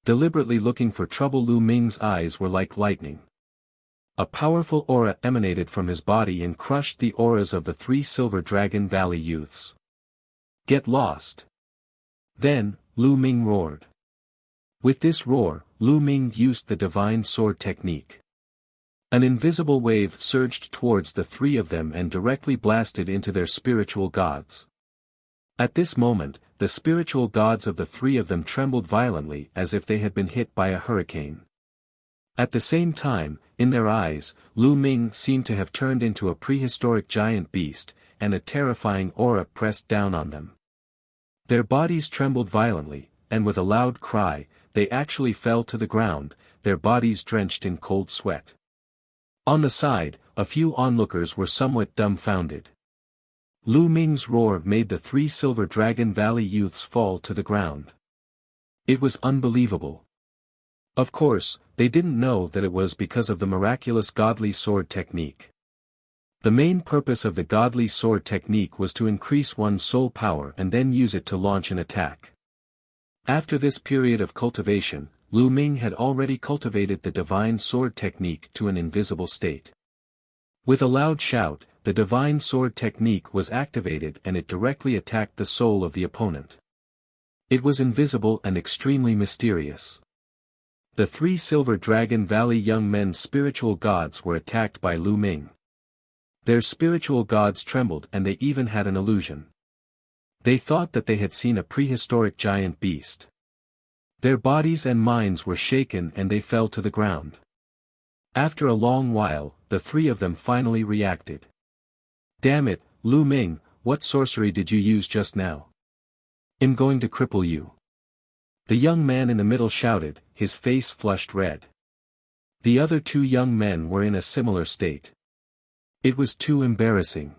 Deliberately looking for trouble, Lu Ming's eyes were like lightning. A powerful aura emanated from his body and crushed the auras of the 3 Silver Dragon Valley youths. Get lost! Then, Lu Ming roared. With this roar, Lu Ming used the divine sword technique. An invisible wave surged towards the 3 of them and directly blasted into their spiritual gods. At this moment, the spiritual gods of the 3 of them trembled violently as if they had been hit by a hurricane. At the same time, in their eyes, Lu Ming seemed to have turned into a prehistoric giant beast, and a terrifying aura pressed down on them. Their bodies trembled violently, and with a loud cry, they actually fell to the ground, their bodies drenched in cold sweat. On the side, a few onlookers were somewhat dumbfounded. Lu Ming's roar made the 3 Silver Dragon Valley youths fall to the ground. It was unbelievable. Of course, they didn't know that it was because of the miraculous godly sword technique. The main purpose of the godly sword technique was to increase one's soul power and then use it to launch an attack. After this period of cultivation, Lu Ming had already cultivated the divine sword technique to an invisible state. With a loud shout, the divine sword technique was activated and it directly attacked the soul of the opponent. It was invisible and extremely mysterious. The 3 Silver Dragon Valley young men's spiritual gods were attacked by Lu Ming. Their spiritual gods trembled and they even had an illusion. They thought that they had seen a prehistoric giant beast. Their bodies and minds were shaken and they fell to the ground. After a long while, the 3 of them finally reacted. Damn it, Lu Ming, what sorcery did you use just now? I'm going to cripple you. The young man in the middle shouted, his face flushed red. The other 2 young men were in a similar state. It was too embarrassing.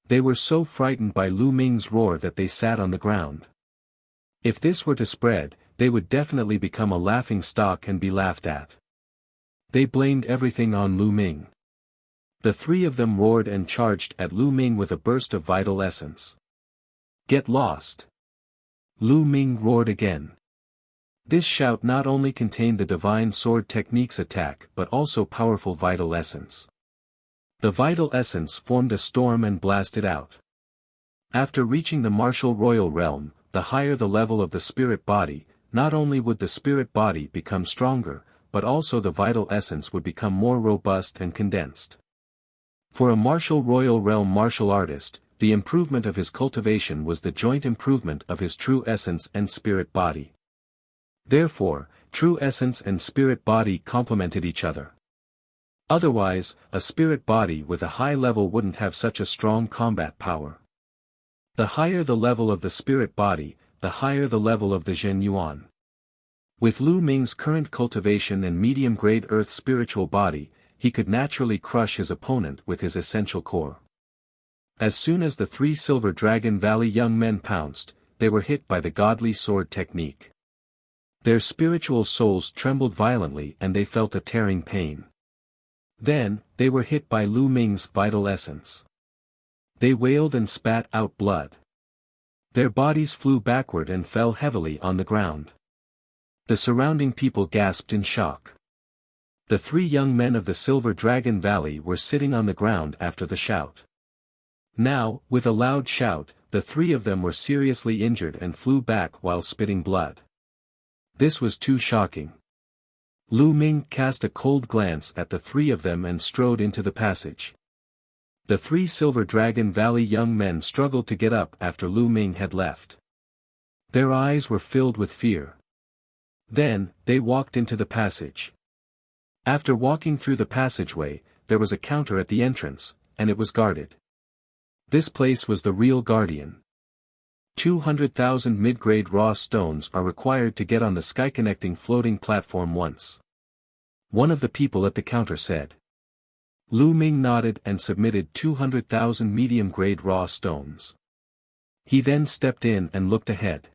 They were so frightened by Lu Ming's roar that they sat on the ground. If this were to spread, they would definitely become a laughing stock and be laughed at. They blamed everything on Lu Ming. The 3 of them roared and charged at Lu Ming with a burst of vital essence. Get lost! Lu Ming roared again. This shout not only contained the divine sword technique's attack but also powerful vital essence. The vital essence formed a storm and blasted out. After reaching the martial royal realm, the higher the level of the spirit body, not only would the spirit body become stronger, but also the vital essence would become more robust and condensed. For a martial royal realm martial artist, the improvement of his cultivation was the joint improvement of his true essence and spirit body. Therefore, true essence and spirit body complemented each other. Otherwise, a spirit body with a high level wouldn't have such a strong combat power. The higher the level of the spirit body, the higher the level of the Zhen Yuan. With Lu Ming's current cultivation and medium-grade earth spiritual body, he could naturally crush his opponent with his essential core. As soon as the 3 Silver Dragon Valley young men pounced, they were hit by the godly sword technique. Their spiritual souls trembled violently and they felt a tearing pain. Then, they were hit by Lu Ming's vital essence. They wailed and spat out blood. Their bodies flew backward and fell heavily on the ground. The surrounding people gasped in shock. The 3 young men of the Silver Dragon Valley were sitting on the ground after the shout. Now, with a loud shout, the 3 of them were seriously injured and flew back while spitting blood. This was too shocking. Lu Ming cast a cold glance at the 3 of them and strode into the passage. The 3 Silver Dragon Valley young men struggled to get up after Lu Ming had left. Their eyes were filled with fear. Then, they walked into the passage. After walking through the passageway, there was a counter at the entrance, and it was guarded. This place was the real guardian. 200,000 mid-grade raw stones are required to get on the sky-connecting floating platform once. One of the people at the counter said. Lu Ming nodded and submitted 200,000 medium-grade raw stones. He then stepped in and looked ahead.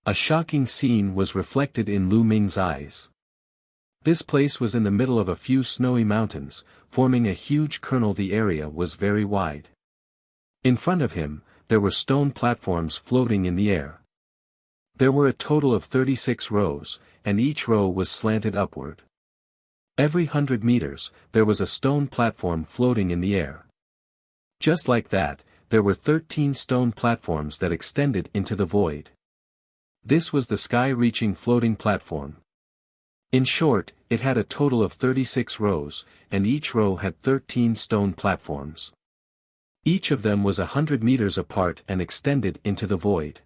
A shocking scene was reflected in Lu Ming's eyes. This place was in the middle of a few snowy mountains, forming a huge kernel. The area was very wide. In front of him, there were stone platforms floating in the air. There were a total of 36 rows, and each row was slanted upward. Every 100 meters, there was a stone platform floating in the air. Just like that, there were 13 stone platforms that extended into the void. This was the sky-reaching floating platform. In short, it had a total of 36 rows, and each row had 13 stone platforms. Each of them was 100 meters apart and extended into the void.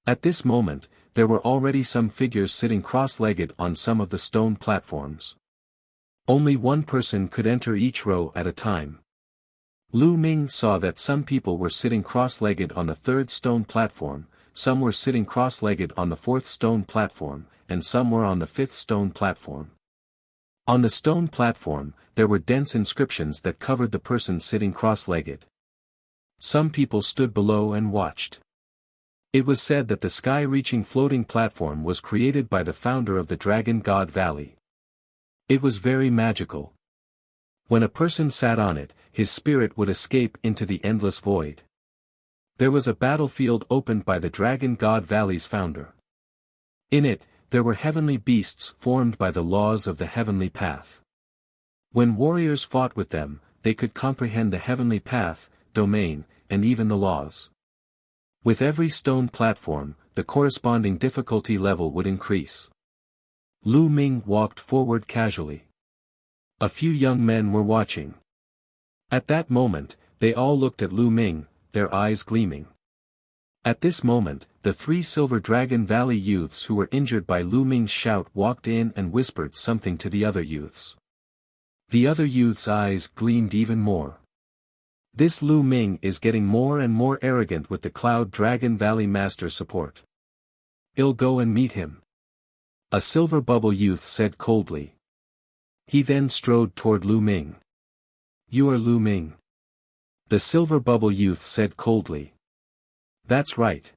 At this moment, there were already some figures sitting cross-legged on some of the stone platforms. Only one person could enter each row at a time. Lu Ming saw that some people were sitting cross-legged on the third stone platform, some were sitting cross-legged on the fourth stone platform, and some were on the fifth stone platform. On the stone platform, there were dense inscriptions that covered the person sitting cross-legged. Some people stood below and watched. It was said that the sky-reaching floating platform was created by the founder of the Dragon God Valley. It was very magical. When a person sat on it, his spirit would escape into the endless void. There was a battlefield opened by the Dragon God Valley's founder. In it, there were heavenly beasts formed by the laws of the heavenly path. When warriors fought with them, they could comprehend the heavenly path, domain, and even the laws. With every stone platform, the corresponding difficulty level would increase. Lu Ming walked forward casually. A few young men were watching. At that moment, they all looked at Lu Ming, their eyes gleaming. At this moment, the 3 Silver Dragon Valley youths who were injured by Lu Ming's shout walked in and whispered something to the other youths. The other youths' eyes gleamed even more. This Lu Ming is getting more and more arrogant with the Cloud Dragon Valley Master support. I'll go and meet him. A Silver Bubble youth said coldly. He then strode toward Lu Ming. You are Lu Ming. The Silver Bubble youth said coldly. That's right.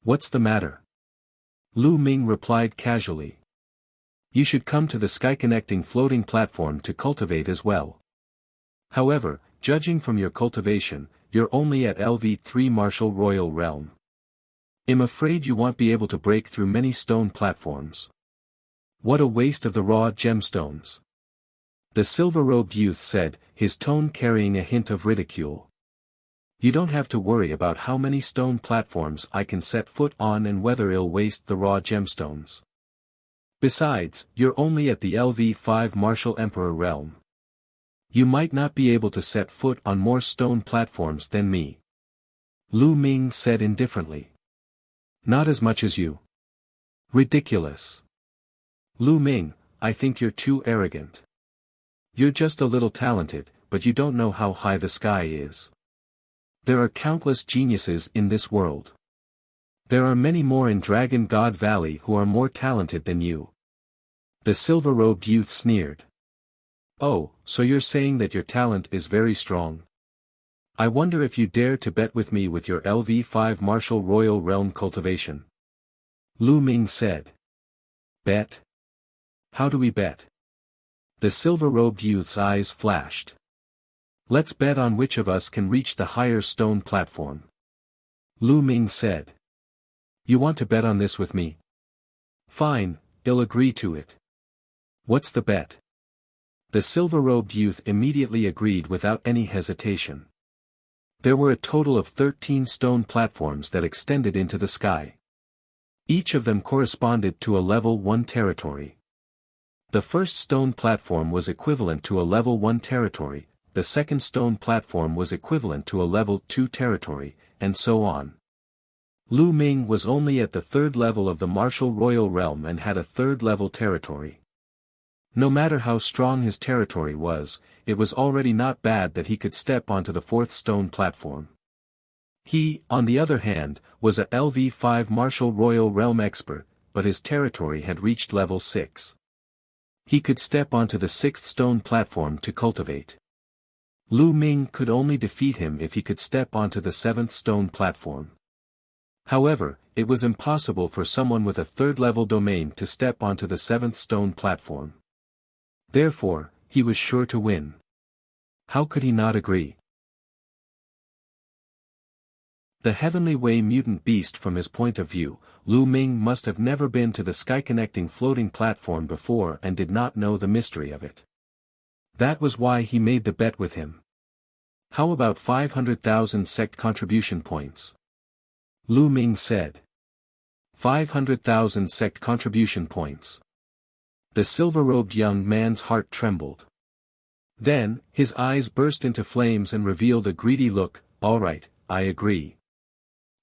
What's the matter? Lu Ming replied casually. You should come to the sky-connecting floating platform to cultivate as well. However, judging from your cultivation, you're only at LV3 Martial Royal Realm. I'm afraid you won't be able to break through many stone platforms. What a waste of the raw gemstones. The silver-robed youth said, his tone carrying a hint of ridicule. You don't have to worry about how many stone platforms I can set foot on and whether I'll waste the raw gemstones. Besides, you're only at the LV5 Martial Emperor realm. You might not be able to set foot on more stone platforms than me. Lu Ming said indifferently. Not as much as you. Ridiculous. Lu Ming, I think you're too arrogant. You're just a little talented, but you don't know how high the sky is. There are countless geniuses in this world. There are many more in Dragon God Valley who are more talented than you. The silver-robed youth sneered. Oh, so you're saying that your talent is very strong? I wonder if you dare to bet with me with your LV5 Martial Royal Realm cultivation. Lu Ming said. Bet? How do we bet? The silver-robed youth's eyes flashed. Let's bet on which of us can reach the higher stone platform. Lu Ming said. You want to bet on this with me? Fine, I'll agree to it. What's the bet? The silver-robed youth immediately agreed without any hesitation. There were a total of 13 stone platforms that extended into the sky. Each of them corresponded to a level 1 territory. The first stone platform was equivalent to a level 1 territory, the second stone platform was equivalent to a level 2 territory, and so on. Lu Ming was only at the third level of the Martial Royal Realm and had a third-level territory. No matter how strong his territory was, it was already not bad that he could step onto the fourth stone platform. He, on the other hand, was a LV5 Martial Royal Realm expert, but his territory had reached level 6. He could step onto the sixth stone platform to cultivate. Lu Ming could only defeat him if he could step onto the seventh stone platform. However, it was impossible for someone with a third-level domain to step onto the seventh stone platform. Therefore, he was sure to win. How could he not agree? The Heavenly Way mutant beast from his point of view, Lu Ming must have never been to the sky-connecting floating platform before and did not know the mystery of it. That was why he made the bet with him. How about 500,000 sect contribution points? Lu Ming said. 500,000 sect contribution points. The silver-robed young man's heart trembled. Then, his eyes burst into flames and revealed a greedy look. All right, I agree.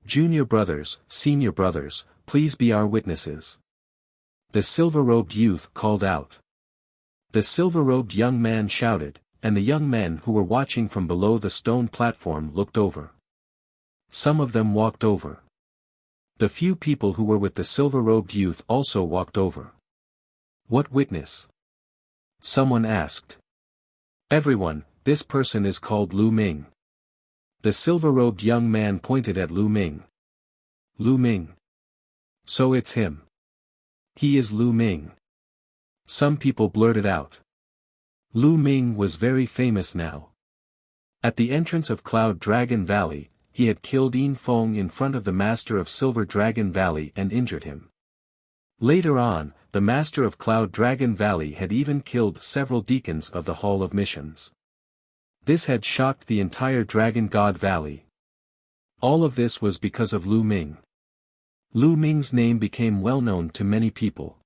Junior brothers, senior brothers, please be our witnesses. The silver-robed youth called out. The silver-robed young man shouted, and the young men who were watching from below the stone platform looked over. Some of them walked over. The few people who were with the silver-robed youth also walked over. What witness? Someone asked. Everyone, this person is called Lu Ming. The silver-robed young man pointed at Lu Ming. Lu Ming. So it's him. He is Lu Ming. Some people blurted out. Lu Ming was very famous now. At the entrance of Cloud Dragon Valley, he had killed Yin Feng in front of the master of Silver Dragon Valley and injured him. Later on, the master of Cloud Dragon Valley had even killed several deacons of the Hall of Missions. This had shocked the entire Dragon God Valley. All of this was because of Lu Ming. Lu Ming's name became well known to many people.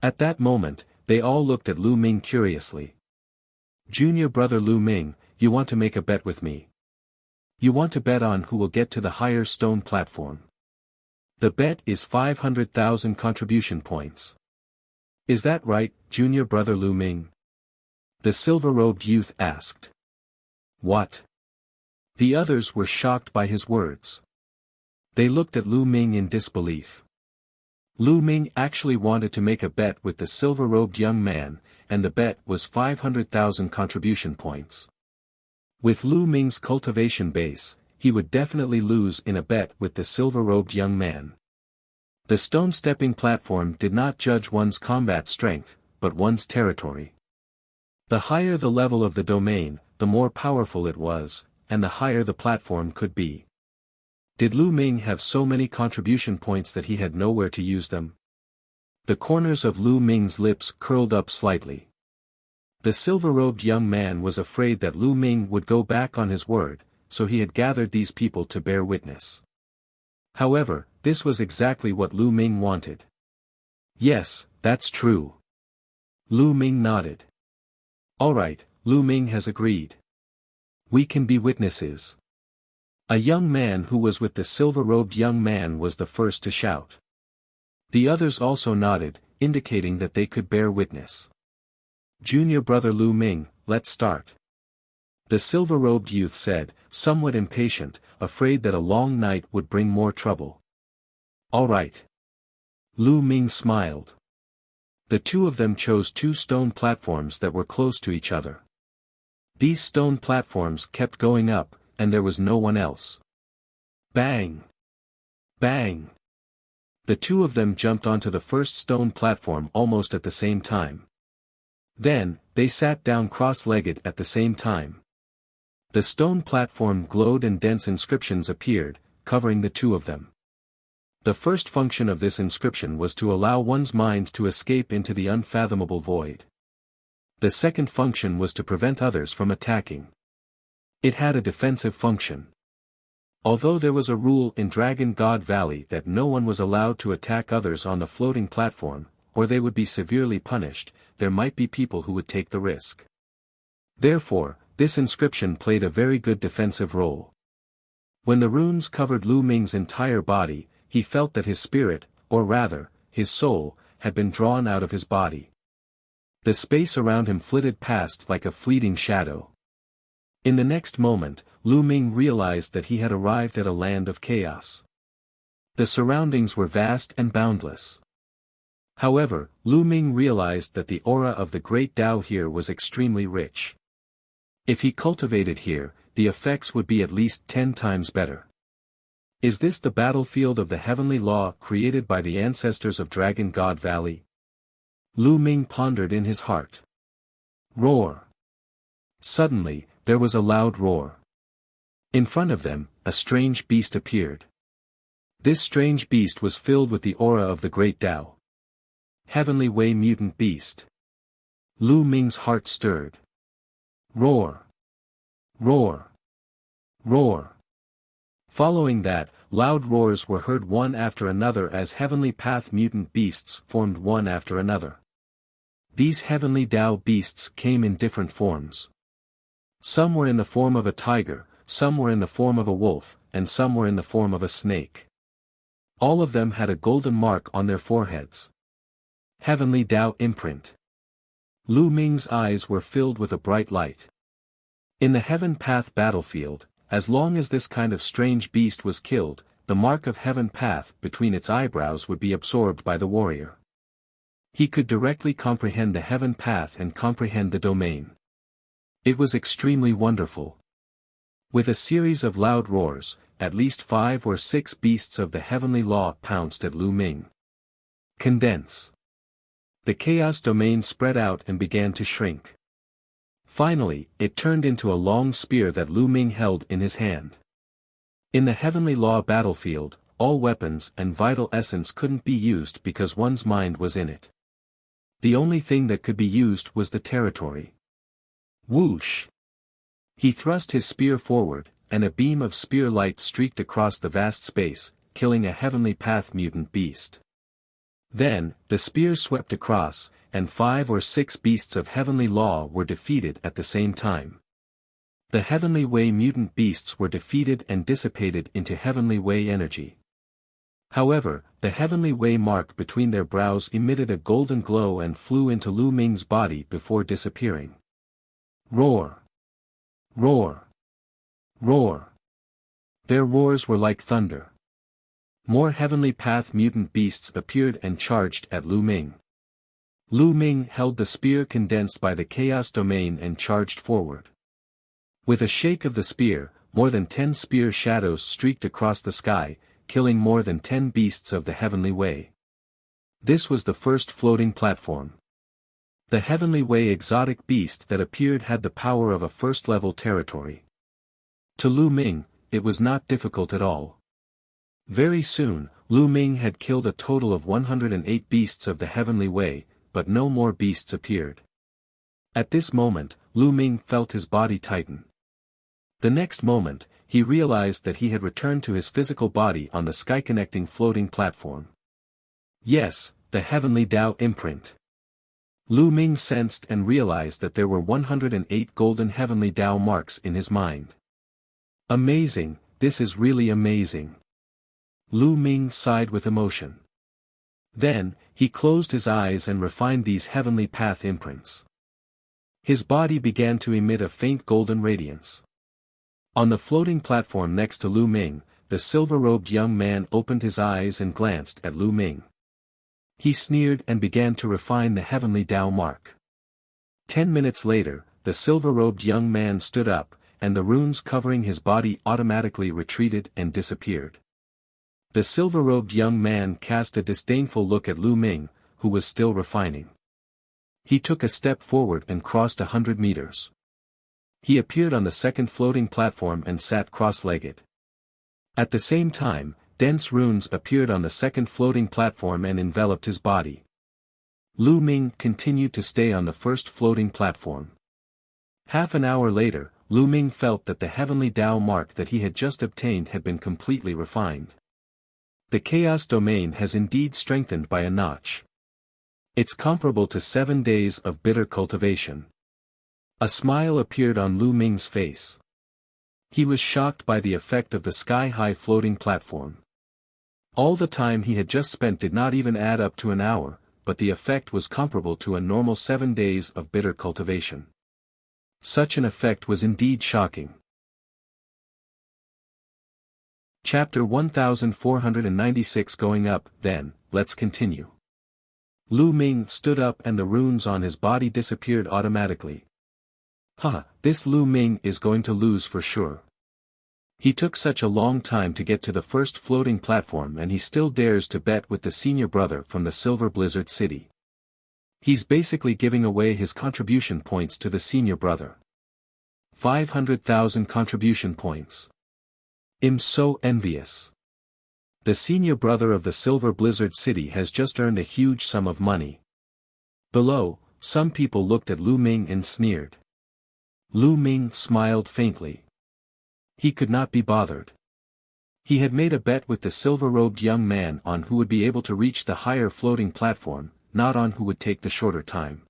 At that moment, they all looked at Lu Ming curiously. Junior brother Lu Ming, you want to make a bet with me? You want to bet on who will get to the higher stone platform. The bet is 500,000 contribution points. Is that right, junior brother Lu Ming? The silver-robed youth asked. What? The others were shocked by his words. They looked at Lu Ming in disbelief. Lu Ming actually wanted to make a bet with the silver-robed young man, and the bet was 500,000 contribution points. With Lu Ming's cultivation base, he would definitely lose in a bet with the silver-robed young man. The stone-stepping platform did not judge one's combat strength, but one's territory. The higher the level of the domain, the more powerful it was, and the higher the platform could be. Did Lu Ming have so many contribution points that he had nowhere to use them? The corners of Lu Ming's lips curled up slightly. The silver-robed young man was afraid that Lu Ming would go back on his word, so he had gathered these people to bear witness. However, this was exactly what Lu Ming wanted. Yes, that's true. Lu Ming nodded. All right, Lu Ming has agreed. We can be witnesses. A young man who was with the silver-robed young man was the first to shout. The others also nodded, indicating that they could bear witness. Junior brother Lu Ming, let's start. The silver-robed youth said, somewhat impatient, afraid that a long night would bring more trouble. All right. Lu Ming smiled. The two of them chose two stone platforms that were close to each other. These stone platforms kept going up, and there was no one else. Bang! Bang! The two of them jumped onto the first stone platform almost at the same time. Then, they sat down cross-legged at the same time. The stone platform glowed and dense inscriptions appeared, covering the two of them. The first function of this inscription was to allow one's mind to escape into the unfathomable void. The second function was to prevent others from attacking. It had a defensive function. Although there was a rule in Dragon God Valley that no one was allowed to attack others on the floating platform, or they would be severely punished, there might be people who would take the risk. Therefore, this inscription played a very good defensive role. When the runes covered Lu Ming's entire body, he felt that his spirit, or rather, his soul, had been drawn out of his body. The space around him flitted past like a fleeting shadow. In the next moment, Lu Ming realized that he had arrived at a land of chaos. The surroundings were vast and boundless. However, Lu Ming realized that the aura of the great Tao here was extremely rich. If he cultivated here, the effects would be at least 10 times better. Is this the battlefield of the heavenly law created by the ancestors of Dragon God Valley? Lu Ming pondered in his heart. Roar! Suddenly, there was a loud roar. In front of them, a strange beast appeared. This strange beast was filled with the aura of the great Tao. Heavenly Way mutant beast. Lu Ming's heart stirred. Roar! Roar! Roar! Following that, loud roars were heard one after another as Heavenly Path mutant beasts formed one after another. These Heavenly Tao beasts came in different forms. Some were in the form of a tiger, some were in the form of a wolf, and some were in the form of a snake. All of them had a golden mark on their foreheads. Heavenly Tao imprint. Lu Ming's eyes were filled with a bright light. In the Heaven Path battlefield, as long as this kind of strange beast was killed, the mark of Heaven Path between its eyebrows would be absorbed by the warrior. He could directly comprehend the Heaven Path and comprehend the domain. It was extremely wonderful. With a series of loud roars, at least 5 or 6 beasts of the heavenly law pounced at Lu Ming. Condense. The chaos domain spread out and began to shrink. Finally, it turned into a long spear that Lu Ming held in his hand. In the heavenly law battlefield, all weapons and vital essence couldn't be used because one's mind was in it. The only thing that could be used was the territory. Whoosh! He thrust his spear forward, and a beam of spear light streaked across the vast space, killing a Heavenly Path mutant beast. Then, the spear swept across, and 5 or 6 beasts of heavenly law were defeated at the same time. The Heavenly Way mutant beasts were defeated and dissipated into Heavenly Way energy. However, the Heavenly Way mark between their brows emitted a golden glow and flew into Lu Ming's body before disappearing. Roar! Roar! Roar! Their roars were like thunder. More Heavenly Path mutant beasts appeared and charged at Lu Ming. Lu Ming held the spear condensed by the chaos domain and charged forward. With a shake of the spear, more than 10 spear shadows streaked across the sky, killing more than 10 beasts of the Heavenly Way. This was the first floating platform. The Heavenly Way exotic beast that appeared had the power of a first-level territory. To Lu Ming, it was not difficult at all. Very soon, Lu Ming had killed a total of 108 beasts of the Heavenly Way, but no more beasts appeared. At this moment, Lu Ming felt his body tighten. The next moment, he realized that he had returned to his physical body on the sky-connecting floating platform. Yes, the Heavenly Tao imprint. Lu Ming sensed and realized that there were 108 golden Heavenly Tao marks in his mind. Amazing, this is really amazing. Lu Ming sighed with emotion. Then, he closed his eyes and refined these Heavenly Path imprints. His body began to emit a faint golden radiance. On the floating platform next to Lu Ming, the silver-robed young man opened his eyes and glanced at Lu Ming. He sneered and began to refine the Heavenly Tao mark. 10 minutes later, the silver-robed young man stood up, and the runes covering his body automatically retreated and disappeared. The silver-robed young man cast a disdainful look at Lu Ming, who was still refining. He took a step forward and crossed 100 meters. He appeared on the second floating platform and sat cross-legged. At the same time, dense runes appeared on the second floating platform and enveloped his body. Lu Ming continued to stay on the first floating platform. Half an hour later, Lu Ming felt that the Heavenly Tao mark that he had just obtained had been completely refined. The chaos domain has indeed strengthened by a notch. It's comparable to 7 days of bitter cultivation. A smile appeared on Lu Ming's face. He was shocked by the effect of the sky-high floating platform. All the time he had just spent did not even add up to an hour, but the effect was comparable to a normal 7 days of bitter cultivation. Such an effect was indeed shocking. Chapter 1496 Going up, then, let's continue. Lu Ming stood up and the runes on his body disappeared automatically. This Lu Ming is going to lose for sure. He took such a long time to get to the first floating platform and he still dares to bet with the senior brother from the Silver Blizzard City. He's basically giving away his contribution points to the senior brother. 500,000 contribution points. I'm so envious. The senior brother of the Silver Blizzard City has just earned a huge sum of money. Below, some people looked at Lu Ming and sneered. Lu Ming smiled faintly. He could not be bothered. He had made a bet with the silver-robed young man on who would be able to reach the higher floating platform, not on who would take the shorter time.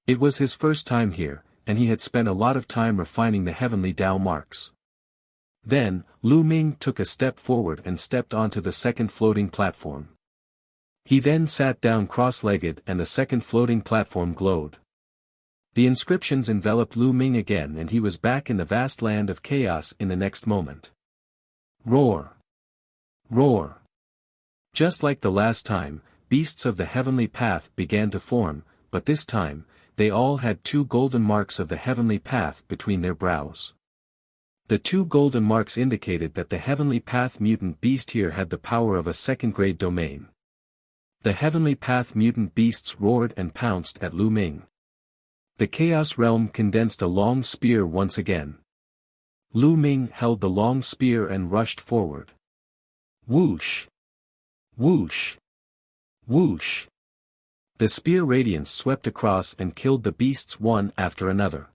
It was his first time here, and he had spent a lot of time refining the heavenly Tao marks. Then, Lu Ming took a step forward and stepped onto the second floating platform. He then sat down cross-legged and the second floating platform glowed. The inscriptions enveloped Lu Ming again and he was back in the vast land of chaos in the next moment. Roar! Roar! Just like the last time, beasts of the heavenly path began to form, but this time, they all had 2 golden marks of the heavenly path between their brows. The 2 golden marks indicated that the heavenly path mutant beast here had the power of a second-grade domain. The heavenly path mutant beasts roared and pounced at Lu Ming. The Chaos Realm condensed a long spear once again. Lu Ming held the long spear and rushed forward. Whoosh! Whoosh! Whoosh! The spear radiance swept across and killed the beasts one after another.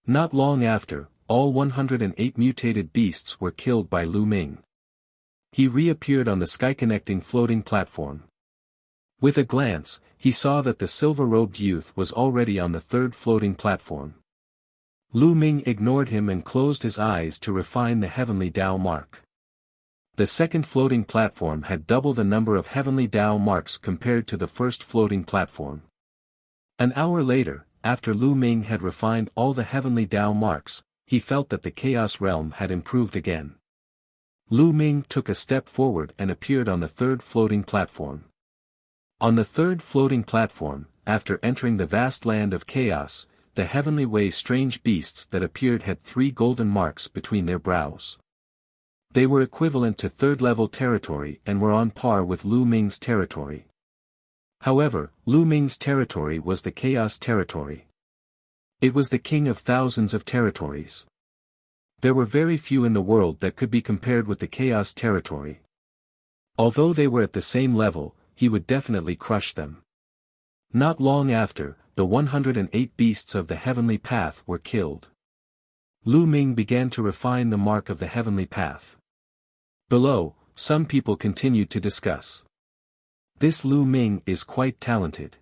Not long after, all 108 mutated beasts were killed by Lu Ming. He reappeared on the sky-connecting floating platform. With a glance, he saw that the silver-robed youth was already on the 3rd floating platform. Lu Ming ignored him and closed his eyes to refine the heavenly Tao mark. The 2nd floating platform had double the number of heavenly Tao marks compared to the 1st floating platform. An hour later, after Lu Ming had refined all the heavenly Tao marks, he felt that the Chaos Realm had improved again. Lu Ming took a step forward and appeared on the 3rd floating platform. On the 3rd floating platform, after entering the vast land of chaos, the heavenly way strange beasts that appeared had 3 golden marks between their brows. They were equivalent to 3rd-level territory and were on par with Lu Ming's territory. However, Lu Ming's territory was the chaos territory. It was the king of thousands of territories. There were very few in the world that could be compared with the chaos territory. Although they were at the same level, he would definitely crush them. Not long after, the 108 beasts of the heavenly path were killed. Lu Ming began to refine the mark of the heavenly path. Below, some people continued to discuss. This Lu Ming is quite talented.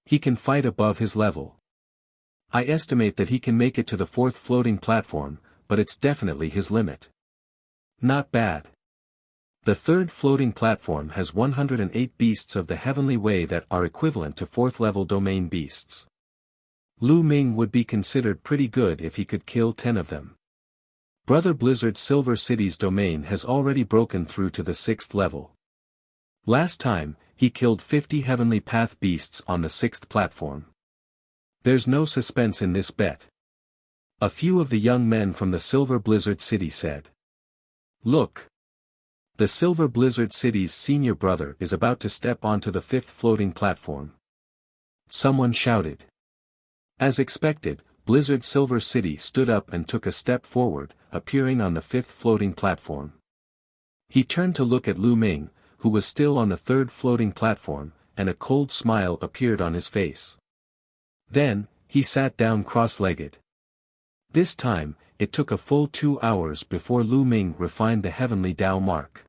He can fight above his level. I estimate that he can make it to the 4th floating platform, but it's definitely his limit. Not bad. The 3rd floating platform has 108 beasts of the heavenly way that are equivalent to 4th-level domain beasts. Lu Ming would be considered pretty good if he could kill 10 of them. Brother Blizzard Silver City's domain has already broken through to the 6th level. Last time, he killed 50 heavenly path beasts on the 6th platform. There's no suspense in this bet. A few of the young men from the Silver Blizzard City said. Look! The Silver Blizzard City's senior brother is about to step onto the 5th floating platform. Someone shouted. As expected, Blizzard Silver City stood up and took a step forward, appearing on the 5th floating platform. He turned to look at Lu Ming, who was still on the 3rd floating platform, and a cold smile appeared on his face. Then, he sat down cross-legged. This time, it took a full 2 hours before Lu Ming refined the heavenly Tao mark.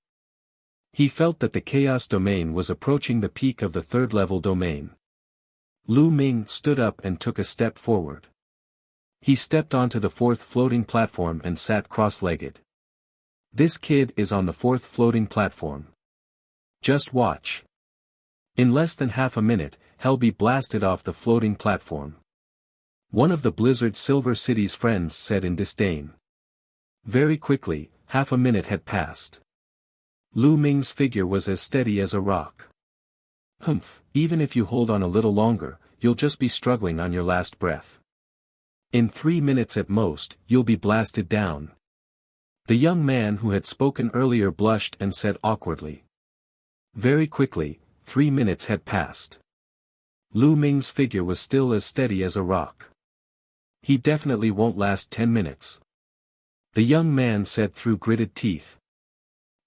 He felt that the chaos domain was approaching the peak of the 3rd-level domain. Lu Ming stood up and took a step forward. He stepped onto the 4th floating platform and sat cross-legged. This kid is on the 4th floating platform. Just watch. In less than half a minute, he'll be blasted off the floating platform. One of the Blizzard Silver City's friends said in disdain. Very quickly, half a minute had passed. Lu Ming's figure was as steady as a rock. Humph, even if you hold on a little longer, you'll just be struggling on your last breath. In 3 minutes at most, you'll be blasted down. The young man who had spoken earlier blushed and said awkwardly. Very quickly, 3 minutes had passed. Lu Ming's figure was still as steady as a rock. He definitely won't last 10 minutes. The young man said through gritted teeth.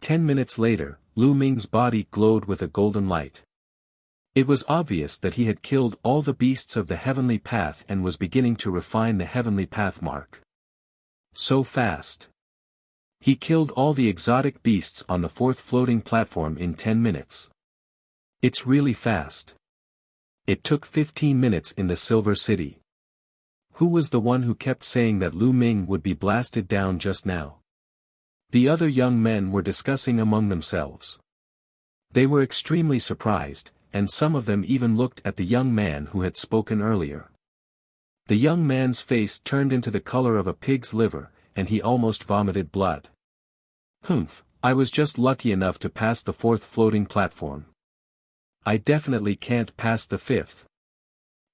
10 minutes later, Lu Ming's body glowed with a golden light. It was obvious that he had killed all the beasts of the heavenly path and was beginning to refine the heavenly path mark. So fast. He killed all the exotic beasts on the fourth floating platform in 10 minutes. It's really fast. It took 15 minutes in the Silver City. Who was the one who kept saying that Lu Ming would be blasted down just now? The other young men were discussing among themselves. They were extremely surprised, and some of them even looked at the young man who had spoken earlier. The young man's face turned into the color of a pig's liver, and he almost vomited blood. Humph, I was just lucky enough to pass the fourth floating platform. I definitely can't pass the fifth.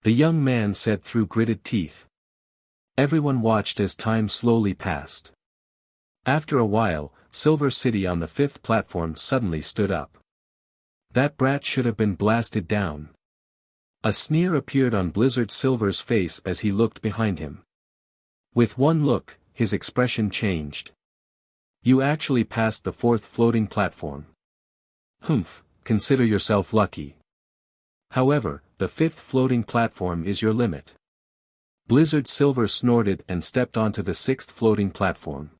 The young man said through gritted teeth. Everyone watched as time slowly passed. After a while, Silver City on the fifth platform suddenly stood up. That brat should have been blasted down. A sneer appeared on Blizzard Silver's face as he looked behind him. With one look, his expression changed. You actually passed the fourth floating platform. Humph, consider yourself lucky. However, the fifth floating platform is your limit. Blizzard Silver snorted and stepped onto the sixth floating platform.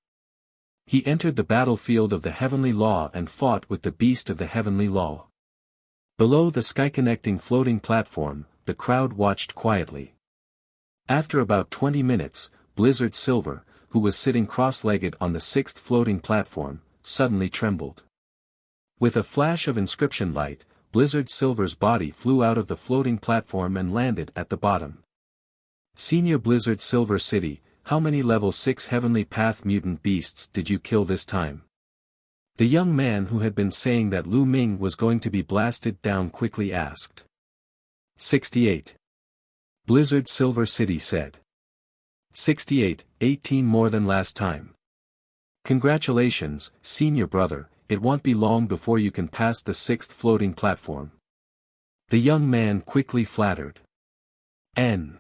He entered the battlefield of the Heavenly Law and fought with the beast of the Heavenly Law. Below the sky-connecting floating platform, the crowd watched quietly. After about 20 minutes, Blizzard Silver, who was sitting cross-legged on the sixth floating platform, suddenly trembled. With a flash of inscription light, Blizzard Silver's body flew out of the floating platform and landed at the bottom. Senior Blizzard Silver City, how many level 6 Heavenly Path mutant beasts did you kill this time? The young man who had been saying that Lu Ming was going to be blasted down quickly asked. 68. Blizzard Silver City said. 68, 18 more than last time. Congratulations, senior brother, it won't be long before you can pass the sixth floating platform. The young man quickly flattered. N.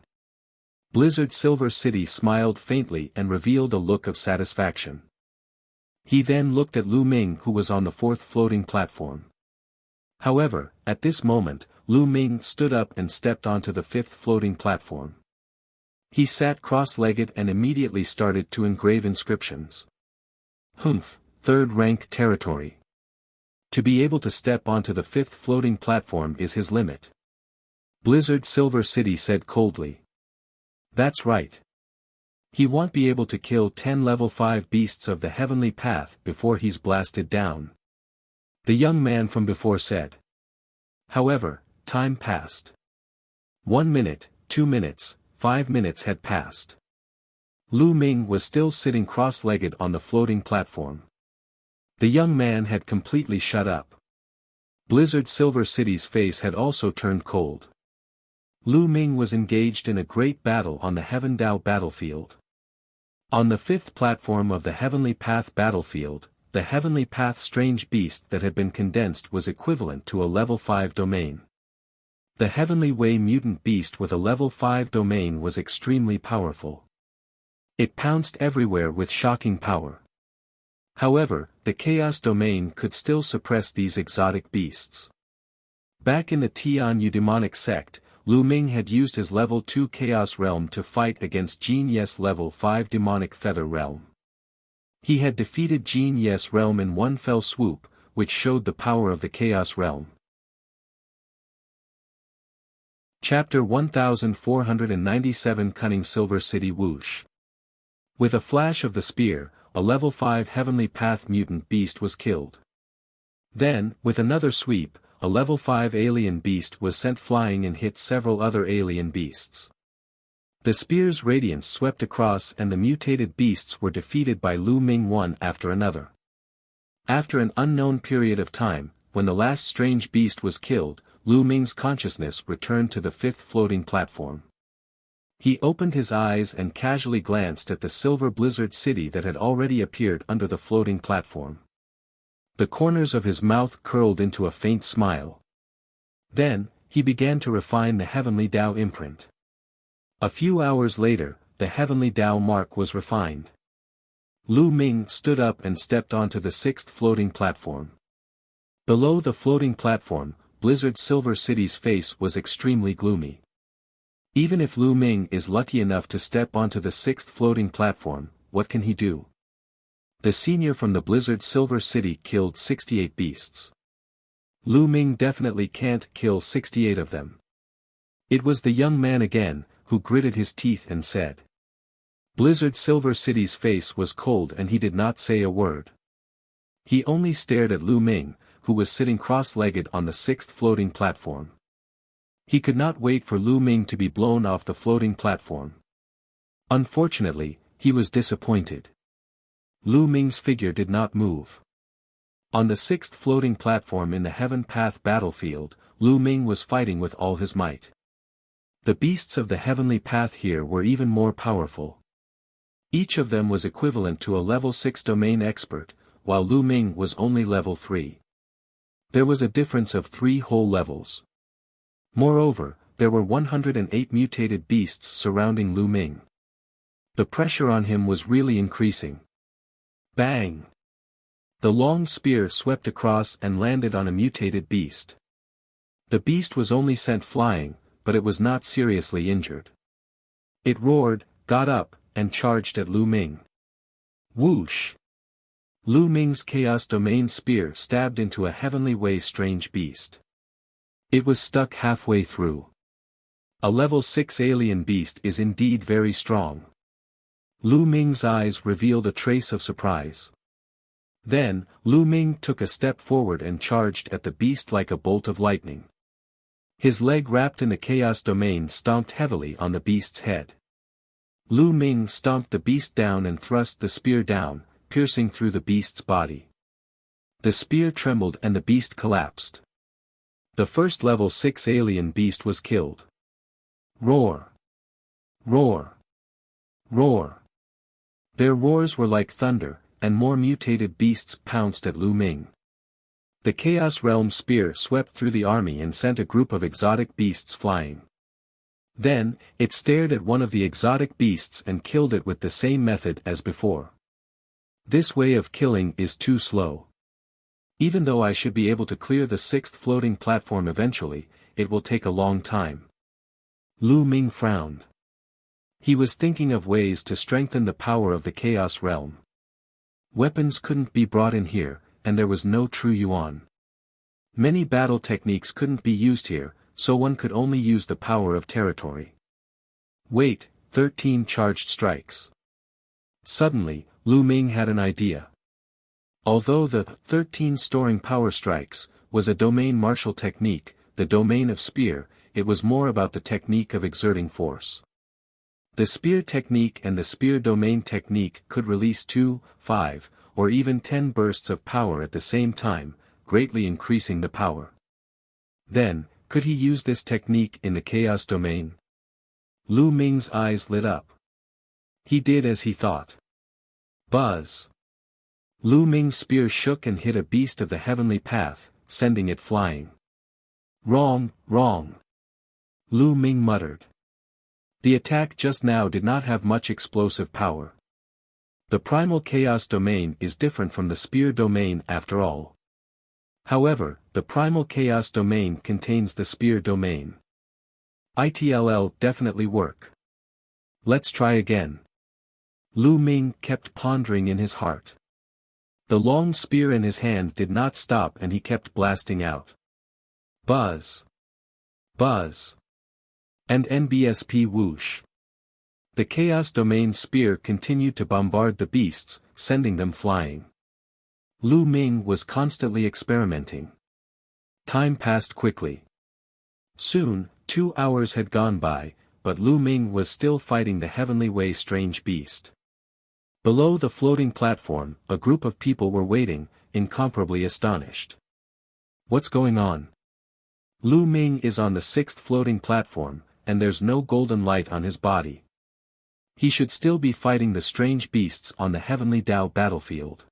Blizzard Silver City smiled faintly and revealed a look of satisfaction. He then looked at Lu Ming who was on the fourth floating platform. However, at this moment, Lu Ming stood up and stepped onto the fifth floating platform. He sat cross-legged and immediately started to engrave inscriptions. Humph, third rank territory. To be able to step onto the fifth floating platform is his limit. Blizzard Silver City said coldly. That's right. He won't be able to kill 10 level 5 beasts of the heavenly path before he's blasted down. The young man from before said. However, time passed. 1 minute, 2 minutes, 5 minutes had passed. Lu Ming was still sitting cross-legged on the floating platform. The young man had completely shut up. Blizzard Silver City's face had also turned cold. Lu Ming was engaged in a great battle on the Heaven Dao battlefield. On the fifth platform of the Heavenly Path battlefield, the Heavenly Path strange beast that had been condensed was equivalent to a level 5 domain. The Heavenly Way mutant beast with a level 5 domain was extremely powerful. It pounced everywhere with shocking power. However, the Chaos domain could still suppress these exotic beasts. Back in the Tian Yu demonic sect, Lu Ming had used his level 2 Chaos Realm to fight against Jin Yes level 5 Demonic Feather Realm. He had defeated Jin Yes Realm in one fell swoop, which showed the power of the Chaos Realm. Chapter 1497 Cunning Silver City Whoosh. With a flash of the spear, a level 5 Heavenly Path mutant beast was killed. Then, with another sweep, a level 5 alien beast was sent flying and hit several other alien beasts. The spear's radiance swept across and the mutated beasts were defeated by Lu Ming one after another. After an unknown period of time, when the last strange beast was killed, Lu Ming's consciousness returned to the fifth floating platform. He opened his eyes and casually glanced at the silver blizzard city that had already appeared under the floating platform. The corners of his mouth curled into a faint smile. Then, he began to refine the Heavenly Dao imprint. A few hours later, the Heavenly Dao mark was refined. Lu Ming stood up and stepped onto the sixth floating platform. Below the floating platform, Blizzard Silver City's face was extremely gloomy. Even if Lu Ming is lucky enough to step onto the sixth floating platform, what can he do? The senior from the Blizzard Silver City killed 68 beasts. Lu Ming definitely can't kill 68 of them. It was the young man again, who gritted his teeth and said. Blizzard Silver City's face was cold and he did not say a word. He only stared at Lu Ming, who was sitting cross-legged on the sixth floating platform. He could not wait for Lu Ming to be blown off the floating platform. Unfortunately, he was disappointed. Lu Ming's figure did not move. On the sixth floating platform in the Heaven Path battlefield, Lu Ming was fighting with all his might. The beasts of the Heavenly Path here were even more powerful. Each of them was equivalent to a level 6 domain expert, while Lu Ming was only level 3. There was a difference of 3 whole levels. Moreover, there were 108 mutated beasts surrounding Lu Ming. The pressure on him was really increasing. Bang! The long spear swept across and landed on a mutated beast. The beast was only sent flying, but it was not seriously injured. It roared, got up, and charged at Lu Ming. Whoosh! Lu Ming's Chaos Domain spear stabbed into a Heavenly Way strange beast. It was stuck halfway through. A level 6 alien beast is indeed very strong. Lu Ming's eyes revealed a trace of surprise. Then, Lu Ming took a step forward and charged at the beast like a bolt of lightning. His leg wrapped in the Chaos Domain stomped heavily on the beast's head. Lu Ming stomped the beast down and thrust the spear down, piercing through the beast's body. The spear trembled and the beast collapsed. The first level 6 alien beast was killed. Roar! Roar! Roar! Their roars were like thunder, and more mutated beasts pounced at Lu Ming. The Chaos Realm spear swept through the army and sent a group of exotic beasts flying. Then, it stared at one of the exotic beasts and killed it with the same method as before. This way of killing is too slow. Even though I should be able to clear the sixth floating platform eventually, it will take a long time. Lu Ming frowned. He was thinking of ways to strengthen the power of the Chaos Realm. Weapons couldn't be brought in here, and there was no true yuan. Many battle techniques couldn't be used here, so one could only use the power of territory. Wait, 13 charged strikes. Suddenly, Lu Ming had an idea. Although the 13 storing power strikes was a domain martial technique, the domain of spear, it was more about the technique of exerting force. The spear technique and the spear domain technique could release 2, 5, or even 10 bursts of power at the same time, greatly increasing the power. Then, could he use this technique in the Chaos Domain? Lu Ming's eyes lit up. He did as he thought. Buzz! Lu Ming's spear shook and hit a beast of the Heavenly Path, sending it flying. Wrong, wrong! Lu Ming muttered. The attack just now did not have much explosive power. The primal Chaos Domain is different from the spear domain after all. However, the primal Chaos Domain contains the spear domain. It'll definitely work. Let's try again. Lu Ming kept pondering in his heart. The long spear in his hand did not stop and he kept blasting out. Buzz! Buzz! And NBSP whoosh! The Chaos Domain spear continued to bombard the beasts, sending them flying. Lu Ming was constantly experimenting. Time passed quickly. Soon, 2 hours had gone by, but Lu Ming was still fighting the Heavenly Way strange beast. Below the floating platform, a group of people were waiting, incomparably astonished. What's going on? Lu Ming is on the sixth floating platform, and there's no golden light on his body. He should still be fighting the strange beasts on the Heavenly Dao battlefield.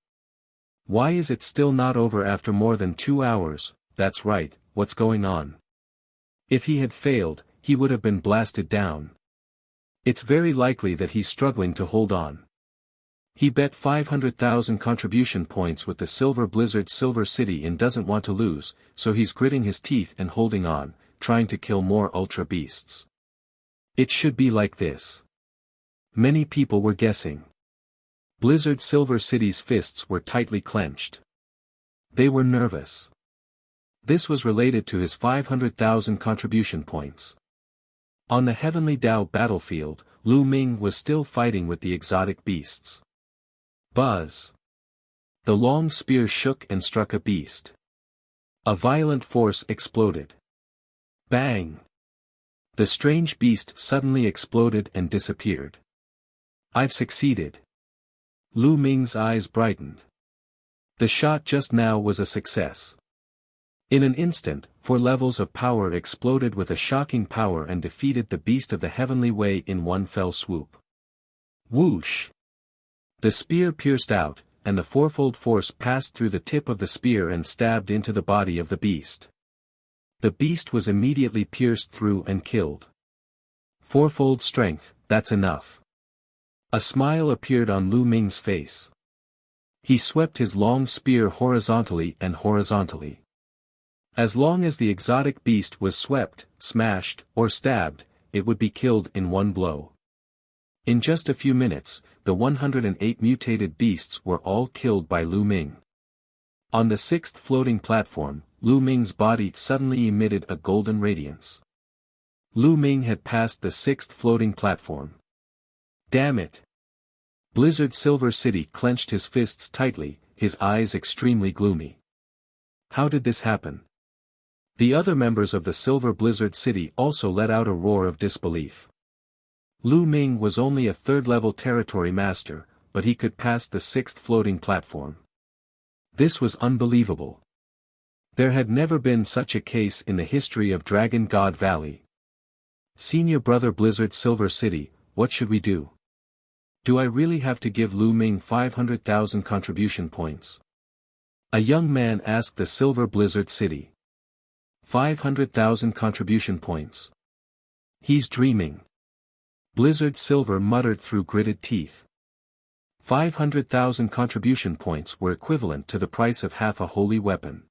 Why is it still not over after more than 2 hours? That's right, what's going on? If he had failed, he would have been blasted down. It's very likely that he's struggling to hold on. He bet 500,000 contribution points with the Silver Blizzard Silver City and doesn't want to lose, so he's gritting his teeth and holding on, trying to kill more Ultra Beasts. It should be like this. Many people were guessing. Blizzard Silver City's fists were tightly clenched. They were nervous. This was related to his 500,000 contribution points. On the Heavenly Dao battlefield, Lu Ming was still fighting with the exotic beasts. Buzz. The long spear shook and struck a beast. A violent force exploded. Bang! The strange beast suddenly exploded and disappeared. I've succeeded. Lu Ming's eyes brightened. The shot just now was a success. In an instant, 4 levels of power exploded with a shocking power and defeated the beast of the heavenly way in one fell swoop. Whoosh! The spear pierced out, and the 4-fold force passed through the tip of the spear and stabbed into the body of the beast. The beast was immediately pierced through and killed. 4-fold strength, that's enough. A smile appeared on Lu Ming's face. He swept his long spear horizontally and horizontally. As long as the exotic beast was swept, smashed, or stabbed, it would be killed in one blow. In just a few minutes, the 108 mutated beasts were all killed by Lu Ming. On the 6th floating platform, Lu Ming's body suddenly emitted a golden radiance. Lu Ming had passed the 6th floating platform. Damn it! Blizzard Silver City clenched his fists tightly, his eyes extremely gloomy. How did this happen? The other members of the Silver Blizzard City also let out a roar of disbelief. Lu Ming was only a 3rd-level territory master, but he could pass the 6th floating platform. This was unbelievable. There had never been such a case in the history of Dragon God Valley. Senior Brother Blizzard Silver City, what should we do? Do I really have to give Lu Ming 500,000 contribution points? A young man asked the Silver Blizzard City. 500,000 contribution points. He's dreaming. Blizzard Silver muttered through gritted teeth. 500,000 contribution points were equivalent to the price of half a holy weapon.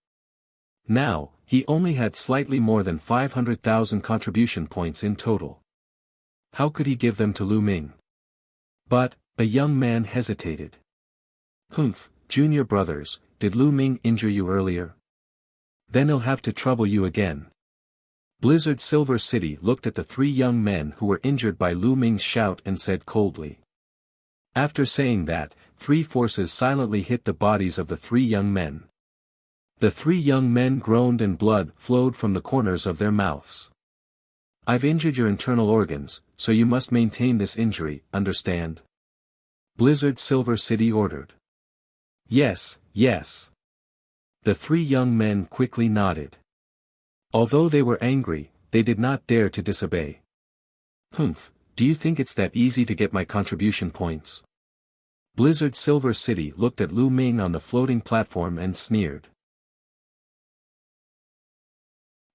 Now, he only had slightly more than 500,000 contribution points in total. How could he give them to Lu Ming? But, a young man hesitated. Humph, junior brothers, did Lu Ming injure you earlier? Then he'll have to trouble you again. Blizzard Silver City looked at the 3 young men who were injured by Lu Ming's shout and said coldly. After saying that, 3 forces silently hit the bodies of the 3 young men. The 3 young men groaned and blood flowed from the corners of their mouths. I've injured your internal organs, so you must maintain this injury, understand? Blizzard Silver City ordered. Yes, yes. The 3 young men quickly nodded. Although they were angry, they did not dare to disobey. Humph, do you think it's that easy to get my contribution points? Blizzard Silver City looked at Lu Ming on the floating platform and sneered.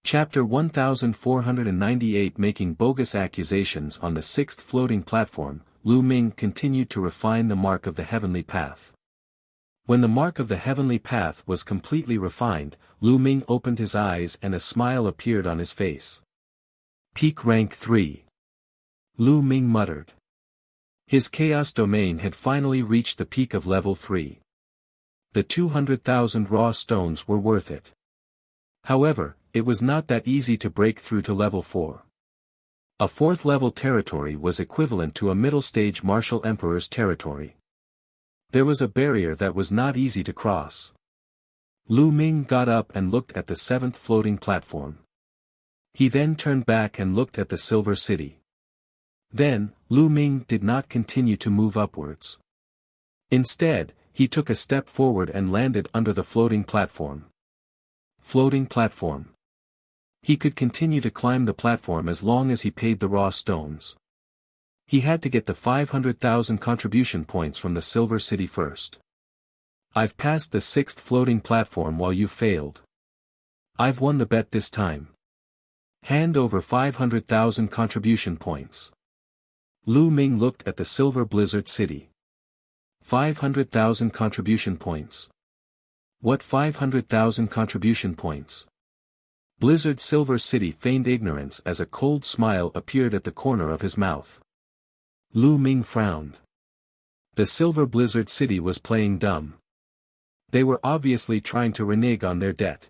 Chapter 1498 Making bogus accusations on the 6th floating platform, Lu Ming continued to refine the mark of the heavenly path. When the mark of the heavenly path was completely refined, Lu Ming opened his eyes and a smile appeared on his face. Peak rank 3. Lu Ming muttered. His chaos domain had finally reached the peak of level 3. The 200,000 raw stones were worth it. However, it was not that easy to break through to level 4. A 4th level territory was equivalent to a middle stage martial emperor's territory. There was a barrier that was not easy to cross. Lu Ming got up and looked at the 7th floating platform. He then turned back and looked at the Silver City. Then, Lu Ming did not continue to move upwards. Instead, he took a step forward and landed under the floating platform. Floating platform. He could continue to climb the platform as long as he paid the raw stones. He had to get the 500,000 contribution points from the Silver City first. I've passed the 6th floating platform while you failed. I've won the bet this time. Hand over 500,000 contribution points. Lu Ming looked at the Silver Blizzard City. 500,000 contribution points. What 500,000 contribution points? Blizzard Silver City feigned ignorance as a cold smile appeared at the corner of his mouth. Lu Ming frowned. The Silver Blizzard City was playing dumb. They were obviously trying to renege on their debt.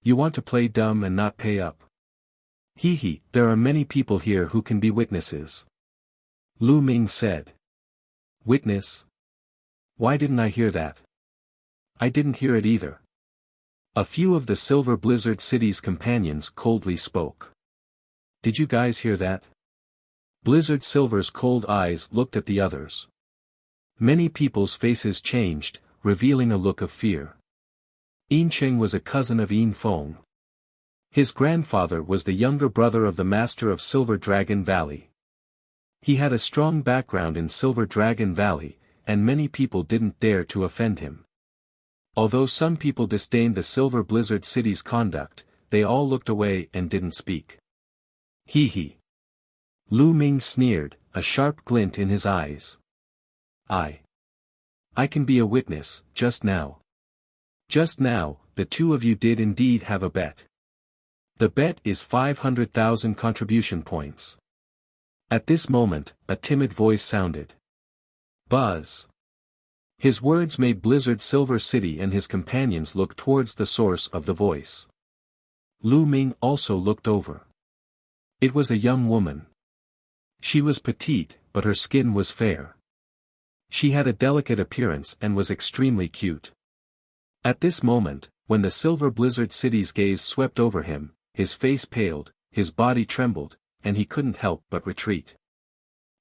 You want to play dumb and not pay up? Hee, there are many people here who can be witnesses. Lu Ming said. Witness? Why didn't I hear that? I didn't hear it either. A few of the Silver Blizzard City's companions coldly spoke. Did you guys hear that? Blizzard Silver's cold eyes looked at the others. Many people's faces changed, revealing a look of fear. Yin Cheng was a cousin of Yin Feng. His grandfather was the younger brother of the master of Silver Dragon Valley. He had a strong background in Silver Dragon Valley, and many people didn't dare to offend him. Although some people disdained the Silver Blizzard City's conduct, they all looked away and didn't speak. Hee. Lu Ming sneered, a sharp glint in his eyes. I can be a witness, just now. Just now, the two of you did indeed have a bet. The bet is 500,000 contribution points. At this moment, a timid voice sounded. Buzz. His words made Blizzard Silver City and his companions look towards the source of the voice. Lu Ming also looked over. It was a young woman. She was petite, but her skin was fair. She had a delicate appearance and was extremely cute. At this moment, when the Silver Blizzard City's gaze swept over him, his face paled, his body trembled, and he couldn't help but retreat.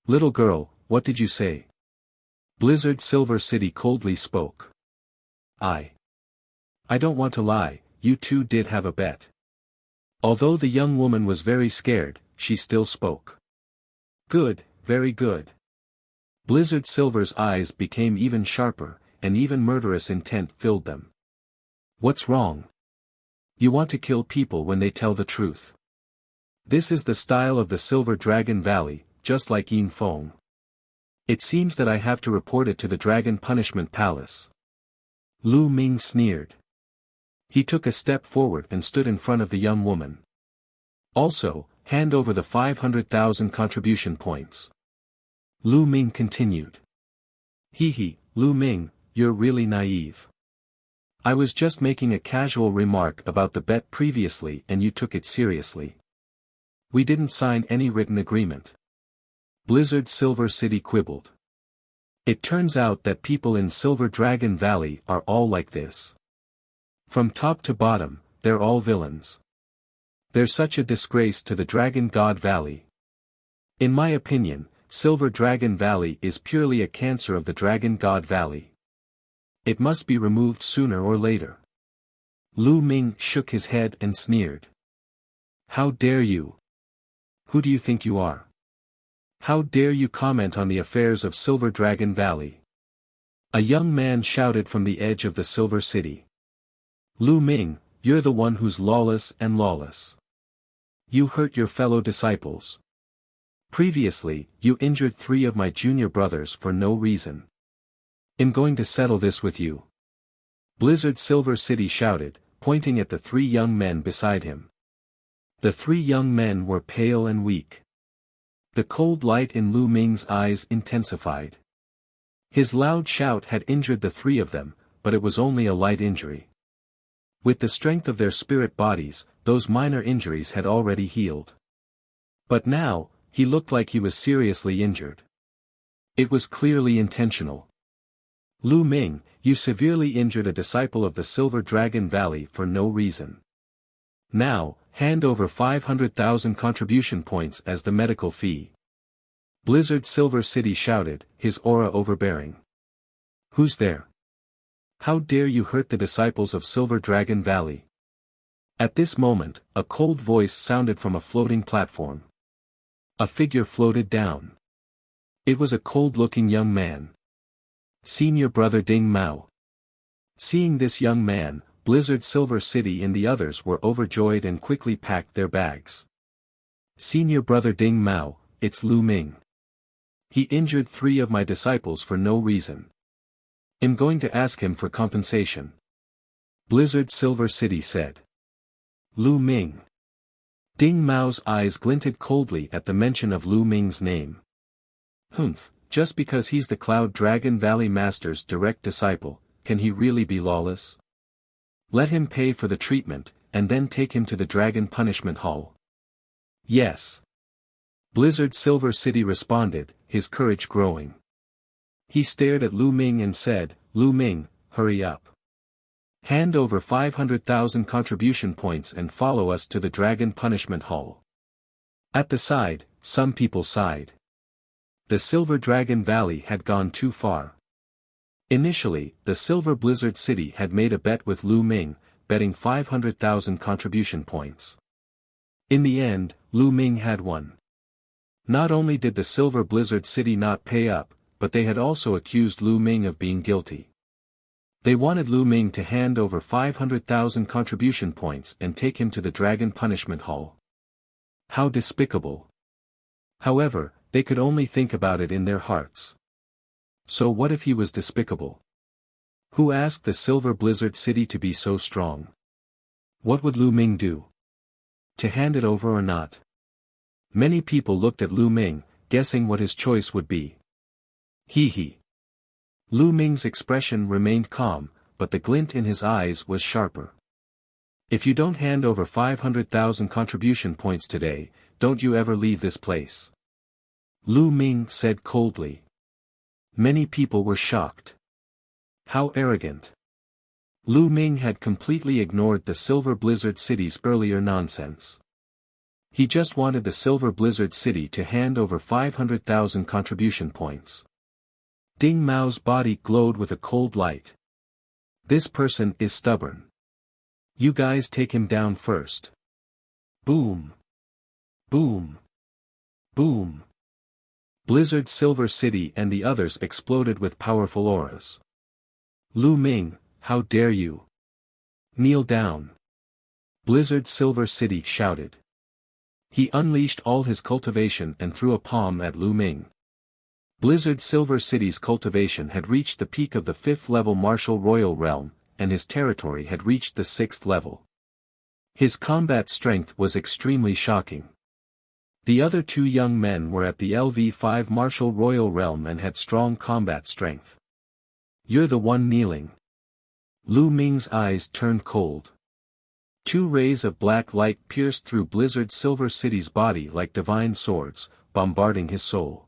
Little girl, what did you say? Blizzard Silver City coldly spoke. I don't want to lie, you two did have a bet. Although the young woman was very scared, she still spoke. Good, very good. Blizzard Silver's eyes became even sharper, and even murderous intent filled them. What's wrong? You want to kill people when they tell the truth. This is the style of the Silver Dragon Valley, just like Yin Feng. It seems that I have to report it to the Dragon Punishment Palace. Lu Ming sneered. He took a step forward and stood in front of the young woman. Also, hand over the 500,000 contribution points. Lu Ming continued. Hee, Lu Ming, you're really naive. I was just making a casual remark about the bet previously and you took it seriously. We didn't sign any written agreement. Blizzard Silver City quibbled. It turns out that people in Silver Dragon Valley are all like this. From top to bottom, they're all villains. They're such a disgrace to the Dragon God Valley. In my opinion, Silver Dragon Valley is purely a cancer of the Dragon God Valley. It must be removed sooner or later. Lu Ming shook his head and sneered. How dare you? Who do you think you are? How dare you comment on the affairs of Silver Dragon Valley? A young man shouted from the edge of the Silver City. Lu Ming, you're the one who's lawless and lawless. You hurt your fellow disciples. Previously, you injured 3 of my junior brothers for no reason. I'm going to settle this with you. Blizzard Silver City shouted, pointing at the 3 young men beside him. The 3 young men were pale and weak. The cold light in Lu Ming's eyes intensified. His loud shout had injured the 3 of them, but it was only a light injury. With the strength of their spirit bodies, those minor injuries had already healed. But now, he looked like he was seriously injured. It was clearly intentional. Lu Ming, you severely injured a disciple of the Silver Dragon Valley for no reason. Now, hand over 500,000 contribution points as the medical fee. Blizzard Silver City shouted, his aura overbearing. Who's there? How dare you hurt the disciples of Silver Dragon Valley? At this moment, a cold voice sounded from a floating platform. A figure floated down. It was a cold-looking young man. Senior Brother Ding Mao. Seeing this young man, Blizzard Silver City and the others were overjoyed and quickly packed their bags. Senior Brother Ding Mao, it's Lu Ming. He injured 3 of my disciples for no reason. I'm going to ask him for compensation. Blizzard Silver City said. Lu Ming. Ding Mao's eyes glinted coldly at the mention of Lu Ming's name. Humph, just because he's the Cloud Dragon Valley Master's direct disciple, can he really be lawless? Let him pay for the treatment, and then take him to the Dragon Punishment Hall. Yes. Blizzard Silver City responded, his courage growing. He stared at Lu Ming and said, Lu Ming, hurry up. Hand over 500,000 contribution points and follow us to the Dragon Punishment Hall. At the side, some people sighed. The Silver Dragon Valley had gone too far. Initially, the Silver Blizzard City had made a bet with Lu Ming, betting 500,000 contribution points. In the end, Lu Ming had won. Not only did the Silver Blizzard City not pay up, but they had also accused Lu Ming of being guilty. They wanted Lu Ming to hand over 500,000 contribution points and take him to the Dragon Punishment Hall. How despicable. However, they could only think about it in their hearts. So what if he was despicable? Who asked the Silver Blizzard City to be so strong? What would Lu Ming do? To hand it over or not? Many people looked at Lu Ming, guessing what his choice would be. Hee. Lu Ming's expression remained calm, but the glint in his eyes was sharper. If you don't hand over 500,000 contribution points today, don't you ever leave this place. Lu Ming said coldly. Many people were shocked. How arrogant. Lu Ming had completely ignored the Silver Blizzard City's earlier nonsense. He just wanted the Silver Blizzard City to hand over 500,000 contribution points. Ding Mao's body glowed with a cold light. This person is stubborn. You guys take him down first. Boom. Boom. Boom. Blizzard Silver City and the others exploded with powerful auras. Lu Ming, how dare you? Kneel down. Blizzard Silver City shouted. He unleashed all his cultivation and threw a palm at Lu Ming. Blizzard Silver City's cultivation had reached the peak of the 5th level Martial Royal Realm, and his territory had reached the 6th level. His combat strength was extremely shocking. The other two young men were at the LV5 Martial Royal Realm and had strong combat strength. You're the one kneeling. Lu Ming's eyes turned cold. Two rays of black light pierced through Blizzard Silver City's body like divine swords, bombarding his soul.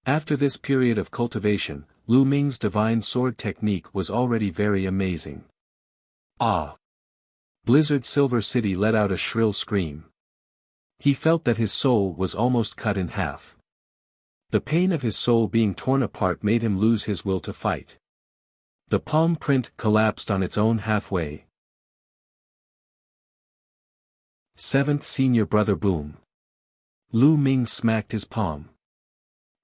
After this period of cultivation, Lu Ming's divine sword technique was already very amazing. Ah! Blizzard Silver City let out a shrill scream. He felt that his soul was almost cut in half. The pain of his soul being torn apart made him lose his will to fight. The palm print collapsed on its own halfway. 7th Senior Brother Boom. Lu Ming smacked his palm.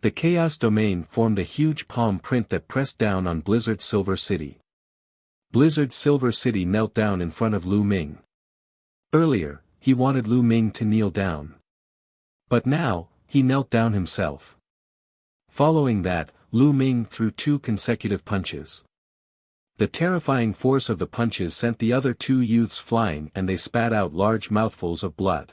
The Chaos Domain formed a huge palm print that pressed down on Blizzard Silver City. Blizzard Silver City knelt down in front of Lu Ming. Earlier, he wanted Lu Ming to kneel down. But now, he knelt down himself. Following that, Lu Ming threw 2 consecutive punches. The terrifying force of the punches sent the other 2 youths flying and they spat out large mouthfuls of blood.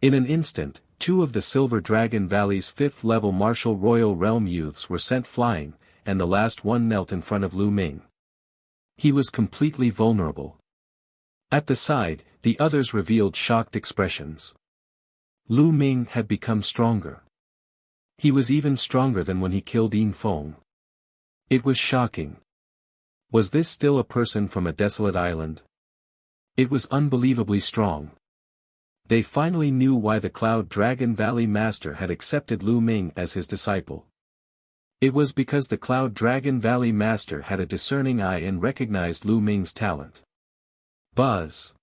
In an instant, 2 of the Silver Dragon Valley's 5th level Martial Royal Realm youths were sent flying, and the last one knelt in front of Lu Ming. He was completely vulnerable. At the side, the others revealed shocked expressions. Lu Ming had become stronger. He was even stronger than when he killed Yin Feng. It was shocking. Was this still a person from a desolate island? It was unbelievably strong. They finally knew why the Cloud Dragon Valley Master had accepted Lu Ming as his disciple. It was because the Cloud Dragon Valley Master had a discerning eye and recognized Lu Ming's talent. Buzz.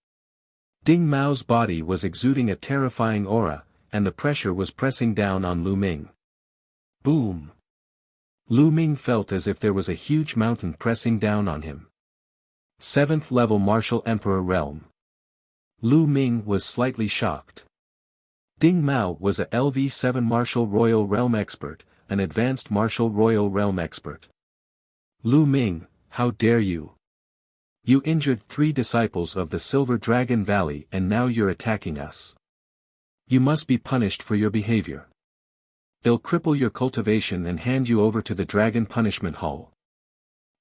Ding Mao's body was exuding a terrifying aura, and the pressure was pressing down on Lu Ming. Boom. Lu Ming felt as if there was a huge mountain pressing down on him. 7th level Martial Emperor Realm. Lu Ming was slightly shocked. Ding Mao was a LV7 Martial Royal Realm expert, an advanced Martial Royal Realm expert. Lu Ming, how dare you? You injured 3 disciples of the Silver Dragon Valley and now you're attacking us. You must be punished for your behavior. I'll cripple your cultivation and hand you over to the Dragon Punishment Hall.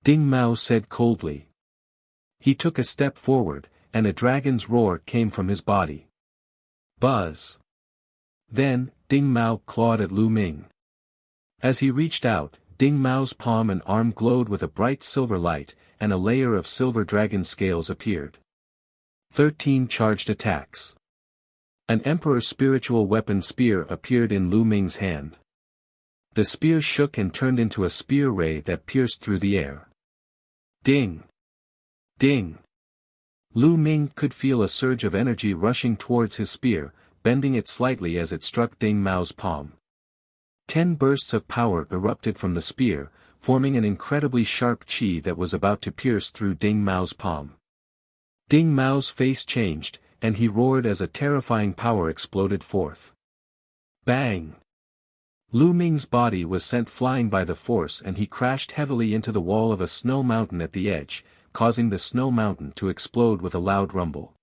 Ding Mao said coldly. He took a step forward, and a dragon's roar came from his body. Buzz. Then, Ding Mao clawed at Lu Ming. As he reached out, Ding Mao's palm and arm glowed with a bright silver light, and a layer of silver dragon scales appeared. 13 charged attacks. An Emperor's spiritual weapon spear appeared in Lu Ming's hand. The spear shook and turned into a spear ray that pierced through the air. Ding! Ding! Lu Ming could feel a surge of energy rushing towards his spear, bending it slightly as it struck Ding Mao's palm. 10 bursts of power erupted from the spear, forming an incredibly sharp qi that was about to pierce through Ding Mao's palm. Ding Mao's face changed, and he roared as a terrifying power exploded forth. Bang! Lu Ming's body was sent flying by the force and he crashed heavily into the wall of a snow mountain at the edge, causing the snow mountain to explode with a loud rumble.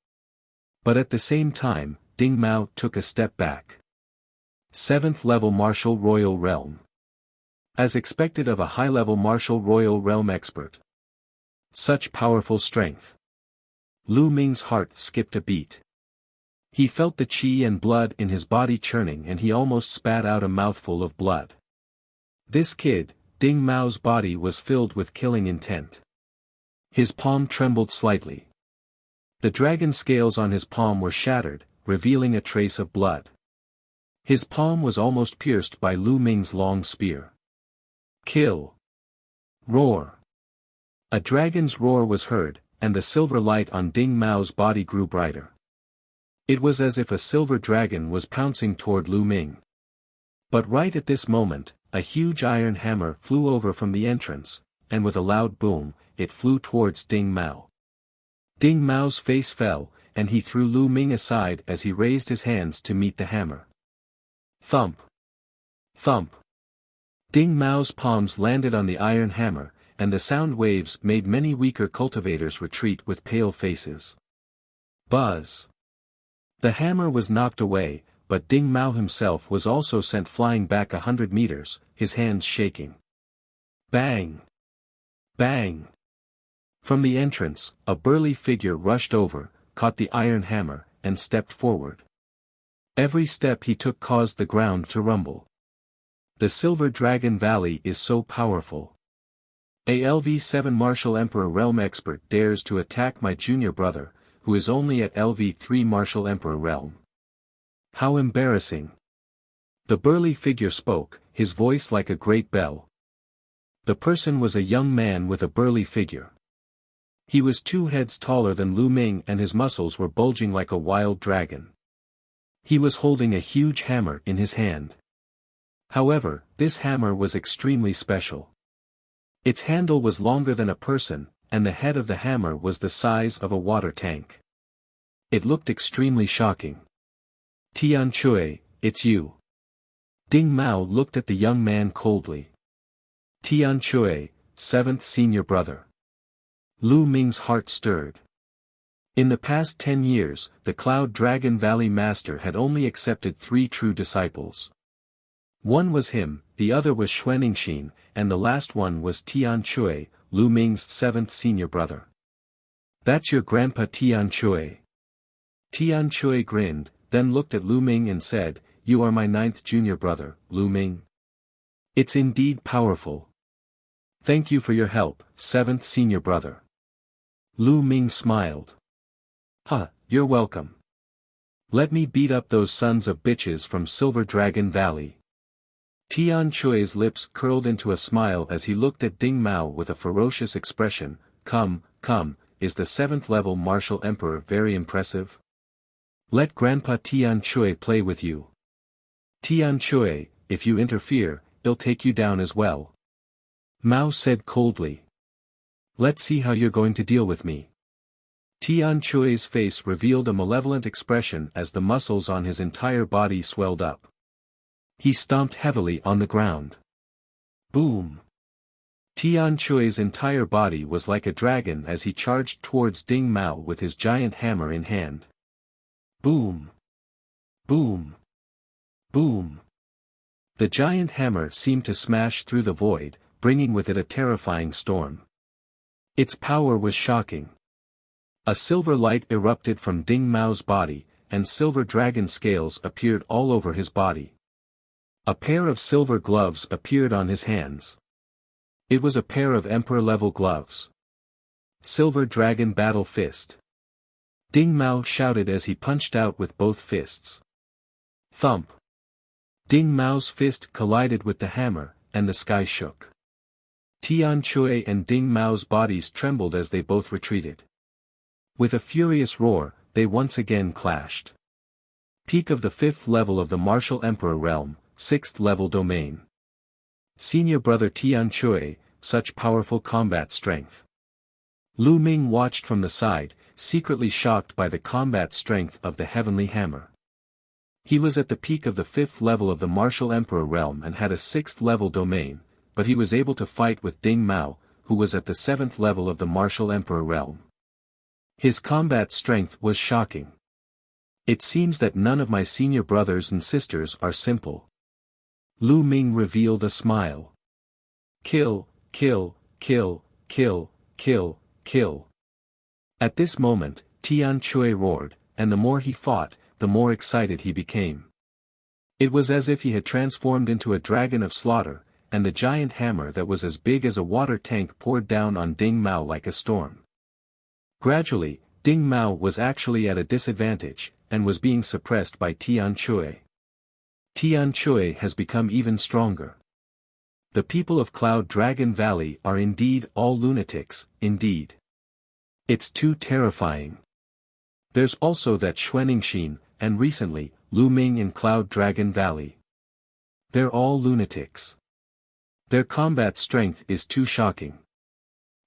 But at the same time, Ding Mao took a step back. 7th level Martial Royal Realm. As expected of a high-level Martial Royal Realm expert. Such powerful strength. Lu Ming's heart skipped a beat. He felt the qi and blood in his body churning and he almost spat out a mouthful of blood. This kid, Ding Mao's body was filled with killing intent. His palm trembled slightly. The dragon scales on his palm were shattered, revealing a trace of blood. His palm was almost pierced by Lu Ming's long spear. Kill! Roar! A dragon's roar was heard, and the silver light on Ding Mao's body grew brighter. It was as if a silver dragon was pouncing toward Lu Ming. But right at this moment, a huge iron hammer flew over from the entrance, and with a loud boom, it flew towards Ding Mao. Ding Mao's face fell, and he threw Lu Ming aside as he raised his hands to meet the hammer. Thump! Thump! Ding Mao's palms landed on the iron hammer, and the sound waves made many weaker cultivators retreat with pale faces. Buzz! The hammer was knocked away, but Ding Mao himself was also sent flying back 100 meters, his hands shaking. Bang! Bang! From the entrance, a burly figure rushed over, caught the iron hammer, and stepped forward. Every step he took caused the ground to rumble. The Silver Dragon Valley is so powerful. A LV7 Martial Emperor Realm expert dares to attack my junior brother, who is only at LV3 Martial Emperor Realm. How embarrassing. The burly figure spoke, his voice like a great bell. The person was a young man with a burly figure. He was 2 heads taller than Lu Ming and his muscles were bulging like a wild dragon. He was holding a huge hammer in his hand. However, this hammer was extremely special. Its handle was longer than a person, and the head of the hammer was the size of a water tank. It looked extremely shocking. Tian Chui, it's you. Ding Mao looked at the young man coldly. Tian Chui, 7th senior brother. Lu Ming's heart stirred. In the past 10 years, the Cloud Dragon Valley Master had only accepted 3 true disciples. One was him, the other was Xuaningxin, and the last one was Tian Chui, Lu Ming's 7th senior brother. That's your grandpa Tian Chui. Tian Chui grinned, then looked at Lu Ming and said, You are my 9th junior brother, Lu Ming. It's indeed powerful. Thank you for your help, 7th senior brother. Lu Ming smiled. You're welcome. Let me beat up those sons of bitches from Silver Dragon Valley. Tian Chui's lips curled into a smile as he looked at Ding Mao with a ferocious expression. Come, is the 7th level Martial Emperor very impressive? Let Grandpa Tian Chui play with you. Tian Chui, if you interfere, he'll take you down as well. Mao said coldly. Let's see how you're going to deal with me. Tian Chui's face revealed a malevolent expression as the muscles on his entire body swelled up. He stomped heavily on the ground. Boom! Tian Chui's entire body was like a dragon as he charged towards Ding Mao with his giant hammer in hand. Boom! Boom! Boom! The giant hammer seemed to smash through the void, bringing with it a terrifying storm. Its power was shocking. A silver light erupted from Ding Mao's body, and silver dragon scales appeared all over his body. A pair of silver gloves appeared on his hands. It was a pair of emperor-level gloves. Silver Dragon Battle Fist. Ding Mao shouted as he punched out with both fists. Thump. Ding Mao's fist collided with the hammer, and the sky shook. Tian Chui and Ding Mao's bodies trembled as they both retreated. With a furious roar, they once again clashed. Peak of the 5th level of the Martial Emperor Realm, 6th level domain. Senior brother Tian Chui, such powerful combat strength. Lu Ming watched from the side, secretly shocked by the combat strength of the Heavenly Hammer. He was at the peak of the 5th level of the Martial Emperor Realm and had a 6th level domain, but he was able to fight with Ding Mao, who was at the 7th level of the Martial Emperor Realm. His combat strength was shocking. It seems that none of my senior brothers and sisters are simple. Lu Ming revealed a smile. Kill, kill, kill, kill, kill, kill. At this moment, Tian Chui roared, and the more he fought, the more excited he became. It was as if he had transformed into a dragon of slaughter, and the giant hammer that was as big as a water tank poured down on Ding Mao like a storm. Gradually, Ding Mao was actually at a disadvantage, and was being suppressed by Tian Chui. Tian Chui has become even stronger. The people of Cloud Dragon Valley are indeed all lunatics, indeed. It's too terrifying. There's also that Xuaningxin, and recently, Lu Ming in Cloud Dragon Valley. They're all lunatics. Their combat strength is too shocking.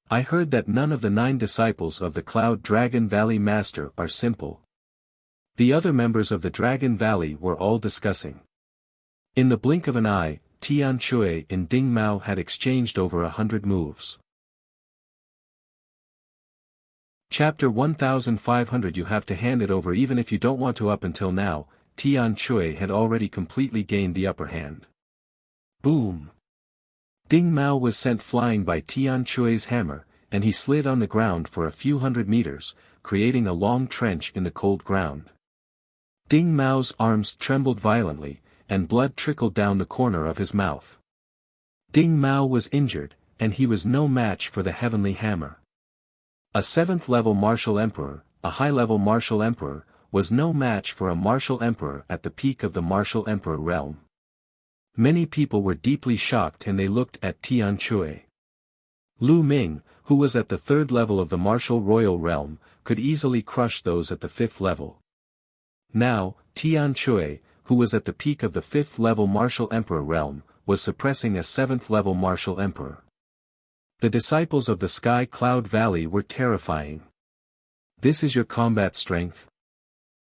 I heard that none of the 9 disciples of the Cloud Dragon Valley Master are simple. The other members of the Dragon Valley were all discussing. In the blink of an eye, Tian Chui and Ding Mao had exchanged over 100 moves. Chapter 1500. You have to hand it over even if you don't want to. Up until now, Tian Chui had already completely gained the upper hand. Boom! Ding Mao was sent flying by Tian Chui's hammer, and he slid on the ground for a few hundred meters, creating a long trench in the cold ground. Ding Mao's arms trembled violently, and blood trickled down the corner of his mouth. Ding Mao was injured, and he was no match for the Heavenly Hammer. A 7th level martial emperor, a high-level martial emperor, was no match for a martial emperor at the peak of the martial emperor realm. Many people were deeply shocked and they looked at Tian Chui. Lu Ming, who was at the 3rd level of the martial royal realm, could easily crush those at the 5th level. Now, Tian Chui, who was at the peak of the 5th level martial emperor realm, was suppressing a 7th level martial emperor. The disciples of the Sky Cloud Valley were terrifying. This is your combat strength?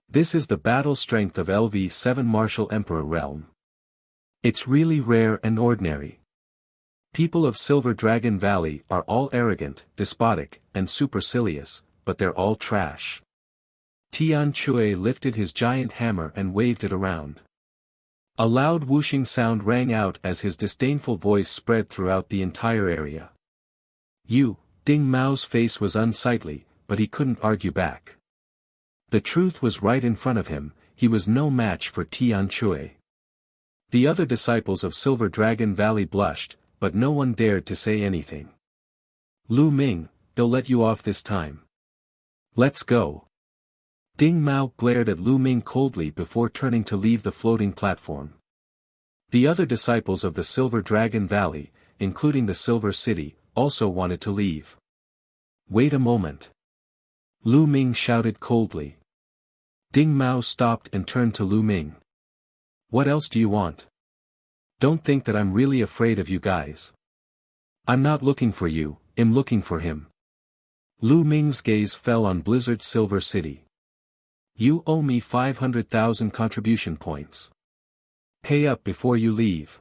This is the battle strength of LV7 martial emperor realm. It's really rare and ordinary. People of Silver Dragon Valley are all arrogant, despotic, and supercilious, but they're all trash. Tian Chui lifted his giant hammer and waved it around. A loud whooshing sound rang out as his disdainful voice spread throughout the entire area. Ding Mao's face was unsightly, but he couldn't argue back. The truth was right in front of him, he was no match for Tian Chui. The other disciples of Silver Dragon Valley blushed, but no one dared to say anything. Lu Ming, they'll let you off this time. Let's go. Ding Mao glared at Lu Ming coldly before turning to leave the floating platform. The other disciples of the Silver Dragon Valley, including the Silver City, also wanted to leave. Wait a moment. Lu Ming shouted coldly. Ding Mao stopped and turned to Lu Ming. What else do you want? Don't think that I'm really afraid of you guys. I'm not looking for you, I'm looking for him. Lu Ming's gaze fell on Blizzard Silver City. You owe me 500,000 contribution points. Pay up before you leave.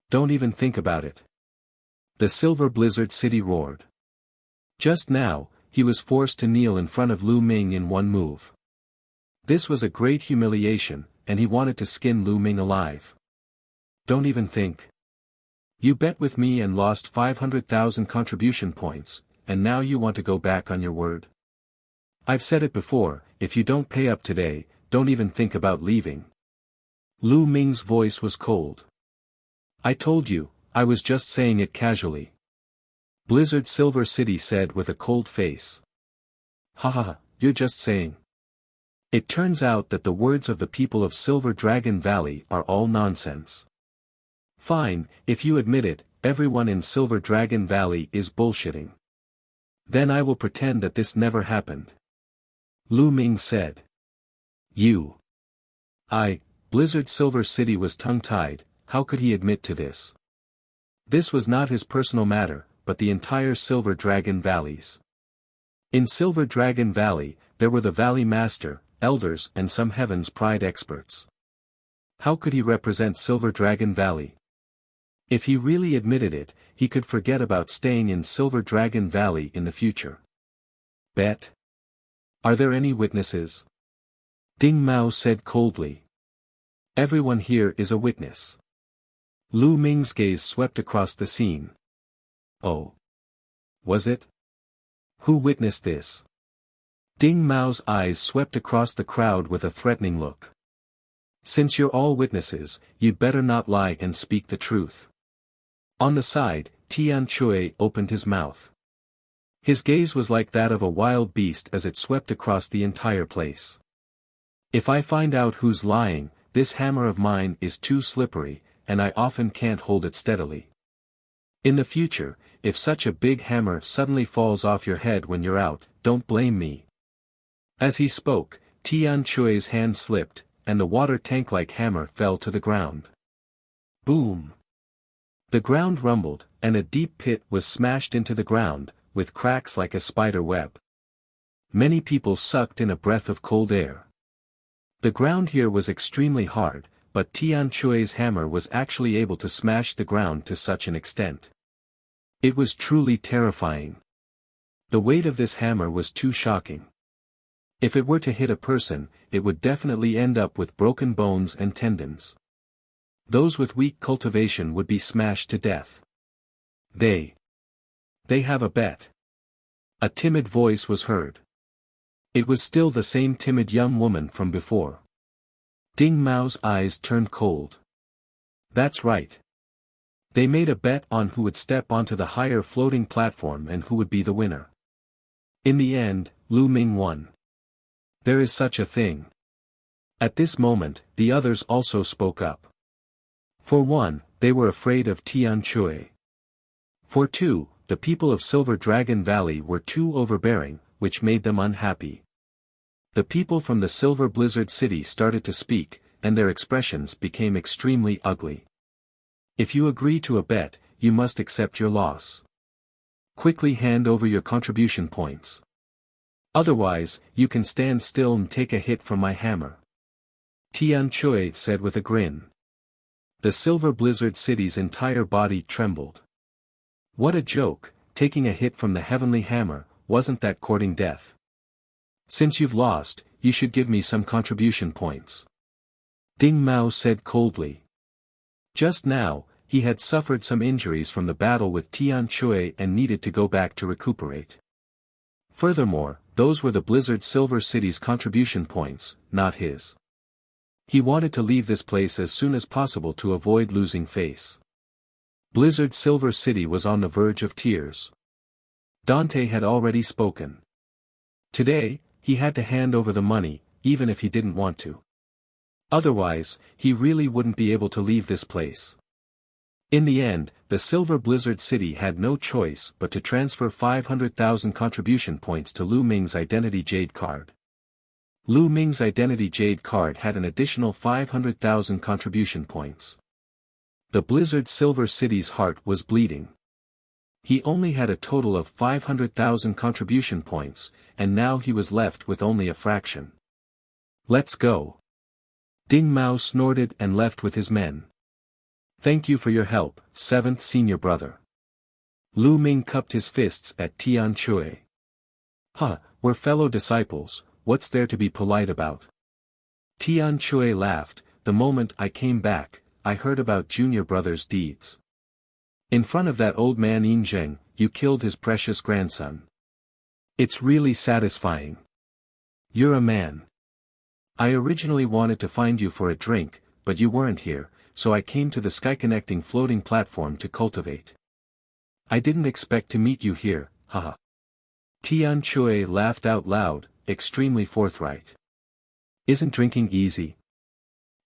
Don't even think about it. The Silver Blizzard City roared. Just now, he was forced to kneel in front of Lu Ming in one move. This was a great humiliation, and he wanted to skin Lu Ming alive. Don't even think. You bet with me and lost 500,000 contribution points, and now you want to go back on your word? I've said it before, if you don't pay up today, don't even think about leaving. Lu Ming's voice was cold. I told you, I was just saying it casually. Blizzard Silver City said with a cold face. Haha, you're just saying. It turns out that the words of the people of Silver Dragon Valley are all nonsense. Fine, if you admit it, everyone in Silver Dragon Valley is bullshitting. Then I will pretend that this never happened. Lu Ming said. Blizzard Silver City was tongue-tied. How could he admit to this? This was not his personal matter, but the entire Silver Dragon Valleys. In Silver Dragon Valley, there were the Valley Master, Elders and some Heaven's Pride experts. How could he represent Silver Dragon Valley? If he really admitted it, he could forget about staying in Silver Dragon Valley in the future. Bet? Are there any witnesses? Ding Mao said coldly. Everyone here is a witness. Lu Ming's gaze swept across the scene. Oh. Was it? Who witnessed this? Ding Mao's eyes swept across the crowd with a threatening look. Since you're all witnesses, you'd better not lie and speak the truth. On the side, Tian Chui opened his mouth. His gaze was like that of a wild beast as it swept across the entire place. If I find out who's lying, this hammer of mine is too slippery, and I often can't hold it steadily. In the future, if such a big hammer suddenly falls off your head when you're out, don't blame me. As he spoke, Tian Chui's hand slipped, and the water tank-like hammer fell to the ground. Boom! The ground rumbled, and a deep pit was smashed into the ground, with cracks like a spider web. Many people sucked in a breath of cold air. The ground here was extremely hard, but Tian Chui's hammer was actually able to smash the ground to such an extent. It was truly terrifying. The weight of this hammer was too shocking. If it were to hit a person, it would definitely end up with broken bones and tendons. Those with weak cultivation would be smashed to death. They have a bet. A timid voice was heard. It was still the same timid young woman from before. Ding Mao's eyes turned cold. That's right. They made a bet on who would step onto the higher floating platform and who would be the winner. In the end, Lu Ming won. There is such a thing. At this moment, the others also spoke up. For one, they were afraid of Tian Chui. For two, the people of Silver Dragon Valley were too overbearing, which made them unhappy. The people from the Silver Blizzard City started to speak, and their expressions became extremely ugly. If you agree to a bet, you must accept your loss. Quickly hand over your contribution points. Otherwise, you can stand still and take a hit from my hammer. Tian Chui said with a grin. The Silver Blizzard City's entire body trembled. What a joke, taking a hit from the heavenly hammer, wasn't that courting death? Since you've lost, you should give me some contribution points. Ding Mao said coldly. Just now, he had suffered some injuries from the battle with Tian Chui and needed to go back to recuperate. Furthermore, those were the Blizzard Silver City's contribution points, not his. He wanted to leave this place as soon as possible to avoid losing face. Blizzard Silver City was on the verge of tears. Dante had already spoken. Today, he had to hand over the money, even if he didn't want to. Otherwise, he really wouldn't be able to leave this place. In the end, the Silver Blizzard City had no choice but to transfer 500,000 contribution points to Lu Ming's Identity Jade card. Lu Ming's Identity Jade card had an additional 500,000 contribution points. The Blizzard Silver City's heart was bleeding. He only had a total of 500,000 contribution points, and now he was left with only a fraction. Let's go. Ding Mao snorted and left with his men. Thank you for your help, 7th senior brother. Lu Ming cupped his fists at Tian Chui. Huh, we're fellow disciples, what's there to be polite about? Tian Chui laughed. The moment I came back, I heard about junior brother's deeds. In front of that old man Yin Zheng, you killed his precious grandson. It's really satisfying. You're a man. I originally wanted to find you for a drink, but you weren't here, so I came to the sky-connecting floating platform to cultivate. I didn't expect to meet you here, haha. Tian Chui laughed out loud, extremely forthright. Isn't drinking easy?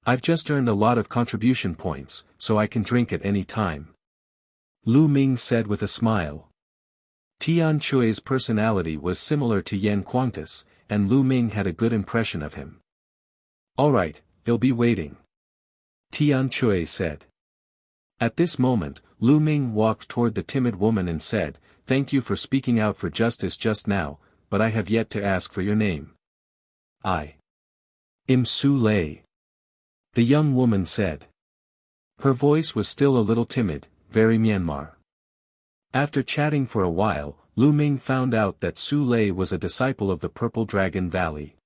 I've just earned a lot of contribution points, so I can drink at any time. Lu Ming said with a smile. Tian Chui's personality was similar to Yan Quantus, and Lu Ming had a good impression of him. Alright, he'll be waiting. Tian Chui said. At this moment, Lu Ming walked toward the timid woman and said, "Thank you for speaking out for justice just now, but I have yet to ask for your name." "I am Su Lei," the young woman said. Her voice was still a little timid, very Myanmar. After chatting for a while, Lu Ming found out that Su Lei was a disciple of the Purple Dragon Valley.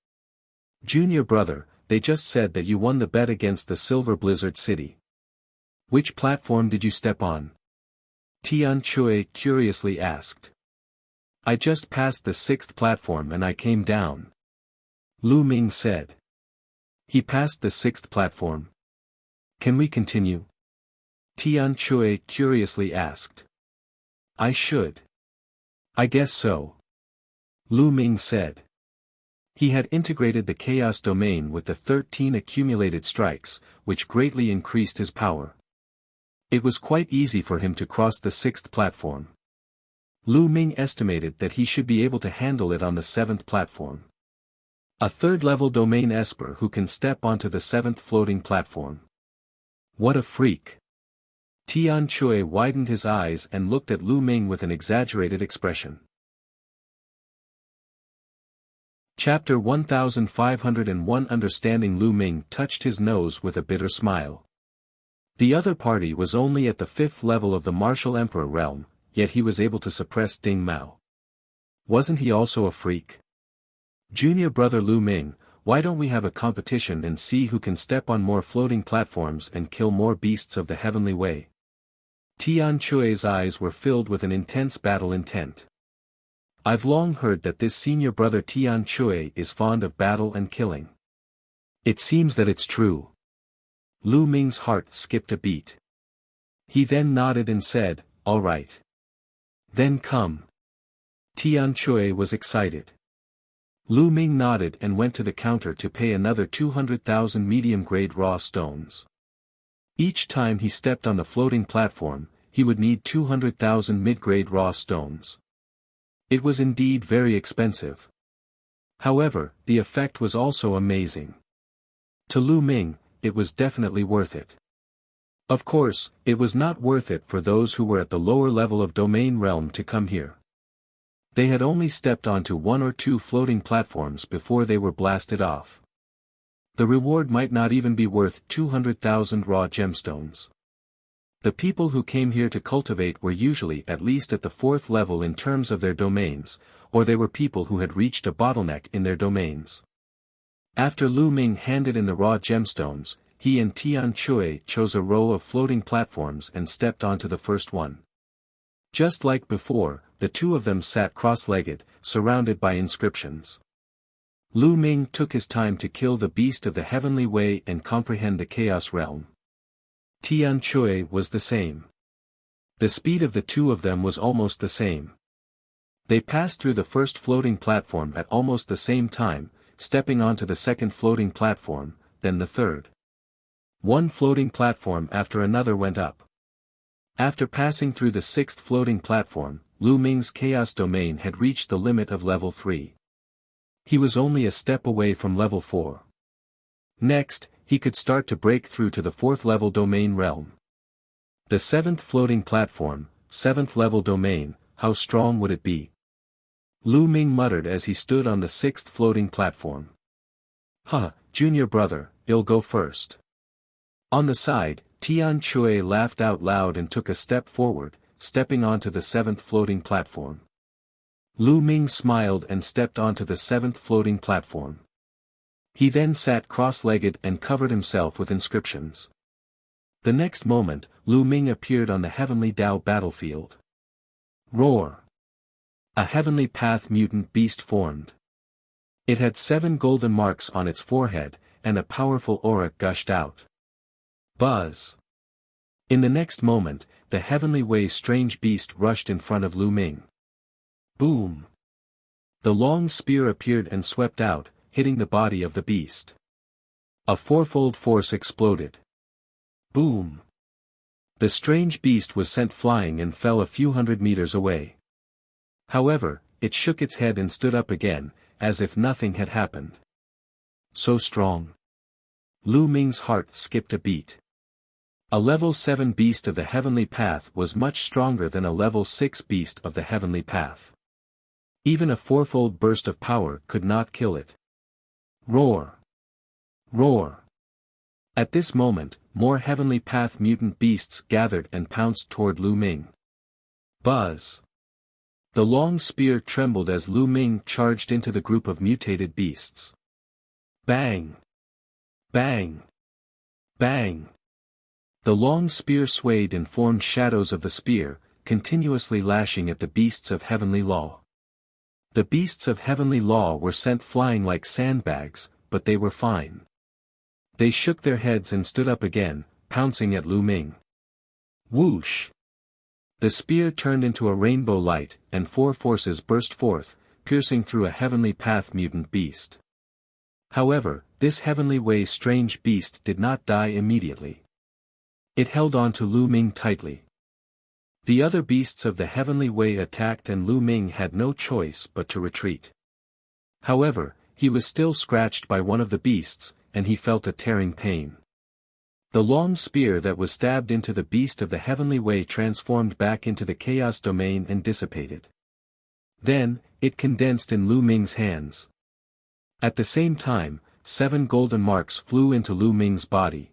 "Junior brother, they just said that you won the bet against the Silver Blizzard City. Which platform did you step on?" Tian Chui curiously asked. "I just passed the 6th platform and I came down," Lu Ming said. "He passed the 6th platform. Can we continue?" Tian Chui curiously asked. "I should. I guess so," Lu Ming said. He had integrated the Chaos Domain with the 13 accumulated strikes, which greatly increased his power. It was quite easy for him to cross the 6th platform. Lu Ming estimated that he should be able to handle it on the 7th platform. A 3rd-level domain esper who can step onto the 7th floating platform. What a freak! Tian Chui widened his eyes and looked at Lu Ming with an exaggerated expression. Chapter 1501 Understanding Lu Ming touched his nose with a bitter smile. The other party was only at the 5th level of the Martial Emperor realm, yet he was able to suppress Ding Mao. Wasn't he also a freak? "Junior brother Lu Ming, why don't we have a competition and see who can step on more floating platforms and kill more beasts of the heavenly way?" Tian Chui's eyes were filled with an intense battle intent. I've long heard that this senior brother Tian Chui is fond of battle and killing. It seems that it's true. Lu Ming's heart skipped a beat. He then nodded and said, "All right. Then come." Tian Chui was excited. Lu Ming nodded and went to the counter to pay another 200,000 medium-grade raw stones. Each time he stepped on the floating platform, he would need 200,000 mid-grade raw stones. It was indeed very expensive. However, the effect was also amazing. To Lu Ming, it was definitely worth it. Of course, it was not worth it for those who were at the lower level of domain realm to come here. They had only stepped onto 1 or 2 floating platforms before they were blasted off. The reward might not even be worth 200,000 raw gemstones. The people who came here to cultivate were usually at least at the 4th level in terms of their domains, or they were people who had reached a bottleneck in their domains. After Lu Ming handed in the raw gemstones, he and Tian Chui chose a row of floating platforms and stepped onto the first one. Just like before, the two of them sat cross-legged, surrounded by inscriptions. Lu Ming took his time to kill the beast of the heavenly way and comprehend the chaos realm. Tian Chui was the same. The speed of the two of them was almost the same. They passed through the first floating platform at almost the same time, stepping onto the second floating platform, then the third. One floating platform after another went up. After passing through the 6th floating platform, Lu Ming's chaos domain had reached the limit of level 3. He was only a step away from level 4. Next, he could start to break through to the 4th level domain realm. The 7th floating platform, 7th level domain, how strong would it be? Lu Ming muttered as he stood on the 6th floating platform. "Huh, junior brother, I'll go first." On the side, Tian Chui laughed out loud and took a step forward, stepping onto the seventh floating platform. Lu Ming smiled and stepped onto the seventh floating platform. He then sat cross-legged and covered himself with inscriptions. The next moment, Lu Ming appeared on the heavenly Dao battlefield. Roar! A heavenly path mutant beast formed. It had 7 golden marks on its forehead, and a powerful aura gushed out. Buzz! In the next moment, the heavenly way strange beast rushed in front of Lu Ming. Boom! The long spear appeared and swept out, hitting the body of the beast. A fourfold force exploded. Boom! The strange beast was sent flying and fell a few hundred meters away. However, it shook its head and stood up again, as if nothing had happened. So strong. Lu Ming's heart skipped a beat. A level 7 beast of the heavenly path was much stronger than a level 6 beast of the heavenly path. Even a fourfold burst of power could not kill it. Roar! Roar! At this moment, more heavenly path mutant beasts gathered and pounced toward Lu Ming. Buzz! The long spear trembled as Lu Ming charged into the group of mutated beasts. Bang! Bang! Bang! The long spear swayed and formed shadows of the spear, continuously lashing at the beasts of heavenly law. The beasts of heavenly law were sent flying like sandbags, but they were fine. They shook their heads and stood up again, pouncing at Lu Ming. Whoosh! The spear turned into a rainbow light, and 4 forces burst forth, piercing through a heavenly path mutant beast. However, this heavenly way strange beast did not die immediately. It held on to Lu Ming tightly. The other beasts of the heavenly way attacked and Lu Ming had no choice but to retreat. However, he was still scratched by one of the beasts, and he felt a tearing pain. The long spear that was stabbed into the beast of the heavenly way transformed back into the chaos domain and dissipated. Then, it condensed in Lu Ming's hands. At the same time, 7 golden marks flew into Lu Ming's body.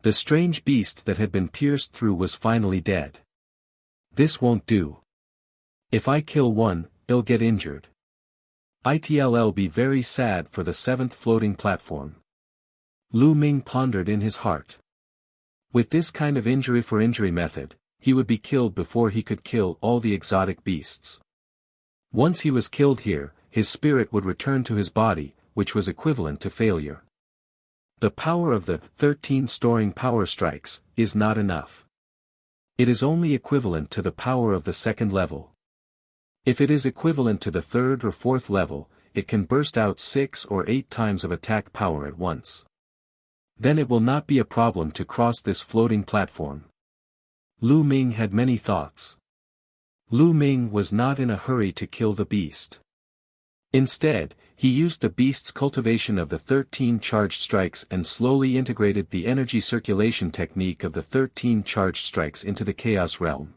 The strange beast that had been pierced through was finally dead. This won't do. If I kill one, it'll get injured. It'll be very sad for the 7th floating platform. Lu Ming pondered in his heart. With this kind of injury for injury method, he would be killed before he could kill all the exotic beasts. Once he was killed here, his spirit would return to his body, which was equivalent to failure. The power of the 13 storing power strikes is not enough. It is only equivalent to the power of the 2nd level. If it is equivalent to the 3rd or 4th level, it can burst out 6 or 8 times of attack power at once. Then it will not be a problem to cross this floating platform. Lu Ming had many thoughts. Lu Ming was not in a hurry to kill the beast. Instead, he used the beast's cultivation of the 13 charged strikes and slowly integrated the energy circulation technique of the 13 charged strikes into the chaos realm.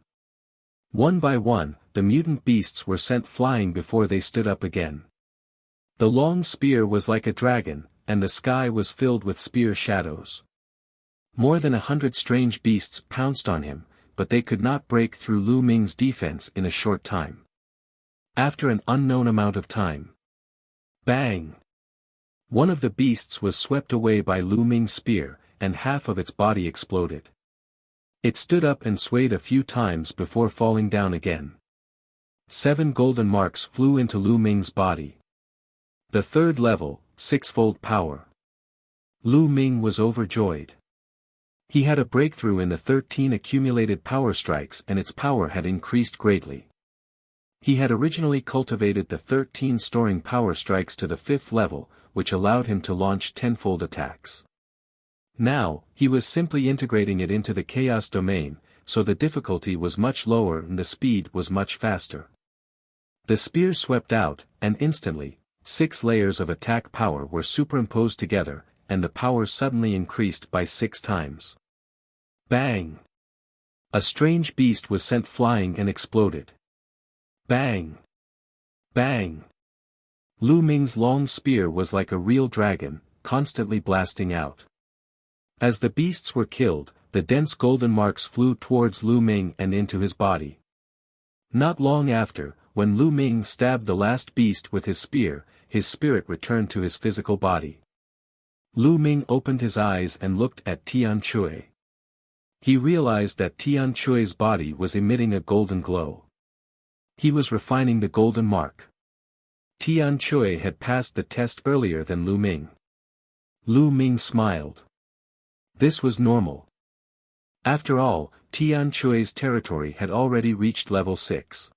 One by one, the mutant beasts were sent flying before they stood up again. The long spear was like a dragon, and the sky was filled with spear shadows. More than 100 strange beasts pounced on him, but they could not break through Lu Ming's defense in a short time. After an unknown amount of time. Bang! One of the beasts was swept away by Lu Ming's spear, and half of its body exploded. It stood up and swayed a few times before falling down again. 7 golden marks flew into Lu Ming's body. The 3rd level, 6-fold power. Lu Ming was overjoyed. He had a breakthrough in the 13 accumulated power strikes and its power had increased greatly. He had originally cultivated the 13 storing power strikes to the 5th level, which allowed him to launch 10-fold attacks. Now, he was simply integrating it into the chaos domain, so the difficulty was much lower and the speed was much faster. The spear swept out, and instantly, 6 layers of attack power were superimposed together, and the power suddenly increased by 6 times. Bang! A strange beast was sent flying and exploded. Bang! Bang! Lu Ming's long spear was like a real dragon, constantly blasting out. As the beasts were killed, the dense golden marks flew towards Lu Ming and into his body. Not long after, when Lu Ming stabbed the last beast with his spear, his spirit returned to his physical body. Lu Ming opened his eyes and looked at Tian Chui. He realized that Tian Chui's body was emitting a golden glow. He was refining the golden mark. Tian Chui had passed the test earlier than Lu Ming. Lu Ming smiled. This was normal. After all, Tian Chui's territory had already reached level 6.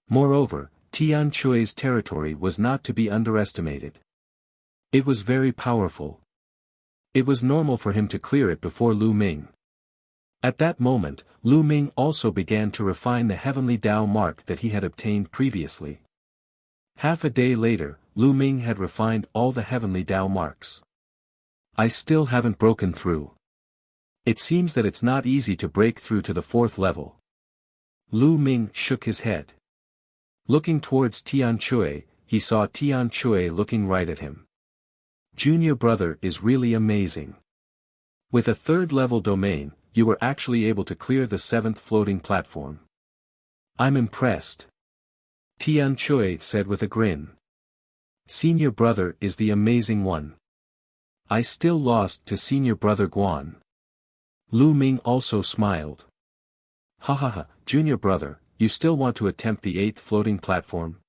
Moreover, Tian Chui's territory was not to be underestimated. It was very powerful. It was normal for him to clear it before Lu Ming. At that moment, Lu Ming also began to refine the heavenly Tao mark that he had obtained previously. Half a day later, Lu Ming had refined all the heavenly Tao marks. I still haven't broken through. It seems that it's not easy to break through to the 4th level. Lu Ming shook his head. Looking towards Tian Chui, he saw Tian Chui looking right at him. Junior brother is really amazing. With a 3rd level domain, you were actually able to clear the 7th floating platform. I'm impressed. Tian Chui said with a grin. Senior brother is the amazing one. I still lost to senior brother Guan. Lu Ming also smiled. Ha, junior brother, you still want to attempt the 8th floating platform?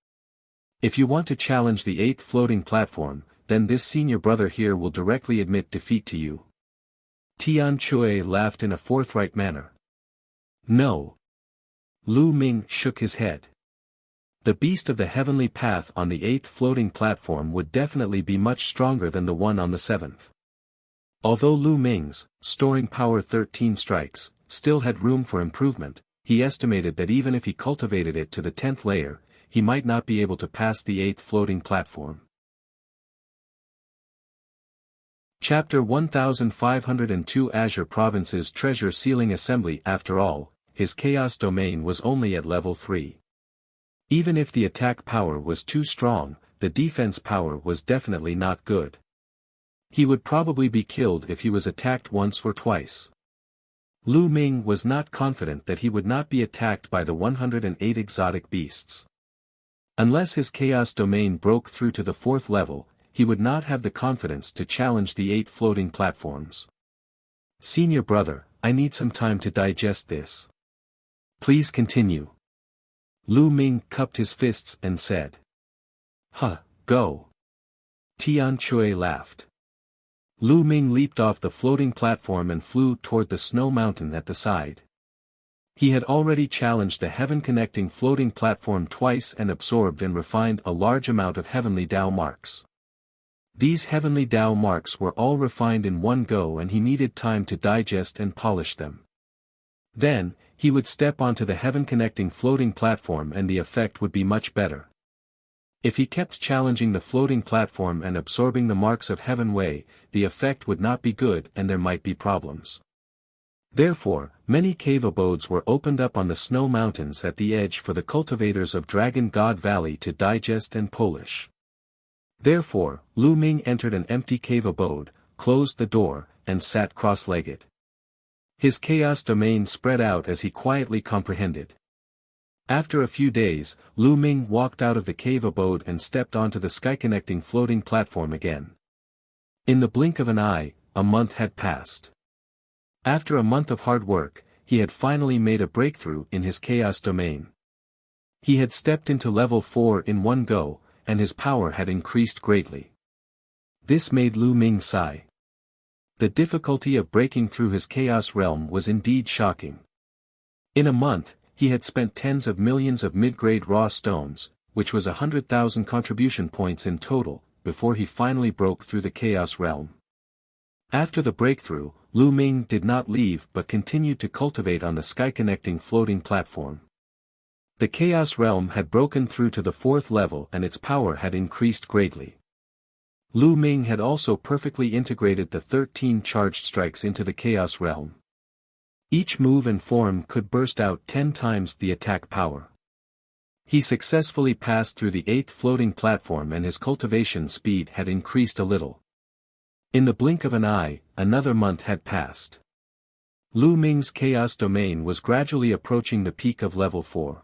If you want to challenge the 8th floating platform, then this senior brother here will directly admit defeat to you. Tian Chui laughed in a forthright manner. No. Lu Ming shook his head. The beast of the heavenly path on the 8th floating platform would definitely be much stronger than the one on the 7th. Although Lu Ming's, storing power 13 strikes, still had room for improvement, he estimated that even if he cultivated it to the 10th layer, he might not be able to pass the 8th floating platform. Chapter 1502 Azure Province's Treasure Sealing Assembly. After all, his Chaos Domain was only at level 3. Even if the attack power was too strong, the defense power was definitely not good. He would probably be killed if he was attacked once or twice. Lu Ming was not confident that he would not be attacked by the 108 exotic beasts. Unless his Chaos Domain broke through to the 4th level, he would not have the confidence to challenge the 8 floating platforms. Senior brother, I need some time to digest this. Please continue. Lu Ming cupped his fists and said. Go. Tian Chui laughed. Lu Ming leaped off the floating platform and flew toward the snow mountain at the side. He had already challenged the heaven-connecting floating platform twice and absorbed and refined a large amount of heavenly Tao marks. These heavenly Tao marks were all refined in one go and he needed time to digest and polish them. Then, he would step onto the heaven-connecting floating platform and the effect would be much better. If he kept challenging the floating platform and absorbing the marks of Heaven Way, the effect would not be good and there might be problems. Therefore, many cave abodes were opened up on the snow mountains at the edge for the cultivators of Dragon God Valley to digest and polish. Therefore, Lu Ming entered an empty cave abode, closed the door, and sat cross-legged. His chaos domain spread out as he quietly comprehended. After a few days, Lu Ming walked out of the cave abode and stepped onto the sky-connecting floating platform again. In the blink of an eye, a month had passed. After a month of hard work, he had finally made a breakthrough in his chaos domain. He had stepped into level 4 in one go, and his power had increased greatly. This made Lu Ming sigh. The difficulty of breaking through his chaos realm was indeed shocking. In a month, he had spent tens of millions of mid-grade raw stones, which was 100,000 contribution points in total, before he finally broke through the chaos realm. After the breakthrough, Lu Ming did not leave but continued to cultivate on the sky-connecting floating platform. The chaos realm had broken through to the 4th level and its power had increased greatly. Lu Ming had also perfectly integrated the 13 charged strikes into the chaos realm. Each move and form could burst out 10 times the attack power. He successfully passed through the 8th floating platform and his cultivation speed had increased a little. In the blink of an eye, another month had passed. Lu Ming's chaos domain was gradually approaching the peak of level 4.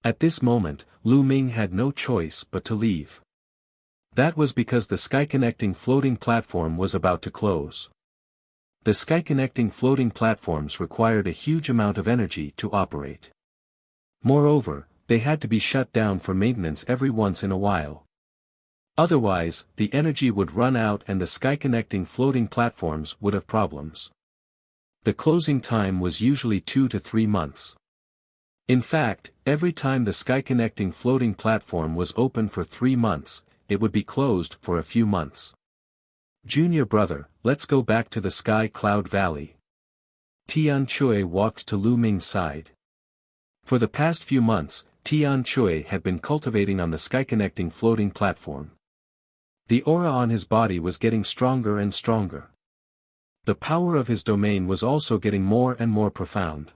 At this moment, Lu Ming had no choice but to leave. That was because the sky-connecting floating platform was about to close. The sky-connecting floating platforms required a huge amount of energy to operate. Moreover, they had to be shut down for maintenance every once in a while. Otherwise, the energy would run out and the sky-connecting floating platforms would have problems. The closing time was usually 2 to 3 months. In fact, every time the sky-connecting floating platform was open for 3 months, it would be closed for a few months. Junior brother, let's go back to the Sky Cloud Valley. Tian Chui walked to Lu Ming's side. For the past few months, Tian Chui had been cultivating on the sky-connecting floating platform. The aura on his body was getting stronger and stronger. The power of his domain was also getting more and more profound.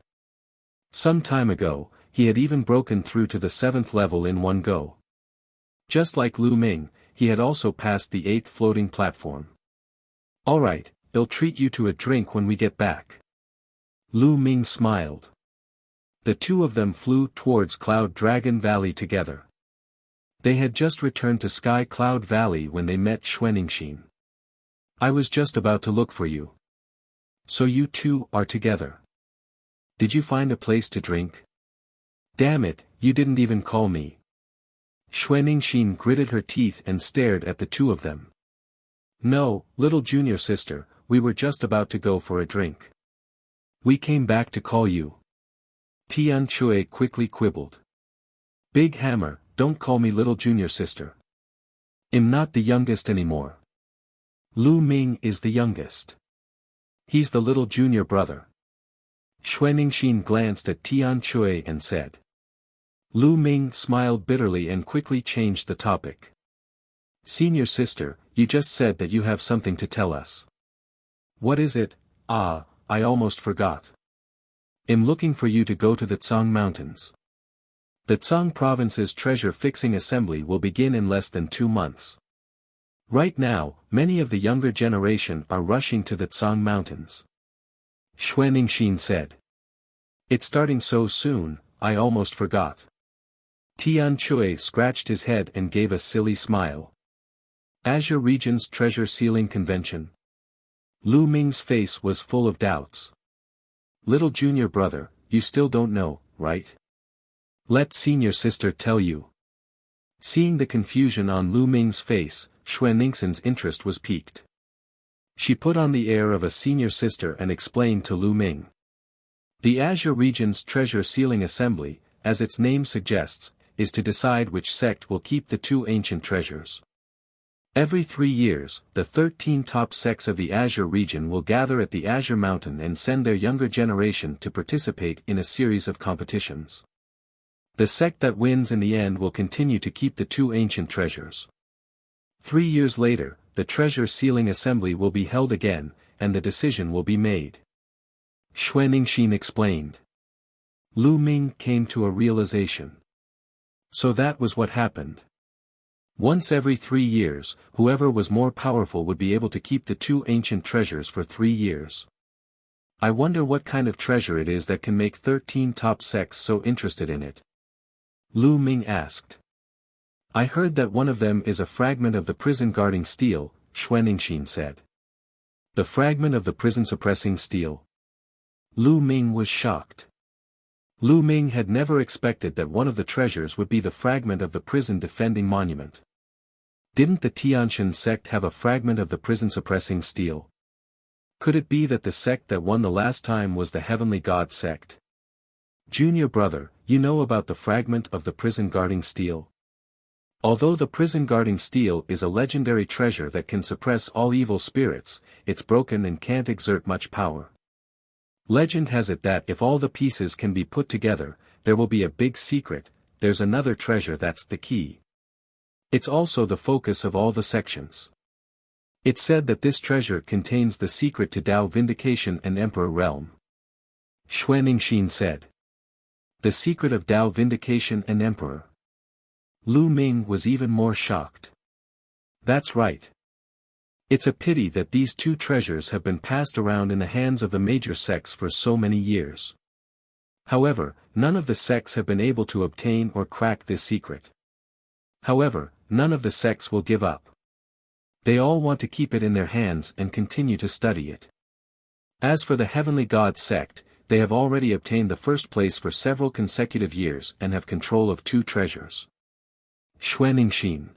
Some time ago, he had even broken through to the 7th level in one go. Just like Lu Ming, he had also passed the 8th floating platform. Alright, I'll treat you to a drink when we get back. Lu Ming smiled. The two of them flew towards Cloud Dragon Valley together. They had just returned to Sky Cloud Valley when they met Xuanixin. I was just about to look for you. So you two are together. Did you find a place to drink? Damn it, you didn't even call me. Xuanixin gritted her teeth and stared at the two of them. No, little junior sister, we were just about to go for a drink. We came back to call you. Tian Chui quickly quibbled. Big Hammer, don't call me little junior sister. I'm not the youngest anymore. Lu Ming is the youngest. He's the little junior brother. Xuanixin glanced at Tian Chui and said. Lu Ming smiled bitterly and quickly changed the topic. Senior sister, you just said that you have something to tell us. What is it? Ah, I almost forgot. I'm looking for you to go to the Tsang Mountains. The Tsang Province's treasure-fixing assembly will begin in less than 2 months. Right now, many of the younger generation are rushing to the Tsang Mountains. Xuanixin said. It's starting so soon, I almost forgot. Tian Chui scratched his head and gave a silly smile. Azure Region's treasure sealing convention. Lu Ming's face was full of doubts. Little junior brother, you still don't know, right? Let senior sister tell you. Seeing the confusion on Lu Ming's face, Xuanixin's interest was piqued. She put on the air of a senior sister and explained to Lu Ming. The Azure Region's treasure sealing assembly, as its name suggests, is to decide which sect will keep the 2 ancient treasures. Every 3 years, the 13 top sects of the Azure region will gather at the Azure Mountain and send their younger generation to participate in a series of competitions. The sect that wins in the end will continue to keep the 2 ancient treasures. 3 years later, the treasure sealing assembly will be held again, and the decision will be made. Xuanixin explained. Lu Ming came to a realization. So that was what happened. Once every 3 years, whoever was more powerful would be able to keep the 2 ancient treasures for 3 years. I wonder what kind of treasure it is that can make 13 top sects so interested in it. Lu Ming asked. I heard that one of them is a fragment of the prison guarding steel, Xuanixin said. The fragment of the prison suppressing steel. Lu Ming was shocked. Lu Ming had never expected that one of the treasures would be the fragment of the prison defending monument. Didn't the Tianshan sect have a fragment of the prison suppressing steel? Could it be that the sect that won the last time was the Heavenly God sect? Junior brother, you know about the fragment of the prison guarding steel? Although the prison guarding steel is a legendary treasure that can suppress all evil spirits, it's broken and can't exert much power. Legend has it that if all the pieces can be put together, there will be a big secret. There's another treasure that's the key. It's also the focus of all the sections. It's said that this treasure contains the secret to Tao Vindication and Emperor Realm. Xuanixin said. The secret of Tao Vindication and Emperor. Lu Ming was even more shocked. That's right. It's a pity that these two treasures have been passed around in the hands of the major sects for so many years. However, none of the sects have been able to obtain or crack this secret. However, none of the sects will give up. They all want to keep it in their hands and continue to study it. As for the Heavenly God sect, they have already obtained the first place for several consecutive years and have control of two treasures. Xuanixin.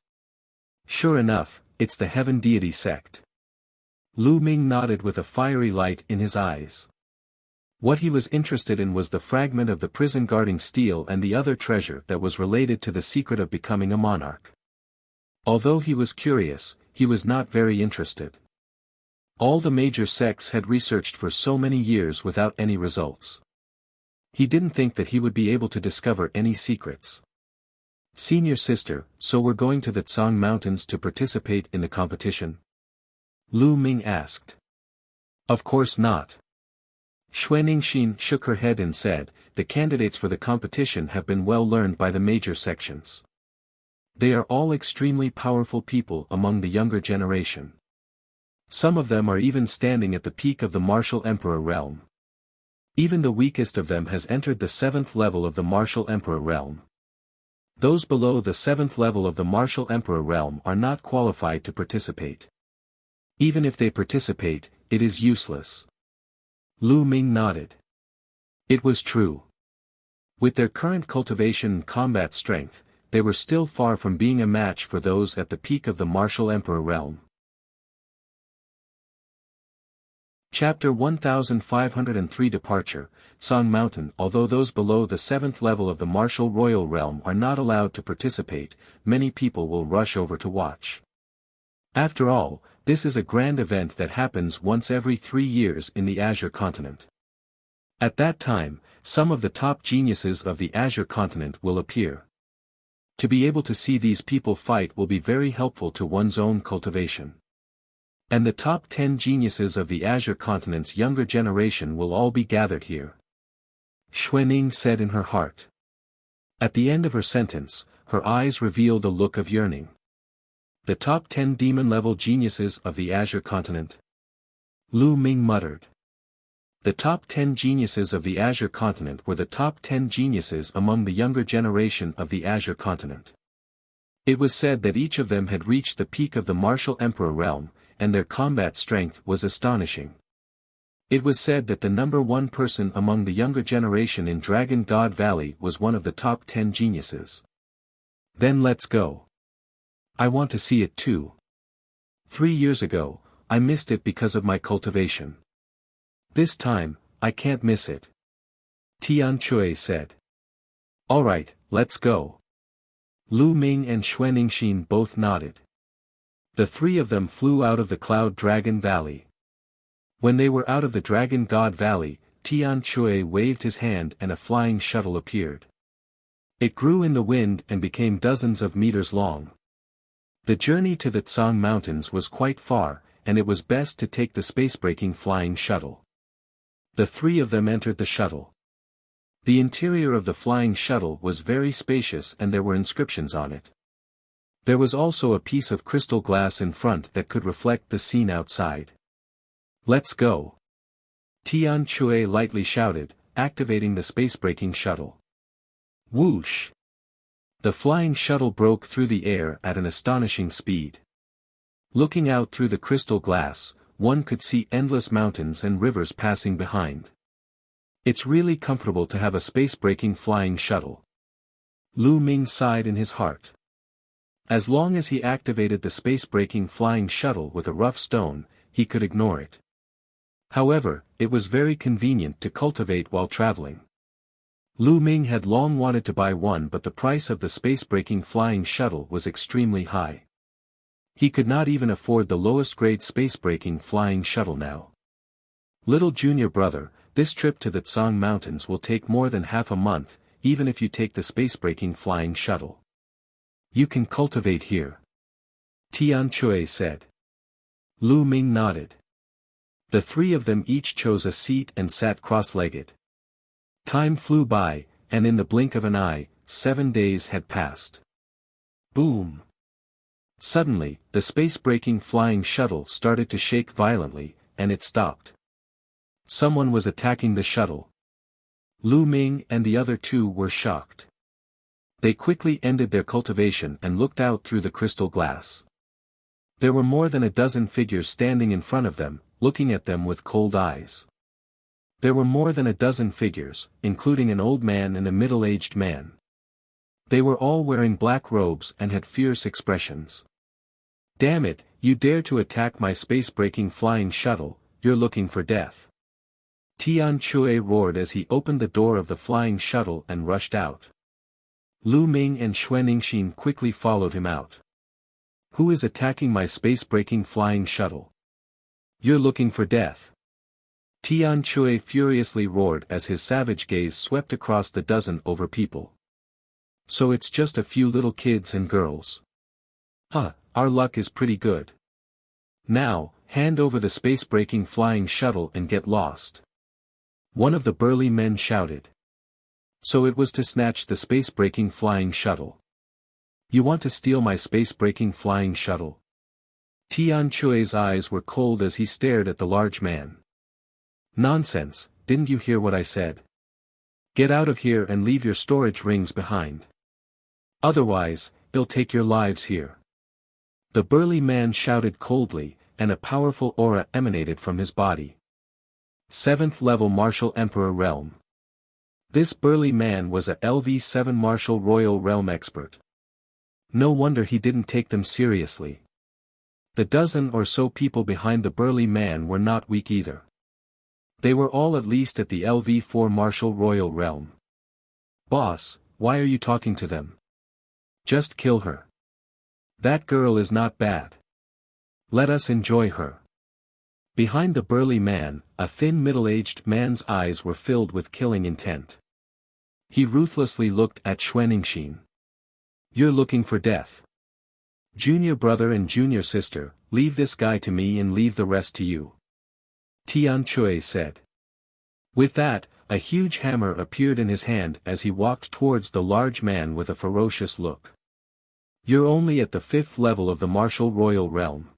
Sure enough, it's the Heaven Deity sect. Lu Ming nodded with a fiery light in his eyes. What he was interested in was the fragment of the prison guarding steel and the other treasure that was related to the secret of becoming a monarch. Although he was curious, he was not very interested. All the major sects had researched for so many years without any results. He didn't think that he would be able to discover any secrets. Senior sister, so we're going to the Tsang Mountains to participate in the competition? Lu Ming asked. Of course not. Xuanixin shook her head and said, the candidates for the competition have been well learned by the major sections. They are all extremely powerful people among the younger generation. Some of them are even standing at the peak of the martial emperor realm. Even the weakest of them has entered the 7th level of the martial emperor realm. Those below the 7th level of the martial emperor realm are not qualified to participate. Even if they participate, it is useless. Lu Ming nodded. It was true. With their current cultivation and combat strength, they were still far from being a match for those at the peak of the martial emperor realm. Chapter 1503 Departure, Tsang Mountain. Although those below the 7th level of the martial royal realm are not allowed to participate, many people will rush over to watch. After all, this is a grand event that happens once every 3 years in the Azure continent. At that time, some of the top geniuses of the Azure continent will appear. To be able to see these people fight will be very helpful to one's own cultivation. And the top 10 geniuses of the Azure continent's younger generation will all be gathered here. Xuanixin said in her heart. At the end of her sentence, her eyes revealed a look of yearning. The top 10 demon-level geniuses of the Azure continent? Lu Ming muttered. The top 10 geniuses of the Azure continent were the top 10 geniuses among the younger generation of the Azure continent. It was said that each of them had reached the peak of the martial emperor realm, and their combat strength was astonishing. It was said that the number 1 person among the younger generation in Dragon God Valley was one of the top 10 geniuses. Then let's go. I want to see it too. 3 years ago, I missed it because of my cultivation. This time, I can't miss it. Tian Chui said. Alright, let's go. Lu Ming and Xuanixin both nodded. The 3 of them flew out of the Cloud Dragon Valley. When they were out of the Dragon God Valley, Tian Chui waved his hand and a flying shuttle appeared. It grew in the wind and became dozens of meters long. The journey to the Tsang Mountains was quite far, and it was best to take the space-breaking flying shuttle. The 3 of them entered the shuttle. The interior of the flying shuttle was very spacious and there were inscriptions on it. There was also a piece of crystal glass in front that could reflect the scene outside. Let's go. Tian Chui lightly shouted, activating the space-breaking shuttle. Whoosh! The flying shuttle broke through the air at an astonishing speed. Looking out through the crystal glass, one could see endless mountains and rivers passing behind. It's really comfortable to have a space-breaking flying shuttle. Lu Ming sighed in his heart. As long as he activated the space-breaking flying shuttle with a rough stone, he could ignore it. However, it was very convenient to cultivate while traveling. Lu Ming had long wanted to buy one, but the price of the space-breaking flying shuttle was extremely high. He could not even afford the lowest-grade space-breaking flying shuttle now. Little junior brother, this trip to the Tsang Mountains will take more than half a month, even if you take the space-breaking flying shuttle. You can cultivate here. Tian Chui said. Lu Ming nodded. The 3 of them each chose a seat and sat cross-legged. Time flew by, and in the blink of an eye, 7 days had passed. Boom! Suddenly, the space-breaking flying shuttle started to shake violently, and it stopped. Someone was attacking the shuttle. Lu Ming and the other two were shocked. They quickly ended their cultivation and looked out through the crystal glass. There were more than a dozen figures standing in front of them, looking at them with cold eyes. There were more than a dozen figures, including an old man and a middle-aged man. They were all wearing black robes and had fierce expressions. "Damn it, you dare to attack my space-breaking flying shuttle, you're looking for death." Tian Chui roared as he opened the door of the flying shuttle and rushed out. Lu Ming and Xuanixin quickly followed him out. "Who is attacking my space-breaking flying shuttle? You're looking for death." Tian Chui furiously roared as his savage gaze swept across the dozen over people. "So it's just a few little kids and girls. Huh, our luck is pretty good. Now, hand over the space-breaking flying shuttle and get lost." One of the burly men shouted. So it was to snatch the space-breaking flying shuttle. "You want to steal my space-breaking flying shuttle?" Tian Chui's eyes were cold as he stared at the large man. "Nonsense, didn't you hear what I said? Get out of here and leave your storage rings behind. Otherwise, I'll take your lives here." The burly man shouted coldly, and a powerful aura emanated from his body. 7th level Martial Emperor Realm. This burly man was a LV7 Martial Royal Realm expert. No wonder he didn't take them seriously. The dozen or so people behind the burly man were not weak either. They were all at least at the LV4 Martial Royal Realm. "Boss, why are you talking to them? Just kill her. That girl is not bad. Let us enjoy her." Behind the burly man, a thin middle-aged man's eyes were filled with killing intent. He ruthlessly looked at Xuanixin. "You're looking for death. Junior brother and junior sister, leave this guy to me and leave the rest to you," Tian Chui said. With that, a huge hammer appeared in his hand as he walked towards the large man with a ferocious look. "You're only at the 5th level of the Martial Royal Realm.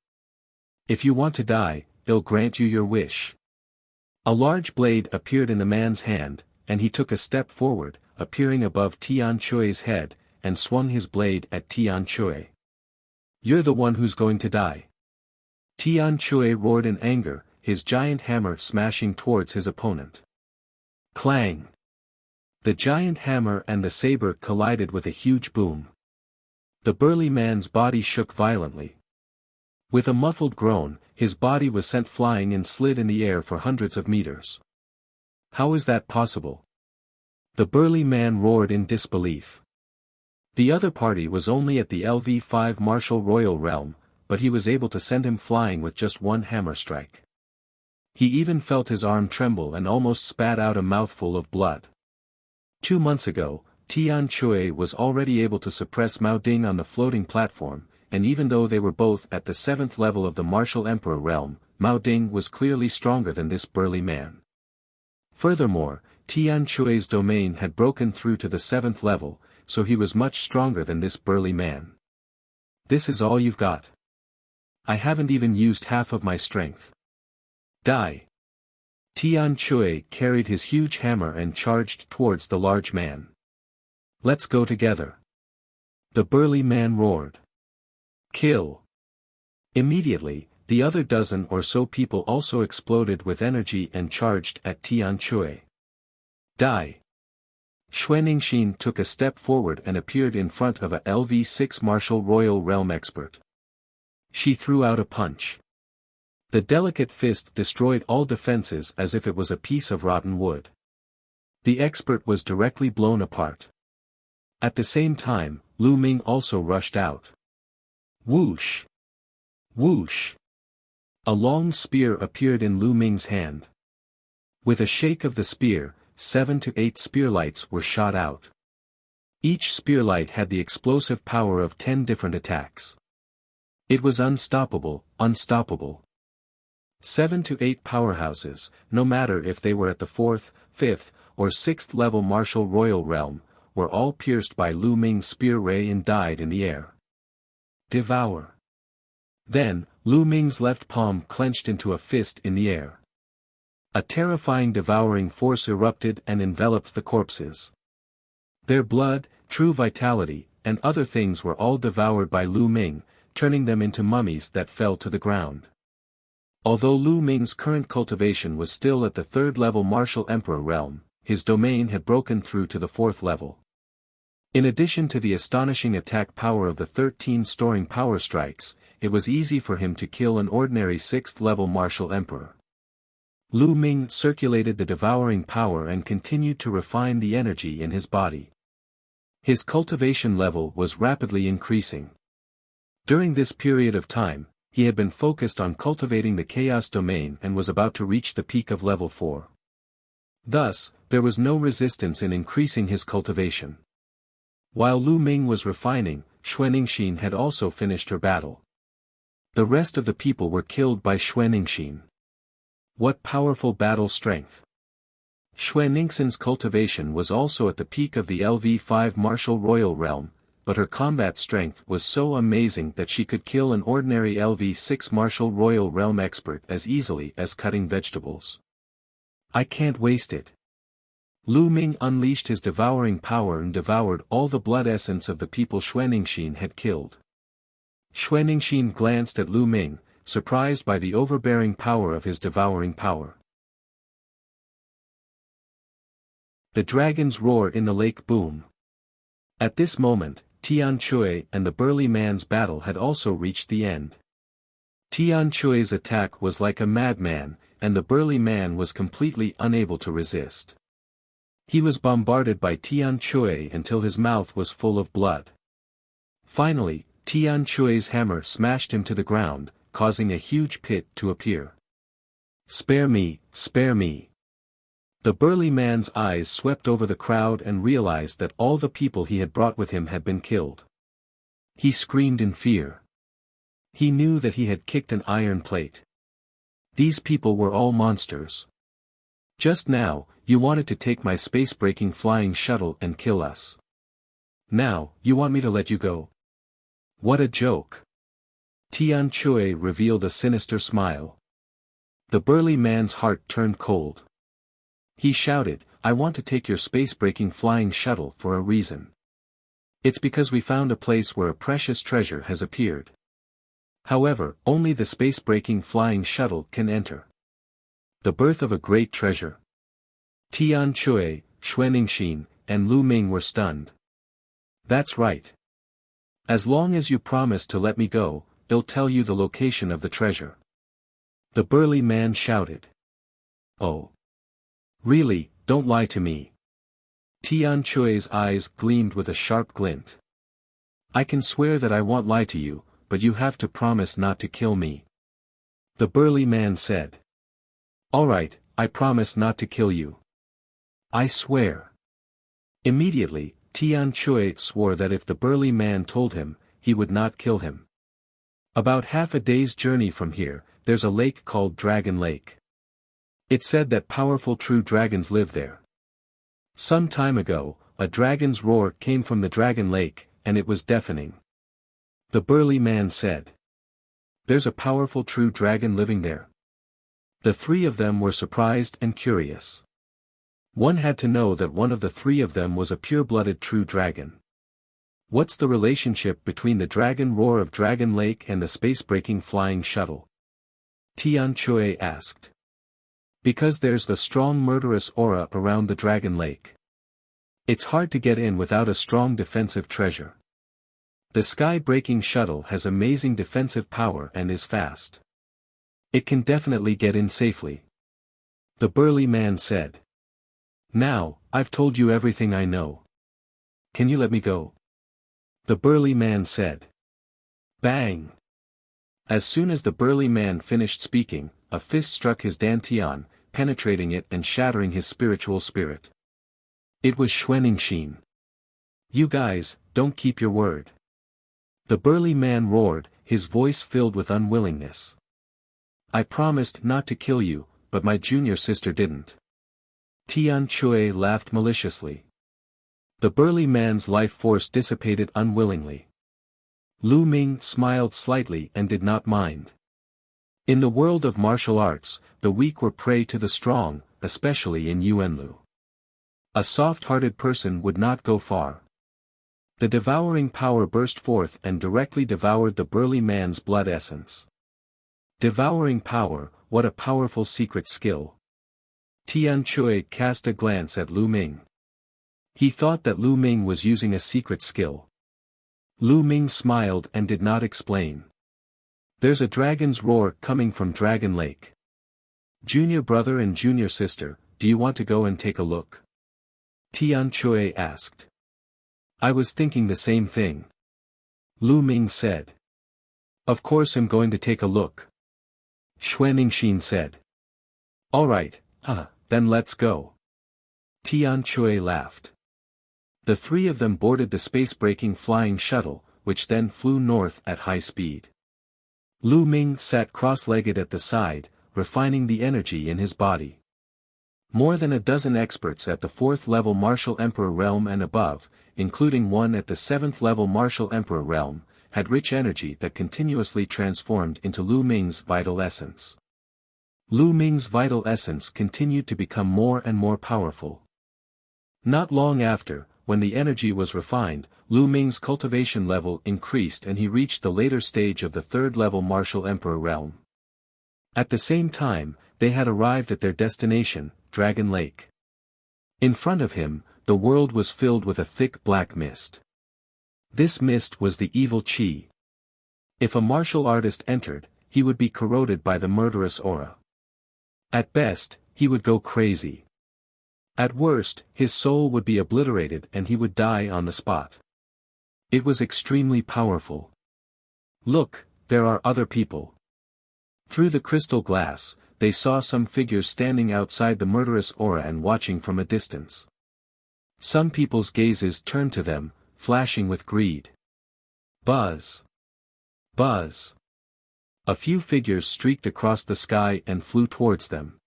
If you want to die, I'll grant you your wish." A large blade appeared in the man's hand, and he took a step forward, appearing above Tian Chui's head, and swung his blade at Tian Chui. "You're the one who's going to die." Tian Chui roared in anger, his giant hammer smashing towards his opponent. Clang! The giant hammer and the saber collided with a huge boom. The burly man's body shook violently. With a muffled groan, his body was sent flying and slid in the air for hundreds of meters. "How is that possible?" The burly man roared in disbelief. The other party was only at the LV5 Martial Royal Realm, but he was able to send him flying with just one hammer strike. He even felt his arm tremble and almost spat out a mouthful of blood. 2 months ago, Tian Chui was already able to suppress Mao Ding on the floating platform, and even though they were both at the 7th level of the Martial Emperor Realm, Mao Ding was clearly stronger than this burly man. Furthermore, Tian Chui's domain had broken through to the 7th level, so he was much stronger than this burly man. "This is all you've got? I haven't even used half of my strength. Die!" Tian Chui carried his huge hammer and charged towards the large man. "Let's go together." The burly man roared. "Kill!" Immediately, the other dozen or so people also exploded with energy and charged at Tian Chui. "Die!" Xuanixin took a step forward and appeared in front of a LV6 Martial Royal Realm expert. She threw out a punch. The delicate fist destroyed all defenses as if it was a piece of rotten wood. The expert was directly blown apart. At the same time, Lu Ming also rushed out. Whoosh! Whoosh! A long spear appeared in Lu Ming's hand. With a shake of the spear, 7 to 8 spearlights were shot out. Each spearlight had the explosive power of 10 different attacks. It was unstoppable, unstoppable. 7 to 8 powerhouses, no matter if they were at the 4th, 5th, or 6th level Martial Royal Realm, were all pierced by Lu Ming's spear ray and died in the air. Devour. Then, Lu Ming's left palm clenched into a fist in the air. A terrifying devouring force erupted and enveloped the corpses. Their blood, true vitality, and other things were all devoured by Lu Ming, turning them into mummies that fell to the ground. Although Lu Ming's current cultivation was still at the 3rd level martial emperor realm, his domain had broken through to the 4th level. In addition to the astonishing attack power of the 13 storing power strikes, it was easy for him to kill an ordinary 6th level martial emperor. Lu Ming circulated the devouring power and continued to refine the energy in his body. His cultivation level was rapidly increasing. During this period of time, he had been focused on cultivating the chaos domain and was about to reach the peak of level 4. Thus, there was no resistance in increasing his cultivation. While Lu Ming was refining, Xuaningxin had also finished her battle. The rest of the people were killed by Xuaningxin. What powerful battle strength! Xuaningxin's cultivation was also at the peak of the LV5 martial royal realm, but her combat strength was so amazing that she could kill an ordinary LV6 martial royal realm expert as easily as cutting vegetables. I can't waste it. Lu Ming unleashed his devouring power and devoured all the blood essence of the people Xuaningxin had killed. Xuaningxin glanced at Lu Ming, surprised by the overbearing power of his devouring power. The dragon's roar in the lake boom. At this moment, Tian Chui and the burly man's battle had also reached the end. Tian Chui's attack was like a madman, and the burly man was completely unable to resist. He was bombarded by Tian Chui until his mouth was full of blood. Finally, Tian Chui's hammer smashed him to the ground, causing a huge pit to appear. Spare me, spare me. The burly man's eyes swept over the crowd and realized that all the people he had brought with him had been killed. He screamed in fear. He knew that he had kicked an iron plate. These people were all monsters. Just now, you wanted to take my space-breaking flying shuttle and kill us. Now, you want me to let you go? What a joke. Tian Chui revealed a sinister smile. The burly man's heart turned cold. He shouted, I want to take your space-breaking flying shuttle for a reason. It's because we found a place where a precious treasure has appeared. However, only the space-breaking flying shuttle can enter. The birth of a great treasure. Tian Chui, Xuaningxin, and Lu Ming were stunned. That's right. As long as you promise to let me go, I'll tell you the location of the treasure. The burly man shouted. Oh. Really, don't lie to me. Tian Chui's eyes gleamed with a sharp glint. I can swear that I won't lie to you, but you have to promise not to kill me. The burly man said. All right, I promise not to kill you. I swear. Immediately, Tian Chui swore that if the burly man told him, he would not kill him. About half a day's journey from here, there's a lake called Dragon Lake. It's said that powerful true dragons live there. Some time ago, a dragon's roar came from the Dragon Lake, and it was deafening. The burly man said. There's a powerful true dragon living there. The three of them were surprised and curious. One had to know that one of the three of them was a pure-blooded true dragon. What's the relationship between the dragon roar of Dragon Lake and the space-breaking flying shuttle? Tian Chui asked. Because there's a strong murderous aura around the Dragon Lake. It's hard to get in without a strong defensive treasure. The sky-breaking shuttle has amazing defensive power and is fast. It can definitely get in safely. The burly man said. Now, I've told you everything I know. Can you let me go? The burly man said. Bang! As soon as the burly man finished speaking, a fist struck his dantian, penetrating it and shattering his spiritual spirit. It was Xuaningxin. You guys, don't keep your word. The burly man roared, his voice filled with unwillingness. I promised not to kill you, but my junior sister didn't. Tian Chui laughed maliciously. The burly man's life force dissipated unwillingly. Lu Ming smiled slightly and did not mind. In the world of martial arts, the weak were prey to the strong, especially in Yuanlu. A soft-hearted person would not go far. The devouring power burst forth and directly devoured the burly man's blood essence. Devouring power, what a powerful secret skill. Tian Chui cast a glance at Lu Ming. He thought that Lu Ming was using a secret skill. Lu Ming smiled and did not explain. There's a dragon's roar coming from Dragon Lake. Junior brother and junior sister, do you want to go and take a look? Tian Chui asked. I was thinking the same thing. Lu Ming said. Of course I'm going to take a look. Xuanixin said. Alright, then let's go. Tian Chui laughed. The three of them boarded the space-breaking flying shuttle, which then flew north at high speed. Lu Ming sat cross-legged at the side, refining the energy in his body. More than a dozen experts at the 4th level Martial Emperor realm and above, including one at the 7th level Martial Emperor realm, had rich energy that continuously transformed into Lu Ming's vital essence. Lu Ming's vital essence continued to become more and more powerful. Not long after, when the energy was refined, Lu Ming's cultivation level increased and he reached the later stage of the 3rd level Martial Emperor realm. At the same time, they had arrived at their destination, Dragon Lake. In front of him, the world was filled with a thick black mist. This mist was the evil qi. If a martial artist entered, he would be corroded by the murderous aura. At best, he would go crazy. At worst, his soul would be obliterated and he would die on the spot. It was extremely powerful. Look, there are other people. Through the crystal glass, they saw some figures standing outside the murderous aura and watching from a distance. Some people's gazes turned to them, flashing with greed. Buzz! Buzz! A few figures streaked across the sky and flew towards them.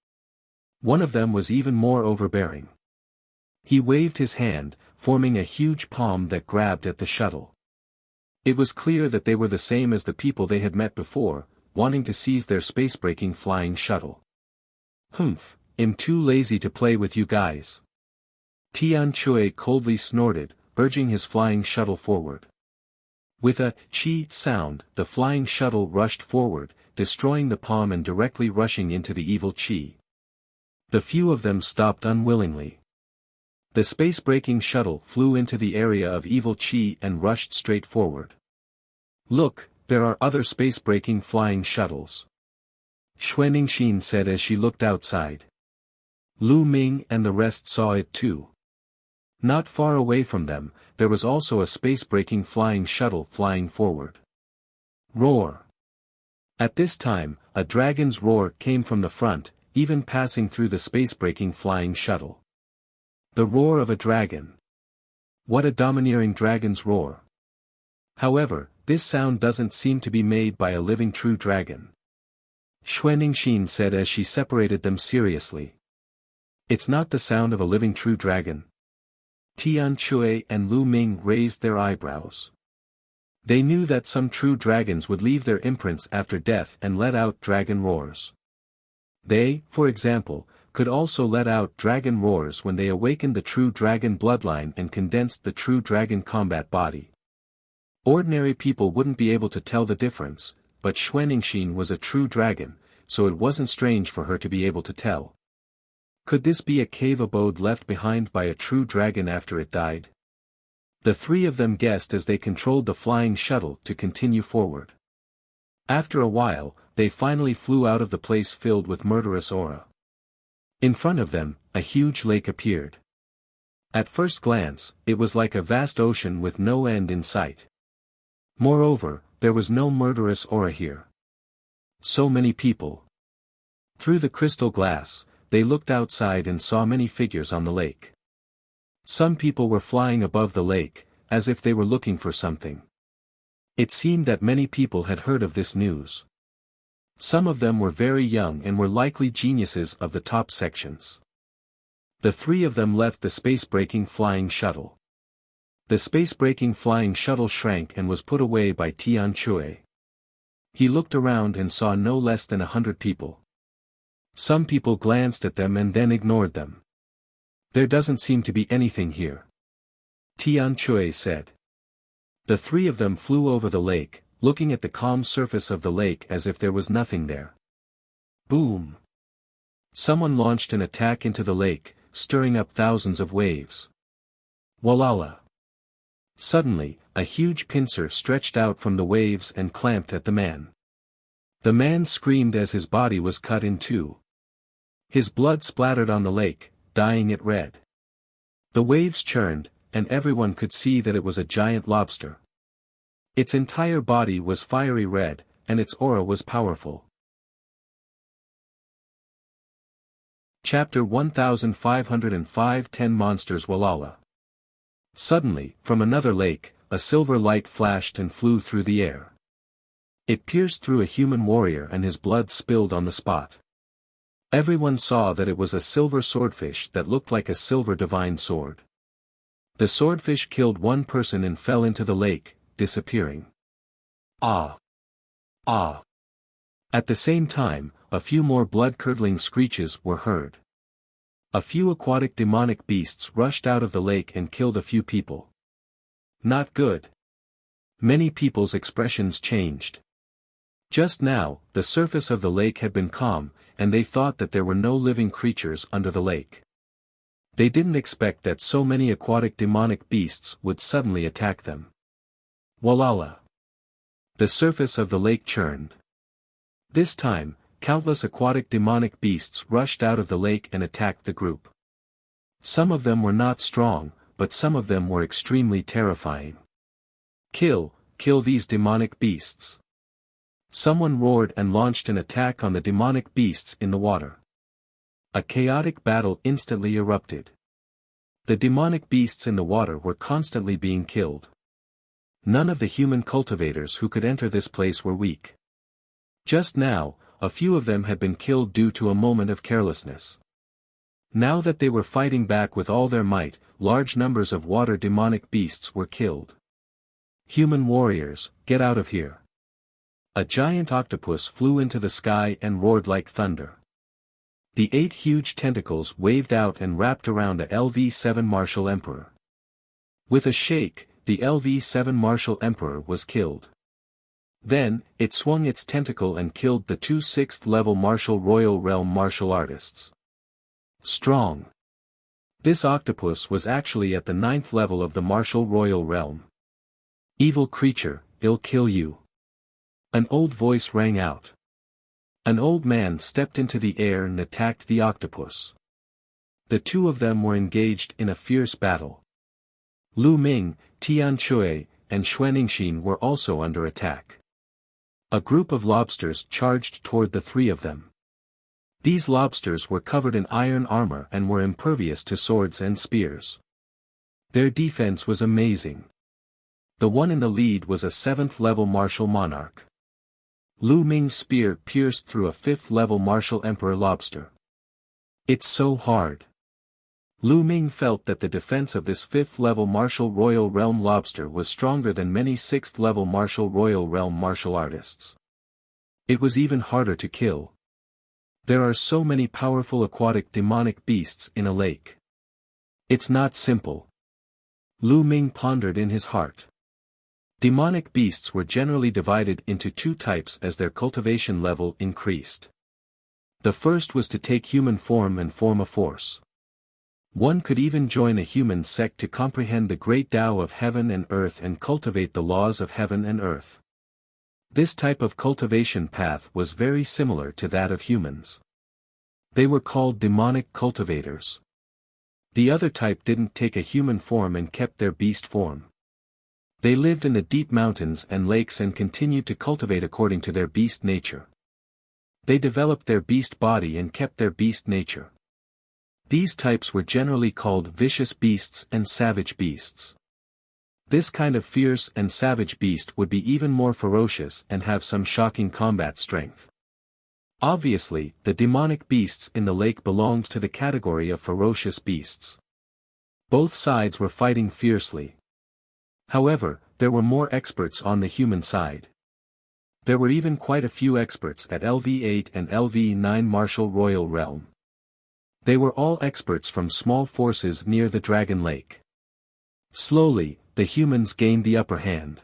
One of them was even more overbearing. He waved his hand, forming a huge palm that grabbed at the shuttle. It was clear that they were the same as the people they had met before, wanting to seize their space-breaking flying shuttle. Humph, I'm too lazy to play with you guys. Tian Chui coldly snorted, urging his flying shuttle forward. With a chi sound, the flying shuttle rushed forward, destroying the palm and directly rushing into the evil chi. The few of them stopped unwillingly. The space-breaking shuttle flew into the area of evil chi and rushed straight forward. Look, there are other space-breaking flying shuttles. Xuanixin said as she looked outside. Lu Ming and the rest saw it too. Not far away from them, there was also a space-breaking flying shuttle flying forward. Roar! At this time, a dragon's roar came from the front, even passing through the space-breaking flying shuttle. The roar of a dragon. What a domineering dragon's roar. However, this sound doesn't seem to be made by a living true dragon. Xuanixin said as she separated them seriously. It's not the sound of a living true dragon. Tian Chui and Lu Ming raised their eyebrows. They knew that some true dragons would leave their imprints after death and let out dragon roars. They, for example, could also let out dragon roars when they awakened the true dragon bloodline and condensed the true dragon combat body. Ordinary people wouldn't be able to tell the difference, but Xuanixin was a true dragon, so it wasn't strange for her to be able to tell. Could this be a cave abode left behind by a true dragon after it died? The three of them guessed as they controlled the flying shuttle to continue forward. After a while, they finally flew out of the place filled with murderous aura. In front of them, a huge lake appeared. At first glance, it was like a vast ocean with no end in sight. Moreover, there was no murderous aura here. So many people. Through the crystal glass, they looked outside and saw many figures on the lake. Some people were flying above the lake, as if they were looking for something. It seemed that many people had heard of this news. Some of them were very young and were likely geniuses of the top sections. The three of them left the space-breaking flying shuttle. The space-breaking flying shuttle shrank and was put away by Tian Chui. He looked around and saw no less than 100 people. Some people glanced at them and then ignored them. There doesn't seem to be anything here, Tian Chui said. The three of them flew over the lake, looking at the calm surface of the lake as if there was nothing there. Boom! Someone launched an attack into the lake, stirring up thousands of waves. Walala! Suddenly, a huge pincer stretched out from the waves and clamped at the man. The man screamed as his body was cut in two. His blood splattered on the lake, dyeing it red. The waves churned, and everyone could see that it was a giant lobster. Its entire body was fiery red, and its aura was powerful. Chapter 1505 10 Monsters Walala. Suddenly, from another lake, a silver light flashed and flew through the air. It pierced through a human warrior and his blood spilled on the spot. Everyone saw that it was a silver swordfish that looked like a silver divine sword. The swordfish killed one person and fell into the lake, disappearing. Ah! Ah! At the same time, a few more blood-curdling screeches were heard. A few aquatic demonic beasts rushed out of the lake and killed a few people. Not good. Many people's expressions changed. Just now, the surface of the lake had been calm, and they thought that there were no living creatures under the lake. They didn't expect that so many aquatic demonic beasts would suddenly attack them. Walala! The surface of the lake churned. This time, countless aquatic demonic beasts rushed out of the lake and attacked the group. Some of them were not strong, but some of them were extremely terrifying. Kill these demonic beasts! Someone roared and launched an attack on the demonic beasts in the water. A chaotic battle instantly erupted. The demonic beasts in the water were constantly being killed. None of the human cultivators who could enter this place were weak. Just now, a few of them had been killed due to a moment of carelessness. Now that they were fighting back with all their might, large numbers of water demonic beasts were killed. Human warriors, get out of here! A giant octopus flew into the sky and roared like thunder. The 8 huge tentacles waved out and wrapped around a LV-7 Martial Emperor. With a shake, the LV-7 Martial Emperor was killed. Then, it swung its tentacle and killed the 2 6th-level Martial Royal Realm martial artists. Strong. This octopus was actually at the 9th level of the Martial Royal Realm. Evil creature, I'll kill you. An old voice rang out. An old man stepped into the air and attacked the octopus. The two of them were engaged in a fierce battle. Lu Ming, Tian Chui, and Xuaningxin were also under attack. A group of lobsters charged toward the three of them. These lobsters were covered in iron armor and were impervious to swords and spears. Their defense was amazing. The one in the lead was a 7th-level martial monarch. Lu Ming's spear pierced through a 5th-level martial emperor lobster. It's so hard. Lu Ming felt that the defense of this 5th-level martial royal realm lobster was stronger than many 6th-level martial royal realm martial artists. It was even harder to kill. There are so many powerful aquatic demonic beasts in a lake. It's not simple. Lu Ming pondered in his heart. Demonic beasts were generally divided into 2 types as their cultivation level increased. The first was to take human form and form a force. One could even join a human sect to comprehend the great Tao of heaven and earth and cultivate the laws of heaven and earth. This type of cultivation path was very similar to that of humans. They were called demonic cultivators. The other type didn't take a human form and kept their beast form. They lived in the deep mountains and lakes and continued to cultivate according to their beast nature. They developed their beast body and kept their beast nature. These types were generally called vicious beasts and savage beasts. This kind of fierce and savage beast would be even more ferocious and have some shocking combat strength. Obviously, the demonic beasts in the lake belonged to the category of ferocious beasts. Both sides were fighting fiercely. However, there were more experts on the human side. There were even quite a few experts at LV8 and LV9 Martial Royal Realm. They were all experts from small forces near the Dragon Lake. Slowly, the humans gained the upper hand.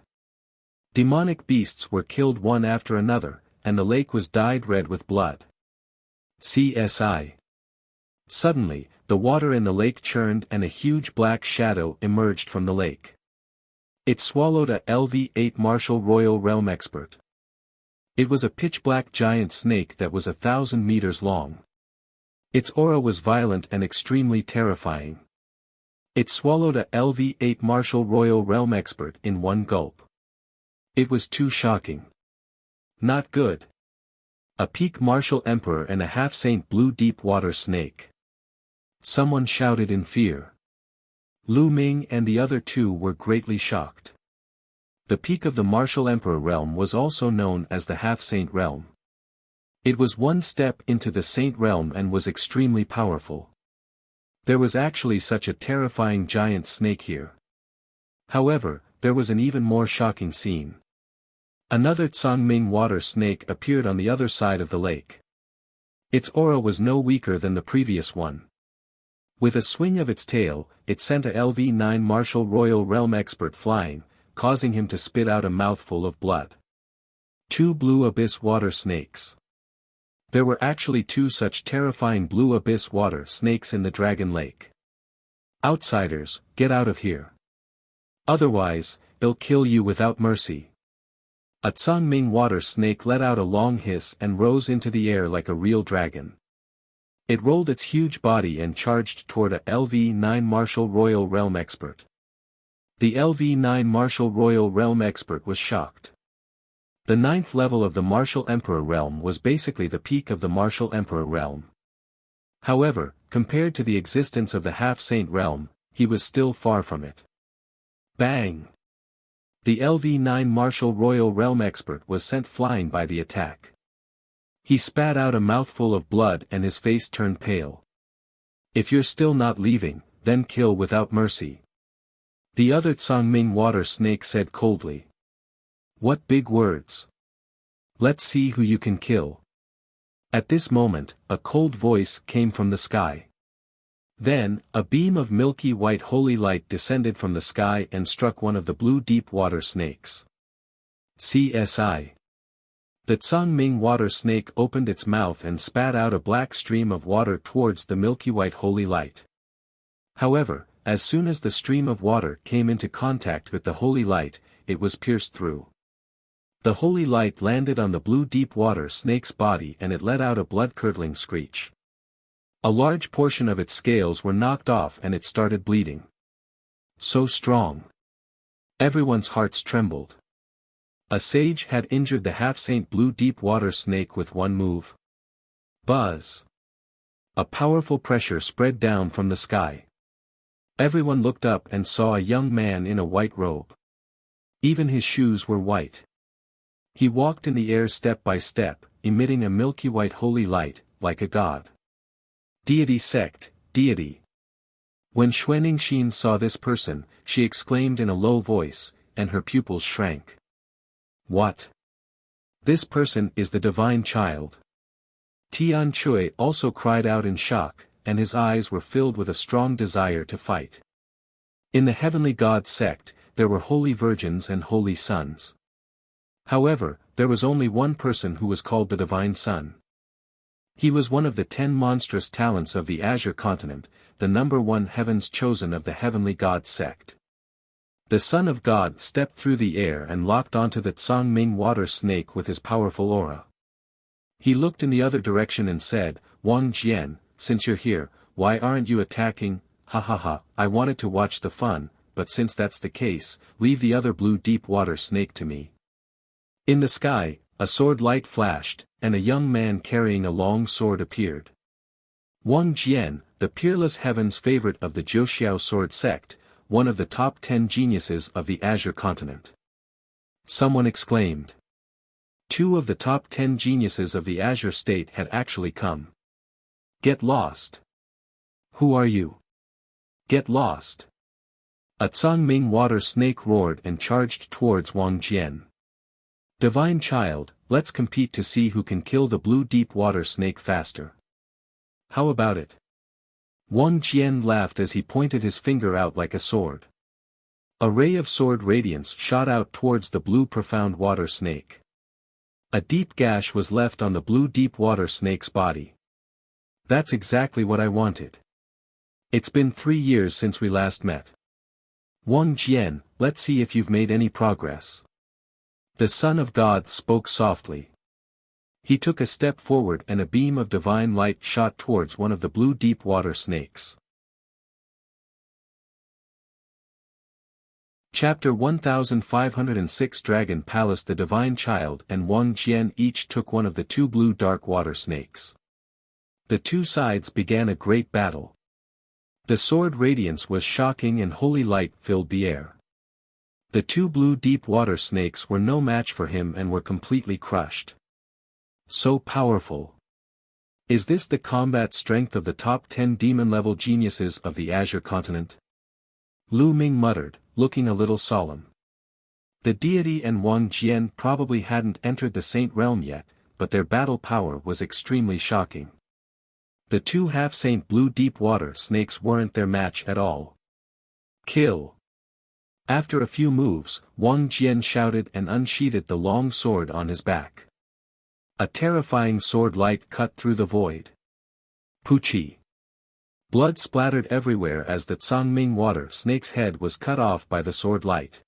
Demonic beasts were killed one after another, and the lake was dyed red with blood. CSI. Suddenly, the water in the lake churned and a huge black shadow emerged from the lake. It swallowed a LV8 Martial Royal Realm expert. It was a pitch-black giant snake that was 1,000 meters long. Its aura was violent and extremely terrifying. It swallowed a LV8 Martial Royal Realm expert in one gulp. It was too shocking. Not good. A peak martial emperor and a half-saint blue deep water snake. Someone shouted in fear. Lu Ming and the other two were greatly shocked. The peak of the martial emperor realm was also known as the half-saint realm. It was one step into the saint realm and was extremely powerful. There was actually such a terrifying giant snake here. However, there was an even more shocking scene. Another Tsangming water snake appeared on the other side of the lake. Its aura was no weaker than the previous one. With a swing of its tail, it sent a LV9 Martial Royal Realm expert flying, causing him to spit out a mouthful of blood. 2 blue abyss water snakes. There were actually 2 such terrifying blue abyss water snakes in the Dragon Lake. Outsiders, get out of here. Otherwise, it'll kill you without mercy. A Tsangming water snake let out a long hiss and rose into the air like a real dragon. It rolled its huge body and charged toward a LV9 Martial Royal Realm expert. The LV9 Martial Royal Realm expert was shocked. The 9th level of the Martial Emperor Realm was basically the peak of the Martial Emperor Realm. However, compared to the existence of the Half-Saint Realm, he was still far from it. Bang! The LV9 Martial Royal Realm expert was sent flying by the attack. He spat out a mouthful of blood and his face turned pale. If you're still not leaving, then kill without mercy. The other Tsangming water snake said coldly. What big words. Let's see who you can kill. At this moment, a cold voice came from the sky. Then, a beam of milky white holy light descended from the sky and struck one of the blue deep water snakes. CSI. The Tsangming water snake opened its mouth and spat out a black stream of water towards the milky white holy light. However, as soon as the stream of water came into contact with the holy light, it was pierced through. The holy light landed on the blue deep water snake's body and it let out a blood-curdling screech. A large portion of its scales were knocked off and it started bleeding. So strong. Everyone's hearts trembled. A sage had injured the half-saint blue deep water snake with one move. Buzz. A powerful pressure spread down from the sky. Everyone looked up and saw a young man in a white robe. Even his shoes were white. He walked in the air step by step, emitting a milky white holy light, like a god. Deity sect, deity. When Xuaningxin saw this person, she exclaimed in a low voice, and her pupils shrank. What? This person is the divine child. Tian Chui also cried out in shock, and his eyes were filled with a strong desire to fight. In the heavenly god sect, there were holy virgins and holy sons. However, there was only one person who was called the Divine Son. He was one of the 10 monstrous talents of the Azure continent, the number 1 heavens chosen of the heavenly god sect. The Son of God stepped through the air and locked onto the Tsangming water snake with his powerful aura. He looked in the other direction and said, Wang Jian, since you're here, why aren't you attacking? Ha ha ha, I wanted to watch the fun, but since that's the case, leave the other blue deep water snake to me. In the sky, a sword light flashed, and a young man carrying a long sword appeared. Wang Jian, the peerless heaven's favorite of the Jiuxiao sword sect, one of the top 10 geniuses of the Azure continent. Someone exclaimed. 2 of the top 10 geniuses of the Azure state had actually come. Get lost. Who are you? Get lost. A Tsangming water snake roared and charged towards Wang Jian. Divine child, let's compete to see who can kill the blue deep water snake faster. How about it? Wang Jian laughed as he pointed his finger out like a sword. A ray of sword radiance shot out towards the blue profound water snake. A deep gash was left on the blue deep water snake's body. That's exactly what I wanted. It's been 3 years since we last met. Wang Jian, let's see if you've made any progress. The Son of God spoke softly. He took a step forward and a beam of divine light shot towards one of the blue deep water snakes. Chapter 1506 Dragon Palace. The Divine Child and Wang Jian each took one of the 2 blue dark water snakes. The 2 sides began a great battle. The sword radiance was shocking and holy light filled the air. The 2 blue deep water snakes were no match for him and were completely crushed. So powerful. Is this the combat strength of the top 10 demon-level geniuses of the Azure continent? Lu Ming muttered, looking a little solemn. The deity and Wang Jian probably hadn't entered the Saint Realm yet, but their battle power was extremely shocking. The 2 half-saint blue deep water snakes weren't their match at all. Kill! After a few moves, Wang Jian shouted and unsheathed the long sword on his back. A terrifying sword light cut through the void. Puchi! Blood splattered everywhere as the Tsangming water snake's head was cut off by the sword light.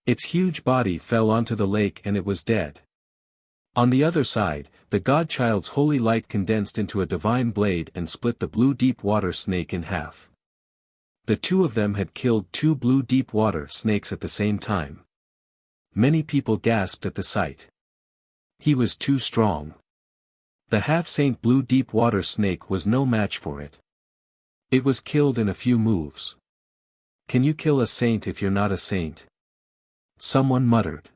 Its huge body fell onto the lake and it was dead. On the other side, the Godchild's holy light condensed into a divine blade and split the blue deep water snake in half. The 2 of them had killed 2 blue deep water snakes at the same time. Many people gasped at the sight. He was too strong. The half-saint blue deep water snake was no match for it. It was killed in a few moves. Can you kill a saint if you're not a saint? Someone muttered.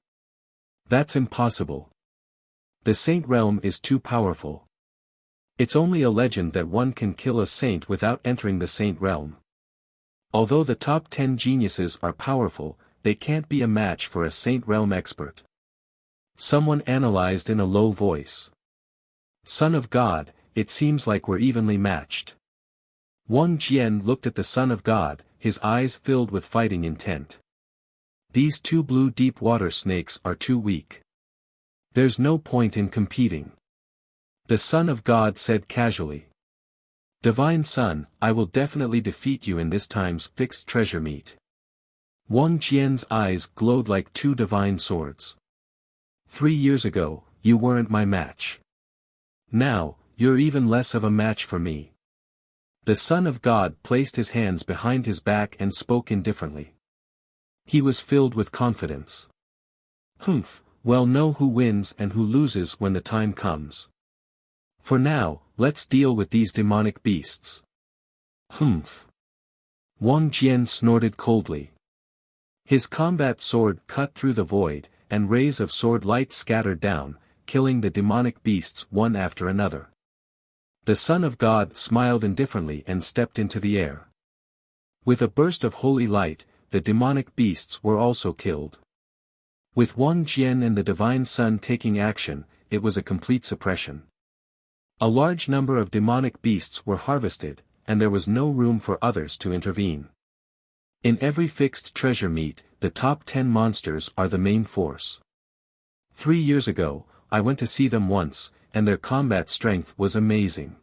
That's impossible. The Saint Realm is too powerful. It's only a legend that one can kill a saint without entering the Saint Realm. Although the top 10 geniuses are powerful, they can't be a match for a Saint Realm expert. Someone analyzed in a low voice. Son of God, it seems like we're evenly matched. Wang Jian looked at the Son of God, his eyes filled with fighting intent. These 2 blue deep water snakes are too weak. There's no point in competing. The Son of God said casually. Divine Son, I will definitely defeat you in this time's fixed treasure meet. Wang Jian's eyes glowed like 2 divine swords. 3 years ago, you weren't my match. Now, you're even less of a match for me. The Son of God placed his hands behind his back and spoke indifferently. He was filled with confidence. Well, know who wins and who loses when the time comes. For now, let's deal with these demonic beasts. Wang Jian snorted coldly. His combat sword cut through the void, and rays of sword light scattered down, killing the demonic beasts one after another. The Son of God smiled indifferently and stepped into the air. With a burst of holy light, the demonic beasts were also killed. With Wang Jian and the Divine Son taking action, it was a complete suppression. A large number of demonic beasts were harvested, and there was no room for others to intervene. In every fixed treasure meet, the top 10 monsters are the main force. 3 years ago, I went to see them once, and their combat strength was amazing.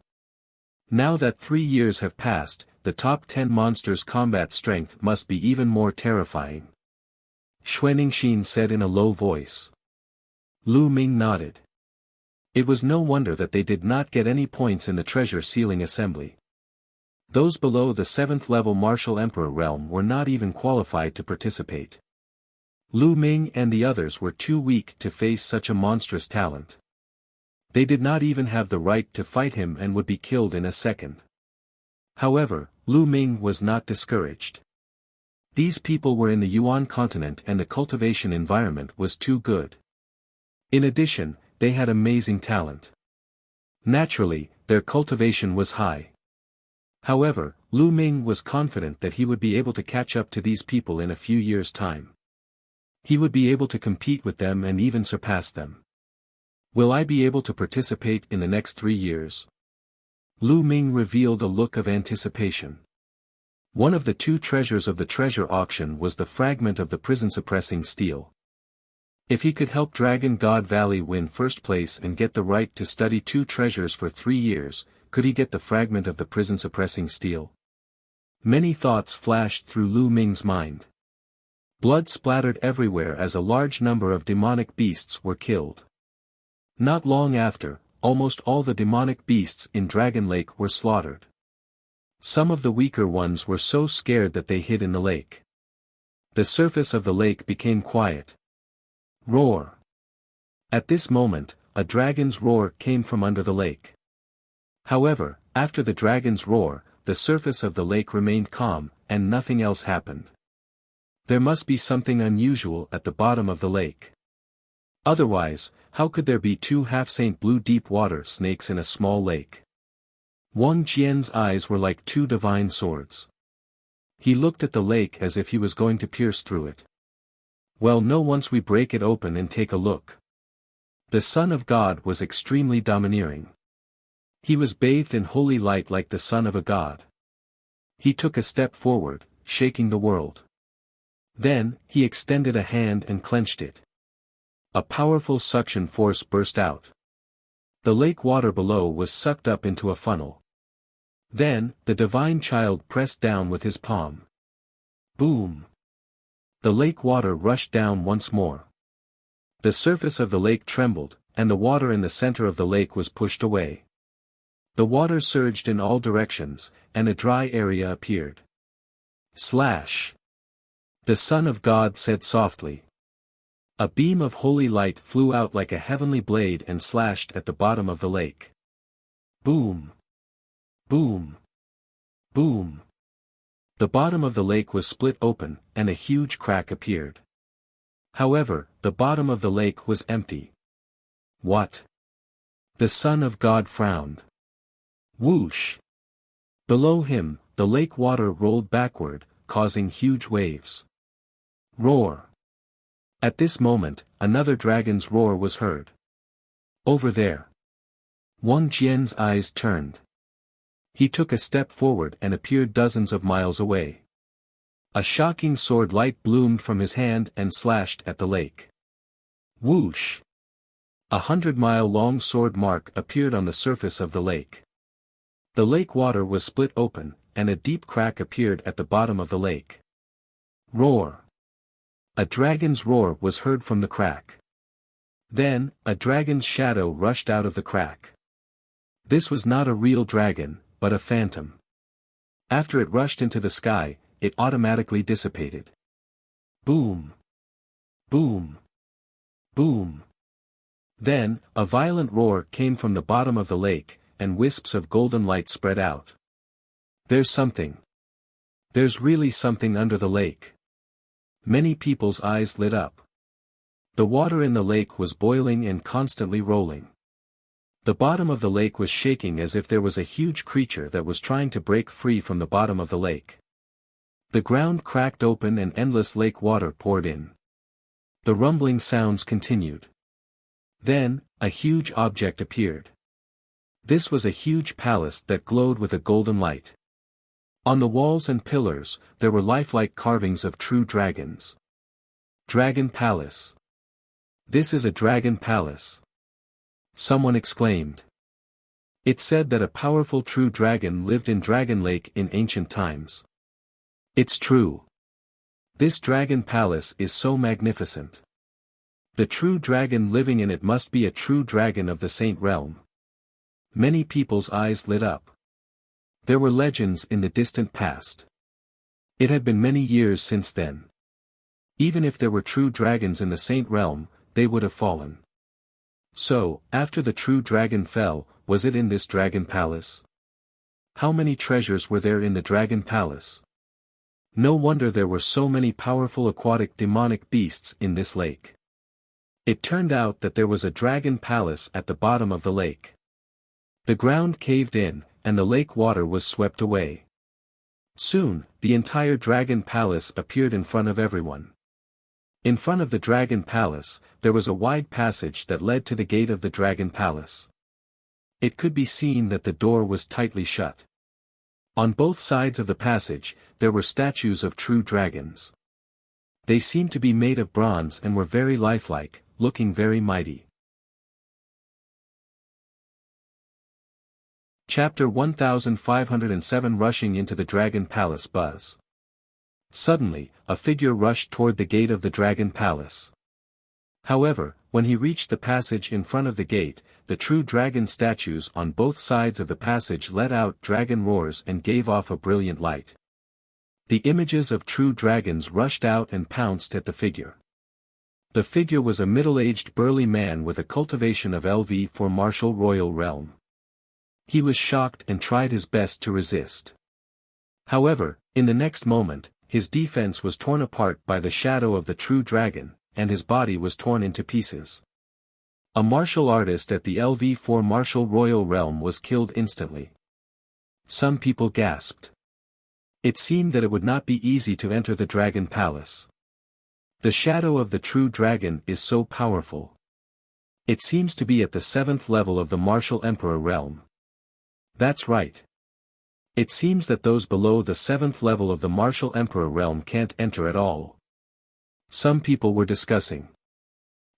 Now that 3 years have passed, the top 10 monsters' combat strength must be even more terrifying. Xuaningxin said in a low voice. Lu Ming nodded. It was no wonder that they did not get any points in the treasure sealing assembly. Those below the 7th level Martial Emperor realm were not even qualified to participate. Lu Ming and the others were too weak to face such a monstrous talent. They did not even have the right to fight him and would be killed in a second. However, Lu Ming was not discouraged. These people were in the Yuan continent and the cultivation environment was too good. In addition, they had amazing talent. Naturally, their cultivation was high. However, Lu Ming was confident that he would be able to catch up to these people in a few years' time. He would be able to compete with them and even surpass them. Will I be able to participate in the next 3 years? Lu Ming revealed a look of anticipation. One of the 2 treasures of the treasure auction was the fragment of the prison-suppressing steel. If he could help Dragon God Valley win first place and get the right to study 2 treasures for 3 years, could he get the fragment of the prison-suppressing steel? Many thoughts flashed through Lu Ming's mind. Blood splattered everywhere as a large number of demonic beasts were killed. Not long after, almost all the demonic beasts in Dragon Lake were slaughtered. Some of the weaker ones were so scared that they hid in the lake. The surface of the lake became quiet. Roar! At this moment, a dragon's roar came from under the lake. However, after the dragon's roar, the surface of the lake remained calm, and nothing else happened. There must be something unusual at the bottom of the lake. Otherwise, how could there be 2 half-saint blue deep-water snakes in a small lake? Wang Jian's eyes were like 2 divine swords. He looked at the lake as if he was going to pierce through it. Well, no, once we break it open and take a look. The Son of God was extremely domineering. He was bathed in holy light like the son of a god. He took a step forward, shaking the world. Then, he extended a hand and clenched it. A powerful suction force burst out. The lake water below was sucked up into a funnel. Then, the divine child pressed down with his palm. Boom! The lake water rushed down once more. The surface of the lake trembled, and the water in the center of the lake was pushed away. The water surged in all directions, and a dry area appeared. Slash! The Son of God said softly. A beam of holy light flew out like a heavenly blade and slashed at the bottom of the lake. Boom! Boom! Boom! The bottom of the lake was split open, and a huge crack appeared. However, the bottom of the lake was empty. What? The Son of God frowned. Whoosh! Below him, the lake water rolled backward, causing huge waves. Roar! At this moment, another dragon's roar was heard. Over there. Wang Jian's eyes turned. He took a step forward and appeared dozens of miles away. A shocking sword light bloomed from his hand and slashed at the lake. Whoosh! 100-mile-long sword mark appeared on the surface of the lake. The lake water was split open, and a deep crack appeared at the bottom of the lake. Roar! A dragon's roar was heard from the crack. Then, a dragon's shadow rushed out of the crack. This was not a real dragon, but a phantom. After it rushed into the sky, it automatically dissipated. Boom! Boom! Boom! Then, a violent roar came from the bottom of the lake, and wisps of golden light spread out. There's something. There's really something under the lake. Many people's eyes lit up. The water in the lake was boiling and constantly rolling. The bottom of the lake was shaking as if there was a huge creature that was trying to break free from the bottom of the lake. The ground cracked open and endless lake water poured in. The rumbling sounds continued. Then, a huge object appeared. This was a huge palace that glowed with a golden light. On the walls and pillars, there were lifelike carvings of true dragons. Dragon Palace. This is a dragon palace. Someone exclaimed. It said that a powerful true dragon lived in Dragon Lake in ancient times. It's true. This dragon palace is so magnificent. The true dragon living in it must be a true dragon of the Saint Realm. Many people's eyes lit up. There were legends in the distant past. It had been many years since then. Even if there were true dragons in the Saint Realm, they would have fallen. So, after the true dragon fell, was it in this dragon palace? How many treasures were there in the dragon palace? No wonder there were so many powerful aquatic demonic beasts in this lake. It turned out that there was a dragon palace at the bottom of the lake. The ground caved in, and the lake water was swept away. Soon, the entire dragon palace appeared in front of everyone. In front of the dragon palace, there was a wide passage that led to the gate of the dragon palace. It could be seen that the door was tightly shut. On both sides of the passage, there were statues of true dragons. They seemed to be made of bronze and were very lifelike, looking very mighty. Chapter 1507 Rushing into the Dragon Palace Buzz. Suddenly, a figure rushed toward the gate of the Dragon Palace. However, when he reached the passage in front of the gate, the true dragon statues on both sides of the passage let out dragon roars and gave off a brilliant light. The images of true dragons rushed out and pounced at the figure. The figure was a middle-aged burly man with a cultivation of LV for martial royal realm. He was shocked and tried his best to resist. However, in the next moment, his defense was torn apart by the shadow of the true dragon, and his body was torn into pieces. A martial artist at the LV4 martial royal realm was killed instantly. Some people gasped. It seemed that it would not be easy to enter the dragon palace. The shadow of the true dragon is so powerful. It seems to be at the 7th level of the martial emperor realm. That's right. It seems that those below the 7th level of the martial emperor realm can't enter at all. Some people were discussing.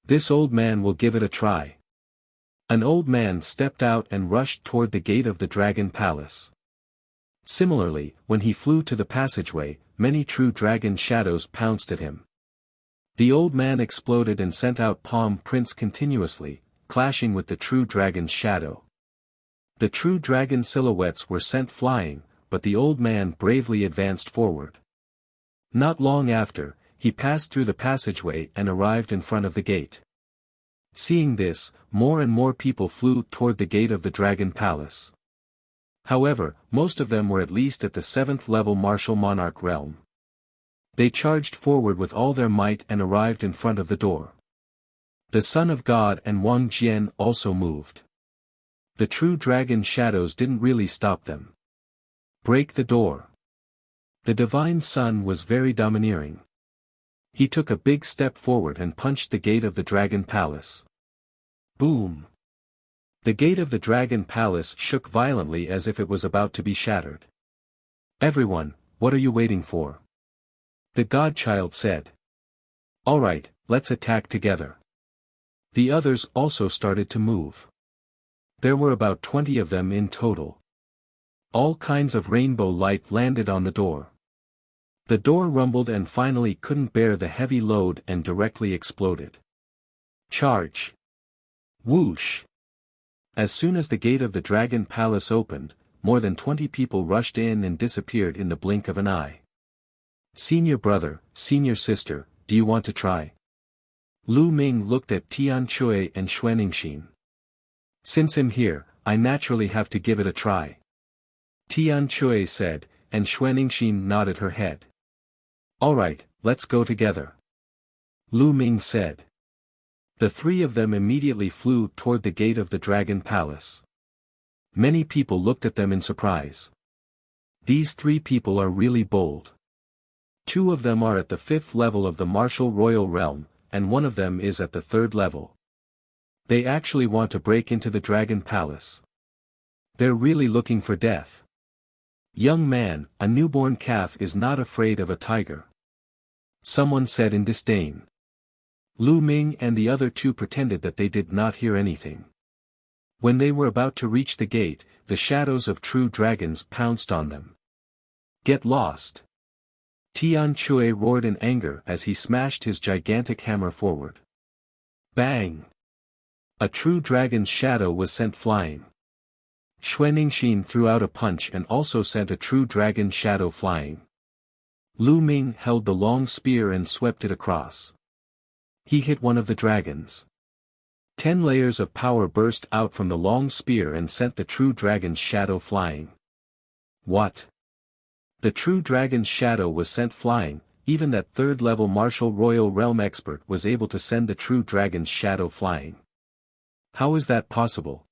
This old man will give it a try. An old man stepped out and rushed toward the gate of the dragon palace. Similarly, when he flew to the passageway, many true dragon shadows pounced at him. The old man exploded and sent out palm prints continuously, clashing with the true dragon's shadow. The true dragon silhouettes were sent flying, but the old man bravely advanced forward. Not long after, he passed through the passageway and arrived in front of the gate. Seeing this, more and more people flew toward the gate of the dragon palace. However, most of them were at least at the 7th level martial monarch realm. They charged forward with all their might and arrived in front of the door. The Son of God and Wang Jian also moved. The true dragon shadows didn't really stop them. Break the door. The divine son was very domineering. He took a big step forward and punched the gate of the dragon palace. Boom! The gate of the dragon palace shook violently as if it was about to be shattered. Everyone, what are you waiting for? The godchild said. All right, let's attack together. The others also started to move. There were about 20 of them in total. All kinds of rainbow light landed on the door. The door rumbled and finally couldn't bear the heavy load and directly exploded. Charge! Whoosh! As soon as the gate of the dragon palace opened, more than 20 people rushed in and disappeared in the blink of an eye. Senior brother, senior sister, do you want to try? Lu Ming looked at Tian Chui and Xuanixin. Since I'm here, I naturally have to give it a try. Tian Chui said, and Xuanixin nodded her head. All right, let's go together. Lu Ming said. The three of them immediately flew toward the gate of the dragon palace. Many people looked at them in surprise. These three people are really bold. Two of them are at the 5th level of the martial royal realm, and one of them is at the 3rd level. They actually want to break into the dragon palace. They're really looking for death. Young man, a newborn calf is not afraid of a tiger. Someone said in disdain. Lu Ming and the other two pretended that they did not hear anything. When they were about to reach the gate, the shadows of true dragons pounced on them. Get lost! Tian Chui roared in anger as he smashed his gigantic hammer forward. Bang! A true dragon's shadow was sent flying. Xuanixin threw out a punch and also sent a true dragon shadow flying. Lu Ming held the long spear and swept it across. He hit one of the dragons. 10 layers of power burst out from the long spear and sent the true dragon's shadow flying. What? The true dragon's shadow was sent flying, even that 3rd level martial royal realm expert was able to send the true dragon's shadow flying. How is that possible?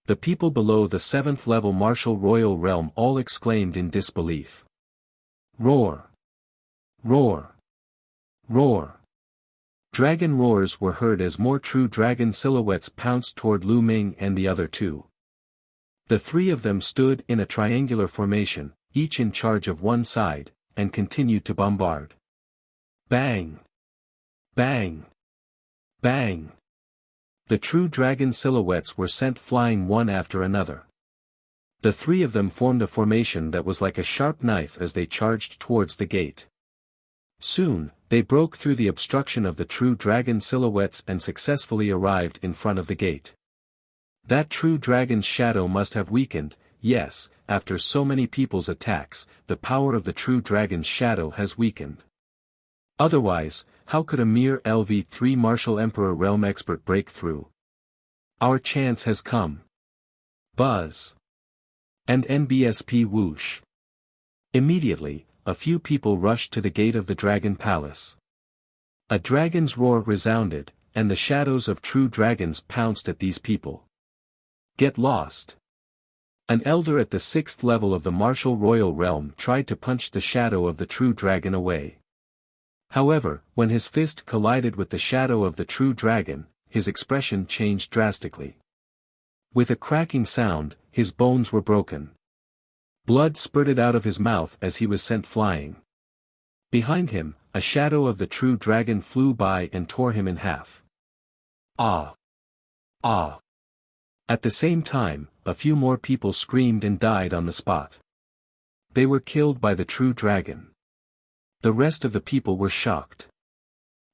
The people below the 7th level martial royal realm all exclaimed in disbelief. Roar! Roar! Roar! Dragon roars were heard as more true dragon silhouettes pounced toward Lu Ming and the other two. The three of them stood in a triangular formation, each in charge of one side, and continued to bombard. Bang! Bang! Bang! The true dragon silhouettes were sent flying one after another. The three of them formed a formation that was like a sharp knife as they charged towards the gate. Soon, they broke through the obstruction of the true dragon silhouettes and successfully arrived in front of the gate. That true dragon's shadow must have weakened. Yes, after so many people's attacks, the power of the true dragon's shadow has weakened. Otherwise, how could a mere LV3 Martial Emperor Realm expert break through? Our chance has come. Buzz. And NBSP whoosh. Immediately, a few people rushed to the gate of the Dragon Palace. A dragon's roar resounded, and the shadows of true dragons pounced at these people. Get lost. An elder at the 6th level of the martial royal realm tried to punch the shadow of the true dragon away. However, when his fist collided with the shadow of the true dragon, his expression changed drastically. With a cracking sound, his bones were broken. Blood spurted out of his mouth as he was sent flying. Behind him, a shadow of the true dragon flew by and tore him in half. Ah! Ah! At the same time, a few more people screamed and died on the spot. They were killed by the true dragon. The rest of the people were shocked.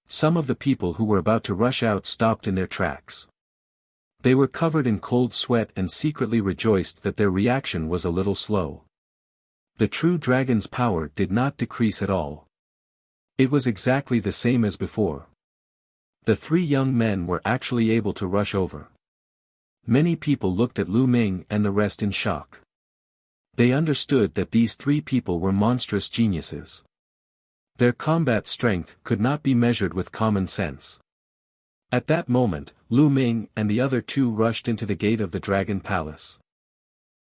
Some of the people who were about to rush out stopped in their tracks. They were covered in cold sweat and secretly rejoiced that their reaction was a little slow. The true dragon's power did not decrease at all. It was exactly the same as before. The three young men were actually able to rush over. Many people looked at Lu Ming and the rest in shock. They understood that these three people were monstrous geniuses. Their combat strength could not be measured with common sense. At that moment, Lu Ming and the other two rushed into the gate of the Dragon Palace.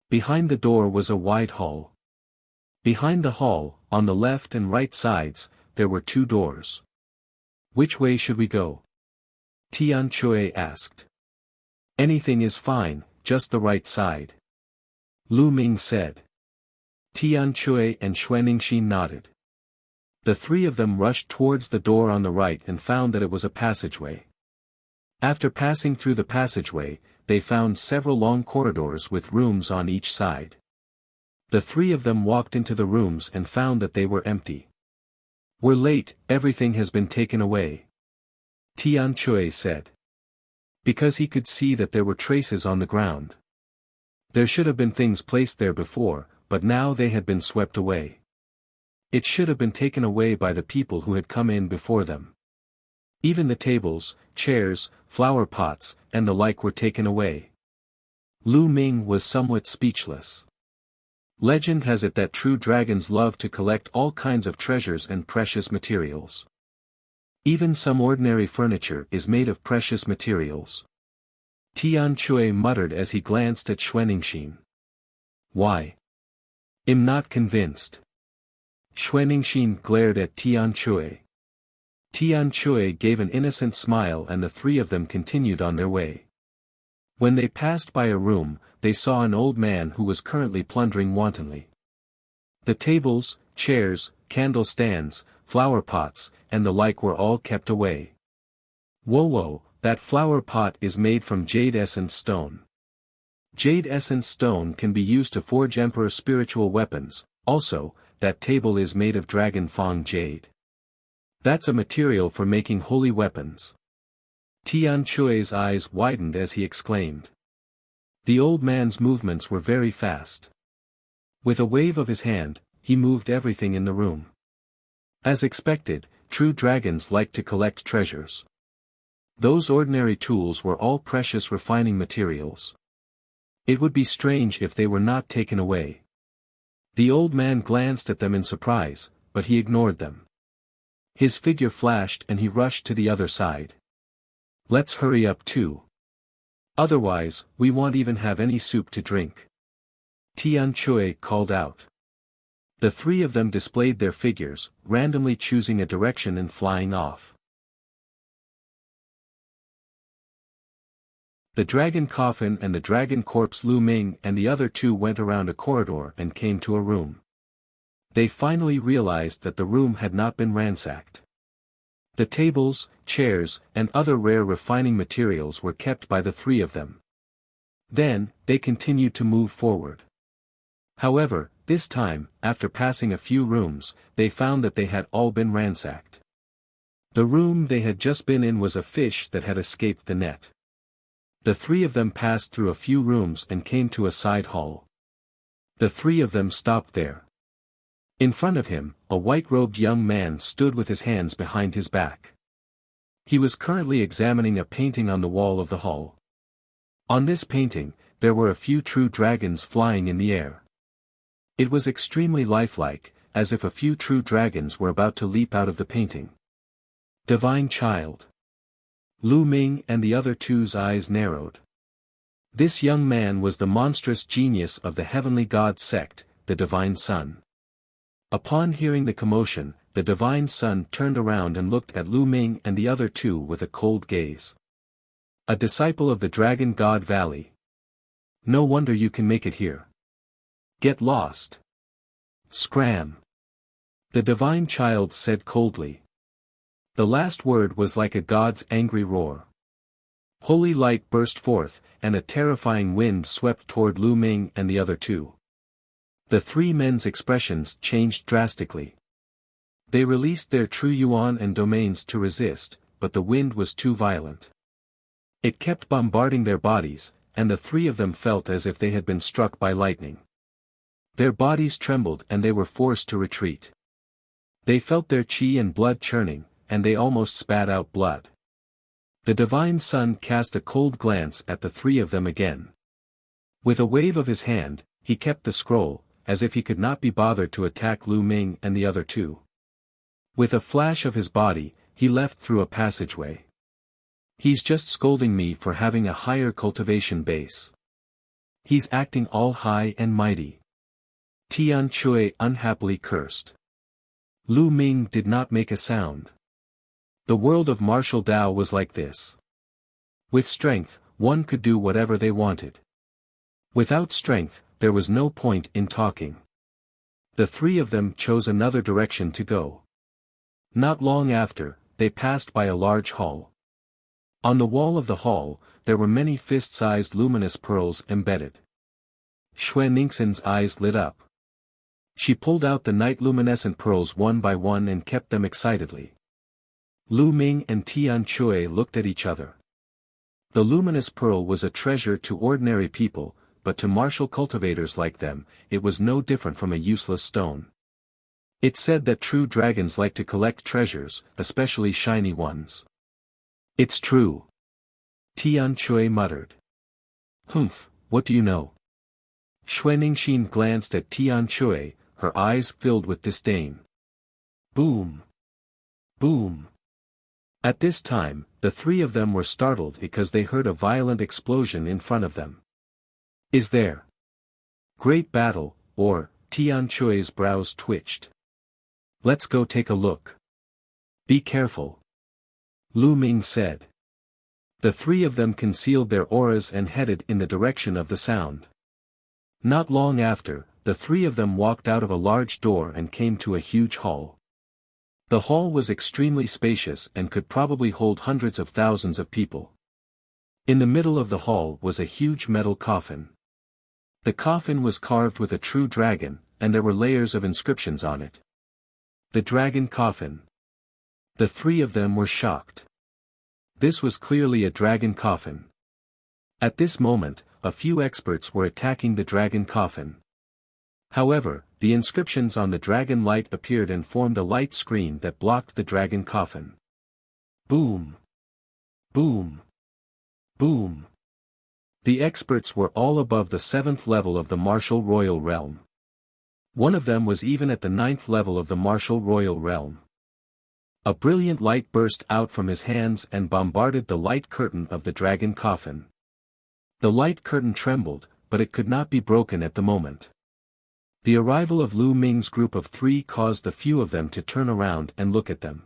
Behind the door was a wide hall. Behind the hall, on the left and right sides, there were two doors. Which way should we go? Tian Chui asked. Anything is fine, just the right side. Lu Ming said. Tian Chui and Xuaningxi nodded. The three of them rushed towards the door on the right and found that it was a passageway. After passing through the passageway, they found several long corridors with rooms on each side. The three of them walked into the rooms and found that they were empty. We're late, everything has been taken away. Tian Chui said. Because he could see that there were traces on the ground. There should have been things placed there before, but now they had been swept away. It should have been taken away by the people who had come in before them. Even the tables, chairs, flower pots, and the like were taken away. Lu Ming was somewhat speechless. Legend has it that true dragons love to collect all kinds of treasures and precious materials. Even some ordinary furniture is made of precious materials. Tian Chui muttered as he glanced at Xuaningxin. Why? I'm not convinced. Xuaningxin glared at Tian Chui. Tian Chui gave an innocent smile and the three of them continued on their way. When they passed by a room, they saw an old man who was currently plundering wantonly. The tables, chairs, candle stands, flower pots, and the like were all kept away. Whoa, that flower pot is made from jade essence stone. Jade essence stone can be used to forge emperor spiritual weapons. Also, that table is made of dragon fang jade. That's a material for making holy weapons. Tian Chui's eyes widened as he exclaimed. The old man's movements were very fast. With a wave of his hand, he moved everything in the room. As expected, true dragons like to collect treasures. Those ordinary tools were all precious refining materials. It would be strange if they were not taken away. The old man glanced at them in surprise, but he ignored them. His figure flashed and he rushed to the other side. Let's hurry up too. Otherwise, we won't even have any soup to drink. Tian Chui called out. The three of them displayed their figures, randomly choosing a direction and flying off. The dragon coffin and the dragon corpse. Lu Ming and the other two went around a corridor and came to a room. They finally realized that the room had not been ransacked. The tables, chairs, and other rare refining materials were kept by the three of them. Then, they continued to move forward. However, this time, after passing a few rooms, they found that they had all been ransacked. The room they had just been in was a fish that had escaped the net. The three of them passed through a few rooms and came to a side hall. The three of them stopped there. In front of him, a white-robed young man stood with his hands behind his back. He was currently examining a painting on the wall of the hall. On this painting, there were a few true dragons flying in the air. It was extremely lifelike, as if a few true dragons were about to leap out of the painting. Divine Child. Lu Ming and the other two's eyes narrowed. This young man was the monstrous genius of the heavenly god sect, the Divine Son. Upon hearing the commotion, the Divine Son turned around and looked at Lu Ming and the other two with a cold gaze. A disciple of the Dragon God Valley. No wonder you can make it here. Get lost. Scram. The Divine Child said coldly. The last word was like a god's angry roar. Holy light burst forth, and a terrifying wind swept toward Lu Ming and the other two. The three men's expressions changed drastically. They released their true yuan and domains to resist, but the wind was too violent. It kept bombarding their bodies, and the three of them felt as if they had been struck by lightning. Their bodies trembled and they were forced to retreat. They felt their chi and blood churning, and they almost spat out blood. The Divine Son cast a cold glance at the three of them again. With a wave of his hand, he kept the scroll, as if he could not be bothered to attack Lu Ming and the other two. With a flash of his body, he left through a passageway. He's just scolding me for having a higher cultivation base. He's acting all high and mighty. Tian Chui unhappily cursed. Lu Ming did not make a sound. The world of martial Tao was like this. With strength, one could do whatever they wanted. Without strength, there was no point in talking. The three of them chose another direction to go. Not long after, they passed by a large hall. On the wall of the hall, there were many fist-sized luminous pearls embedded. Xue Ningxin's eyes lit up. She pulled out the night-luminescent pearls one by one and kept them excitedly. Lu Ming and Tian Chui looked at each other. The luminous pearl was a treasure to ordinary people, but to martial cultivators like them, it was no different from a useless stone. It said that true dragons like to collect treasures, especially shiny ones. It's true. Tian Chui muttered. Humph, what do you know? Xue Ningxin glanced at Tian Chui, her eyes filled with disdain. Boom! Boom! At this time, the three of them were startled because they heard a violent explosion in front of them. Is there great battle, or? Tian Chui's brows twitched. Let's go take a look. Be careful. Lu Ming said. The three of them concealed their auras and headed in the direction of the sound. Not long after, the three of them walked out of a large door and came to a huge hall. The hall was extremely spacious and could probably hold hundreds of thousands of people. In the middle of the hall was a huge metal coffin. The coffin was carved with a true dragon, and there were layers of inscriptions on it. The dragon coffin. The three of them were shocked. This was clearly a dragon coffin. At this moment, a few experts were attacking the dragon coffin. However, the inscriptions on the dragon light appeared and formed a light screen that blocked the dragon coffin. Boom! Boom! Boom! The experts were all above the 7th level of the martial royal realm. One of them was even at the 9th level of the martial royal realm. A brilliant light burst out from his hands and bombarded the light curtain of the dragon coffin. The light curtain trembled, but it could not be broken at the moment. The arrival of Lu Ming's group of 3 caused a few of them to turn around and look at them.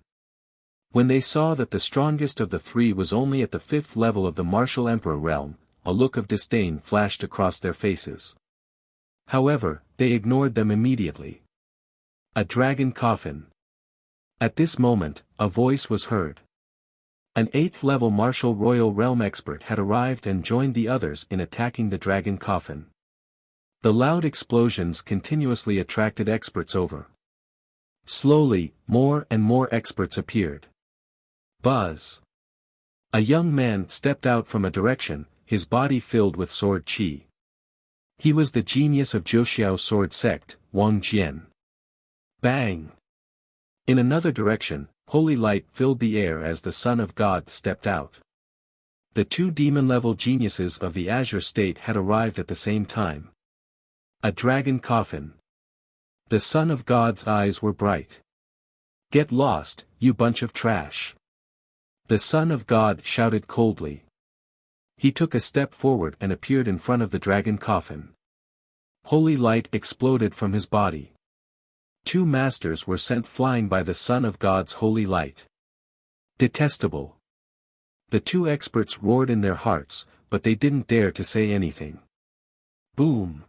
When they saw that the strongest of the 3 was only at the 5th level of the martial emperor realm, a look of disdain flashed across their faces. However, they ignored them immediately. A dragon coffin. At this moment, a voice was heard. An 8th-level martial royal realm expert had arrived and joined the others in attacking the dragon coffin. The loud explosions continuously attracted experts over. Slowly, more and more experts appeared. Buzz. A young man stepped out from a direction, his body filled with sword qi. He was the genius of Zhouxiao sword sect, Wang Jian. Bang! In another direction, holy light filled the air as the Son of God stepped out. The 2 demon-level geniuses of the Azure State had arrived at the same time. A dragon coffin. The Son of God's eyes were bright. Get lost, you bunch of trash. The Son of God shouted coldly. He took a step forward and appeared in front of the dragon coffin. Holy light exploded from his body. 2 masters were sent flying by the Son of God's holy light. Detestable. The 2 experts roared in their hearts, but they didn't dare to say anything. Boom!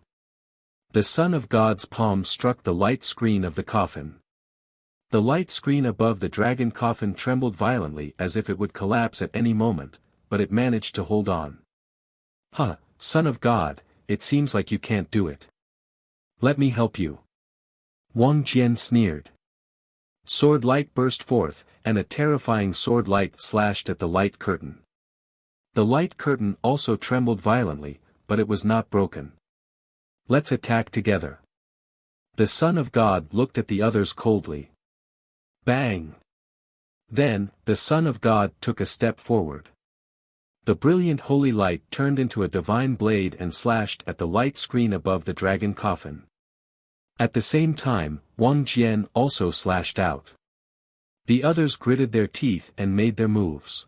The Son of God's palm struck the light screen of the coffin. The light screen above the dragon coffin trembled violently as if it would collapse at any moment, but it managed to hold on. Huh, Son of God, it seems like you can't do it. Let me help you. Wang Jian sneered. Sword light burst forth, and a terrifying sword light slashed at the light curtain. The light curtain also trembled violently, but it was not broken. Let's attack together. The Son of God looked at the others coldly. Bang! Then, the Son of God took a step forward. The brilliant holy light turned into a divine blade and slashed at the light screen above the dragon coffin. At the same time, Wang Jian also slashed out. The others gritted their teeth and made their moves.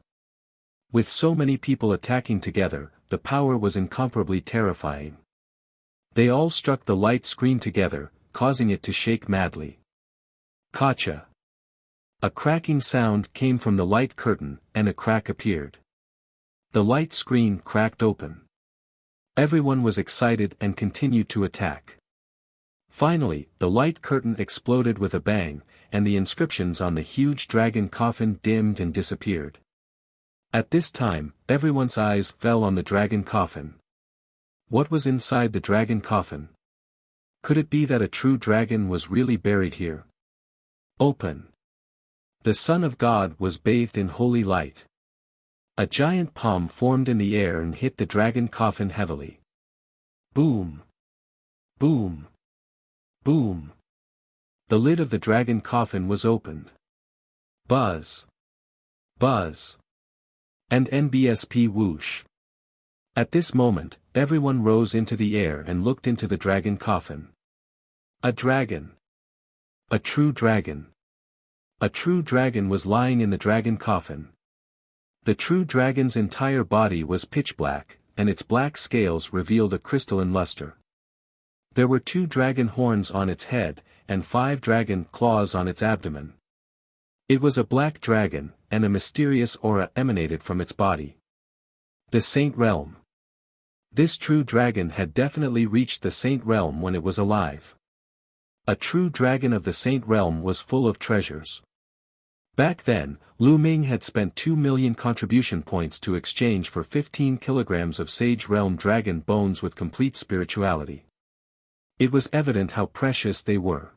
With so many people attacking together, the power was incomparably terrifying. They all struck the light screen together, causing it to shake madly. Gotcha! A cracking sound came from the light curtain, and a crack appeared. The light screen cracked open. Everyone was excited and continued to attack. Finally, the light curtain exploded with a bang, and the inscriptions on the huge dragon coffin dimmed and disappeared. At this time, everyone's eyes fell on the dragon coffin. What was inside the dragon coffin? Could it be that a true dragon was really buried here? Open. The Son of God was bathed in holy light. A giant palm formed in the air and hit the dragon coffin heavily. Boom! Boom! Boom! The lid of the dragon coffin was opened. Buzz! Buzz! And NBSP whoosh! At this moment, everyone rose into the air and looked into the dragon coffin. A dragon! A true dragon! A true dragon was lying in the dragon coffin. The true dragon's entire body was pitch black, and its black scales revealed a crystalline luster. There were 2 dragon horns on its head, and 5 dragon claws on its abdomen. It was a black dragon, and a mysterious aura emanated from its body. The Saint Realm. This true dragon had definitely reached the Saint Realm when it was alive. A true dragon of the Saint Realm was full of treasures. Back then, Lu Ming had spent 2 million contribution points to exchange for 15 kilograms of Sage Realm dragon bones with complete spirituality. It was evident how precious they were.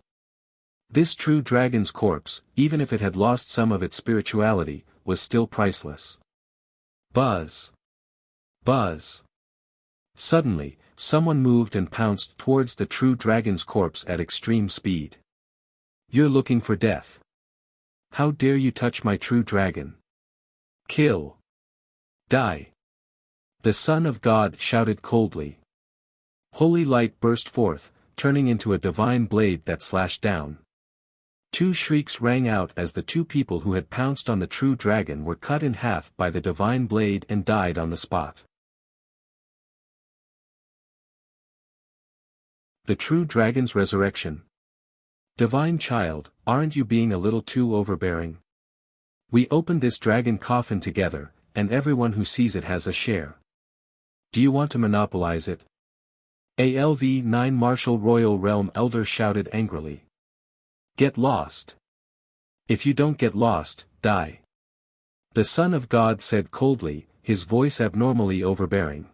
This true dragon's corpse, even if it had lost some of its spirituality, was still priceless. Buzz! Buzz! Suddenly, someone moved and pounced towards the true dragon's corpse at extreme speed. You're looking for death. How dare you touch my true dragon? Kill! Die! The Son of God shouted coldly. Holy light burst forth, turning into a divine blade that slashed down. 2 shrieks rang out as the 2 people who had pounced on the true dragon were cut in half by the divine blade and died on the spot. The true dragon's resurrection. Divine child, aren't you being a little too overbearing? We opened this dragon coffin together, and everyone who sees it has a share. Do you want to monopolize it? ALV-9 Martial Royal Realm Elder shouted angrily. Get lost. If you don't get lost, die. The Son of God said coldly, his voice abnormally overbearing.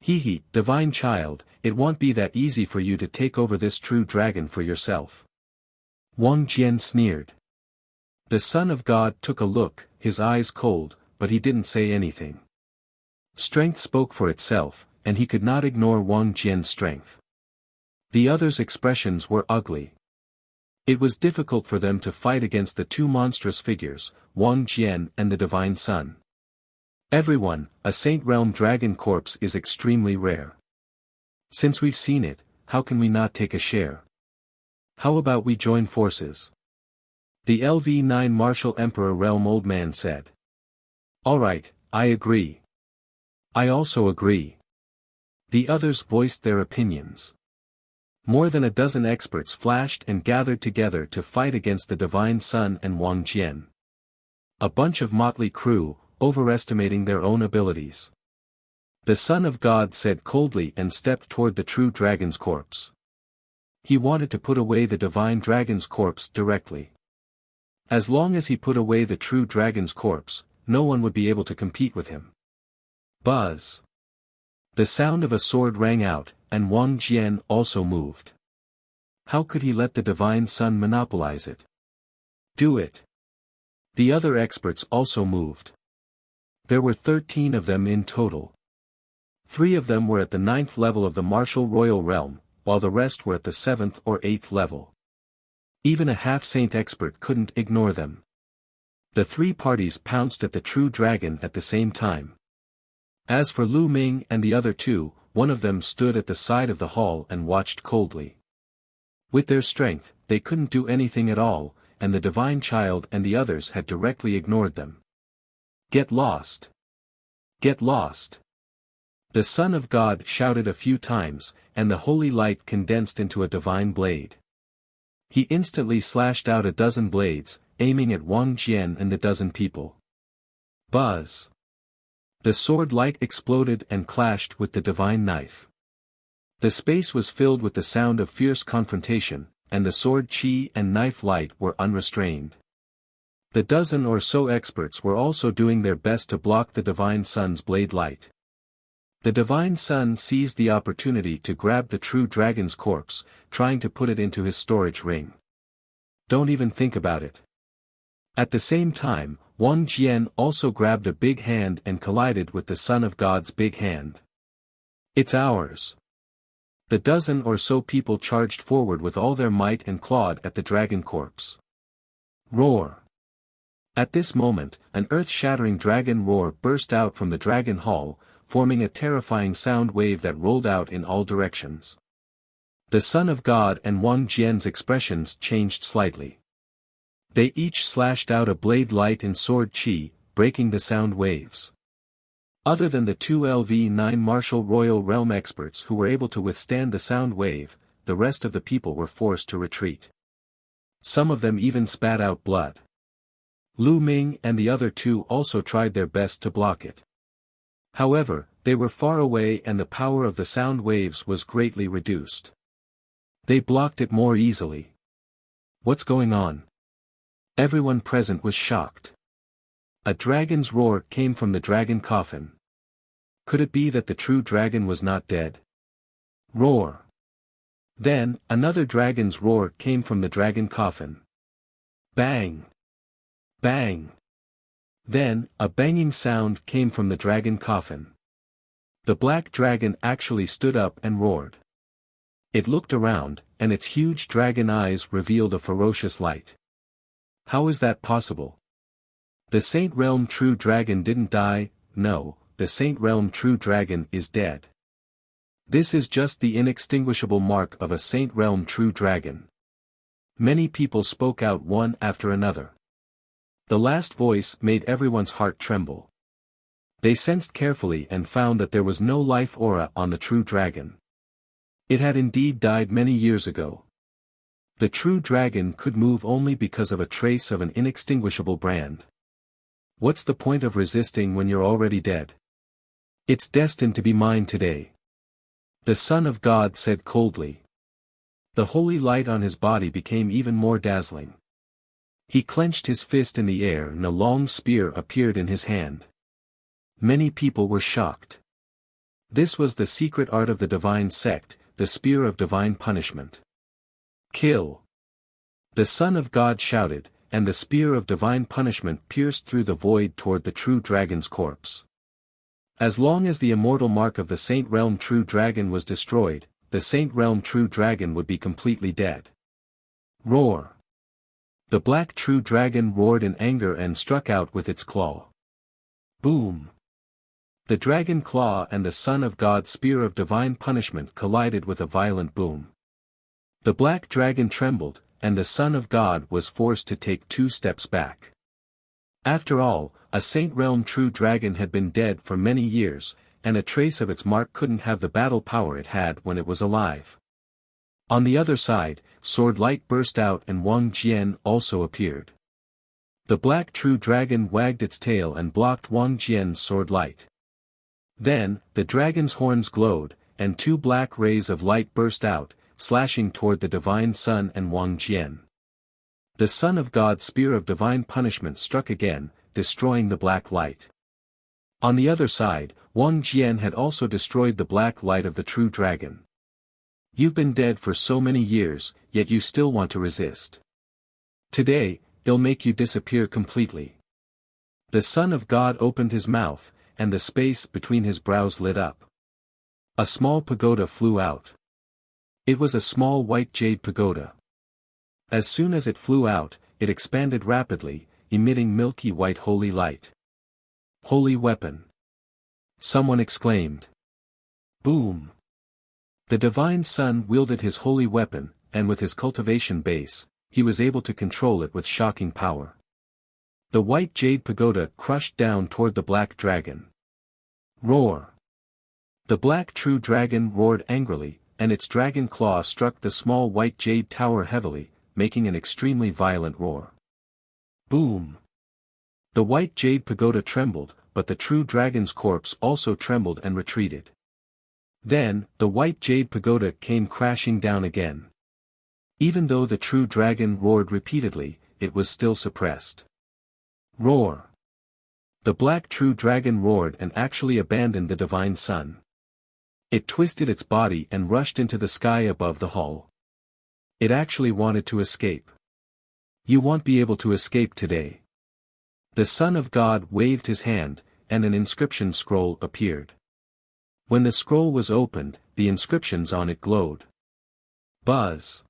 Hee, divine child, it won't be that easy for you to take over this true dragon for yourself. Wang Jian sneered. The Son of God took a look, his eyes cold, but he didn't say anything. Strength spoke for itself, and he could not ignore Wang Jian's strength. The others' expressions were ugly. It was difficult for them to fight against the two monstrous figures, Wang Jian and the Divine Son. Everyone, a Saint Realm dragon corpse is extremely rare. Since we've seen it, how can we not take a share? How about we join forces? The LV-9 Martial Emperor Realm Old Man said. Alright, I agree. I also agree. The others voiced their opinions. More than a dozen experts flashed and gathered together to fight against the Divine Son and Wang Jian. A bunch of motley crew, overestimating their own abilities. The Son of God said coldly and stepped toward the true dragon's corpse. He wanted to put away the divine dragon's corpse directly. As long as he put away the true dragon's corpse, no one would be able to compete with him. Buzz. The sound of a sword rang out, and Wang Jian also moved. How could he let the Divine Son monopolize it? Do it. The other experts also moved. There were 13 of them in total. 3 of them were at the 9th level of the Martial Royal Realm, while the rest were at the 7th or 8th level. Even a half-saint expert couldn't ignore them. The 3 parties pounced at the true dragon at the same time. As for Lu Ming and the other 2, one of them stood at the side of the hall and watched coldly. With their strength, they couldn't do anything at all, and the Divine Child and the others had directly ignored them. Get lost! Get lost! The Son of God shouted a few times, and the holy light condensed into a divine blade. He instantly slashed out a dozen blades, aiming at Wang Jian and the dozen people. Buzz! The sword light exploded and clashed with the divine knife. The space was filled with the sound of fierce confrontation, and the sword chi and knife light were unrestrained. The dozen or so experts were also doing their best to block the Divine Son's blade light. The Divine Son seized the opportunity to grab the true dragon's corpse, trying to put it into his storage ring. Don't even think about it. At the same time, Wang Jian also grabbed a big hand and collided with the Son of God's big hand. It's ours. The dozen or so people charged forward with all their might and clawed at the dragon corpse. Roar! At this moment, an earth-shattering dragon roar burst out from the dragon hall, forming a terrifying sound wave that rolled out in all directions. The Son of God and Wang Jian's expressions changed slightly. They each slashed out a blade light and sword chi, breaking the sound waves. Other than the 2 LV-9 Martial Royal Realm experts who were able to withstand the sound wave, the rest of the people were forced to retreat. Some of them even spat out blood. Lu Ming and the other 2 also tried their best to block it. However, they were far away and the power of the sound waves was greatly reduced. They blocked it more easily. What's going on? Everyone present was shocked. A dragon's roar came from the dragon coffin. Could it be that the true dragon was not dead? Roar! Then, another dragon's roar came from the dragon coffin. Bang! Bang! Then, a banging sound came from the dragon coffin. The black dragon actually stood up and roared. It looked around, and its huge dragon eyes revealed a ferocious light. How is that possible? The Saint Realm True Dragon didn't die. No, the Saint Realm True Dragon is dead. This is just the inextinguishable mark of a Saint Realm True Dragon. Many people spoke out one after another. The last voice made everyone's heart tremble. They sensed carefully and found that there was no life aura on the true dragon. It had indeed died many years ago. The true dragon could move only because of a trace of an inextinguishable brand. What's the point of resisting when you're already dead? It's destined to be mine today. The Son of God said coldly. The holy light on his body became even more dazzling. He clenched his fist in the air and a long spear appeared in his hand. Many people were shocked. This was the secret art of the divine sect, the spear of divine punishment. Kill! The Son of God shouted, and the spear of divine punishment pierced through the void toward the true dragon's corpse. As long as the immortal mark of the Saint Realm true dragon was destroyed, the Saint Realm true dragon would be completely dead. Roar! The black true dragon roared in anger and struck out with its claw. Boom! The dragon claw and the Son of God's spear of divine punishment collided with a violent boom. The black dragon trembled, and the Son of God was forced to take 2 steps back. After all, a Saint Realm true dragon had been dead for many years, and a trace of its mark couldn't have the battle power it had when it was alive. On the other side, sword light burst out and Wang Jian also appeared. The black true dragon wagged its tail and blocked Wang Jian's sword light. Then, the dragon's horns glowed, and 2 black rays of light burst out, slashing toward the divine sun and Wang Jian. The Son of God's spear of divine punishment struck again, destroying the black light. On the other side, Wang Jian had also destroyed the black light of the true dragon. You've been dead for so many years, yet you still want to resist. Today, I'll make you disappear completely. The Son of God opened his mouth, and the space between his brows lit up. A small pagoda flew out. It was a small white jade pagoda. As soon as it flew out, it expanded rapidly, emitting milky white holy light. Holy weapon! Someone exclaimed. Boom! The divine Son wielded his holy weapon, and with his cultivation base, he was able to control it with shocking power. The white jade pagoda crushed down toward the black dragon. Roar! The black true dragon roared angrily, and its dragon claw struck the small white jade tower heavily, making an extremely violent roar. Boom! The white jade pagoda trembled, but the true dragon's corpse also trembled and retreated. Then, the white jade pagoda came crashing down again. Even though the true dragon roared repeatedly, it was still suppressed. Roar! The black true dragon roared and actually abandoned the divine sun. It twisted its body and rushed into the sky above the hall. It actually wanted to escape. You won't be able to escape today. The Son of God waved his hand, and an inscription scroll appeared. When the scroll was opened, the inscriptions on it glowed. Buzz!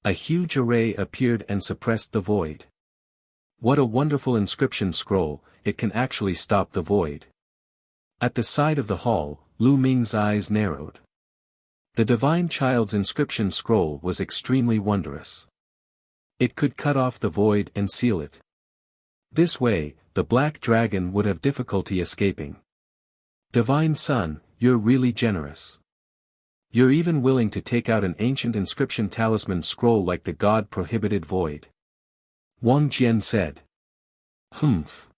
A huge array appeared and suppressed the void. What a wonderful inscription scroll, it can actually stop the void. At the side of the hall, Lu Ming's eyes narrowed. The divine child's inscription scroll was extremely wondrous. It could cut off the void and seal it. This way, the black dragon would have difficulty escaping. Divine Son, you're really generous. You're even willing to take out an ancient inscription talisman scroll like the God-prohibited void. Wang Jian said. Humph.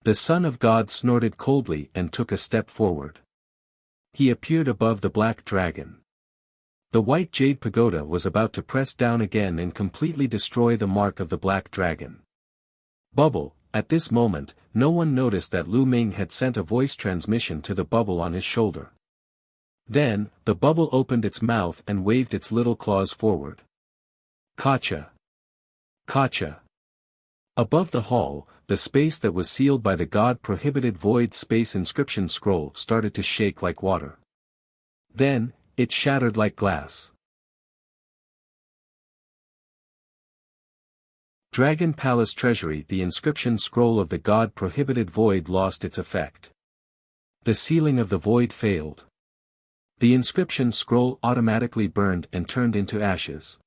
The Son of God snorted coldly and took a step forward. He appeared above the black dragon. The white jade pagoda was about to press down again and completely destroy the mark of the black dragon. Bubble, at this moment, no one noticed that Lu Ming had sent a voice transmission to the bubble on his shoulder. Then, the bubble opened its mouth and waved its little claws forward. Kacha! Kacha! Above the hall, the space that was sealed by the God-prohibited void space inscription scroll started to shake like water. Then, it shattered like glass. Dragon Palace Treasury. The inscription scroll of the God-prohibited void lost its effect. The sealing of the void failed. The inscription scroll automatically burned and turned into ashes.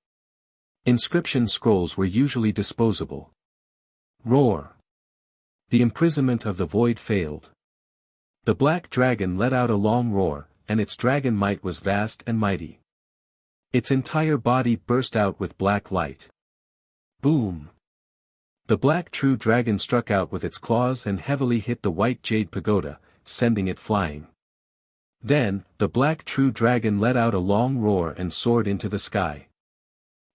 Inscription scrolls were usually disposable. Roar! The imprisonment of the void failed. The black dragon let out a long roar, and its dragon might was vast and mighty. Its entire body burst out with black light. Boom! The black true dragon struck out with its claws and heavily hit the white jade pagoda, sending it flying. Then, the black true dragon let out a long roar and soared into the sky.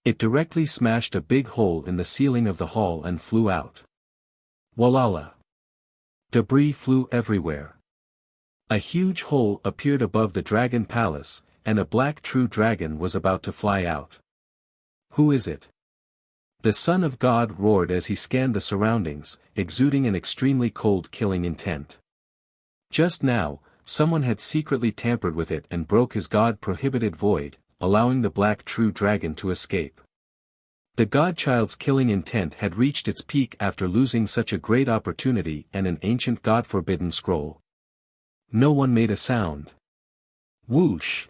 It directly smashed a big hole in the ceiling of the hall and flew out. Walala! Debris flew everywhere. A huge hole appeared above the dragon palace, and a black true dragon was about to fly out. Who is it? The Son of God roared as he scanned the surroundings, exuding an extremely cold killing intent. Just now, someone had secretly tampered with it and broke his God-prohibited void, allowing the black true dragon to escape. The godchild's killing intent had reached its peak after losing such a great opportunity and an ancient God-forbidden scroll. No one made a sound. Whoosh!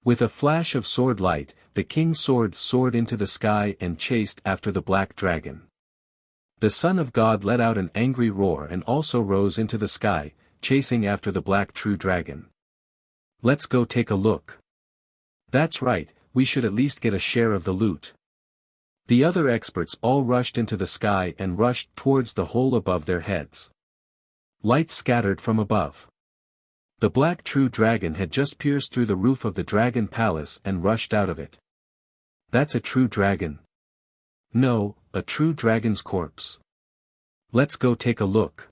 With a flash of sword light, the king's sword soared into the sky and chased after the black dragon. The Son of God let out an angry roar and also rose into the sky, chasing after the black true dragon. Let's go take a look. That's right, we should at least get a share of the loot. The other experts all rushed into the sky and rushed towards the hole above their heads. Lights scattered from above. The black true dragon had just pierced through the roof of the dragon palace and rushed out of it. That's a true dragon. No, a true dragon's corpse. Let's go take a look.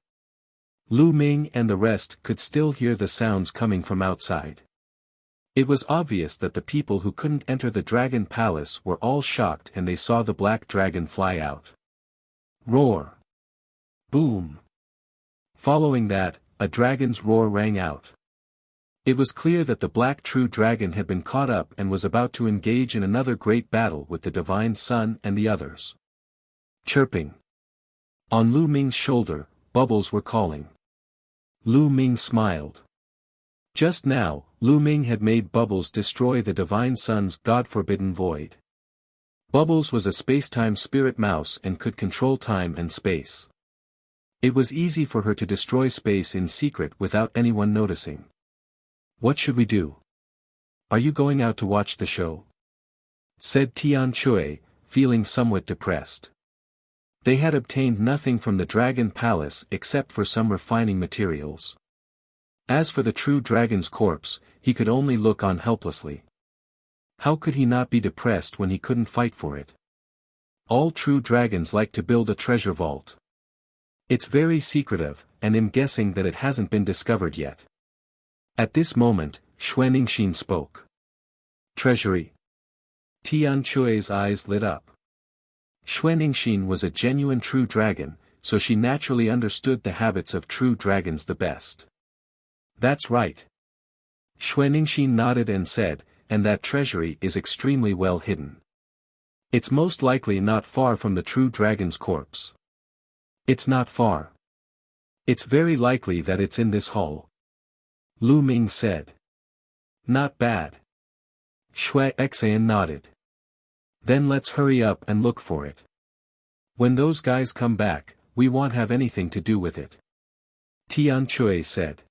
Lu Ming and the rest could still hear the sounds coming from outside. It was obvious that the people who couldn't enter the dragon palace were all shocked and they saw the black dragon fly out. Roar! Boom! Following that, a dragon's roar rang out. It was clear that the black true dragon had been caught up and was about to engage in another great battle with the divine sun and the others. Chirping. On Lu Ming's shoulder, bubbles were calling. Lu Ming smiled. Just now, Lu Ming had made Bubbles destroy the divine sun's God-forbidden void. Bubbles was a space-time spirit mouse and could control time and space. It was easy for her to destroy space in secret without anyone noticing. What should we do? Are you going out to watch the show? Said Tian Chui, feeling somewhat depressed. They had obtained nothing from the dragon palace except for some refining materials. As for the true dragon's corpse, he could only look on helplessly. How could he not be depressed when he couldn't fight for it? All true dragons like to build a treasure vault. It's very secretive, and I'm guessing that it hasn't been discovered yet. At this moment, Xuanixin spoke. Treasury. Tian Chui's eyes lit up. Xuanixin was a genuine true dragon, so she naturally understood the habits of true dragons the best. That's right. Xuanixin nodded and said, and that treasury is extremely well hidden. It's most likely not far from the true dragon's corpse. It's not far. It's very likely that it's in this hall. Lu Ming said. Not bad. Xuanixin nodded. Then let's hurry up and look for it. When those guys come back, we won't have anything to do with it. Tian Chui said.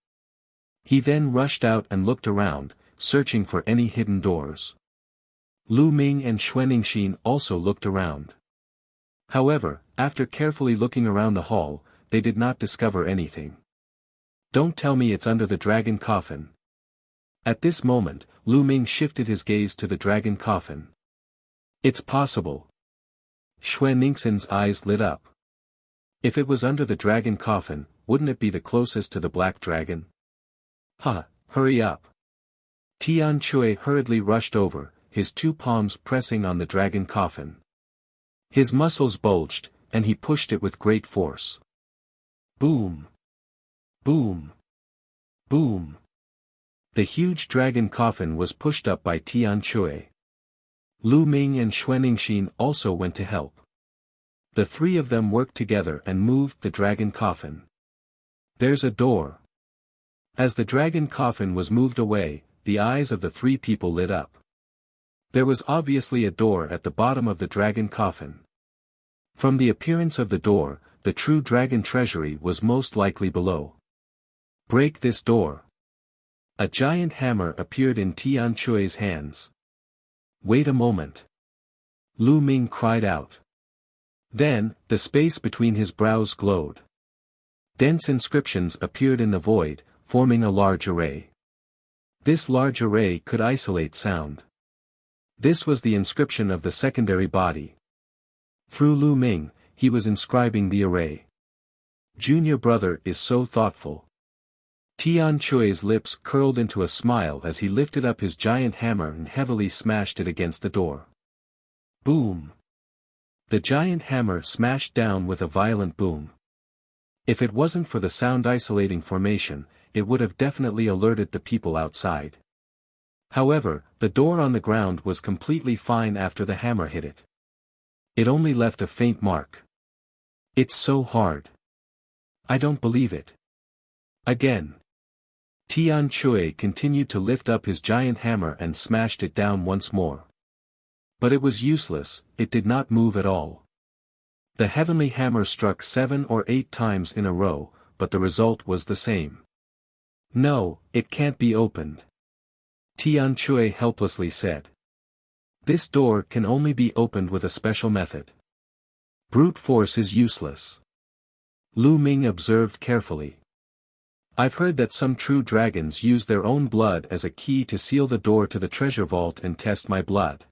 He then rushed out and looked around, searching for any hidden doors. Lu Ming and Xuanixin also looked around. However, after carefully looking around the hall, they did not discover anything. Don't tell me it's under the dragon coffin. At this moment, Lu Ming shifted his gaze to the dragon coffin. It's possible. Xuanixin's eyes lit up. If it was under the dragon coffin, wouldn't it be the closest to the black dragon? Hurry up. Tian Chui hurriedly rushed over, his two palms pressing on the dragon coffin. His muscles bulged, and he pushed it with great force. Boom! Boom! Boom! The huge dragon coffin was pushed up by Tian Chui. Lu Ming and Xuanixin also went to help. The three of them worked together and moved the dragon coffin. There's a door. As the dragon coffin was moved away, the eyes of the three people lit up. There was obviously a door at the bottom of the dragon coffin. From the appearance of the door, the true dragon treasury was most likely below. Break this door. A giant hammer appeared in Tian Chui's hands. "Wait a moment." Lu Ming cried out. Then, the space between his brows glowed. Dense inscriptions appeared in the void, forming a large array. This large array could isolate sound. This was the inscription of the secondary body. Through Lu Ming, he was inscribing the array. "Junior brother is so thoughtful." Tian Chui's lips curled into a smile as he lifted up his giant hammer and heavily smashed it against the door. Boom! The giant hammer smashed down with a violent boom. If it wasn't for the sound-isolating formation, it would have definitely alerted the people outside. However, the door on the ground was completely fine after the hammer hit it. It only left a faint mark. "It's so hard. I don't believe it." Again. Tian Chui continued to lift up his giant hammer and smashed it down once more. But it was useless, it did not move at all. The heavenly hammer struck 7 or 8 times in a row, but the result was the same. "No, it can't be opened," Tian Chui helplessly said. "This door can only be opened with a special method. Brute force is useless." Lu Ming observed carefully. "I've heard that some true dragons use their own blood as a key to seal the door to the treasure vault and test my blood,"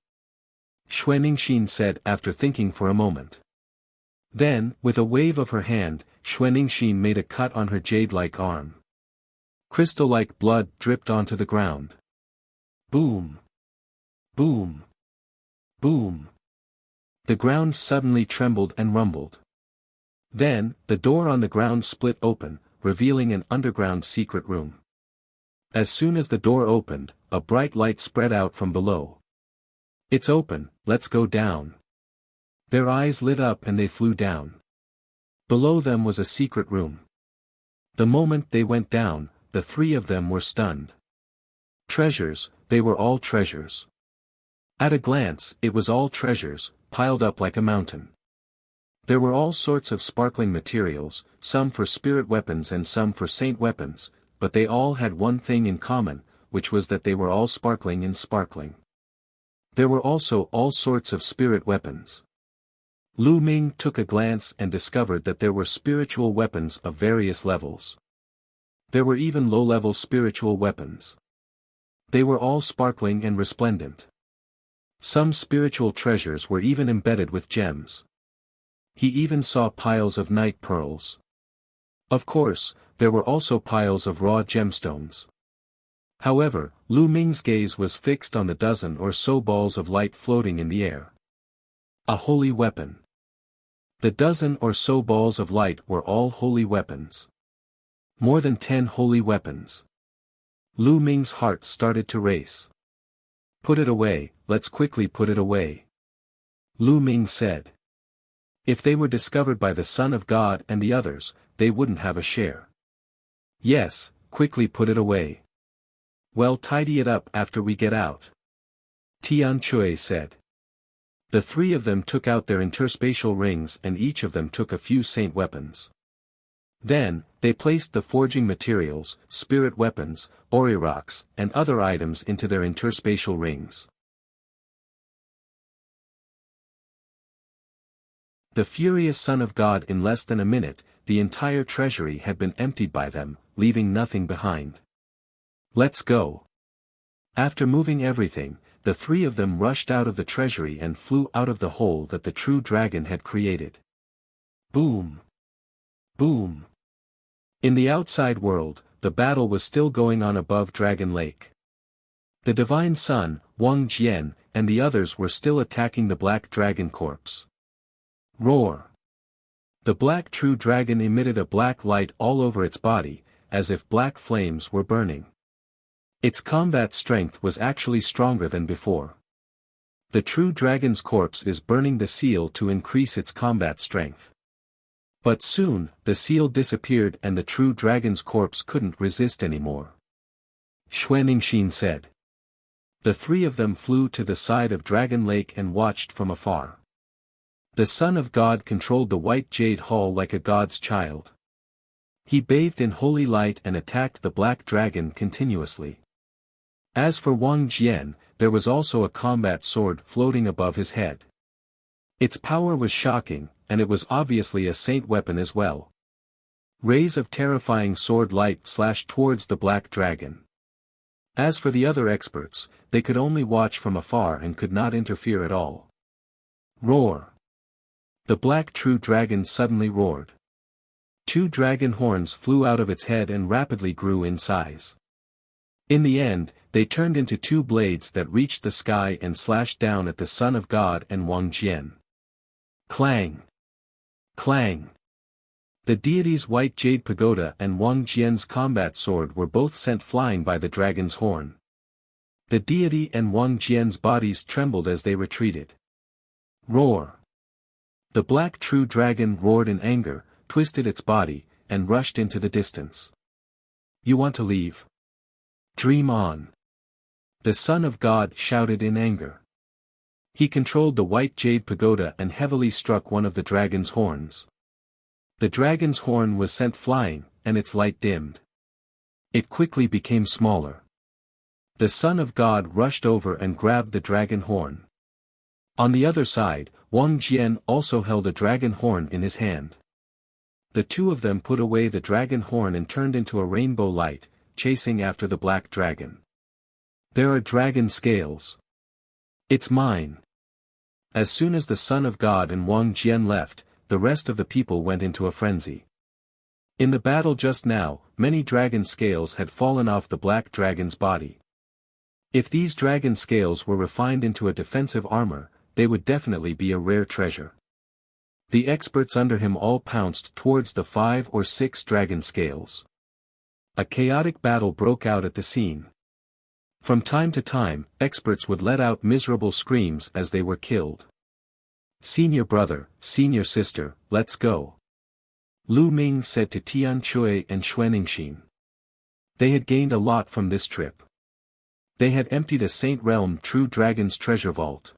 Xuaningxin said after thinking for a moment. Then, with a wave of her hand, Xuaningxin made a cut on her jade-like arm. Crystal-like blood dripped onto the ground. Boom! Boom! Boom! The ground suddenly trembled and rumbled. Then, the door on the ground split open, revealing an underground secret room. As soon as the door opened, a bright light spread out from below. "It's open, let's go down." Their eyes lit up and they flew down. Below them was a secret room. The moment they went down, the 3 of them were stunned. Treasures, they were all treasures. At a glance, it was all treasures, piled up like a mountain. There were all sorts of sparkling materials, some for spirit weapons and some for saint weapons, but they all had one thing in common, which was that they were all sparkling and sparkling. There were also all sorts of spirit weapons. Lu Ming took a glance and discovered that there were spiritual weapons of various levels. There were even low-level spiritual weapons. They were all sparkling and resplendent. Some spiritual treasures were even embedded with gems. He even saw piles of night pearls. Of course, there were also piles of raw gemstones. However, Lu Ming's gaze was fixed on the dozen or so balls of light floating in the air. A holy weapon. The dozen or so balls of light were all holy weapons. More than 10 holy weapons. Lu Ming's heart started to race. "Put it away, let's quickly put it away," Lu Ming said. If they were discovered by the Son of God and the others, they wouldn't have a share. "Yes, quickly put it away." "Well, tidy it up after we get out," Tian Chui said. The 3 of them took out their interspatial rings and each of them took a few saint weapons. Then, they placed the forging materials, spirit weapons, ori rocks, and other items into their interspatial rings. The furious Son of God. In less than a minute, the entire treasury had been emptied by them, leaving nothing behind. "Let's go." After moving everything, the 3 of them rushed out of the treasury and flew out of the hole that the true dragon had created. Boom! Boom! In the outside world, the battle was still going on above Dragon Lake. The Divine Son, Wang Jian, and the others were still attacking the Black Dragon corpse. Roar! The Black True Dragon emitted a black light all over its body, as if black flames were burning. Its combat strength was actually stronger than before. The True Dragon's corpse is burning the seal to increase its combat strength. But soon, the seal disappeared and the True Dragon's corpse couldn't resist anymore. Xuaningxin said. The 3 of them flew to the side of Dragon Lake and watched from afar. The Son of God controlled the white jade hall like a god's child. He bathed in holy light and attacked the black dragon continuously. As for Wang Jian, there was also a combat sword floating above his head. Its power was shocking, and it was obviously a saint weapon as well. Rays of terrifying sword light slashed towards the black dragon. As for the other experts, they could only watch from afar and could not interfere at all. Roar! The black true dragon suddenly roared. 2 dragon horns flew out of its head and rapidly grew in size. In the end, they turned into 2 blades that reached the sky and slashed down at the Son of God and Wang Jian. Clang! Clang! The deity's white jade pagoda and Wang Jian's combat sword were both sent flying by the dragon's horn. The deity and Wang Jian's bodies trembled as they retreated. Roar! The black true dragon roared in anger, twisted its body, and rushed into the distance. You want to leave? Dream on! The Son of God shouted in anger. He controlled the white jade pagoda and heavily struck one of the dragon's horns. The dragon's horn was sent flying, and its light dimmed. It quickly became smaller. The Son of God rushed over and grabbed the dragon horn. On the other side, Wang Jian also held a dragon horn in his hand. The 2 of them put away the dragon horn and turned into a rainbow light, chasing after the black dragon. There are dragon scales. It's mine. As soon as the Son of God and Wang Jian left, the rest of the people went into a frenzy. In the battle just now, many dragon scales had fallen off the black dragon's body. If these dragon scales were refined into a defensive armor, they would definitely be a rare treasure. The experts under him all pounced towards the 5 or 6 dragon scales. A chaotic battle broke out at the scene. From time to time, experts would let out miserable screams as they were killed. Senior brother, senior sister, let's go. Lu Ming said to Tian Chui and Xuanixin. They had gained a lot from this trip. They had emptied a Saint Realm True Dragon's treasure vault.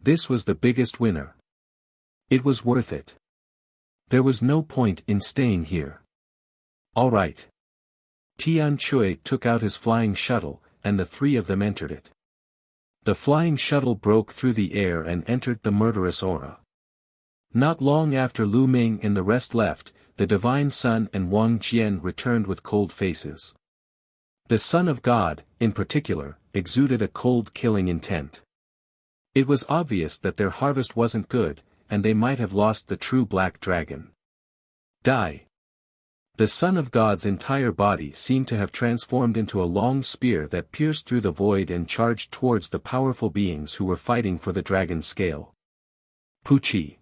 This was the biggest winner. It was worth it. There was no point in staying here. All right. Tian Chui took out his flying shuttle, and the 3 of them entered it. The flying shuttle broke through the air and entered the murderous aura. Not long after Lu Ming and the rest left, the Divine Sun and Wang Jian returned with cold faces. The Son of God, in particular, exuded a cold killing intent. It was obvious that their harvest wasn't good, and they might have lost the true black dragon. Die! The Son of God's entire body seemed to have transformed into a long spear that pierced through the void and charged towards the powerful beings who were fighting for the dragon's scale. Puchi.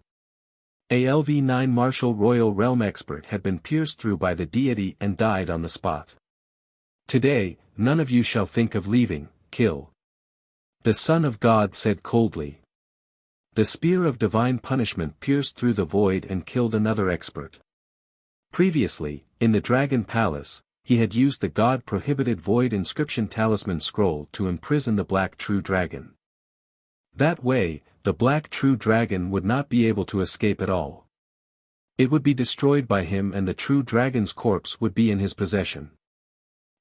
A LV9 Martial Royal Realm expert had been pierced through by the deity and died on the spot. Today, none of you shall think of leaving, kill. The Son of God said coldly. The spear of divine punishment pierced through the void and killed another expert. Previously, in the Dragon Palace, he had used the God-prohibited Void Inscription Talisman Scroll to imprison the Black True Dragon. That way, the Black True Dragon would not be able to escape at all. It would be destroyed by him and the True Dragon's corpse would be in his possession.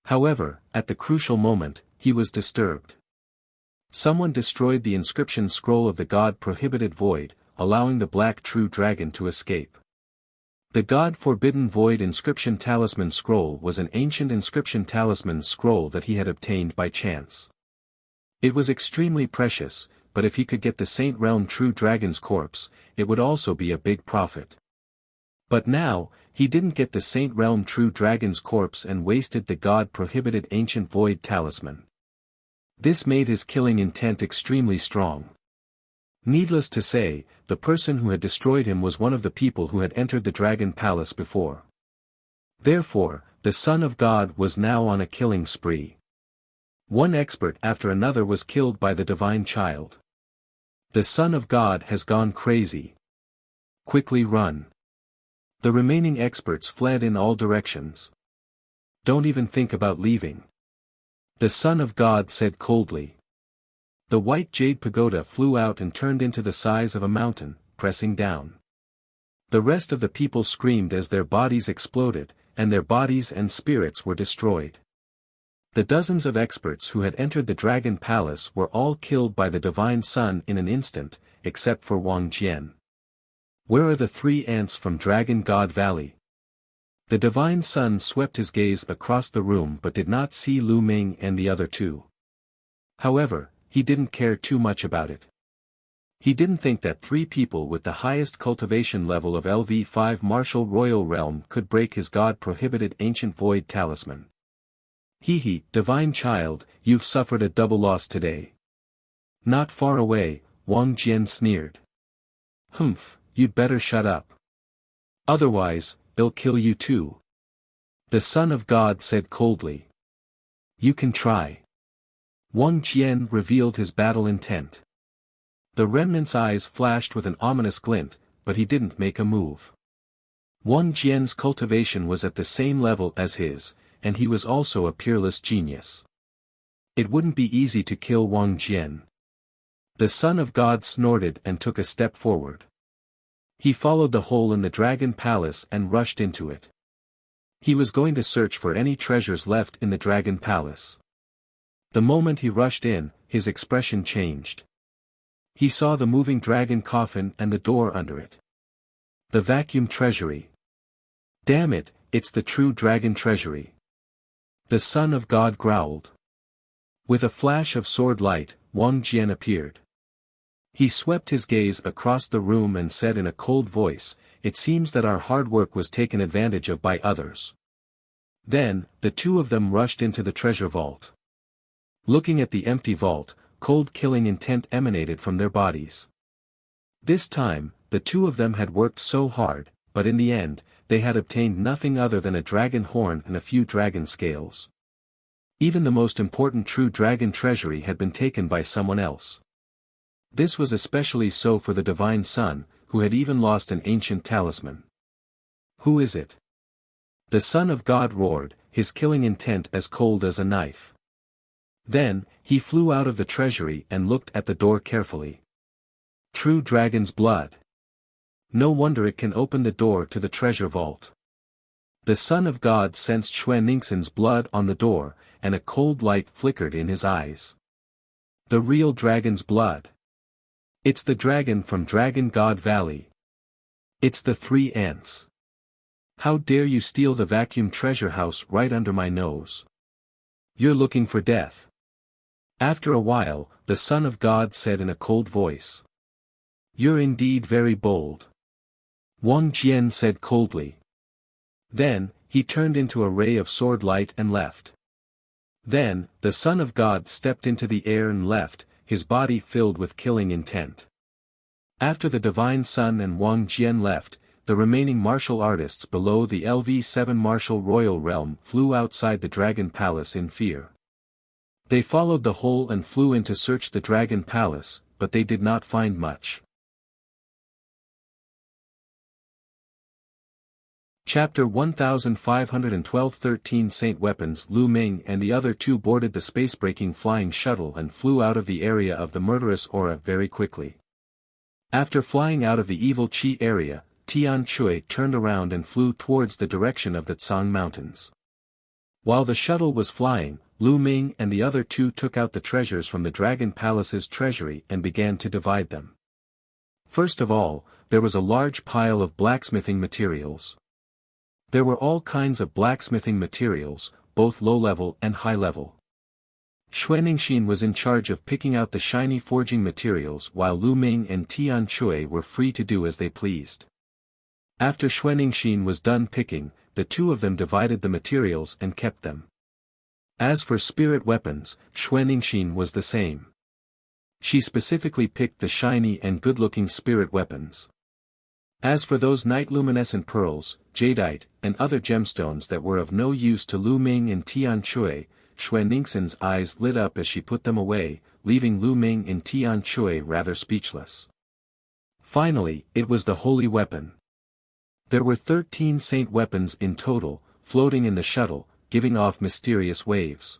However, at the crucial moment, he was disturbed. Someone destroyed the inscription scroll of the God-prohibited Void, allowing the Black True Dragon to escape. The God-forbidden Void Inscription Talisman Scroll was an ancient inscription talisman scroll that he had obtained by chance. It was extremely precious, but if he could get the Saint Realm True Dragon's corpse, it would also be a big profit. But now, he didn't get the Saint Realm True Dragon's corpse and wasted the God-prohibited ancient Void Talisman. This made his killing intent extremely strong. Needless to say, the person who had destroyed him was one of the people who had entered the Dragon Palace before. Therefore, the Son of God was now on a killing spree. One expert after another was killed by the Divine Child. The Son of God has gone crazy. Quickly run. The remaining experts fled in all directions. Don't even think about leaving. The Son of God said coldly. The white jade pagoda flew out and turned into the size of a mountain, pressing down. The rest of the people screamed as their bodies exploded, and their bodies and spirits were destroyed. The dozens of experts who had entered the Dragon Palace were all killed by the Divine Sun in an instant, except for Wang Jian. Where are the 3 ants from Dragon God Valley? The Divine Sun swept his gaze across the room but did not see Lu Ming and the other 2. However, he didn't care too much about it. He didn't think that 3 people with the highest cultivation level of LV5 Martial Royal Realm could break his God-prohibited Ancient Void Talisman. Hee, Divine Child, you've suffered a double loss today. Not far away, Wang Jian sneered. Humph, you'd better shut up. Otherwise, they'll kill you too. The Son of God said coldly. You can try. Wang Jian revealed his battle intent. The remnant's eyes flashed with an ominous glint, but he didn't make a move. Wang Jian's cultivation was at the same level as his, and he was also a peerless genius. It wouldn't be easy to kill Wang Jian. The Son of God snorted and took a step forward. He followed the hole in the Dragon Palace and rushed into it. He was going to search for any treasures left in the Dragon Palace. The moment he rushed in, his expression changed. He saw the moving dragon coffin and the door under it. The vacuum treasury. Damn it, it's the true dragon treasury. The Son of God growled. With a flash of sword light, Wang Jian appeared. He swept his gaze across the room and said in a cold voice, "It seems that our hard work was taken advantage of by others." Then, the 2 of them rushed into the treasure vault. Looking at the empty vault, cold killing intent emanated from their bodies. This time, the 2 of them had worked so hard, but in the end, they had obtained nothing other than a dragon horn and a few dragon scales. Even the most important true dragon treasury had been taken by someone else. This was especially so for the Divine Sun, who had even lost an ancient talisman. Who is it? The Son of God roared, his killing intent as cold as a knife. Then, he flew out of the treasury and looked at the door carefully. True dragon's blood. No wonder it can open the door to the treasure vault. The Son of God sensed Xuan Ningxin's blood on the door, and a cold light flickered in his eyes. The real dragon's blood. It's the dragon from Dragon God Valley. It's the 3 ants. How dare you steal the vacuum treasure house right under my nose? You're looking for death. After a while, the Son of God said in a cold voice. You're indeed very bold. Wang Jian said coldly. Then, he turned into a ray of sword light and left. Then, the Son of God stepped into the air and left, his body filled with killing intent. After the Divine Sun and Wang Jian left, the remaining martial artists below the LV7 Martial Royal Realm flew outside the Dragon Palace in fear. They followed the hole and flew in to search the Dragon Palace, but they did not find much. Chapter 1512 13 Saint Weapons Lu Ming and the other 2 boarded the spacebreaking flying shuttle and flew out of the area of the murderous aura very quickly. After flying out of the evil Qi area, Tian Chui turned around and flew towards the direction of the Tsang Mountains. While the shuttle was flying, Lu Ming and the other 2 took out the treasures from the Dragon Palace's treasury and began to divide them. First of all, there was a large pile of blacksmithing materials. There were all kinds of blacksmithing materials, both low-level and high-level. Xuanixin was in charge of picking out the shiny forging materials while Lu Ming and Tian Chui were free to do as they pleased. After Xuanixin was done picking, the 2 of them divided the materials and kept them. As for spirit weapons, Xuanixin was the same. She specifically picked the shiny and good-looking spirit weapons. As for those night-luminescent pearls, jadeite, and other gemstones that were of no use to Lu Ming and Tian Chui, Xuanixin's eyes lit up as she put them away, leaving Lu Ming and Tian Chui rather speechless. Finally, it was the holy weapon. There were 13 saint weapons in total, floating in the shuttle, giving off mysterious waves.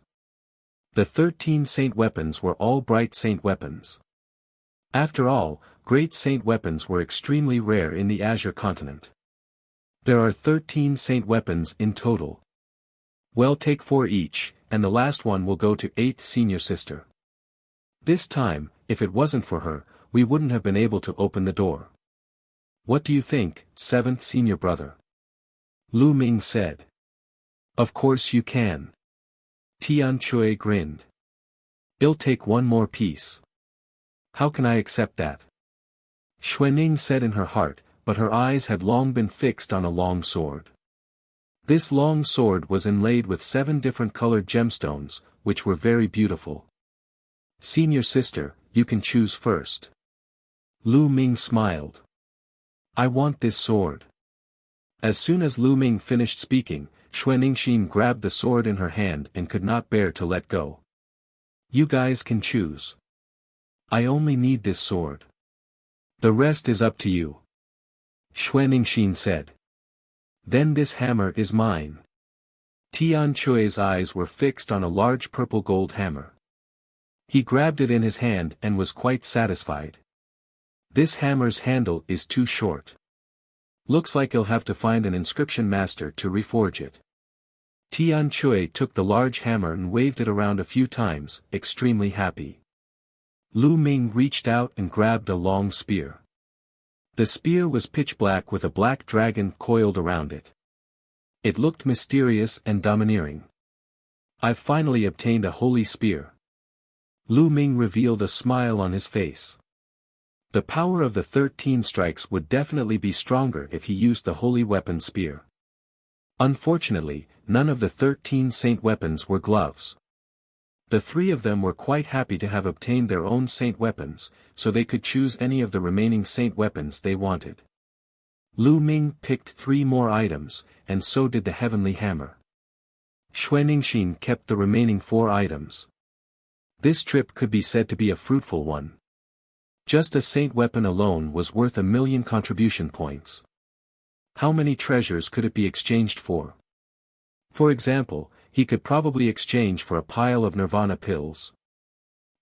The 13 saint weapons were all bright saint weapons. After all, great saint weapons were extremely rare in the Azure continent. There are 13 saint weapons in total. Well, take 4 each, and the last one will go to 8th senior sister. This time, if it wasn't for her, we wouldn't have been able to open the door. What do you think, 7th senior brother? Lu Ming said. Of course you can. Tian Chui grinned. I'll take one more piece. How can I accept that? Xuening said in her heart, but her eyes had long been fixed on a long sword. This long sword was inlaid with 7 different colored gemstones, which were very beautiful. Senior sister, you can choose first. Lu Ming smiled. I want this sword. As soon as Lu Ming finished speaking, Xueningshin grabbed the sword in her hand and could not bear to let go. You guys can choose. I only need this sword. The rest is up to you. Xueningshin said. Then this hammer is mine. Tian Chui's eyes were fixed on a large purple gold hammer. He grabbed it in his hand and was quite satisfied. This hammer's handle is too short. Looks like he'll have to find an inscription master to reforge it. Tian Chui took the large hammer and waved it around a few times, extremely happy. Lu Ming reached out and grabbed a long spear. The spear was pitch black with a black dragon coiled around it. It looked mysterious and domineering. I've finally obtained a holy spear. Lu Ming revealed a smile on his face. The power of the 13 strikes would definitely be stronger if he used the holy weapon spear. Unfortunately, none of the 13 saint weapons were gloves. The 3 of them were quite happy to have obtained their own saint weapons, so they could choose any of the remaining saint weapons they wanted. Lu Ming picked 3 more items, and so did the heavenly hammer. Xueningshin kept the remaining 4 items. This trip could be said to be a fruitful one. Just a saint weapon alone was worth 1,000,000 contribution points. How many treasures could it be exchanged for? For example, he could probably exchange for a pile of nirvana pills.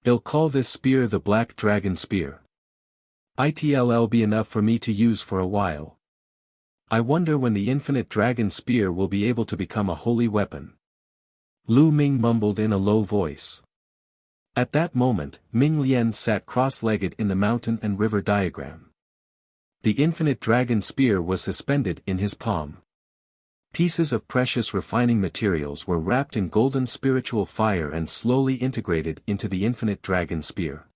I'll call this spear the Black Dragon Spear. It'll be enough for me to use for a while. I wonder when the Infinite Dragon Spear will be able to become a holy weapon. Lu Ming mumbled in a low voice. At that moment, Ming Lian sat cross-legged in the mountain and river diagram. The Infinite Dragon Spear was suspended in his palm. Pieces of precious refining materials were wrapped in golden spiritual fire and slowly integrated into the Infinite Dragon Spear.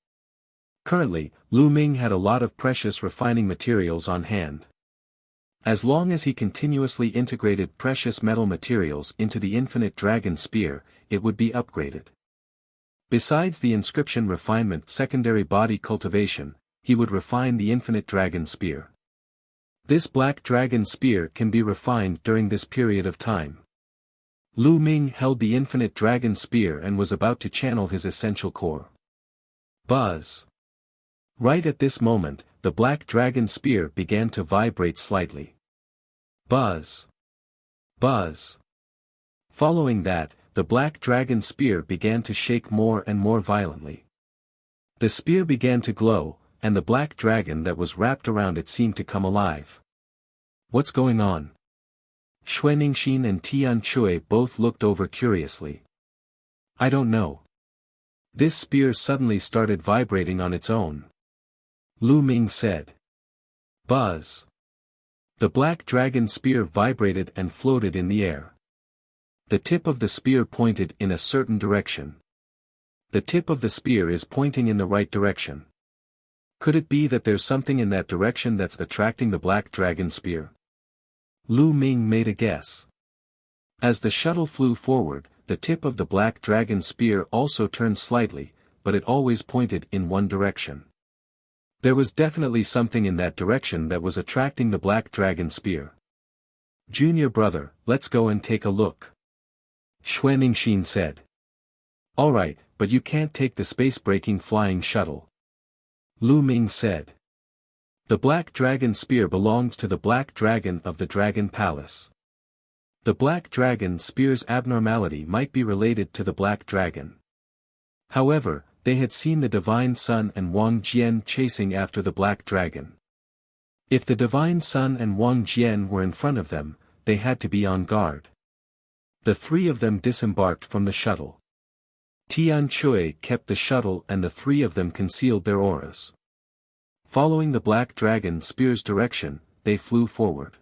Currently, Lu Ming had a lot of precious refining materials on hand. As long as he continuously integrated precious metal materials into the Infinite Dragon Spear, it would be upgraded. Besides the inscription refinement secondary body cultivation, he would refine the Infinite Dragon Spear. This Black Dragon Spear can be refined during this period of time. Lu Ming held the Infinite Dragon Spear and was about to channel his essential core. Buzz! Right at this moment, the Black Dragon Spear began to vibrate slightly. Buzz! Buzz! Following that, the Black Dragon Spear began to shake more and more violently. The spear began to glow, and the black dragon that was wrapped around it seemed to come alive. What's going on? Xueningshin and Tian Chui both looked over curiously. I don't know. This spear suddenly started vibrating on its own. Lu Ming said. Buzz! The Black Dragon Spear vibrated and floated in the air. The tip of the spear pointed in a certain direction. The tip of the spear is pointing in the right direction. Could it be that there's something in that direction that's attracting the Black Dragon Spear? Lu Ming made a guess. As the shuttle flew forward, the tip of the Black Dragon Spear also turned slightly, but it always pointed in one direction. There was definitely something in that direction that was attracting the Black Dragon Spear. Junior brother, let's go and take a look. Xueningshin said. Alright, but you can't take the space-breaking flying shuttle. Lu Ming said. The Black Dragon Spear belonged to the Black Dragon of the Dragon Palace. The Black Dragon Spear's abnormality might be related to the Black Dragon. However, they had seen the Divine Sun and Wang Jian chasing after the Black Dragon. If the Divine Sun and Wang Jian were in front of them, they had to be on guard. The three of them disembarked from the shuttle. Tian Chui kept the shuttle and the three of them concealed their auras. Following the black dragon spear's direction, they flew forward.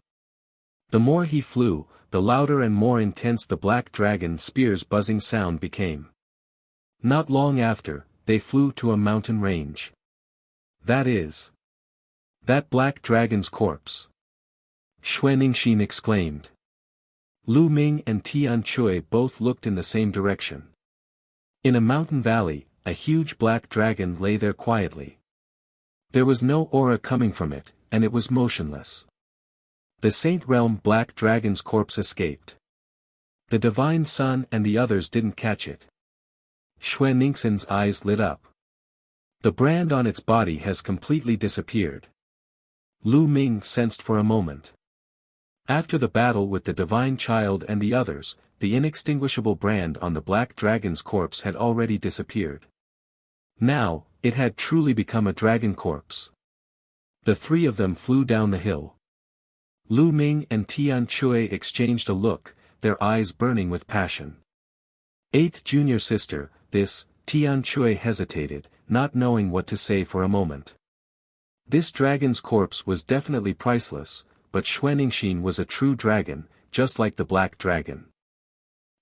The more he flew, the louder and more intense the black dragon spear's buzzing sound became. Not long after, they flew to a mountain range. That black dragon's corpse. Xuanixin exclaimed. Lu Ming and Tian Chui both looked in the same direction. In a mountain valley, a huge black dragon lay there quietly. There was no aura coming from it, and it was motionless. The Saint Realm black dragon's corpse escaped. The Divine Sun and the others didn't catch it. Xuanixin's eyes lit up. The brand on its body has completely disappeared. Lu Ming sensed for a moment. After the battle with the Divine Child and the others, the inextinguishable brand on the black dragon's corpse had already disappeared. Now, it had truly become a dragon corpse. The three of them flew down the hill. Lu Ming and Tian Chui exchanged a look, their eyes burning with passion. Eighth junior sister, Tian Chui hesitated, not knowing what to say for a moment. This dragon's corpse was definitely priceless, but Xuanixin was a true dragon, just like the black dragon.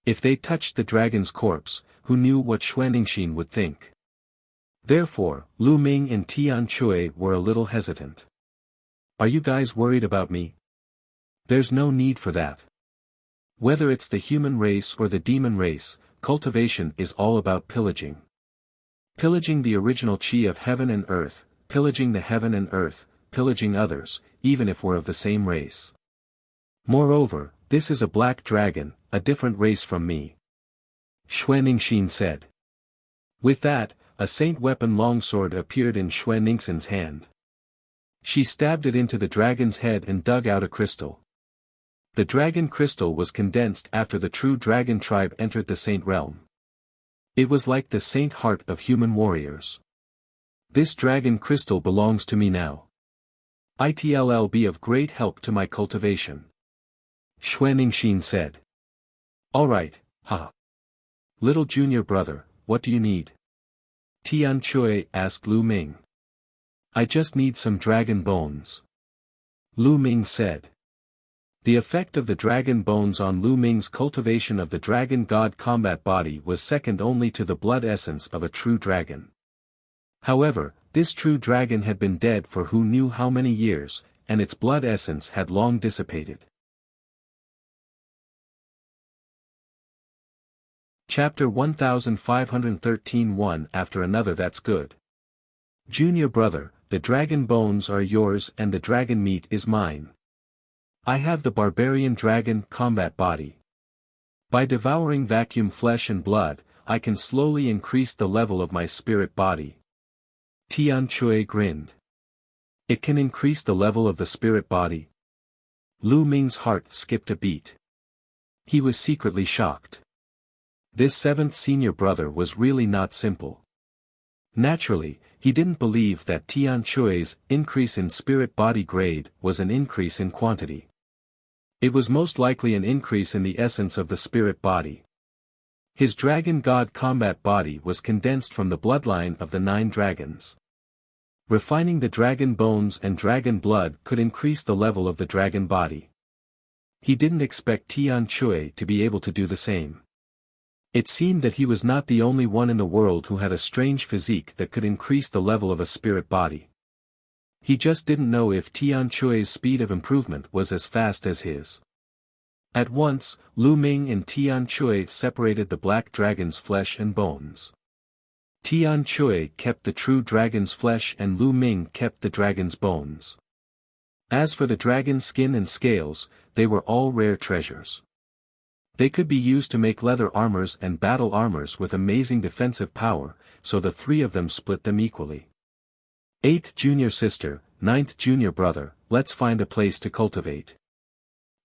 If they touched the dragon's corpse, who knew what Xuanixin would think? Therefore, Lu Ming and Tian Chui were a little hesitant. Are you guys worried about me? There's no need for that. Whether it's the human race or the demon race, cultivation is all about pillaging. Pillaging the original chi of heaven and earth, pillaging the heaven and earth, pillaging others, even if we're of the same race. Moreover, this is a black dragon, a different race from me. Xuanixin said. With that, a saint weapon longsword appeared in Xuanixin's hand. She stabbed it into the dragon's head and dug out a crystal. The dragon crystal was condensed after the true dragon tribe entered the saint realm. It was like the saint heart of human warriors. This dragon crystal belongs to me now. It'll be of great help to my cultivation. Xuanixin said. Alright, Little junior brother, what do you need? Tian Chui asked Lu Ming. I just need some dragon bones. Lu Ming said. The effect of the dragon bones on Lu Ming's cultivation of the dragon god combat body was second only to the blood essence of a true dragon. However, this true dragon had been dead for who knew how many years, and its blood essence had long dissipated. Chapter 1513 One after another. That's good. Junior brother, the dragon bones are yours and the dragon meat is mine. I have the barbarian dragon combat body. By devouring vacuum flesh and blood, I can slowly increase the level of my spirit body. Tian Chui grinned. It can increase the level of the spirit body? Lu Ming's heart skipped a beat. He was secretly shocked. This seventh senior brother was really not simple. Naturally, he didn't believe that Tian Chui's increase in spirit body grade was an increase in quantity. It was most likely an increase in the essence of the spirit body. His dragon god combat body was condensed from the bloodline of the 9 dragons. Refining the dragon bones and dragon blood could increase the level of the dragon body. He didn't expect Tian Chui to be able to do the same. It seemed that he was not the only one in the world who had a strange physique that could increase the level of a spirit body. He just didn't know if Tian Chui's speed of improvement was as fast as his. At once, Lu Ming and Tian Chui separated the black dragon's flesh and bones. Tian Chui kept the true dragon's flesh and Lu Ming kept the dragon's bones. As for the dragon's skin and scales, they were all rare treasures. They could be used to make leather armors and battle armors with amazing defensive power, so the 3 of them split them equally. 8th junior sister, 9th junior brother, let's find a place to cultivate.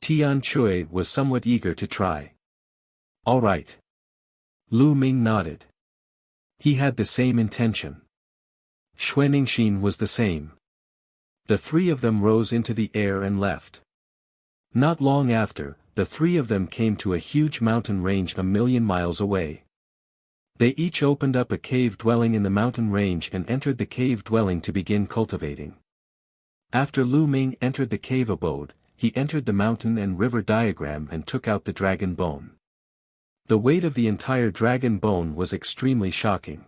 Tian Chui was somewhat eager to try. All right. Lu Ming nodded. He had the same intention. Xuanixin was the same. The three of them rose into the air and left. Not long after, the three of them came to a huge mountain range 1,000,000 miles away. They each opened up a cave dwelling in the mountain range and entered the cave dwelling to begin cultivating. After Lu Ming entered the cave abode, he entered the mountain and river diagram and took out the dragon bone. The weight of the entire dragon bone was extremely shocking.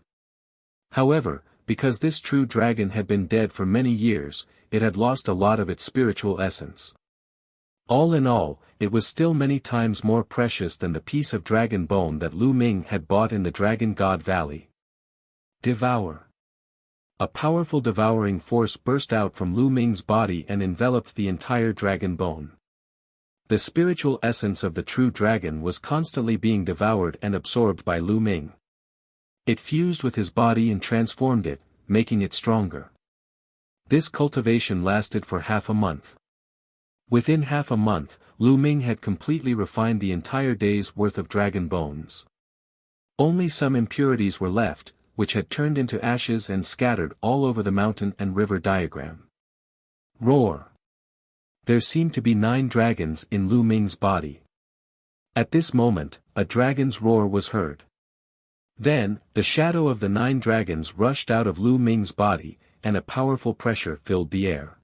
However, because this true dragon had been dead for many years, it had lost a lot of its spiritual essence. All in all, it was still many times more precious than the piece of dragon bone that Lu Ming had bought in the Dragon God Valley. Devour. A powerful devouring force burst out from Lu Ming's body and enveloped the entire dragon bone. The spiritual essence of the true dragon was constantly being devoured and absorbed by Lu Ming. It fused with his body and transformed it, making it stronger. This cultivation lasted for half a month. Within half a month, Lu Ming had completely refined the entire day's worth of dragon bones. Only some impurities were left, which had turned into ashes and scattered all over the mountain and river diagram. Roar! There seemed to be 9 dragons in Lu Ming's body. At this moment, a dragon's roar was heard. Then, the shadow of the 9 dragons rushed out of Lu Ming's body, and a powerful pressure filled the air.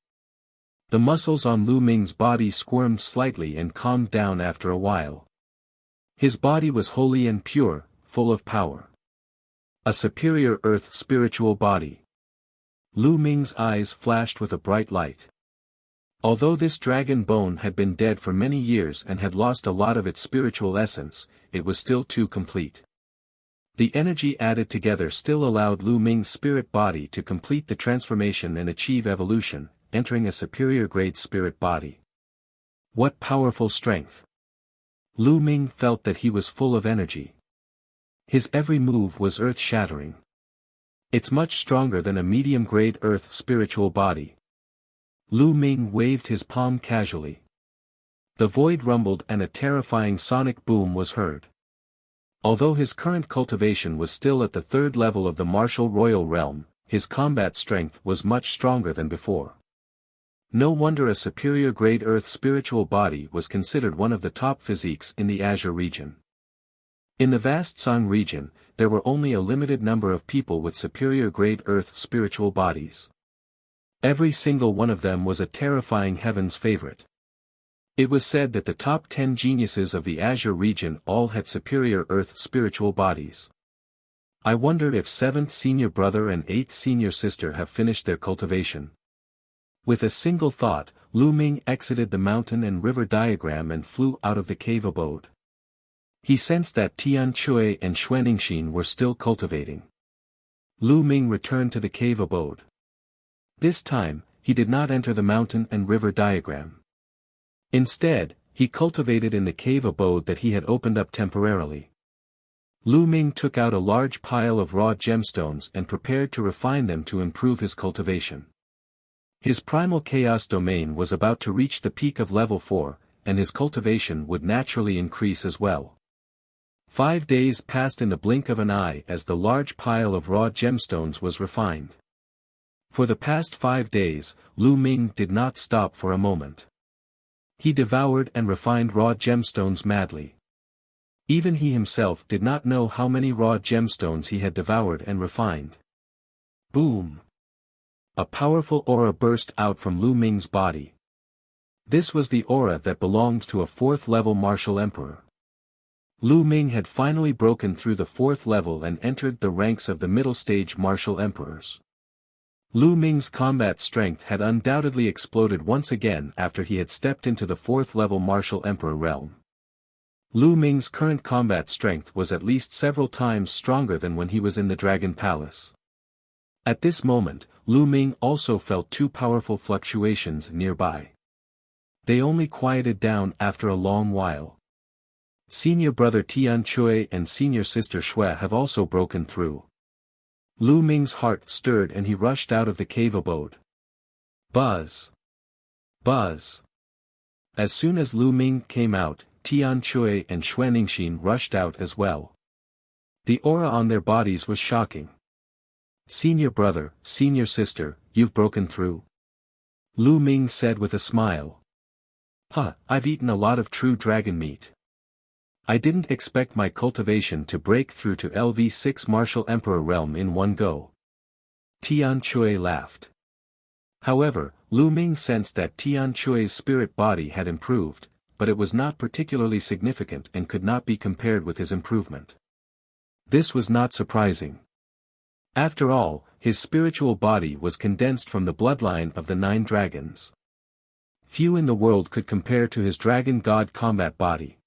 The muscles on Lu Ming's body squirmed slightly and calmed down after a while. His body was holy and pure, full of power. A superior earth spiritual body. Lu Ming's eyes flashed with a bright light. Although this dragon bone had been dead for many years and had lost a lot of its spiritual essence, it was still too complete. The energy added together still allowed Lu Ming's spirit body to complete the transformation and achieve evolution, entering a superior grade spirit body. What powerful strength! Lu Ming felt that he was full of energy. His every move was earth-shattering. It's much stronger than a medium-grade earth spiritual body. Lu Ming waved his palm casually. The void rumbled and a terrifying sonic boom was heard. Although his current cultivation was still at the 3rd level of the martial royal realm, his combat strength was much stronger than before. No wonder a superior grade earth spiritual body was considered one of the top physiques in the Azure region. In the vast Song region, there were only a limited number of people with superior grade earth spiritual bodies. Every single one of them was a terrifying heaven's favorite. It was said that the top 10 geniuses of the Azure region all had superior earth spiritual bodies. I wonder if 7th senior brother and 8th senior sister have finished their cultivation. With a single thought, Lu Ming exited the mountain and river diagram and flew out of the cave abode. He sensed that Tian Chui and Xuanixin were still cultivating. Lu Ming returned to the cave abode. This time, he did not enter the mountain and river diagram. Instead, he cultivated in the cave abode that he had opened up temporarily. Lu Ming took out a large pile of raw gemstones and prepared to refine them to improve his cultivation. His primal chaos domain was about to reach the peak of level 4, and his cultivation would naturally increase as well. 5 days passed in the blink of an eye as the large pile of raw gemstones was refined. For the past 5 days, Lu Ming did not stop for a moment. He devoured and refined raw gemstones madly. Even he himself did not know how many raw gemstones he had devoured and refined. Boom! A powerful aura burst out from Lu Ming's body. This was the aura that belonged to a 4th-level martial emperor. Lu Ming had finally broken through the 4th level and entered the ranks of the middle-stage martial emperors. Lu Ming's combat strength had undoubtedly exploded once again after he had stepped into the 4th-level martial emperor realm. Lu Ming's current combat strength was at least several times stronger than when he was in the Dragon Palace. At this moment, Lu Ming also felt 2 powerful fluctuations nearby. They only quieted down after a long while. Senior brother Tian Chui and senior sister Xue have also broken through. Lu Ming's heart stirred and he rushed out of the cave abode. Buzz! Buzz! As soon as Lu Ming came out, Tian Chui and Xuanixin rushed out as well. The aura on their bodies was shocking. Senior brother, senior sister, you've broken through. Lu Ming said with a smile. Huh, I've eaten a lot of true dragon meat. I didn't expect my cultivation to break through to LV6 Martial Emperor realm in one go. Tian Chui laughed. However, Lu Ming sensed that Tian Chui's spirit body had improved, but it was not particularly significant and could not be compared with his improvement. This was not surprising. After all, his spiritual body was condensed from the bloodline of the 9 dragons. Few in the world could compare to his dragon god combat body.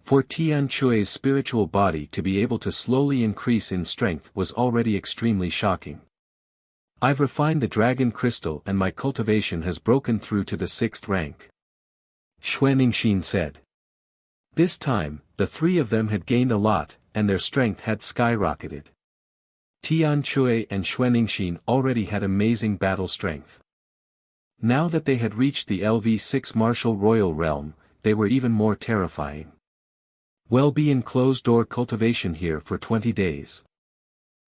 For Tian Chui's spiritual body to be able to slowly increase in strength was already extremely shocking. I've refined the dragon crystal and my cultivation has broken through to the 6th rank. Xuanixin said. This time, the 3 of them had gained a lot, and their strength had skyrocketed. Tian Chui and Xuanixin already had amazing battle strength. Now that they had reached the LV6 Martial Royal Realm, they were even more terrifying. We'll be in closed-door cultivation here for 20 days.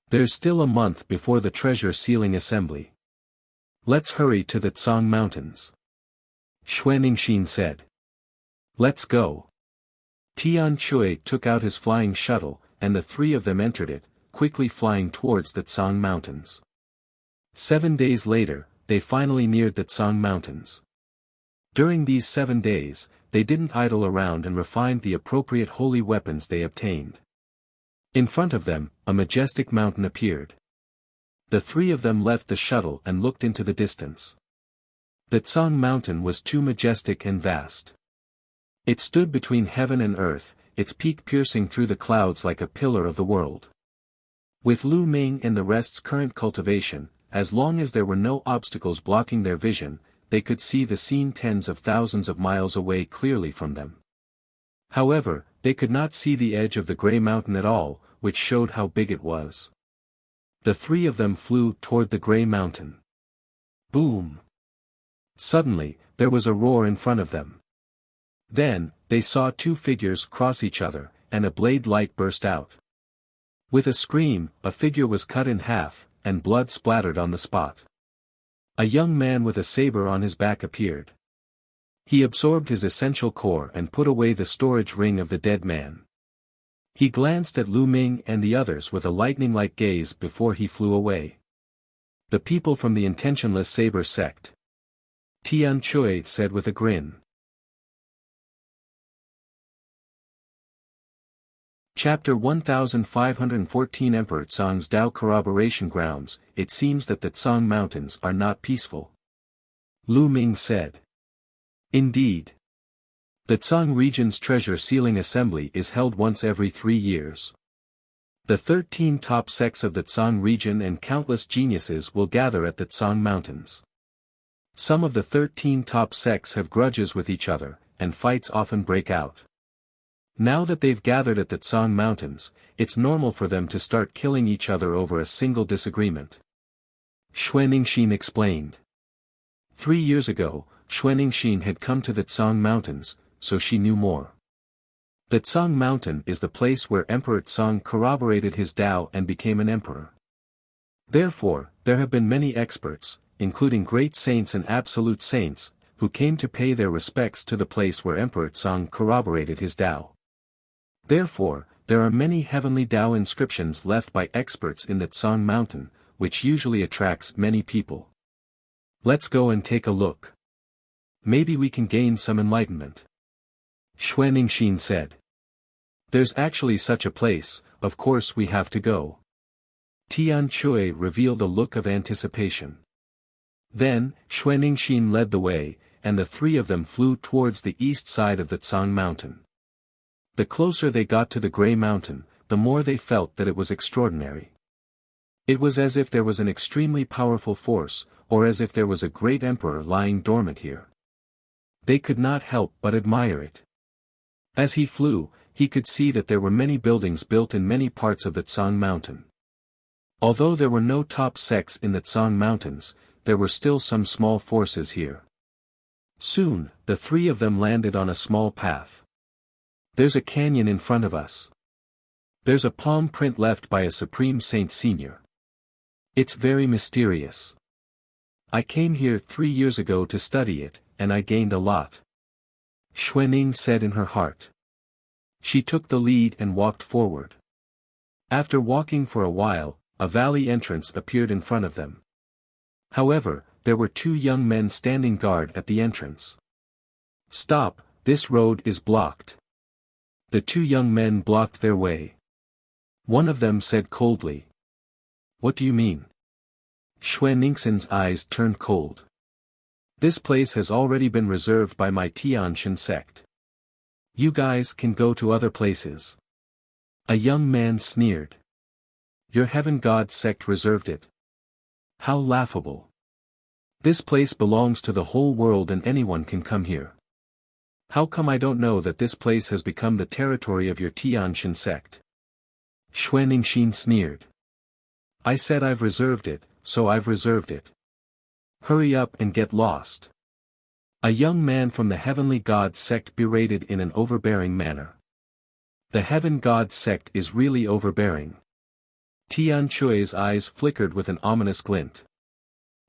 There's still a month before the treasure sealing assembly. Let's hurry to the Tsang Mountains. Xuanixin said. Let's go. Tian Chui took out his flying shuttle, and the 3 of them entered it, quickly flying towards the Tsang Mountains. 7 days later, they finally neared the Tsang Mountains. During these 7 days, they didn't idle around and refined the appropriate holy weapons they obtained. In front of them, a majestic mountain appeared. The 3 of them left the shuttle and looked into the distance. The Tsang Mountain was too majestic and vast. It stood between heaven and earth, its peak piercing through the clouds like a pillar of the world. With Lu Ming and the rest's current cultivation, as long as there were no obstacles blocking their vision, they could see the scene tens of thousands of miles away clearly from them. However, they could not see the edge of the Grey Mountain at all, which showed how big it was. The 3 of them flew toward the Grey Mountain. Boom! Suddenly, there was a roar in front of them. Then, they saw 2 figures cross each other, and a blade light burst out. With a scream, a figure was cut in half, and blood splattered on the spot. A young man with a saber on his back appeared. He absorbed his essential core and put away the storage ring of the dead man. He glanced at Lu Ming and the others with a lightning-like gaze before he flew away. The people from the intentionless saber sect. Tian Chui said with a grin. Chapter 1514 Emperor Tsang's Tao Corroboration Grounds. It seems that the Tsang Mountains are not peaceful. Lu Ming said. Indeed. The Tsang region's treasure sealing assembly is held once every 3 years. The 13 top sects of the Tsang region and countless geniuses will gather at the Tsang Mountains. Some of the 13 top sects have grudges with each other, and fights often break out. Now that they've gathered at the Tsang Mountains, it's normal for them to start killing each other over a single disagreement. Xuanixin explained. 3 years ago, Xuanixin had come to the Tsang Mountains, so she knew more. The Tsang Mountain is the place where Emperor Tsang corroborated his Tao and became an emperor. Therefore, there have been many experts, including great saints and absolute saints, who came to pay their respects to the place where Emperor Tsang corroborated his Tao. Therefore, there are many heavenly Tao inscriptions left by experts in the Tsang Mountain, which usually attracts many people. Let's go and take a look. Maybe we can gain some enlightenment. Xuanixin said. There's actually such a place, of course we have to go. Tian Chui revealed a look of anticipation. Then, Xuanixin led the way, and the 3 of them flew towards the east side of the Tsang Mountain. The closer they got to the Grey Mountain, the more they felt that it was extraordinary. It was as if there was an extremely powerful force, or as if there was a great emperor lying dormant here. They could not help but admire it. As he flew, he could see that there were many buildings built in many parts of the Tsang Mountain. Although there were no top sects in the Tsang Mountains, there were still some small forces here. Soon, the 3 of them landed on a small path. There's a canyon in front of us. There's a palm print left by a Supreme Saint Senior. It's very mysterious. I came here 3 years ago to study it, and I gained a lot. Xuening said in her heart. She took the lead and walked forward. After walking for a while, a valley entrance appeared in front of them. However, there were 2 young men standing guard at the entrance. Stop, this road is blocked. The 2 young men blocked their way. One of them said coldly. What do you mean? Xueningsin's eyes turned cold. This place has already been reserved by my Tianshan sect. You guys can go to other places. A young man sneered. Your heaven god sect reserved it. How laughable. This place belongs to the whole world and anyone can come here. How come I don't know that this place has become the territory of your Tianshan sect? Xueningsin sneered. I said I've reserved it, so I've reserved it. Hurry up and get lost. A young man from the heavenly god sect berated in an overbearing manner. The heaven god sect is really overbearing. Tian Chui's eyes flickered with an ominous glint.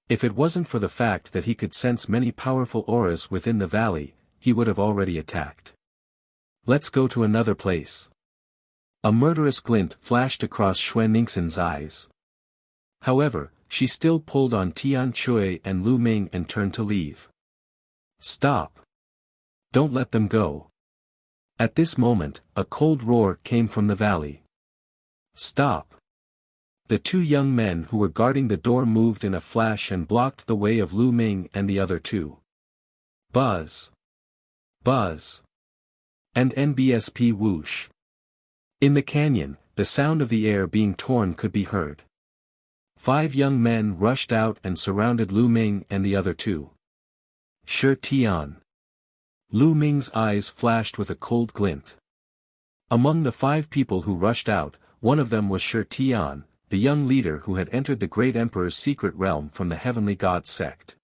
If it wasn't for the fact that he could sense many powerful auras within the valley, he would have already attacked. Let's go to another place. A murderous glint flashed across Xueningsin's eyes. However, she still pulled on Tian Chui and Lu Ming and turned to leave. Stop. Don't let them go. At this moment, a cold roar came from the valley. Stop. The 2 young men who were guarding the door moved in a flash and blocked the way of Lu Ming and the other 2. Buzz. Buzz. And NBSP whoosh. In the canyon, the sound of the air being torn could be heard. 5 young men rushed out and surrounded Lu Ming and the other 2. Shi Tian. Lu Ming's eyes flashed with a cold glint. Among the 5 people who rushed out, one of them was Shi Tian, the young leader who had entered the great emperor's secret realm from the heavenly god sect.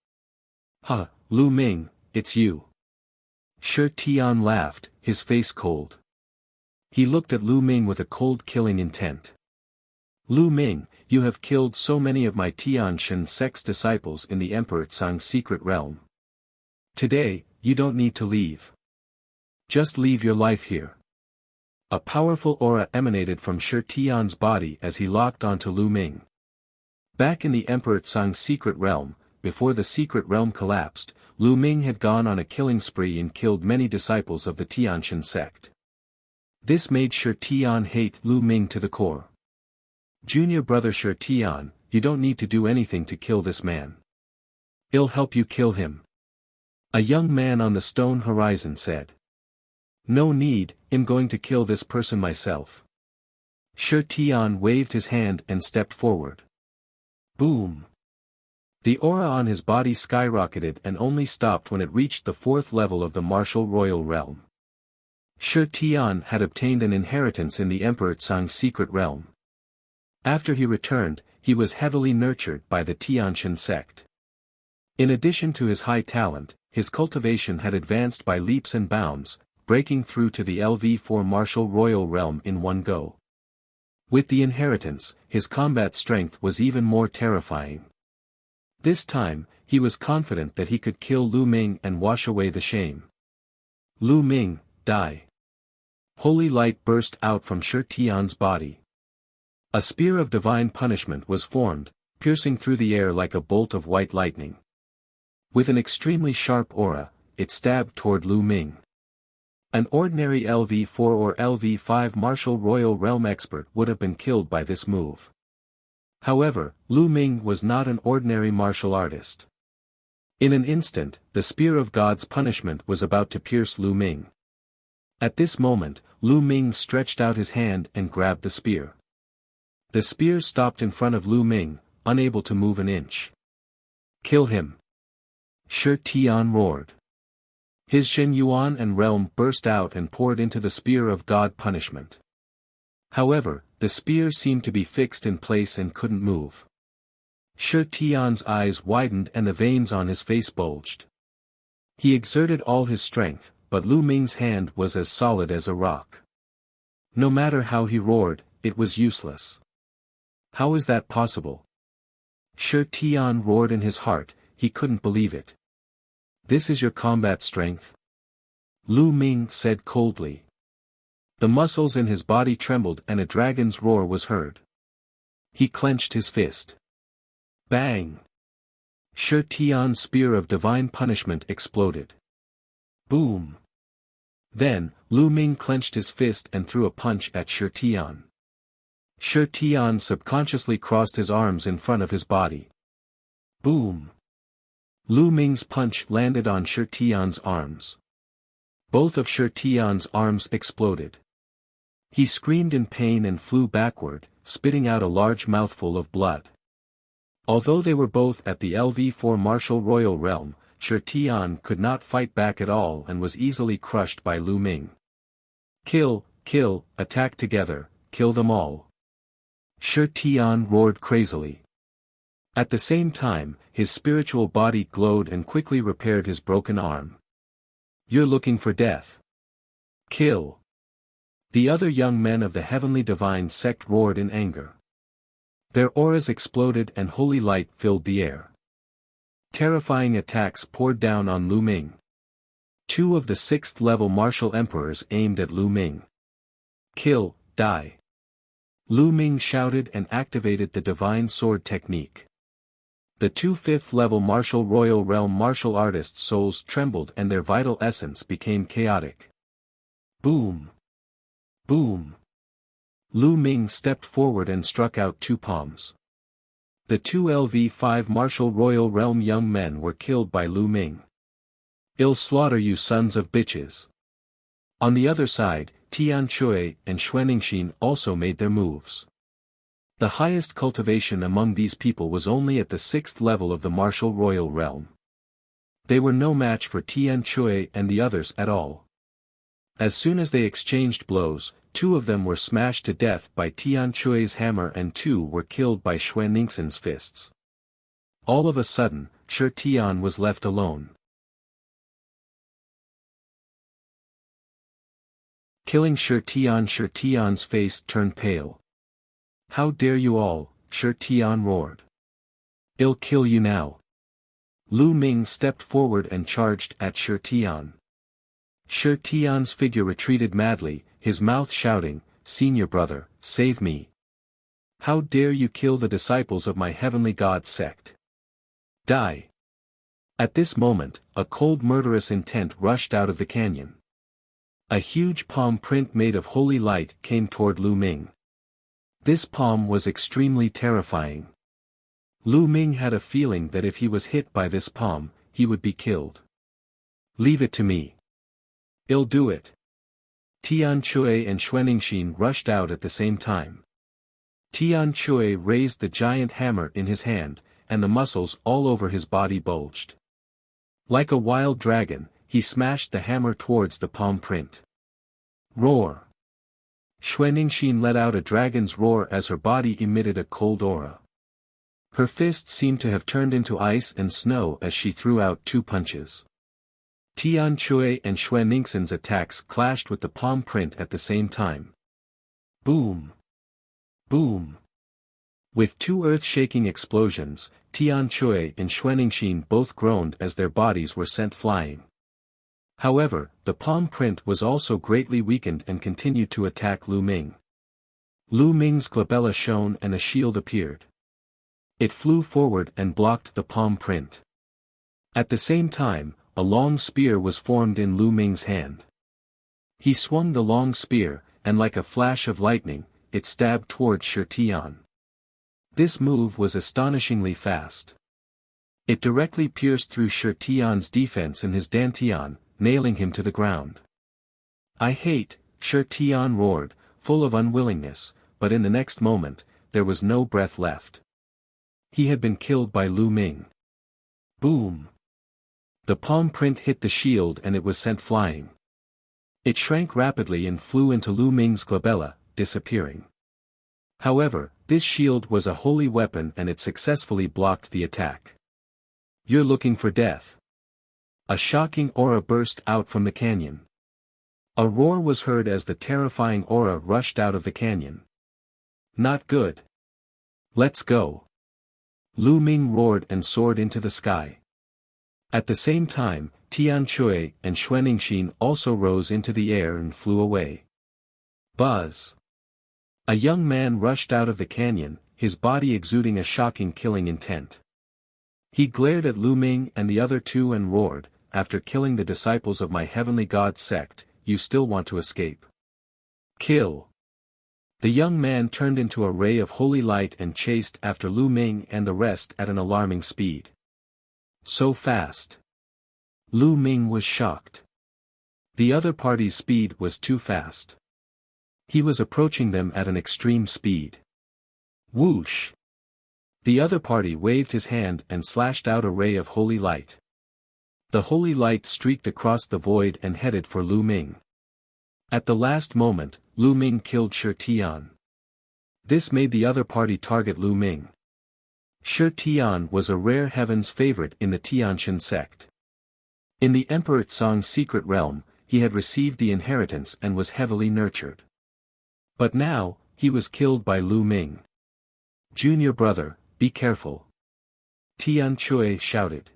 Huh, Lu Ming, it's you. Shi Tian laughed, his face cold. He looked at Lu Ming with a cold killing intent. Lu Ming, you have killed so many of my Tianshan sect's disciples in the Emperor Tsang's secret realm. Today, you don't need to leave. Just leave your life here. A powerful aura emanated from Shi Tian's body as he locked onto Lu Ming. Back in the Emperor Tsang's secret realm, before the secret realm collapsed, Lu Ming had gone on a killing spree and killed many disciples of the Tianshan sect. This made Shi Tian hate Lu Ming to the core. Junior brother Shi Tian, you don't need to do anything to kill this man. I'll help you kill him. A young man on the stone horizon said. No need, I'm going to kill this person myself. Shi Tian waved his hand and stepped forward. Boom. The aura on his body skyrocketed and only stopped when it reached the 4th level of the martial royal realm. Shi Tian had obtained an inheritance in the Emperor Tsang's secret realm. After he returned, he was heavily nurtured by the Tianshan sect. In addition to his high talent, his cultivation had advanced by leaps and bounds, breaking through to the LV4 martial royal realm in one go. With the inheritance, his combat strength was even more terrifying. This time, he was confident that he could kill Lu Ming and wash away the shame. Lu Ming, die. Holy light burst out from Shi Tian's body. A spear of divine punishment was formed, piercing through the air like a bolt of white lightning. With an extremely sharp aura, it stabbed toward Lu Ming. An ordinary LV4 or LV5 martial royal realm expert would have been killed by this move. However, Lu Ming was not an ordinary martial artist. In an instant, the spear of God's punishment was about to pierce Lu Ming. At this moment, Lu Ming stretched out his hand and grabbed the spear. The spear stopped in front of Lu Ming, unable to move an inch. Kill him. Shi Tian roared. His Shen Yuan and realm burst out and poured into the spear of God punishment. However, the spear seemed to be fixed in place and couldn't move. Shi Tian's eyes widened and the veins on his face bulged. He exerted all his strength, but Lu Ming's hand was as solid as a rock. No matter how he roared, it was useless. How is that possible? Shi Tian roared in his heart, he couldn't believe it. "This is your combat strength?" Lu Ming said coldly. The muscles in his body trembled and a dragon's roar was heard. He clenched his fist. Bang! Shi Tian's spear of divine punishment exploded. Boom! Then, Lu Ming clenched his fist and threw a punch at Shi Tian. Shi Tian subconsciously crossed his arms in front of his body. Boom! Lu Ming's punch landed on Shi Tian's arms. Both of Shi Tian's arms exploded. He screamed in pain and flew backward, spitting out a large mouthful of blood. Although they were both at the LV4 martial royal realm, Shi Tian could not fight back at all and was easily crushed by Lu Ming. "Kill, kill, attack together, kill them all!" Shi Tian roared crazily. At the same time, his spiritual body glowed and quickly repaired his broken arm. "You're looking for death. Kill!" The other young men of the heavenly divine sect roared in anger. Their auras exploded and holy light filled the air. Terrifying attacks poured down on Lu Ming. Two of the 6th level martial emperors aimed at Lu Ming. "Kill, die!" Lu Ming shouted and activated the divine sword technique. The two 5th level martial royal realm martial artists' souls trembled and their vital essence became chaotic. Boom! Boom! Lu Ming stepped forward and struck out two palms. The two LV5 martial royal realm young men were killed by Lu Ming. "I'll slaughter you sons of bitches." On the other side, Tian Chui and Xuanixin also made their moves. The highest cultivation among these people was only at the 6th level of the martial royal realm. They were no match for Tian Chui and the others at all. As soon as they exchanged blows, two of them were smashed to death by Tian Chui's hammer and two were killed by Xuanixin's fists. All of a sudden, Shi Tian was left alone. Killing Shi Tian's face turned pale. "How dare you all," Shi Tian roared. "I'll kill you now." Lu Ming stepped forward and charged at Shi Tian. Shi Tian's figure retreated madly, his mouth shouting, "Senior brother, save me. How dare you kill the disciples of my heavenly god sect? Die!" At this moment, a cold murderous intent rushed out of the canyon. A huge palm print made of holy light came toward Lu Ming. This palm was extremely terrifying. Lu Ming had a feeling that if he was hit by this palm, he would be killed. "Leave it to me. I'll do it." Tian Chui and Xuanixin rushed out at the same time. Tian Chui raised the giant hammer in his hand, and the muscles all over his body bulged. Like a wild dragon, he smashed the hammer towards the palm print. Roar! Xuanixin let out a dragon's roar as her body emitted a cold aura. Her fists seemed to have turned into ice and snow as she threw out two punches. Tian Chui and Xuanixin's attacks clashed with the palm print at the same time. Boom! Boom! With two earth-shaking explosions, Tian Chui and Xuanixin both groaned as their bodies were sent flying. However, the palm print was also greatly weakened and continued to attack Lu Ming. Lu Ming's glabella shone and a shield appeared. It flew forward and blocked the palm print. At the same time, a long spear was formed in Lu Ming's hand. He swung the long spear, and like a flash of lightning, it stabbed towards Shi Tian. This move was astonishingly fast. It directly pierced through Shi Tian's defense in his dantian, nailing him to the ground. "I hate," Shi Tian roared, full of unwillingness, but in the next moment, there was no breath left. He had been killed by Lu Ming. Boom! The palm print hit the shield and it was sent flying. It shrank rapidly and flew into Lu Ming's glabella, disappearing. However, this shield was a holy weapon and it successfully blocked the attack. "You're looking for death." A shocking aura burst out from the canyon. A roar was heard as the terrifying aura rushed out of the canyon. "Not good. Let's go." Lu Ming roared and soared into the sky. At the same time, Tian Shui and Xuaningxin also rose into the air and flew away. Buzz! A young man rushed out of the canyon, his body exuding a shocking killing intent. He glared at Lu Ming and the other two and roared, "After killing the disciples of my heavenly god sect, you still want to escape? Kill!" The young man turned into a ray of holy light and chased after Lu Ming and the rest at an alarming speed. So fast. Lu Ming was shocked. The other party's speed was too fast. He was approaching them at an extreme speed. Whoosh! The other party waved his hand and slashed out a ray of holy light. The holy light streaked across the void and headed for Lu Ming. At the last moment, Lu Ming killed Shi Tian. This made the other party target Lu Ming. Shi Tian was a rare heaven's favorite in the Tianqian sect. In the Emperor Tsong's secret realm, he had received the inheritance and was heavily nurtured. But now, he was killed by Lu Ming. "Junior brother, be careful!" Tian Shui shouted.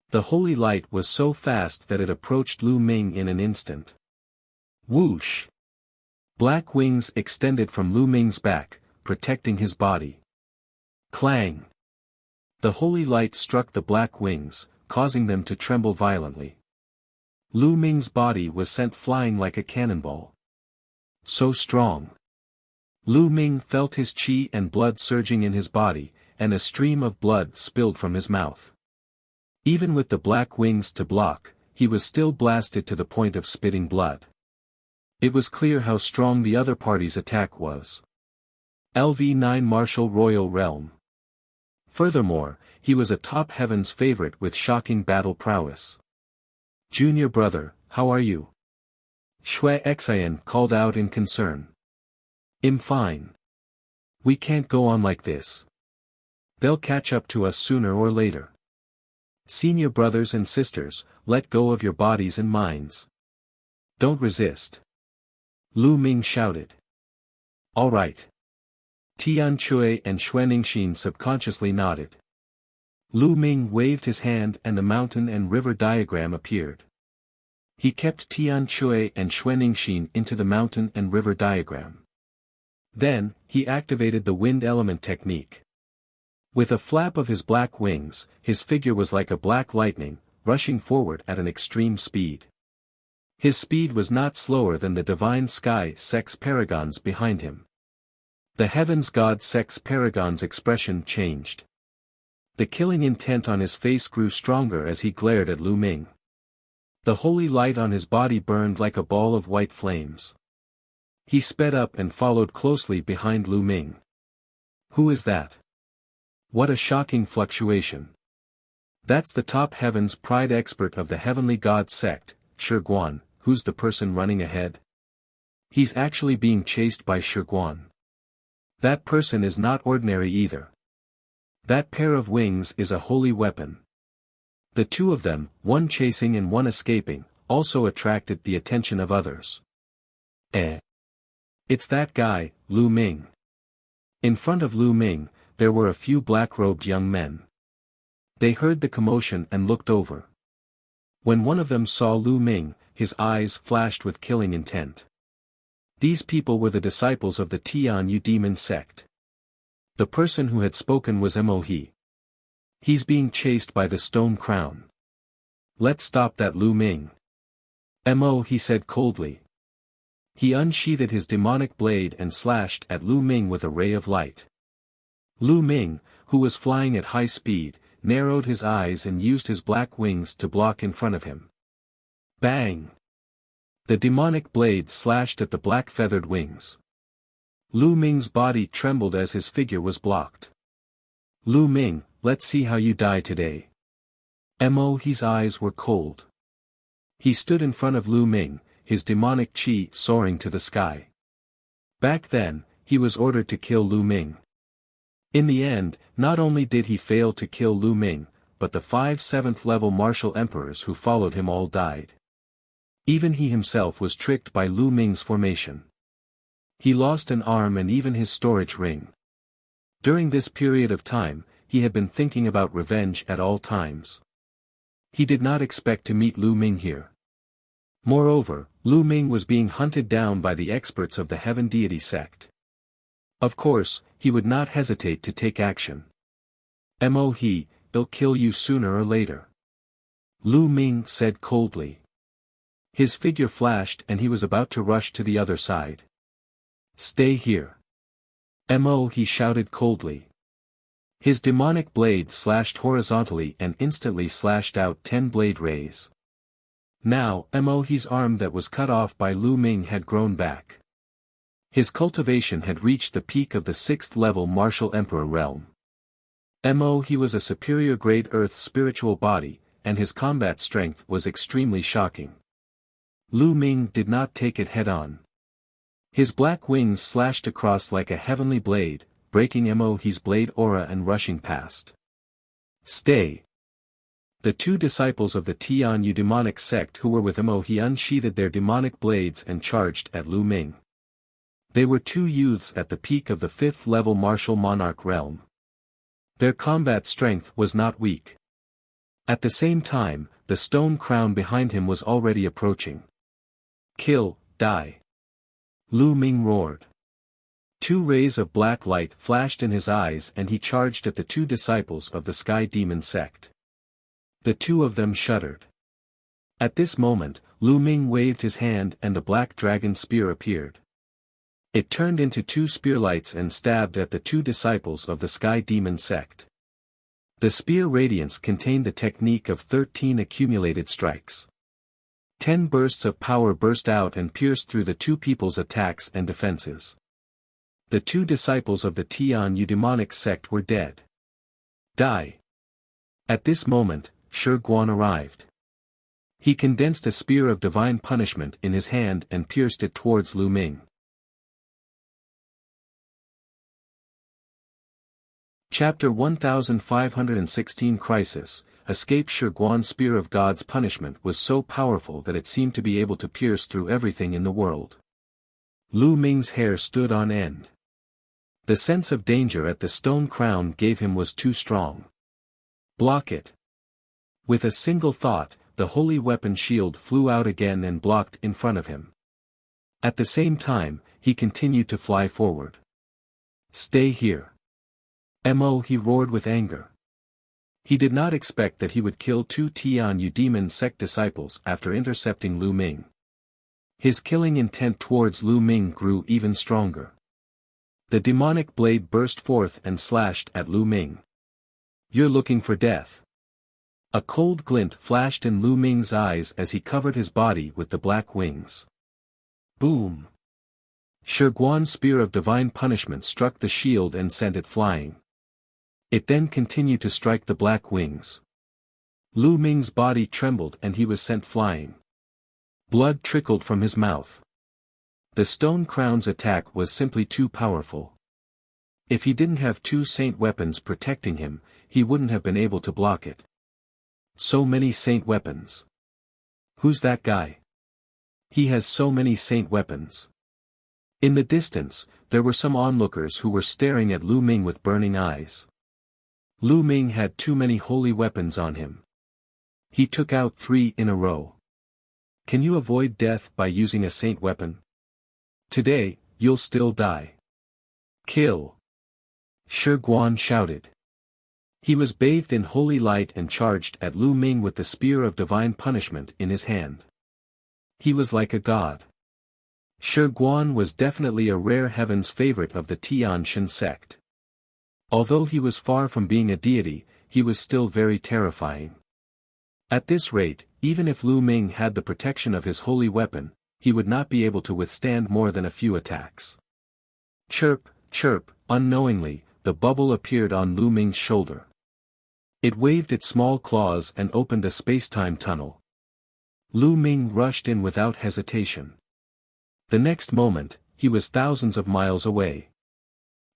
The holy light was so fast that it approached Lu Ming in an instant. Whoosh! Black wings extended from Lu Ming's back, protecting his body. Clang! The holy light struck the black wings, causing them to tremble violently. Lu Ming's body was sent flying like a cannonball. So strong. Lu Ming felt his qi and blood surging in his body, and a stream of blood spilled from his mouth. Even with the black wings to block, he was still blasted to the point of spitting blood. It was clear how strong the other party's attack was. LV9 Martial Royal Realm. Furthermore, he was a top heaven's favorite with shocking battle prowess. "Junior brother, how are you?" Shui Xian called out in concern. "I'm fine. We can't go on like this. They'll catch up to us sooner or later. Senior brothers and sisters, let go of your bodies and minds. Don't resist." Lu Ming shouted. "All right." Tian Shui and Xuaningxin subconsciously nodded. Lu Ming waved his hand and the mountain and river diagram appeared. He kept Tian Shui and Xuaningxin into the mountain and river diagram. Then, he activated the wind element technique. With a flap of his black wings, his figure was like a black lightning, rushing forward at an extreme speed. His speed was not slower than the divine sky sex paragons behind him. The heavens god sex paragon's expression changed. The killing intent on his face grew stronger as he glared at Lu Ming. The holy light on his body burned like a ball of white flames. He sped up and followed closely behind Lu Ming. "Who is that? What a shocking fluctuation. That's the top heaven's pride expert of the heavenly god sect, Shi Guan. Who's the person running ahead? He's actually being chased by Shi Guan. That person is not ordinary either. That pair of wings is a holy weapon." The two of them, one chasing and one escaping, also attracted the attention of others. It's that guy, Lu Ming. In front of Lu Ming, there were a few black-robed young men. They heard the commotion and looked over. When one of them saw Lu Ming, his eyes flashed with killing intent. These people were the disciples of the Tianyu demon sect. The person who had spoken was Mo He. "He's being chased by the stone crown. Let's stop that Lu Ming." Mo He said coldly. He unsheathed his demonic blade and slashed at Lu Ming with a ray of light. Lu Ming, who was flying at high speed, narrowed his eyes and used his black wings to block in front of him. Bang! The demonic blade slashed at the black feathered wings. Lu Ming's body trembled as his figure was blocked. "Lu Ming, let's see how you die today." Mo He's eyes were cold. He stood in front of Lu Ming, his demonic qi soaring to the sky. Back then, he was ordered to kill Lu Ming. In the end, not only did he fail to kill Lu Ming, but the 5 7th-level martial emperors who followed him all died. Even he himself was tricked by Lu Ming's formation. He lost an arm and even his storage ring. During this period of time, he had been thinking about revenge at all times. He did not expect to meet Lu Ming here. Moreover, Lu Ming was being hunted down by the experts of the Heaven Deity sect. Of course, he would not hesitate to take action. He'll kill you sooner or later. Lu Ming said coldly. His figure flashed and he was about to rush to the other side. Stay here. He shouted coldly. His demonic blade slashed horizontally and instantly slashed out 10 blade rays. Now, He's arm that was cut off by Lu Ming had grown back. His cultivation had reached the peak of the 6th level martial emperor realm. He was a superior grade earth spiritual body, and his combat strength was extremely shocking. Lu Ming did not take it head on. His black wings slashed across like a heavenly blade, breaking He's blade aura and rushing past. Stay. The 2 disciples of the Tianyu demonic sect who were with he unsheathed their demonic blades and charged at Lu Ming. They were 2 youths at the peak of the 5th level martial monarch realm. Their combat strength was not weak. At the same time, the stone crown behind him was already approaching. Kill, die. Lu Ming roared. 2 rays of black light flashed in his eyes and he charged at the 2 disciples of the Sky Demon sect. The 2 of them shuddered. At this moment, Lu Ming waved his hand and a black dragon spear appeared. It turned into 2 spearlights and stabbed at the 2 disciples of the Sky Demon sect. The spear radiance contained the technique of 13 accumulated strikes. 10 bursts of power burst out and pierced through the 2 people's attacks and defenses. The 2 disciples of the Tianyu demonic sect were dead. Die. At this moment, Shi Guan arrived. He condensed a spear of divine punishment in his hand and pierced it towards Lu Ming. Chapter 1516 Crisis. Escape. Shi Guan's spear of God's punishment was so powerful that it seemed to be able to pierce through everything in the world. Lu Ming's hair stood on end. The sense of danger at the stone crown gave him was too strong. Block it. With a single thought, the holy weapon shield flew out again and blocked in front of him. At the same time, he continued to fly forward. Stay here. He roared with anger. He did not expect that he would kill 2 Tianyu demon sect disciples after intercepting Lu Ming. His killing intent towards Lu Ming grew even stronger. The demonic blade burst forth and slashed at Lu Ming. You're looking for death. A cold glint flashed in Lu Ming's eyes as he covered his body with the black wings. Boom! Shi Guan's spear of divine punishment struck the shield and sent it flying. It then continued to strike the black wings. Lu Ming's body trembled and he was sent flying. Blood trickled from his mouth. The stone crown's attack was simply too powerful. If he didn't have 2 saint weapons protecting him, he wouldn't have been able to block it. So many saint weapons. Who's that guy? He has so many saint weapons. In the distance, there were some onlookers who were staring at Lu Ming with burning eyes. Lu Ming had too many holy weapons on him. He took out 3 in a row. Can you avoid death by using a saint weapon? Today, you'll still die. Kill! Shi Guan shouted. He was bathed in holy light and charged at Lu Ming with the spear of divine punishment in his hand. He was like a god. Shi Guan was definitely a rare heaven's favorite of the Tianshan sect. Although he was far from being a deity, he was still very terrifying. At this rate, even if Lu Ming had the protection of his holy weapon, he would not be able to withstand more than a few attacks. Chirp, chirp, unknowingly, the bubble appeared on Lu Ming's shoulder. It waved its small claws and opened a space-time tunnel. Lu Ming rushed in without hesitation. The next moment, he was thousands of miles away.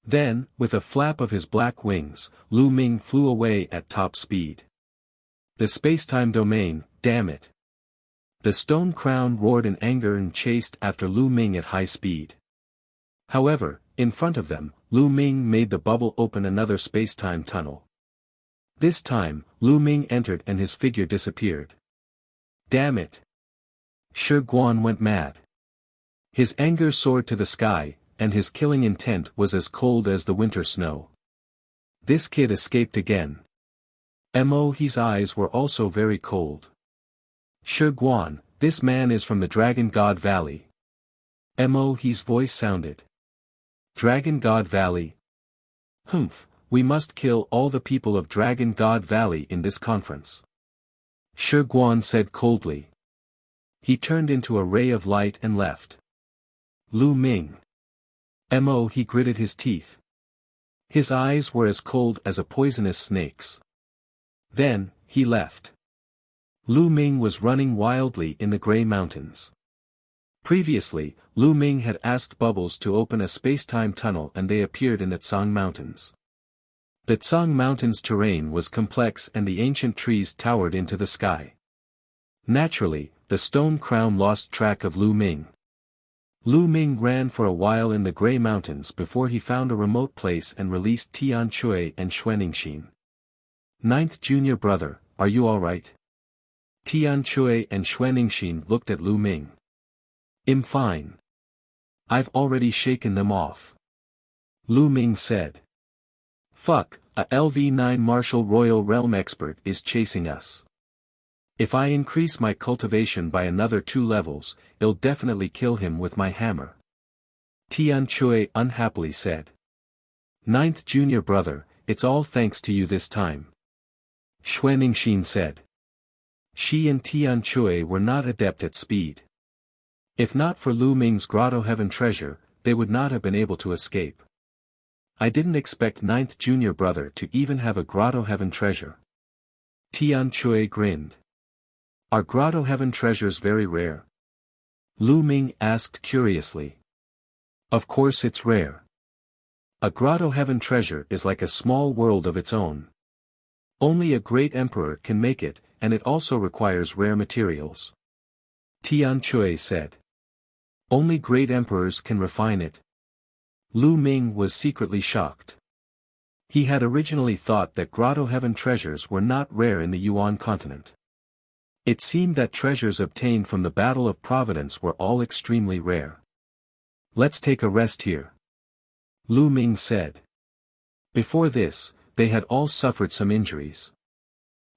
Then, with a flap of his black wings, Lu Ming flew away at top speed. The space-time domain, damn it! The stone crown roared in anger and chased after Lu Ming at high speed. However, in front of them, Lu Ming made the bubble open another space-time tunnel. This time, Lu Ming entered and his figure disappeared. Damn it! Shi Guan went mad. His anger soared to the sky, and his killing intent was as cold as the winter snow. This kid escaped again. His eyes were also very cold. Shi Guan, this man is from the Dragon God Valley. His voice sounded. Dragon God Valley? Humph, we must kill all the people of Dragon God Valley in this conference. Shi Guan said coldly. He turned into a ray of light and left. Lu Ming. He gritted his teeth. His eyes were as cold as a poisonous snake's. Then, he left. Lu Ming was running wildly in the Grey Mountains. Previously, Lu Ming had asked Bubbles to open a space-time tunnel and they appeared in the Tsang Mountains. The Tsang Mountains' terrain was complex and the ancient trees towered into the sky. Naturally, the Stone Crown lost track of Lu Ming. Lu Ming ran for a while in the Grey Mountains before he found a remote place and released Tian Chui and Xuanixin. Ninth junior brother, are you alright? Tian Chui and Xuanixin looked at Lu Ming. I'm fine. I've already shaken them off. Lu Ming said. Fuck, a LV9 Martial Royal Realm expert is chasing us. If I increase my cultivation by another 2 levels, I'll definitely kill him with my hammer. Tian Chui unhappily said. Ninth junior brother, it's all thanks to you this time. Xuanixin said. She and Tian Chui were not adept at speed. If not for Lu Ming's Grotto Heaven treasure, they would not have been able to escape. I didn't expect ninth junior brother to even have a Grotto Heaven treasure. Tian Chui grinned. Are Grotto Heaven treasures very rare? Lu Ming asked curiously. Of course it's rare. A Grotto Heaven treasure is like a small world of its own. Only a great emperor can make it, and it also requires rare materials. Tian Chui said. Only great emperors can refine it. Lu Ming was secretly shocked. He had originally thought that Grotto Heaven treasures were not rare in the Yuan continent. It seemed that treasures obtained from the Battle of Providence were all extremely rare. Let's take a rest here. Lu Ming said. Before this, they had all suffered some injuries.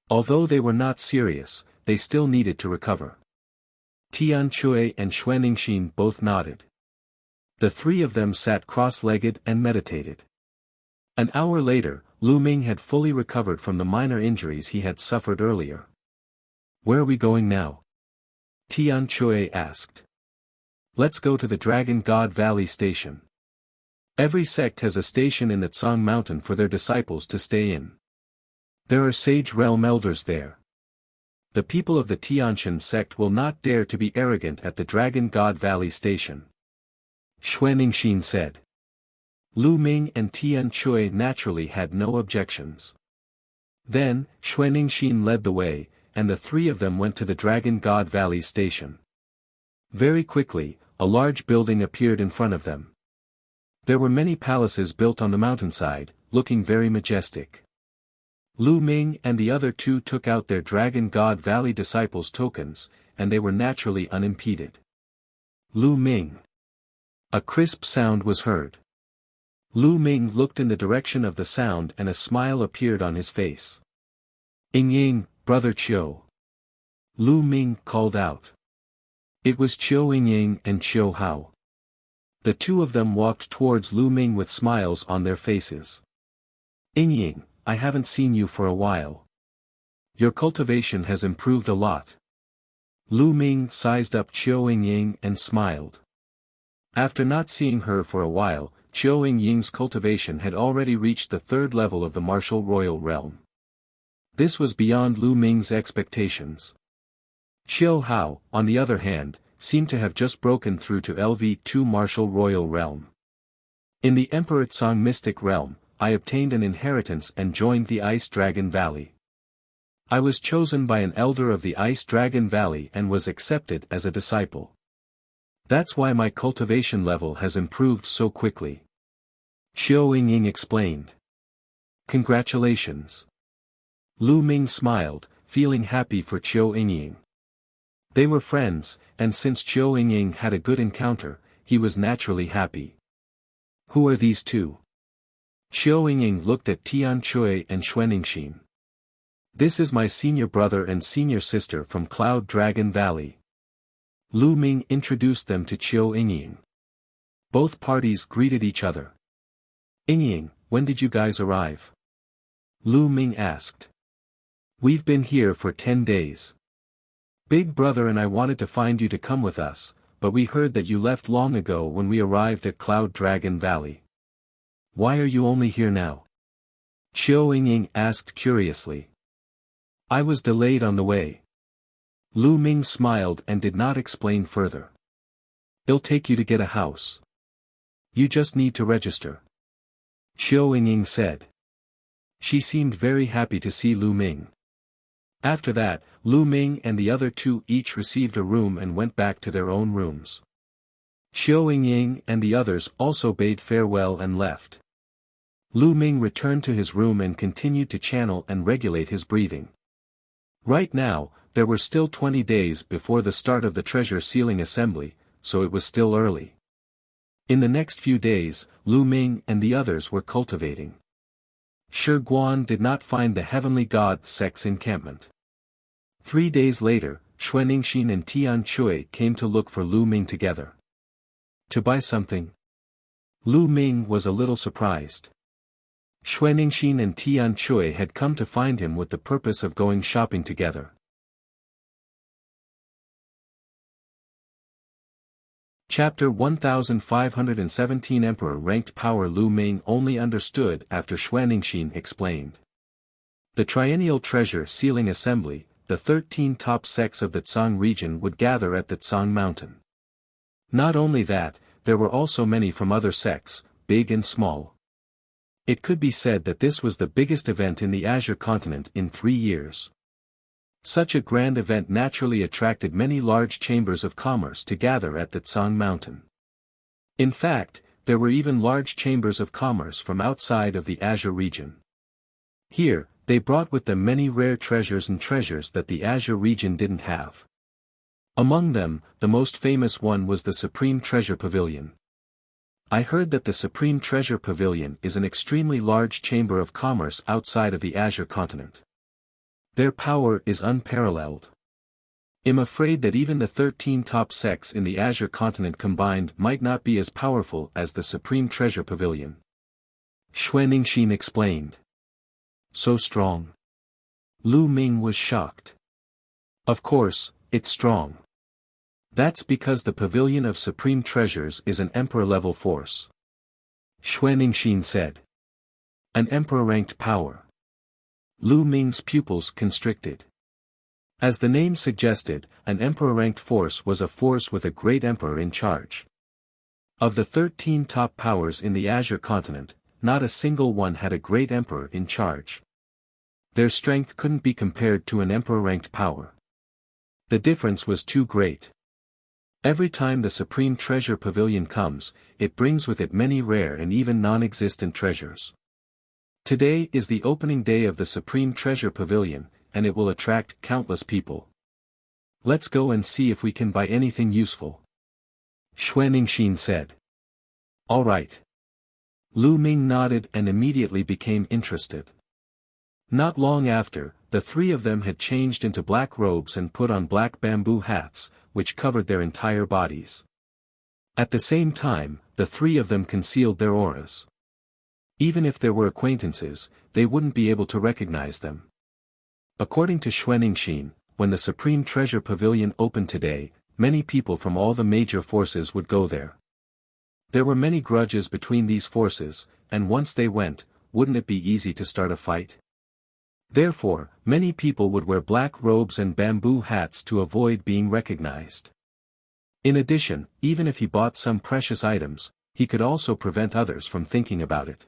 Although they were not serious, they still needed to recover. Tian Chui and Xuanixin both nodded. The 3 of them sat cross-legged and meditated. An hour later, Lu Ming had fully recovered from the minor injuries he had suffered earlier. Where are we going now? Tian Chui asked. Let's go to the Dragon God Valley Station. Every sect has a station in the Tsang Mountain for their disciples to stay in. There are sage realm elders there. The people of the Tianshan sect will not dare to be arrogant at the Dragon God Valley Station. Xuanixin said. Lu Ming and Tian Chui naturally had no objections. Then, Xuanixin led the way, and the 3 of them went to the Dragon God Valley Station. Very quickly, a large building appeared in front of them. There were many palaces built on the mountainside, looking very majestic. Lu Ming and the other 2 took out their Dragon God Valley disciples' tokens, and they were naturally unimpeded. Lu Ming. A crisp sound was heard. Lu Ming looked in the direction of the sound and a smile appeared on his face. Ying, brother Chiu. Lu Ming called out. It was Chiu Ying and Chiu Hao. The 2 of them walked towards Lu Ming with smiles on their faces. Ying, I haven't seen you for a while. Your cultivation has improved a lot. Lu Ming sized up Chiu Ying and smiled. After not seeing her for a while, Chiu Ying's cultivation had already reached the 3rd level of the Martial Royal Realm. This was beyond Lu Ming's expectations. Chiu Hao, on the other hand, seemed to have just broken through to LV2 Martial Royal Realm. In the Emperor Tsang Mystic Realm, I obtained an inheritance and joined the Ice Dragon Valley. I was chosen by an elder of the Ice Dragon Valley and was accepted as a disciple. That's why my cultivation level has improved so quickly. Chiu Ying explained. Congratulations. Lu Ming smiled, feeling happy for Qiu Yingying. They were friends, and since Qiu Yingying had a good encounter, he was naturally happy. Who are these two? Qiu Yingying looked at Tian Chui and Xuanningshin. This is my senior brother and senior sister from Cloud Dragon Valley. Lu Ming introduced them to Qiu Yingying. Both parties greeted each other. Yingying, when did you guys arrive? Lu Ming asked. We've been here for 10 days. Big brother and I wanted to find you to come with us, but we heard that you left long ago when we arrived at Cloud Dragon Valley. Why are you only here now? Qiu Yingying asked curiously. I was delayed on the way. Lu Ming smiled and did not explain further. It'll take you to get a house. You just need to register. Qiu Yingying said. She seemed very happy to see Lu Ming. After that, Lu Ming and the other two each received a room and went back to their own rooms. Qiu Yingying and the others also bade farewell and left. Lu Ming returned to his room and continued to channel and regulate his breathing. Right now, there were still 20 days before the start of the treasure sealing assembly, so it was still early. In the next few days, Lu Ming and the others were cultivating. Shi Guan did not find the heavenly god Sek's encampment. 3 days later, Xuanningshin and Tian Chui came to look for Lu Ming together. To buy something? Lu Ming was a little surprised. Xuanningshin and Tian Chui had come to find him with the purpose of going shopping together. Chapter 1517 Emperor-ranked power. Lu Ming only understood after Xuanningshin explained. The triennial treasure sealing assembly, the 13 top sects of the Tsang region would gather at the Tsang mountain. Not only that, there were also many from other sects, big and small. It could be said that this was the biggest event in the Azure continent in 3 years. Such a grand event naturally attracted many large chambers of commerce to gather at the Tsang mountain. In fact, there were even large chambers of commerce from outside of the Azure region. Here, they brought with them many rare treasures and treasures that the Azure region didn't have. Among them, the most famous one was the Supreme Treasure Pavilion. I heard that the Supreme Treasure Pavilion is an extremely large chamber of commerce outside of the Azure continent. Their power is unparalleled. I'm afraid that even the 13 top sects in the Azure continent combined might not be as powerful as the Supreme Treasure Pavilion. Xuanningshin explained. So strong. Lu Ming was shocked. Of course, it's strong. That's because the Pavilion of Supreme Treasures is an Emperor-level force. Xuanningshin said. An Emperor-ranked power. Lu Ming's pupils constricted. As the name suggested, an Emperor-ranked force was a force with a great Emperor in charge. Of the 13 top powers in the Azure continent, not a single one had a great Emperor in charge. Their strength couldn't be compared to an Emperor-ranked power. The difference was too great. Every time the Supreme Treasure Pavilion comes, it brings with it many rare and even non-existent treasures. Today is the opening day of the Supreme Treasure Pavilion, and it will attract countless people. Let's go and see if we can buy anything useful. Xuanningshin said. All right. Lu Ming nodded and immediately became interested. Not long after, the three of them had changed into black robes and put on black bamboo hats, which covered their entire bodies. At the same time, the three of them concealed their auras. Even if there were acquaintances, they wouldn't be able to recognize them. According to Xuanningshin, when the Supreme Treasure Pavilion opened today, many people from all the major forces would go there. There were many grudges between these forces, and once they went, wouldn't it be easy to start a fight? Therefore, many people would wear black robes and bamboo hats to avoid being recognized. In addition, even if he bought some precious items, he could also prevent others from thinking about it.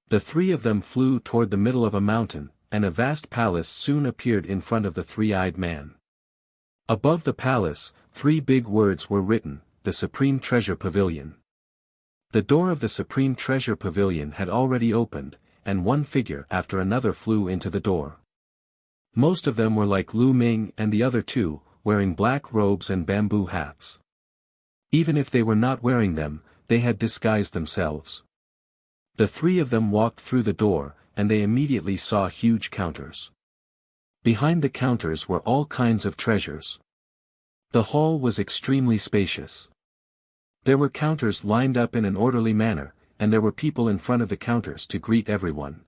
The three of them flew toward the middle of a mountain, and a vast palace soon appeared in front of the three-eyed man. Above the palace, 3 big words were written, the Supreme Treasure Pavilion. The door of the Supreme Treasure Pavilion had already opened, and one figure after another flew into the door. Most of them were like Lu Ming and the other two, wearing black robes and bamboo hats. Even if they were not wearing them, they had disguised themselves. The three of them walked through the door, and they immediately saw huge counters. Behind the counters were all kinds of treasures. The hall was extremely spacious. There were counters lined up in an orderly manner, and there were people in front of the counters to greet everyone.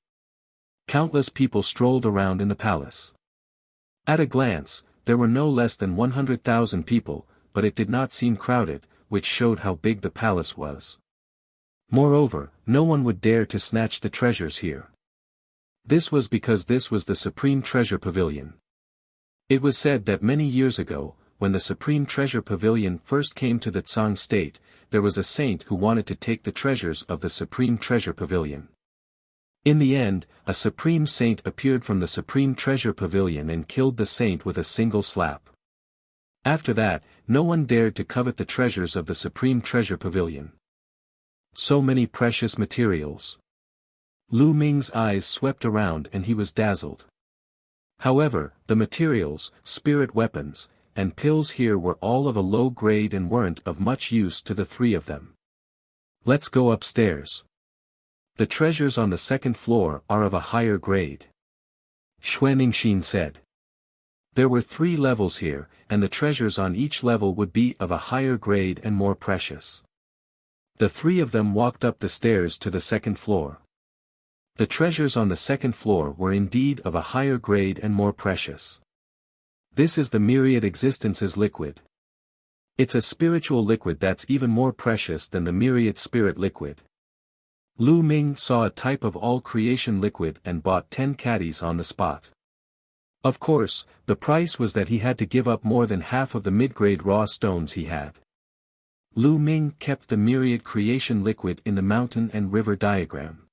Countless people strolled around in the palace. At a glance, there were no less than 100,000 people, but it did not seem crowded, which showed how big the palace was. Moreover, no one would dare to snatch the treasures here. This was because this was the Supreme Treasure Pavilion. It was said that many years ago, when the Supreme Treasure Pavilion first came to the Tsang state, there was a saint who wanted to take the treasures of the Supreme Treasure Pavilion. In the end, a Supreme Saint appeared from the Supreme Treasure Pavilion and killed the saint with a single slap. After that, no one dared to covet the treasures of the Supreme Treasure Pavilion. So many precious materials. Lu Ming's eyes swept around and he was dazzled. However, the materials, spirit weapons, and pills here were all of a low grade and weren't of much use to the three of them. Let's go upstairs. The treasures on the second floor are of a higher grade. Xuanixin said. There were 3 levels here, and the treasures on each level would be of a higher grade and more precious. The three of them walked up the stairs to the second floor. The treasures on the second floor were indeed of a higher grade and more precious. This is the myriad existences liquid. It's a spiritual liquid that's even more precious than the myriad spirit liquid. Lu Ming saw a type of all creation liquid and bought 10 caddies on the spot. Of course, the price was that he had to give up more than half of the mid-grade raw stones he had. Lu Ming kept the myriad creation liquid in the mountain and river diagram.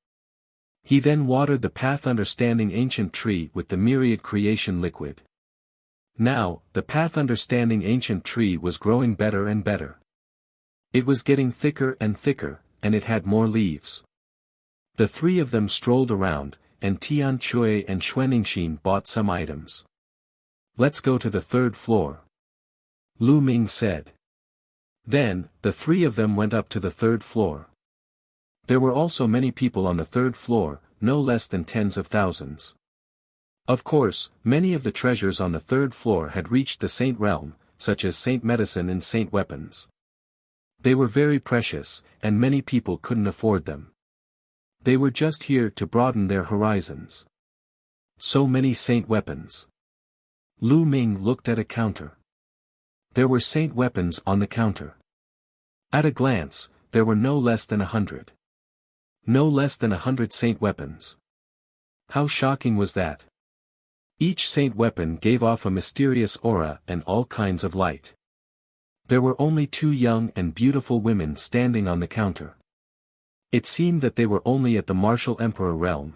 He then watered the path understanding ancient tree with the myriad creation liquid. Now, the path understanding ancient tree was growing better and better. It was getting thicker and thicker, and it had more leaves. The three of them strolled around, and Tian Chui and Xuanixin bought some items. Let's go to the 3rd floor. Lu Ming said. Then, the three of them went up to the 3rd floor. There were also many people on the 3rd floor, no less than tens of thousands. Of course, many of the treasures on the 3rd floor had reached the saint realm, such as saint medicine and saint weapons. They were very precious, and many people couldn't afford them. They were just here to broaden their horizons. So many saint weapons. Lu Ming looked at a counter. There were saint weapons on the counter. At a glance, there were no less than 100. No less than 100 saint weapons. How shocking was that? Each saint weapon gave off a mysterious aura and all kinds of light. There were only 2 young and beautiful women standing on the counter. It seemed that they were only at the martial emperor realm.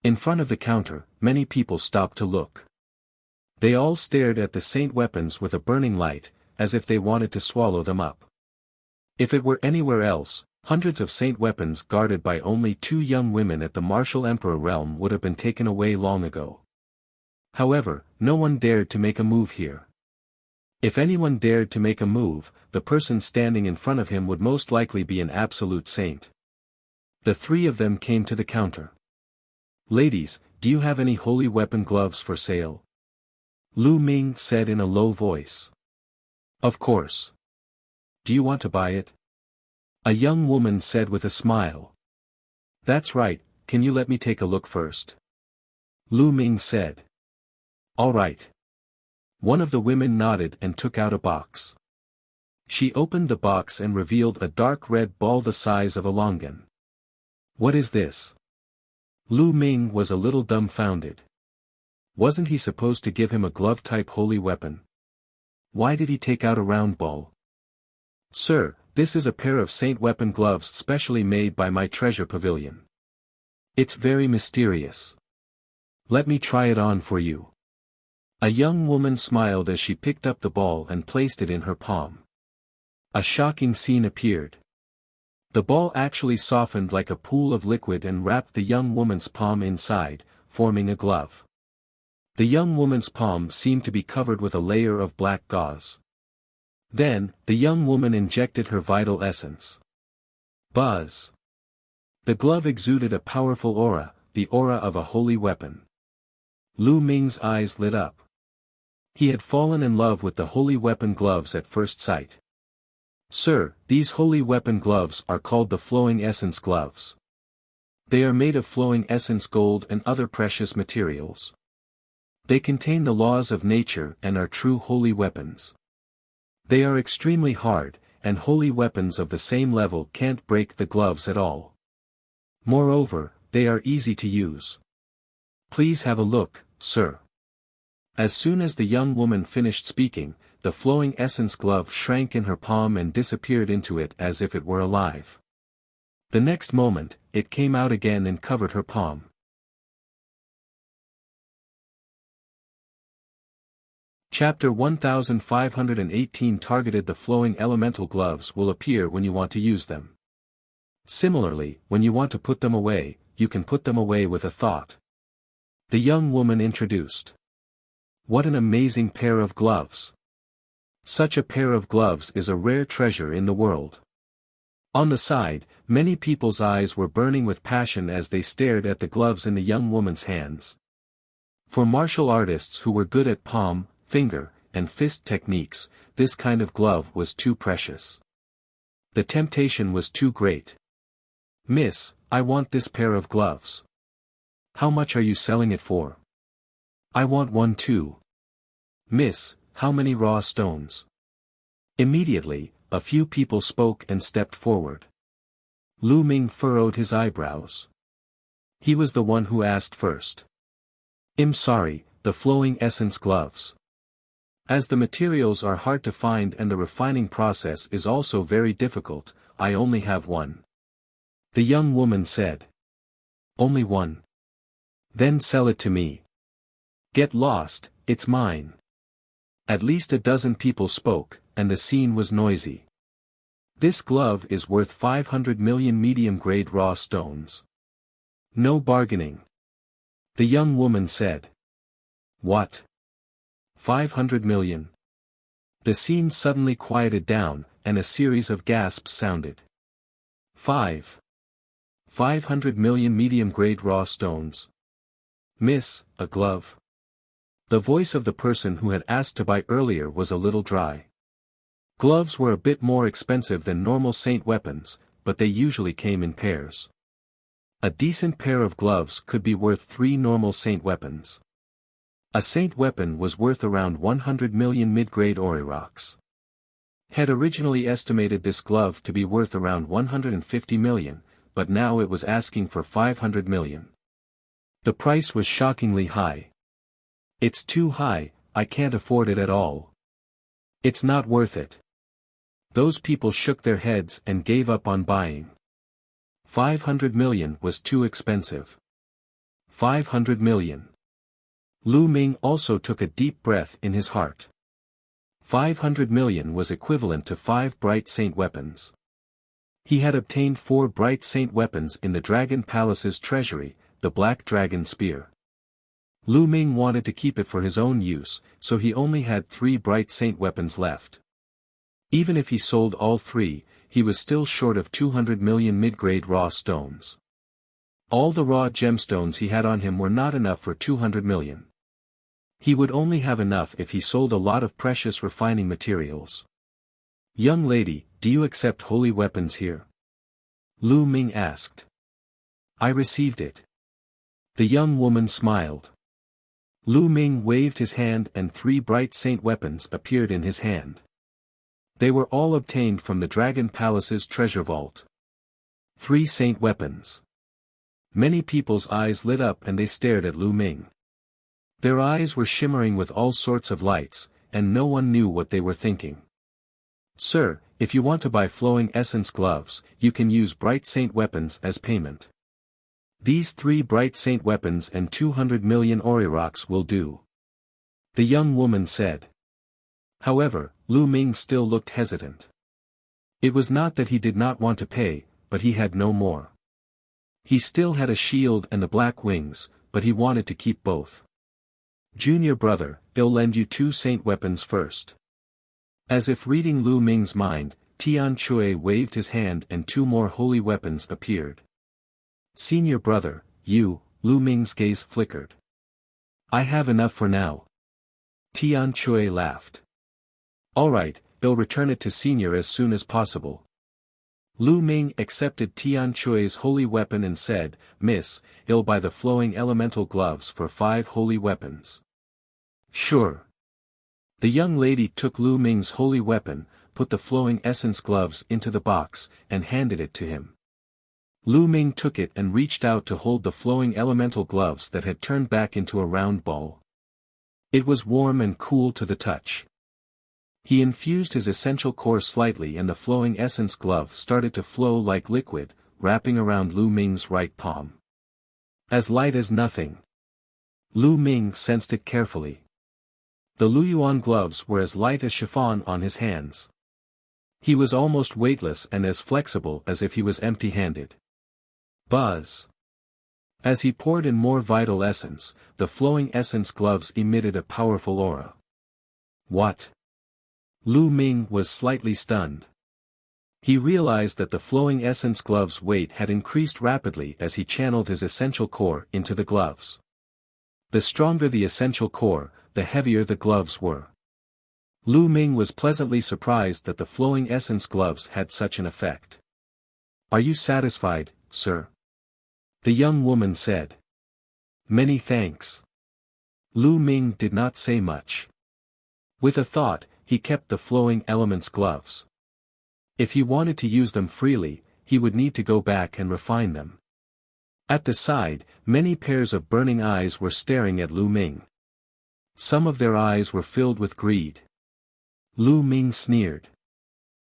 In front of the counter, many people stopped to look. They all stared at the saint weapons with a burning light, as if they wanted to swallow them up. If it were anywhere else, hundreds of saint weapons guarded by only 2 young women at the martial emperor realm would have been taken away long ago. However, no one dared to make a move here. If anyone dared to make a move, the person standing in front of him would most likely be an absolute saint. The three of them came to the counter. Ladies, do you have any holy weapon gloves for sale? Lu Ming said in a low voice. Of course. Do you want to buy it? A young woman said with a smile. That's right, can you let me take a look first? Lu Ming said. All right. One of the women nodded and took out a box. She opened the box and revealed a dark red ball the size of a longan. What is this? Lu Ming was a little dumbfounded. Wasn't he supposed to give him a glove-type holy weapon? Why did he take out a round ball? Sir, this is a pair of saint weapon gloves specially made by my treasure pavilion. It's very mysterious. Let me try it on for you. A young woman smiled as she picked up the ball and placed it in her palm. A shocking scene appeared. The ball actually softened like a pool of liquid and wrapped the young woman's palm inside, forming a glove. The young woman's palm seemed to be covered with a layer of black gauze. Then, the young woman injected her vital essence. Buzz! The glove exuded a powerful aura, the aura of a holy weapon. Lu Ming's eyes lit up. He had fallen in love with the holy weapon gloves at first sight. Sir, these holy weapon gloves are called the flowing essence gloves. They are made of flowing essence gold and other precious materials. They contain the laws of nature and are true holy weapons. They are extremely hard, and holy weapons of the same level can't break the gloves at all. Moreover, they are easy to use. Please have a look, sir. As soon as the young woman finished speaking, the flowing essence glove shrank in her palm and disappeared into it as if it were alive. The next moment, it came out again and covered her palm. Chapter 1518 Targeted. The flowing elemental gloves will appear when you want to use them. Similarly, when you want to put them away, you can put them away with a thought. The young woman introduced. What an amazing pair of gloves! Such a pair of gloves is a rare treasure in the world. On the side, many people's eyes were burning with passion as they stared at the gloves in the young woman's hands. For martial artists who were good at palm, finger, and fist techniques, this kind of glove was too precious. The temptation was too great. Miss, I want this pair of gloves. How much are you selling it for? I want one too. Miss, how many raw stones? Immediately, a few people spoke and stepped forward. Lu Ming furrowed his eyebrows. He was the one who asked first. I'm sorry, the flowing essence gloves. As the materials are hard to find and the refining process is also very difficult, I only have one. The young woman said. Only one? Then sell it to me. Get lost, it's mine. At least a dozen people spoke, and the scene was noisy. This glove is worth 500 million medium-grade raw stones. No bargaining. The young woman said. What? 500 million. The scene suddenly quieted down, and a series of gasps sounded. 500 million medium-grade raw stones. Miss, a glove. The voice of the person who had asked to buy earlier was a little dry. Gloves were a bit more expensive than normal saint weapons, but they usually came in pairs. A decent pair of gloves could be worth 3 normal saint weapons. A saint weapon was worth around 100 million mid-grade Orirox. Had originally estimated this glove to be worth around 150 million, but now it was asking for 500 million. The price was shockingly high. It's too high, I can't afford it at all. It's not worth it. Those people shook their heads and gave up on buying. 500 million was too expensive. 500 million. Lu Ming also took a deep breath in his heart. 500 million was equivalent to 5 bright saint weapons. He had obtained 4 bright saint weapons in the Dragon Palace's treasury, the Black Dragon Spear. Lu Ming wanted to keep it for his own use, so he only had 3 bright saint weapons left. Even if he sold all 3, he was still short of 200 million mid-grade raw stones. All the raw gemstones he had on him were not enough for 200 million. He would only have enough if he sold a lot of precious refining materials. Young lady, do you accept holy weapons here? Lu Ming asked. I received it. The young woman smiled. Lu Ming waved his hand and 3 bright saint weapons appeared in his hand. They were all obtained from the Dragon Palace's treasure vault. 3 saint weapons. Many people's eyes lit up and they stared at Lu Ming. Their eyes were shimmering with all sorts of lights, and no one knew what they were thinking. Sir, if you want to buy flowing essence gloves, you can use bright saint weapons as payment. These 3 bright saint weapons and 200 million Orirox will do. The young woman said. However, Lu Ming still looked hesitant. It was not that he did not want to pay, but he had no more. He still had a shield and the black wings, but he wanted to keep both. Junior brother, I'll lend you 2 saint weapons first. As if reading Lu Ming's mind, Tian Chui waved his hand and 2 more holy weapons appeared. Senior brother, you, Lu Ming's gaze flickered. I have enough for now. Tian Chui laughed. Alright, I'll return it to senior as soon as possible. Lu Ming accepted Tian Chui's holy weapon and said, Miss, I'll buy the flowing elemental gloves for 5 holy weapons. Sure. The young lady took Lu Ming's holy weapon, put the flowing essence gloves into the box, and handed it to him. Lu Ming took it and reached out to hold the flowing elemental gloves that had turned back into a round ball. It was warm and cool to the touch. He infused his essential core slightly and the flowing essence glove started to flow like liquid, wrapping around Lu Ming's right palm. As light as nothing. Lu Ming sensed it carefully. The Luyuan gloves were as light as chiffon on his hands. He was almost weightless and as flexible as if he was empty-handed. Buzz. As he poured in more vital essence, the flowing essence gloves emitted a powerful aura. What? Lu Ming was slightly stunned. He realized that the flowing essence gloves' weight had increased rapidly as he channeled his essential core into the gloves. The stronger the essential core, the heavier the gloves were. Lu Ming was pleasantly surprised that the flowing essence gloves had such an effect. Are you satisfied, sir? The young woman said. Many thanks. Lu Ming did not say much. With a thought, he kept the flowing elements gloves. If he wanted to use them freely, he would need to go back and refine them. At the side, many pairs of burning eyes were staring at Lu Ming. Some of their eyes were filled with greed. Lu Ming sneered.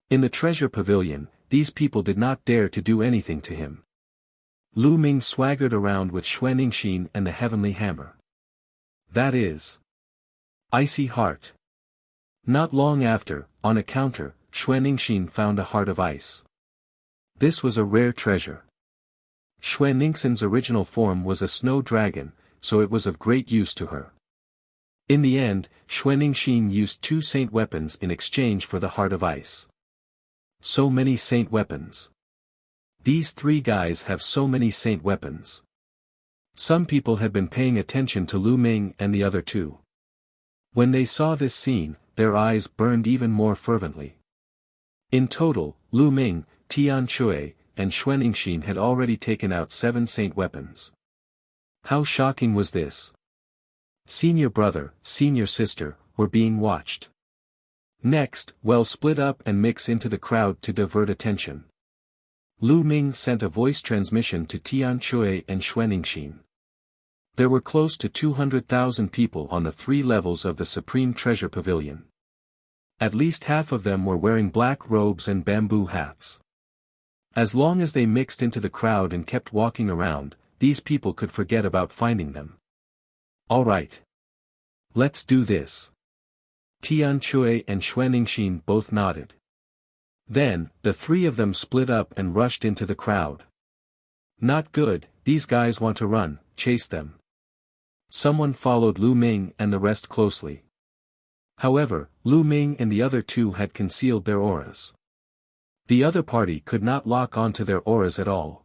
In the treasure pavilion, these people did not dare to do anything to him. Lu Ming swaggered around with Xuanixin and the heavenly hammer. That is. Icy heart. Not long after, on a counter, Xuanixin found a heart of ice. This was a rare treasure. Xuanixin's original form was a snow dragon, so it was of great use to her. In the end, Xuanixin used 2 saint weapons in exchange for the heart of ice. So many saint weapons. These 3 guys have so many saint weapons. Some people had been paying attention to Lu Ming and the other 2. When they saw this scene, their eyes burned even more fervently. In total, Lu Ming, Tian Chui, and Xuanixin had already taken out 7 saint weapons. How shocking was this? Senior brother, senior sister, were being watched. Next, split up and mix into the crowd to divert attention. Lu Ming sent a voice transmission to Tian Chui and Xuanixin. There were close to 200,000 people on the 3 levels of the Supreme Treasure Pavilion. At least half of them were wearing black robes and bamboo hats. As long as they mixed into the crowd and kept walking around, these people could forget about finding them. Alright. Let's do this. Tian Chui and Xuanixin both nodded. Then, the 3 of them split up and rushed into the crowd. Not good, these guys want to run, chase them. Someone followed Lu Ming and the rest closely. However, Lu Ming and the other 2 had concealed their auras. The other party could not lock onto their auras at all.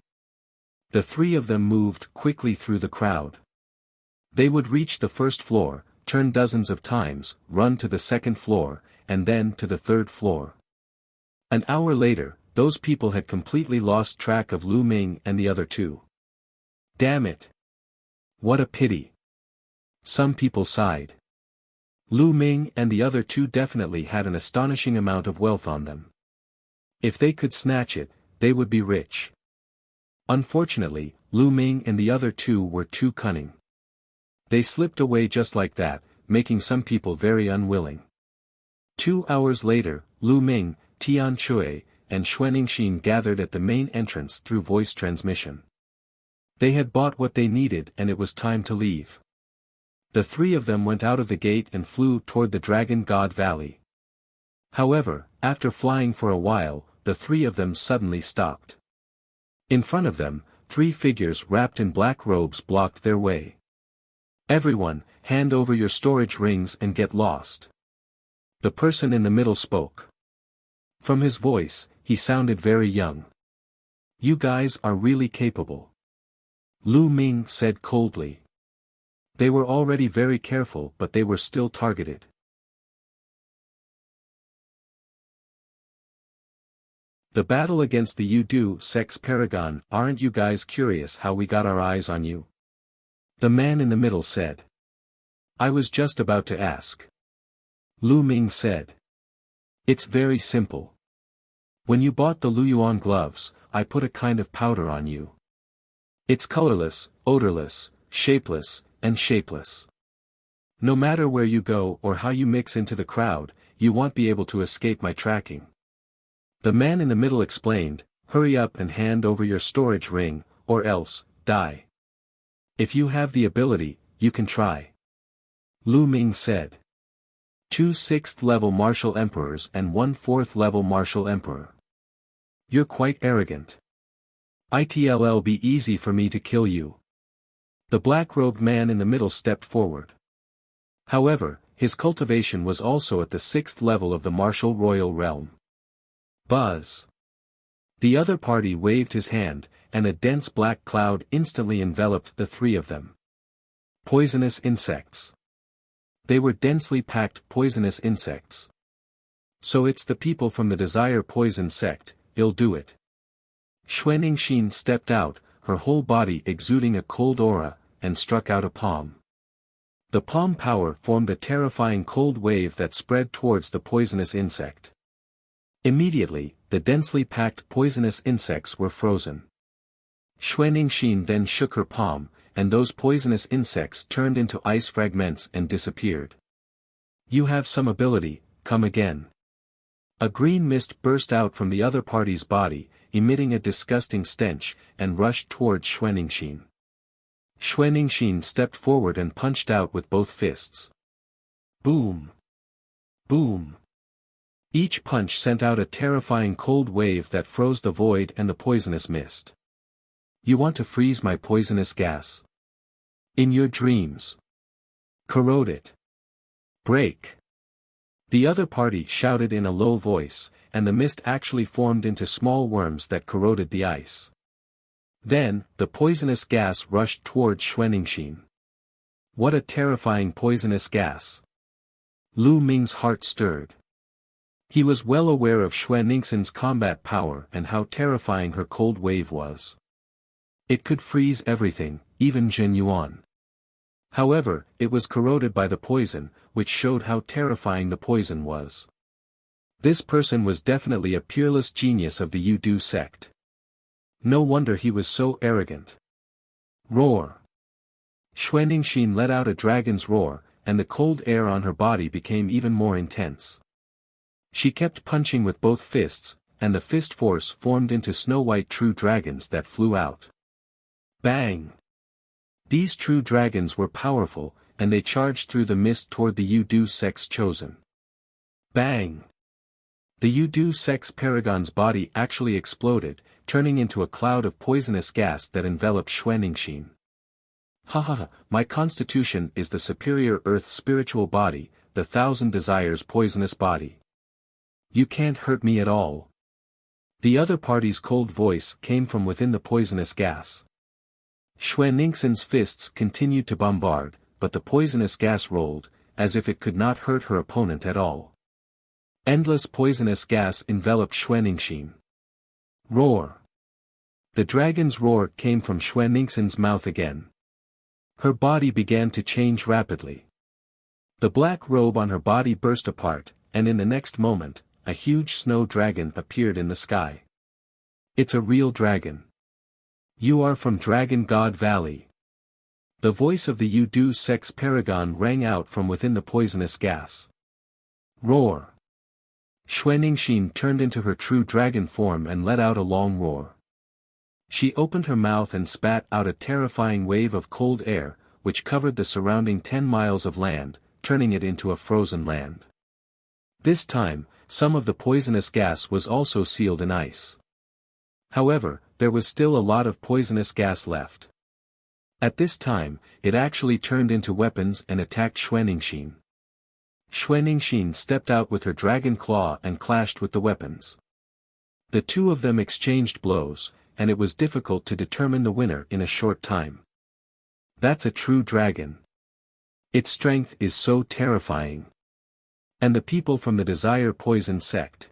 The 3 of them moved quickly through the crowd. They would reach the first floor, turn dozens of times, run to the second floor, and then to the third floor. An hour later, those people had completely lost track of Lu Ming and the other 2. Damn it! What a pity! Some people sighed. Lu Ming and the other 2 definitely had an astonishing amount of wealth on them. If they could snatch it, they would be rich. Unfortunately, Lu Ming and the other 2 were too cunning. They slipped away just like that, making some people very unwilling. 2 hours later, Lu Ming, Tian Chui, and Xuanixin gathered at the main entrance through voice transmission. They had bought what they needed and it was time to leave. The 3 of them went out of the gate and flew toward the Dragon God Valley. However, after flying for a while, the 3 of them suddenly stopped. In front of them, 3 figures wrapped in black robes blocked their way. Everyone, hand over your storage rings and get lost. The person in the middle spoke. From his voice, he sounded very young. You guys are really capable. Lu Ming said coldly. They were already very careful, but they were still targeted. The battle against the Yudu Sex Paragon. Aren't you guys curious how we got our eyes on you? The man in the middle said. I was just about to ask. Lu Ming said. It's very simple. When you bought the Luyuan gloves, I put a kind of powder on you. It's colorless, odorless, shapeless, and shapeless. No matter where you go or how you mix into the crowd, you won't be able to escape my tracking. The man in the middle explained, hurry up and hand over your storage ring, or else, die. If you have the ability, you can try. Lu Ming said. 2 6th-level martial emperors and 1 4th-level martial emperor. You're quite arrogant. It'll be easy for me to kill you. The black-robed man in the middle stepped forward. However, his cultivation was also at the 6th level of the martial royal realm. Buzz. The other party waved his hand, and a dense black cloud instantly enveloped the three of them. Poisonous insects. They were densely packed poisonous insects. So it's the people from the Desire Poison sect, you'll do it. Xuanixin stepped out, her whole body exuding a cold aura, and struck out a palm. The palm power formed a terrifying cold wave that spread towards the poisonous insect. Immediately, the densely packed poisonous insects were frozen. Xuanixin then shook her palm, and those poisonous insects turned into ice fragments and disappeared. You have some ability, come again. A green mist burst out from the other party's body, emitting a disgusting stench, and rushed towards Xuanixin. Xuanixin stepped forward and punched out with both fists. Boom! Boom! Each punch sent out a terrifying cold wave that froze the void and the poisonous mist. You want to freeze my poisonous gas? In your dreams. Corrode it. Break. The other party shouted in a low voice, and the mist actually formed into small worms that corroded the ice. Then, the poisonous gas rushed towards Xuanixin. What a terrifying poisonous gas! Lu Ming's heart stirred. He was well aware of Xuanixin's combat power and how terrifying her cold wave was. It could freeze everything, even Jin Yuan. However, it was corroded by the poison, which showed how terrifying the poison was. This person was definitely a peerless genius of the Yudu sect. No wonder he was so arrogant. Roar! Xuanixin let out a dragon's roar, and the cold air on her body became even more intense. She kept punching with both fists, and the fist force formed into snow-white true dragons that flew out. Bang! These true dragons were powerful, and they charged through the mist toward the Yudu sect's chosen. Bang! The Yudu sect's paragon's body actually exploded, turning into a cloud of poisonous gas that enveloped Xuanixin. Ha, my constitution is the superior earth spiritual body, the thousand desires poisonous body. You can't hurt me at all. The other party's cold voice came from within the poisonous gas. Xuanixin's fists continued to bombard, but the poisonous gas rolled, as if it could not hurt her opponent at all. Endless poisonous gas enveloped Xuanixin. Roar! The dragon's roar came from Xuanixin's mouth again. Her body began to change rapidly. The black robe on her body burst apart, and in the next moment, a huge snow dragon appeared in the sky. It's a real dragon. You are from Dragon God Valley. The voice of the Yudu Sex Paragon rang out from within the poisonous gas. Roar! Xuanixin turned into her true dragon form and let out a long roar. She opened her mouth and spat out a terrifying wave of cold air, which covered the surrounding 10 miles of land, turning it into a frozen land. This time, some of the poisonous gas was also sealed in ice. However, there was still a lot of poisonous gas left. At this time, it actually turned into weapons and attacked Xuaningxin. Xuaningxin stepped out with her dragon claw and clashed with the weapons. The two of them exchanged blows, and it was difficult to determine the winner in a short time. That's a true dragon. Its strength is so terrifying. And the people from the Desire Poison sect.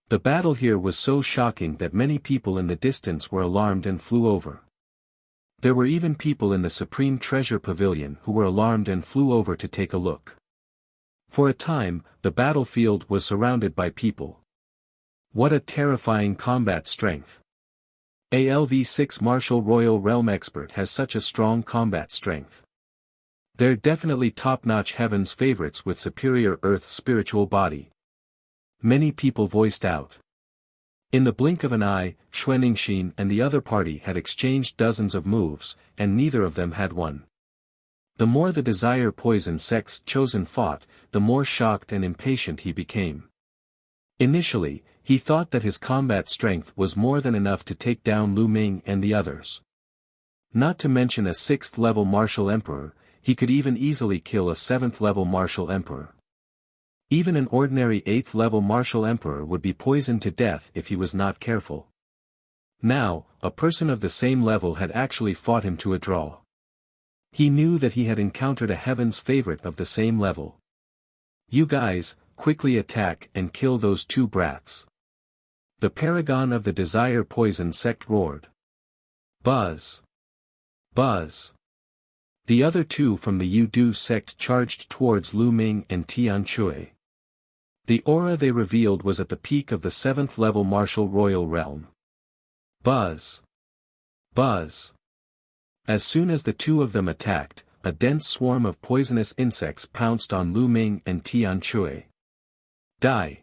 The battle here was so shocking that many people in the distance were alarmed and flew over. There were even people in the Supreme Treasure Pavilion who were alarmed and flew over to take a look. For a time, the battlefield was surrounded by people. What a terrifying combat strength. A LV6 Martial Royal Realm expert has such a strong combat strength. They're definitely top-notch Heaven's favorites with superior Earth spiritual body. Many people voiced out. In the blink of an eye, Xuaningxin and the other party had exchanged dozens of moves, and neither of them had won. The more the Desire Poison sect's chosen fought, the more shocked and impatient he became. Initially, he thought that his combat strength was more than enough to take down Lu Ming and the others. Not to mention a 6th-level martial emperor, he could even easily kill a 7th-level martial emperor. Even an ordinary 8th-level martial emperor would be poisoned to death if he was not careful. Now, a person of the same level had actually fought him to a draw. He knew that he had encountered a Heaven's favorite of the same level. You guys, quickly attack and kill those two brats. The paragon of the Desire Poison sect roared. Buzz! Buzz! The other two from the Yudu sect charged towards Lu Ming and Tian Chui. The aura they revealed was at the peak of the 7th-level Martial Royal Realm. Buzz! Buzz! As soon as the two of them attacked, a dense swarm of poisonous insects pounced on Lu Ming and Tian Chui. Die!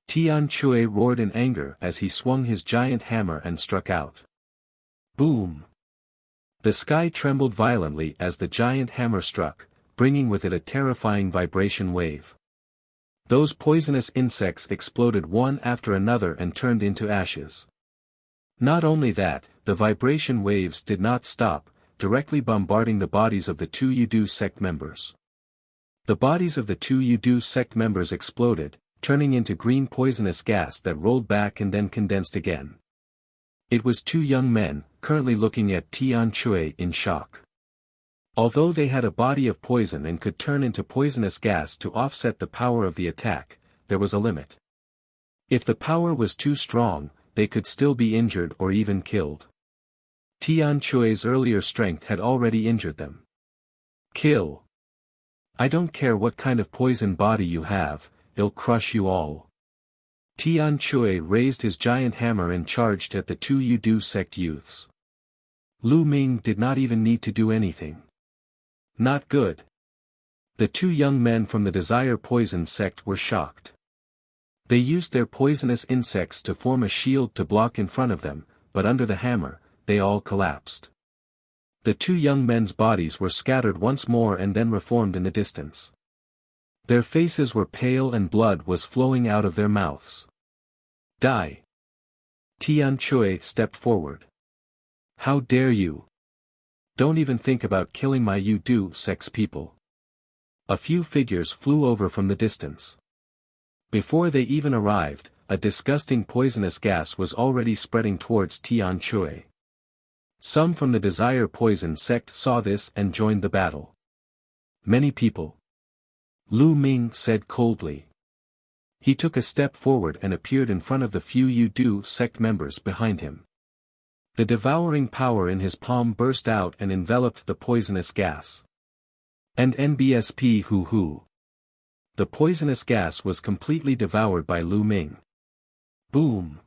Tian Chui roared in anger as he swung his giant hammer and struck out. Boom! The sky trembled violently as the giant hammer struck, bringing with it a terrifying vibration wave. Those poisonous insects exploded one after another and turned into ashes. Not only that, the vibration waves did not stop, directly bombarding the bodies of the two Yudu sect members. The bodies of the two Yudu sect members exploded, turning into green poisonous gas that rolled back and then condensed again. It was two young men, currently looking at Tian Chui in shock. Although they had a body of poison and could turn into poisonous gas to offset the power of the attack, there was a limit. If the power was too strong, they could still be injured or even killed. Tian Chui's earlier strength had already injured them. Kill! I don't care what kind of poison body you have, it'll crush you all. Tian Chui raised his giant hammer and charged at the two Yudu sect youths. Lu Ming did not even need to do anything. Not good. The two young men from the Desire Poison sect were shocked. They used their poisonous insects to form a shield to block in front of them, but under the hammer, they all collapsed. The two young men's bodies were scattered once more and then reformed in the distance. Their faces were pale and blood was flowing out of their mouths. Die! Tian Chui stepped forward. How dare you! Don't even think about killing my Yudu sect's people. A few figures flew over from the distance. Before they even arrived, a disgusting poisonous gas was already spreading towards Tian Chui. Some from the Desire Poison sect saw this and joined the battle. Many people. Lu Ming said coldly. He took a step forward and appeared in front of the few Yudu sect members behind him. The devouring power in his palm burst out and enveloped the poisonous gas. And NBSP hoo. The poisonous gas was completely devoured by Lu Ming. Boom!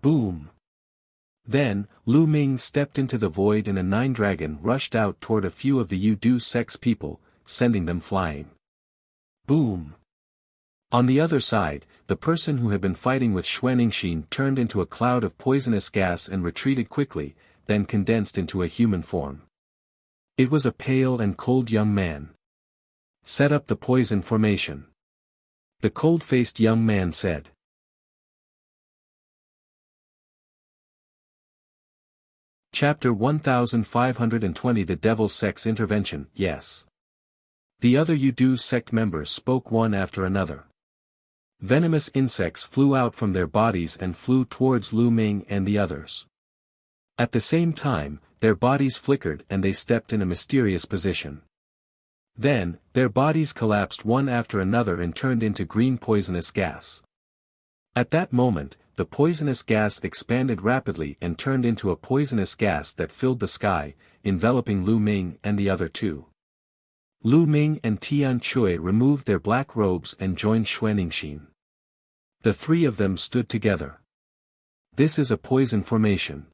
Boom! Then, Lu Ming stepped into the void and a 9-dragon rushed out toward a few of the Yudu sect's people, sending them flying. Boom! On the other side, the person who had been fighting with Xuaningxin turned into a cloud of poisonous gas and retreated quickly, then condensed into a human form. It was a pale and cold young man. Set up the poison formation. The cold-faced young man said. Chapter 1520 The Devil's Sect's Intervention. Yes. The other Yudu sect members spoke one after another. Venomous insects flew out from their bodies and flew towards Lu Ming and the others. At the same time, their bodies flickered and they stepped in a mysterious position. Then, their bodies collapsed one after another and turned into green poisonous gas. At that moment, the poisonous gas expanded rapidly and turned into a poisonous gas that filled the sky, enveloping Lu Ming and the other two. Lu Ming and Tian Chui removed their black robes and joined Xuanixin. The three of them stood together. This is a poison formation.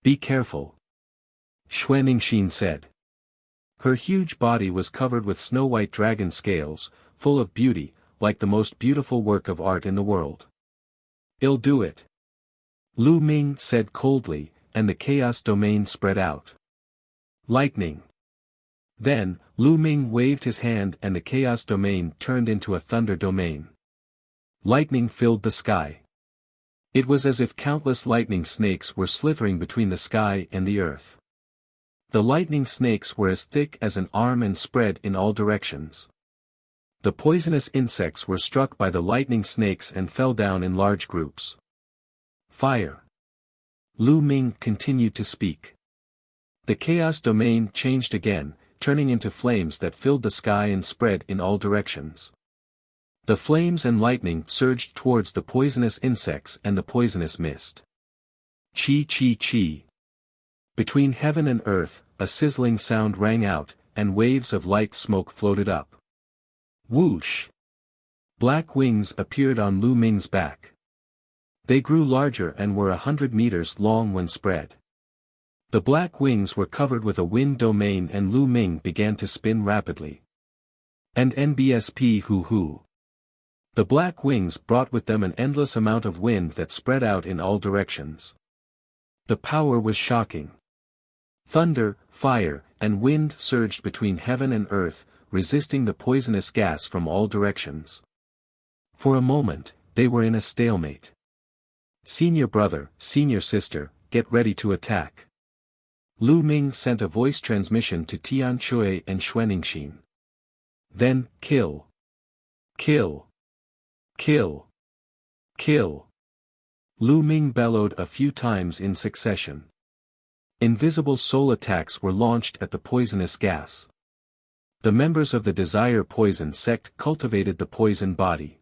Be careful. Xuanixin said. Her huge body was covered with snow-white dragon scales, full of beauty, like the most beautiful work of art in the world. I'll do it. Lu Ming said coldly, and the chaos domain spread out. Lightning. Then, Lu Ming waved his hand and the chaos domain turned into a thunder domain. Lightning filled the sky. It was as if countless lightning snakes were slithering between the sky and the earth. The lightning snakes were as thick as an arm and spread in all directions. The poisonous insects were struck by the lightning snakes and fell down in large groups. Fire. Lu Ming continued to speak. The chaos domain changed again, turning into flames that filled the sky and spread in all directions. The flames and lightning surged towards the poisonous insects and the poisonous mist. Chi chi chi. Between heaven and earth, a sizzling sound rang out, and waves of light smoke floated up. Whoosh! Black wings appeared on Lu Ming's back. They grew larger and were 100 meters long when spread. The black wings were covered with a wind domain and Lu Ming began to spin rapidly. And NBSP hoo-hoo. The black wings brought with them an endless amount of wind that spread out in all directions. The power was shocking. Thunder, fire, and wind surged between heaven and earth, resisting the poisonous gas from all directions. For a moment, they were in a stalemate. Senior brother, senior sister, get ready to attack. Lu Ming sent a voice transmission to Tian Chui and Xuanixin. Then, kill. Kill. Kill. Kill. Lu Ming bellowed a few times in succession. Invisible soul attacks were launched at the poisonous gas. The members of the Desire Poison sect cultivated the poison body.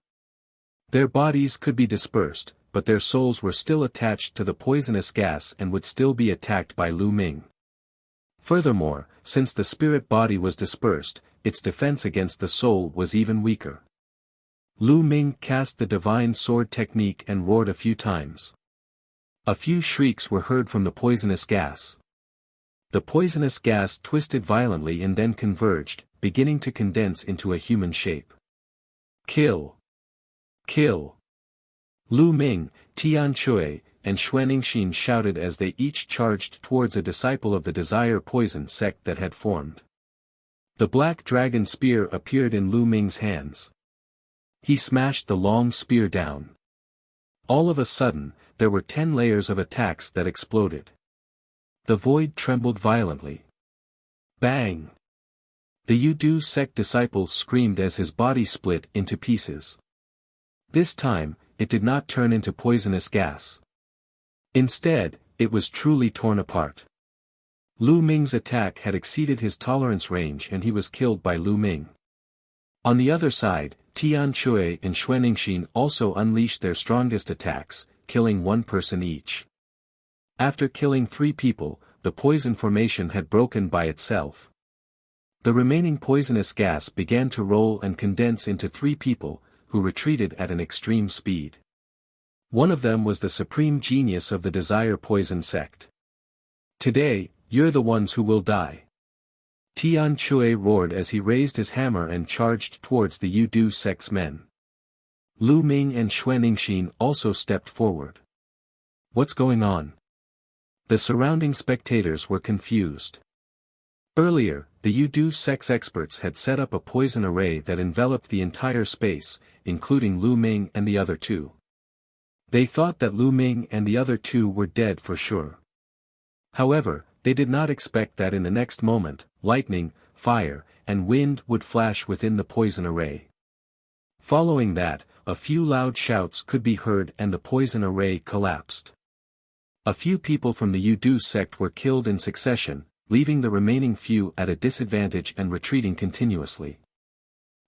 Their bodies could be dispersed, but their souls were still attached to the poisonous gas and would still be attacked by Lu Ming. Furthermore, since the spirit body was dispersed, its defense against the soul was even weaker. Lu Ming cast the divine sword technique and roared a few times. A few shrieks were heard from the poisonous gas. The poisonous gas twisted violently and then converged, beginning to condense into a human shape. Kill! Kill! Lu Ming, Tian Chui, and Xuanixin shouted as they each charged towards a disciple of the Desire Poison sect that had formed. The black dragon spear appeared in Lu Ming's hands. He smashed the long spear down. All of a sudden, there were 10 layers of attacks that exploded. The void trembled violently. Bang! The Yudu sect disciple screamed as his body split into pieces. This time, it did not turn into poisonous gas. Instead, it was truly torn apart. Lu Ming's attack had exceeded his tolerance range and he was killed by Lu Ming. On the other side, Tian Chui and Xuanixin also unleashed their strongest attacks, killing one person each. After killing 3 people, the poison formation had broken by itself. The remaining poisonous gas began to roll and condense into 3 people, who retreated at an extreme speed. One of them was the supreme genius of the Desire Poison sect. Today, you're the ones who will die. Tian Chui roared as he raised his hammer and charged towards the Yudu sect's men. Lu Ming and Xuanixin also stepped forward. What's going on? The surrounding spectators were confused. Earlier, the Yudu sect's experts had set up a poison array that enveloped the entire space, including Lu Ming and the other 2. They thought that Lu Ming and the other 2 were dead for sure. However, they did not expect that in the next moment, lightning, fire, and wind would flash within the poison array. Following that, a few loud shouts could be heard and the poison array collapsed. A few people from the Yudu sect were killed in succession, leaving the remaining few at a disadvantage and retreating continuously.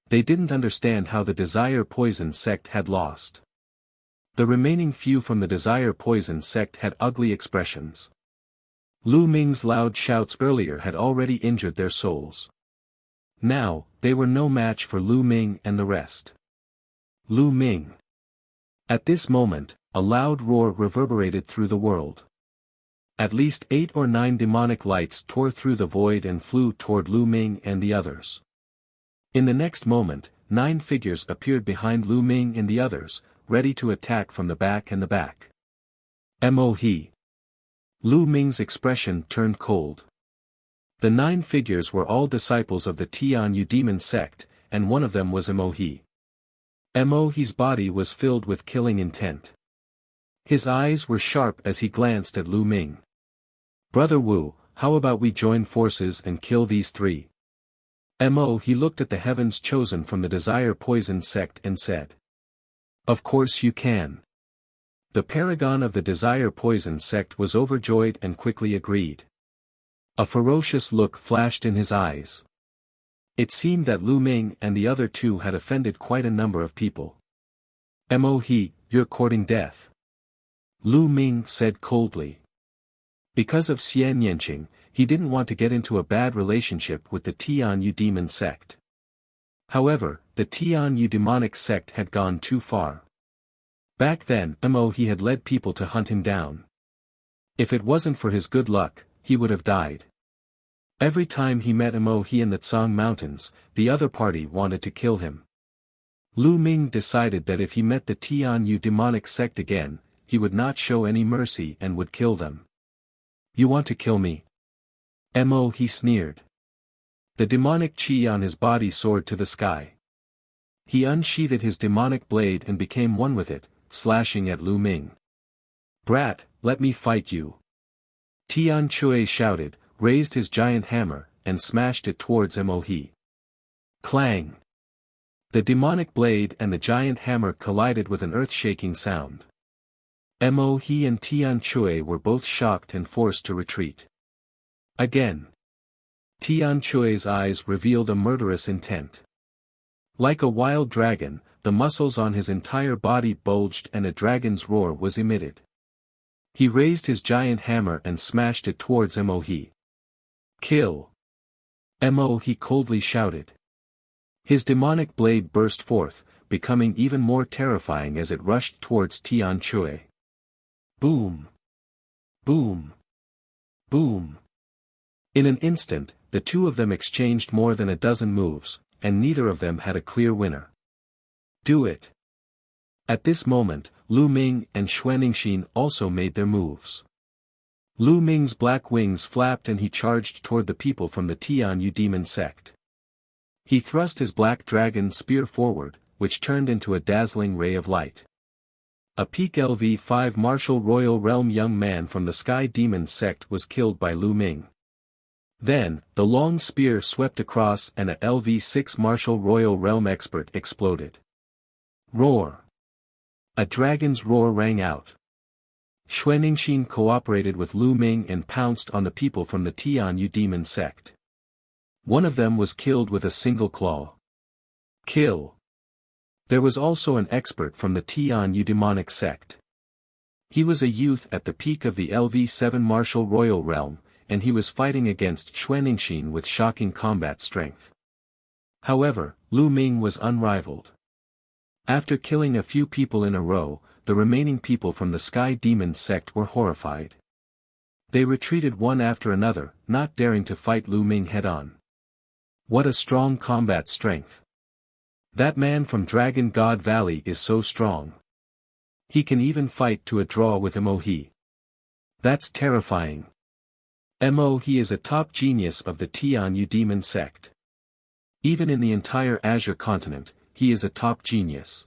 They didn't understand how the Desire Poison sect had lost. The remaining few from the Desire Poison sect had ugly expressions. Lu Ming's loud shouts earlier had already injured their souls. Now, they were no match for Lu Ming and the rest. Lu Ming. At this moment, a loud roar reverberated through the world. At least 8 or 9 demonic lights tore through the void and flew toward Lu Ming and the others. In the next moment, 9 figures appeared behind Lu Ming and the others, ready to attack from the back and the back. Mohe. Lu Ming's expression turned cold. The 9 figures were all disciples of the Tianyu demon sect, and one of them was Mohe. Mohe's body was filled with killing intent. His eyes were sharp as he glanced at Lu Ming. "Brother Wu, how about we join forces and kill these 3? Mohe looked at the heavens chosen from the Desire Poison sect and said. "Of course you can." The paragon of the Desire Poison sect was overjoyed and quickly agreed. A ferocious look flashed in his eyes. It seemed that Lu Ming and the other 2 had offended quite a number of people. "Mohe, you're courting death." Lu Ming said coldly. Because of Xian Yanqing, he didn't want to get into a bad relationship with the Tianyu demon sect. However, the Tianyu demonic sect had gone too far. Back then, Mohe had led people to hunt him down. If it wasn't for his good luck, he would have died. Every time he met Mohe in the Tsang Mountains, the other party wanted to kill him. Lu Ming decided that if he met the Tianyu demonic sect again, he would not show any mercy and would kill them. "You want to kill me?" Mohe sneered. The demonic chi on his body soared to the sky. He unsheathed his demonic blade and became one with it, slashing at Lu Ming. "Brat, let me fight you!" Tian Chui shouted, raised his giant hammer, and smashed it towards Mohe. Clang! The demonic blade and the giant hammer collided with an earth-shaking sound. Mohe and Tian Chui were both shocked and forced to retreat. Again. Tian Chui's eyes revealed a murderous intent. Like a wild dragon, the muscles on his entire body bulged and a dragon's roar was emitted. He raised his giant hammer and smashed it towards Mohe. "Kill!" Mohe coldly shouted. His demonic blade burst forth, becoming even more terrifying as it rushed towards Tian Chui. Boom! Boom! Boom! In an instant, the 2 of them exchanged more than a dozen moves, and neither of them had a clear winner. "Do it!" At this moment, Lu Ming and Xuanixin also made their moves. Lu Ming's black wings flapped and he charged toward the people from the Tianyu demon sect. He thrust his black dragon spear forward, which turned into a dazzling ray of light. A peak LV-5 Martial Royal Realm young man from the Sky Demon sect was killed by Lu Ming. Then, the long spear swept across and a LV-6 Martial Royal Realm expert exploded. Roar! A dragon's roar rang out. Xuanixin cooperated with Lu Ming and pounced on the people from the Tianyu demon sect. One of them was killed with a single claw. Kill! There was also an expert from the Tianyu demonic sect. He was a youth at the peak of the LV-7 Martial Royal Realm, and he was fighting against Xuanixin with shocking combat strength. However, Lu Ming was unrivaled. After killing a few people in a row, the remaining people from the Sky Demon sect were horrified. They retreated one after another, not daring to fight Lu Ming head-on. What a strong combat strength! That man from Dragon God Valley is so strong. He can even fight to a draw with Mohe. That's terrifying. Mohe is a top genius of the Tianyu demon sect. Even in the entire Azure continent, he is a top genius.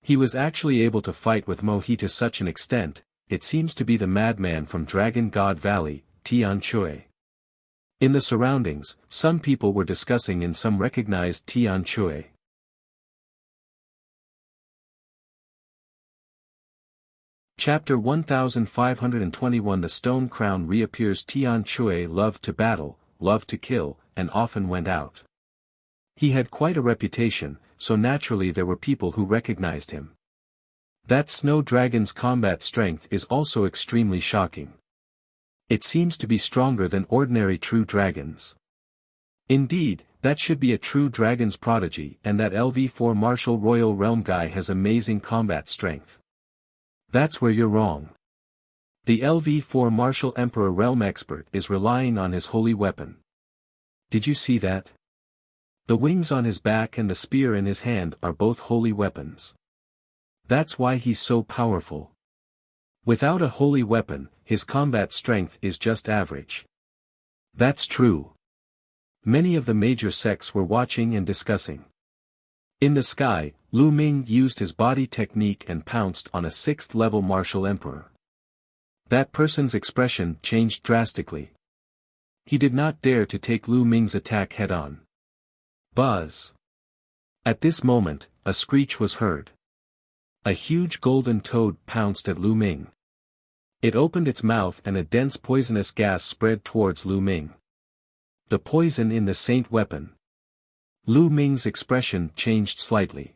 He was actually able to fight with Mohe to such an extent, it seems to be the madman from Dragon God Valley, Tian Chui. In the surroundings, some people were discussing in some recognized Tian Chui. Chapter 1521 The Stone Crown reappears. Tian Chui loved to battle, loved to kill, and often went out. He had quite a reputation, so naturally there were people who recognized him. That snow dragon's combat strength is also extremely shocking. It seems to be stronger than ordinary true dragons. Indeed, that should be a true dragon's prodigy, and that LV4 Martial Royal Realm guy has amazing combat strength. That's where you're wrong. The LV4 Martial Emperor Realm expert is relying on his holy weapon. Did you see that? The wings on his back and the spear in his hand are both holy weapons. That's why he's so powerful. Without a holy weapon, his combat strength is just average. That's true. Many of the major sects were watching and discussing. In the sky, Lu Ming used his body technique and pounced on a 6th-level martial emperor. That person's expression changed drastically. He did not dare to take Lu Ming's attack head-on. Buzz. At this moment, a screech was heard. A huge golden toad pounced at Lu Ming. It opened its mouth and a dense poisonous gas spread towards Lu Ming. The poison in the saint weapon. Lu Ming's expression changed slightly.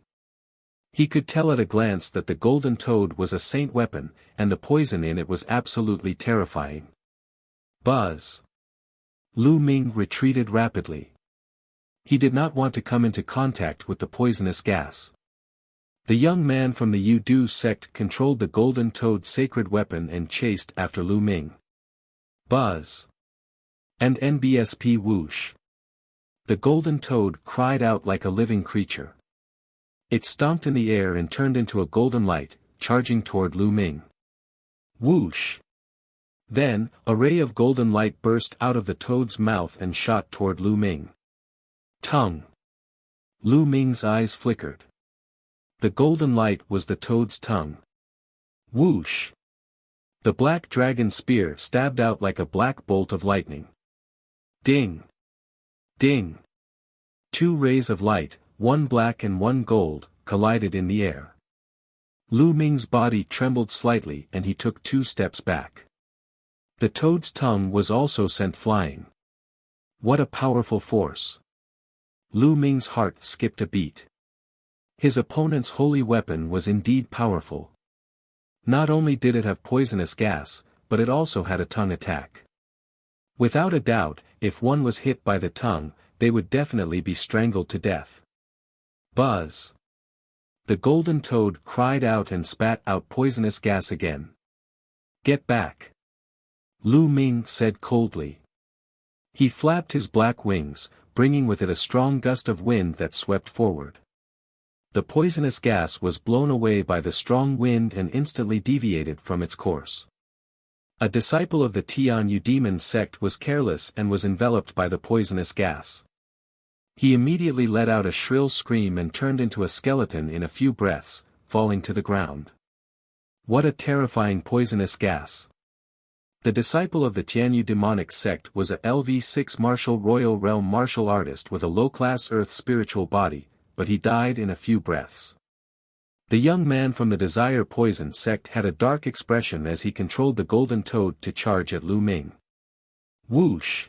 He could tell at a glance that the golden toad was a saint weapon, and the poison in it was absolutely terrifying. Buzz. Lu Ming retreated rapidly. He did not want to come into contact with the poisonous gas. The young man from the Yu-Du sect controlled the golden toad's sacred weapon and chased after Lu Ming. Buzz. And NBSP whoosh. The golden toad cried out like a living creature. It stomped in the air and turned into a golden light, charging toward Lu Ming. Whoosh. Then, a ray of golden light burst out of the toad's mouth and shot toward Lu Ming. Tongue. Lu Ming's eyes flickered. The golden light was the toad's tongue. Whoosh. The black dragon spear stabbed out like a black bolt of lightning. Ding. Ding. 2 rays of light, one black and one gold, collided in the air. Lu Ming's body trembled slightly and he took 2 steps back. The toad's tongue was also sent flying. What a powerful force. Lu Ming's heart skipped a beat. His opponent's holy weapon was indeed powerful. Not only did it have poisonous gas, but it also had a tongue attack. Without a doubt, if one was hit by the tongue, they would definitely be strangled to death. Buzz. The golden toad cried out and spat out poisonous gas again. Get back. Lu Ming said coldly. He flapped his black wings, bringing with it a strong gust of wind that swept forward. The poisonous gas was blown away by the strong wind and instantly deviated from its course. A disciple of the Tian Yu demon sect was careless and was enveloped by the poisonous gas. He immediately let out a shrill scream and turned into a skeleton in a few breaths, falling to the ground. What a terrifying poisonous gas. The disciple of the Tianyu demonic sect was a LV6 martial royal realm martial artist with a low-class earth spiritual body, but he died in a few breaths. The young man from the Desire Poison sect had a dark expression as he controlled the golden toad to charge at Lu Ming. Whoosh!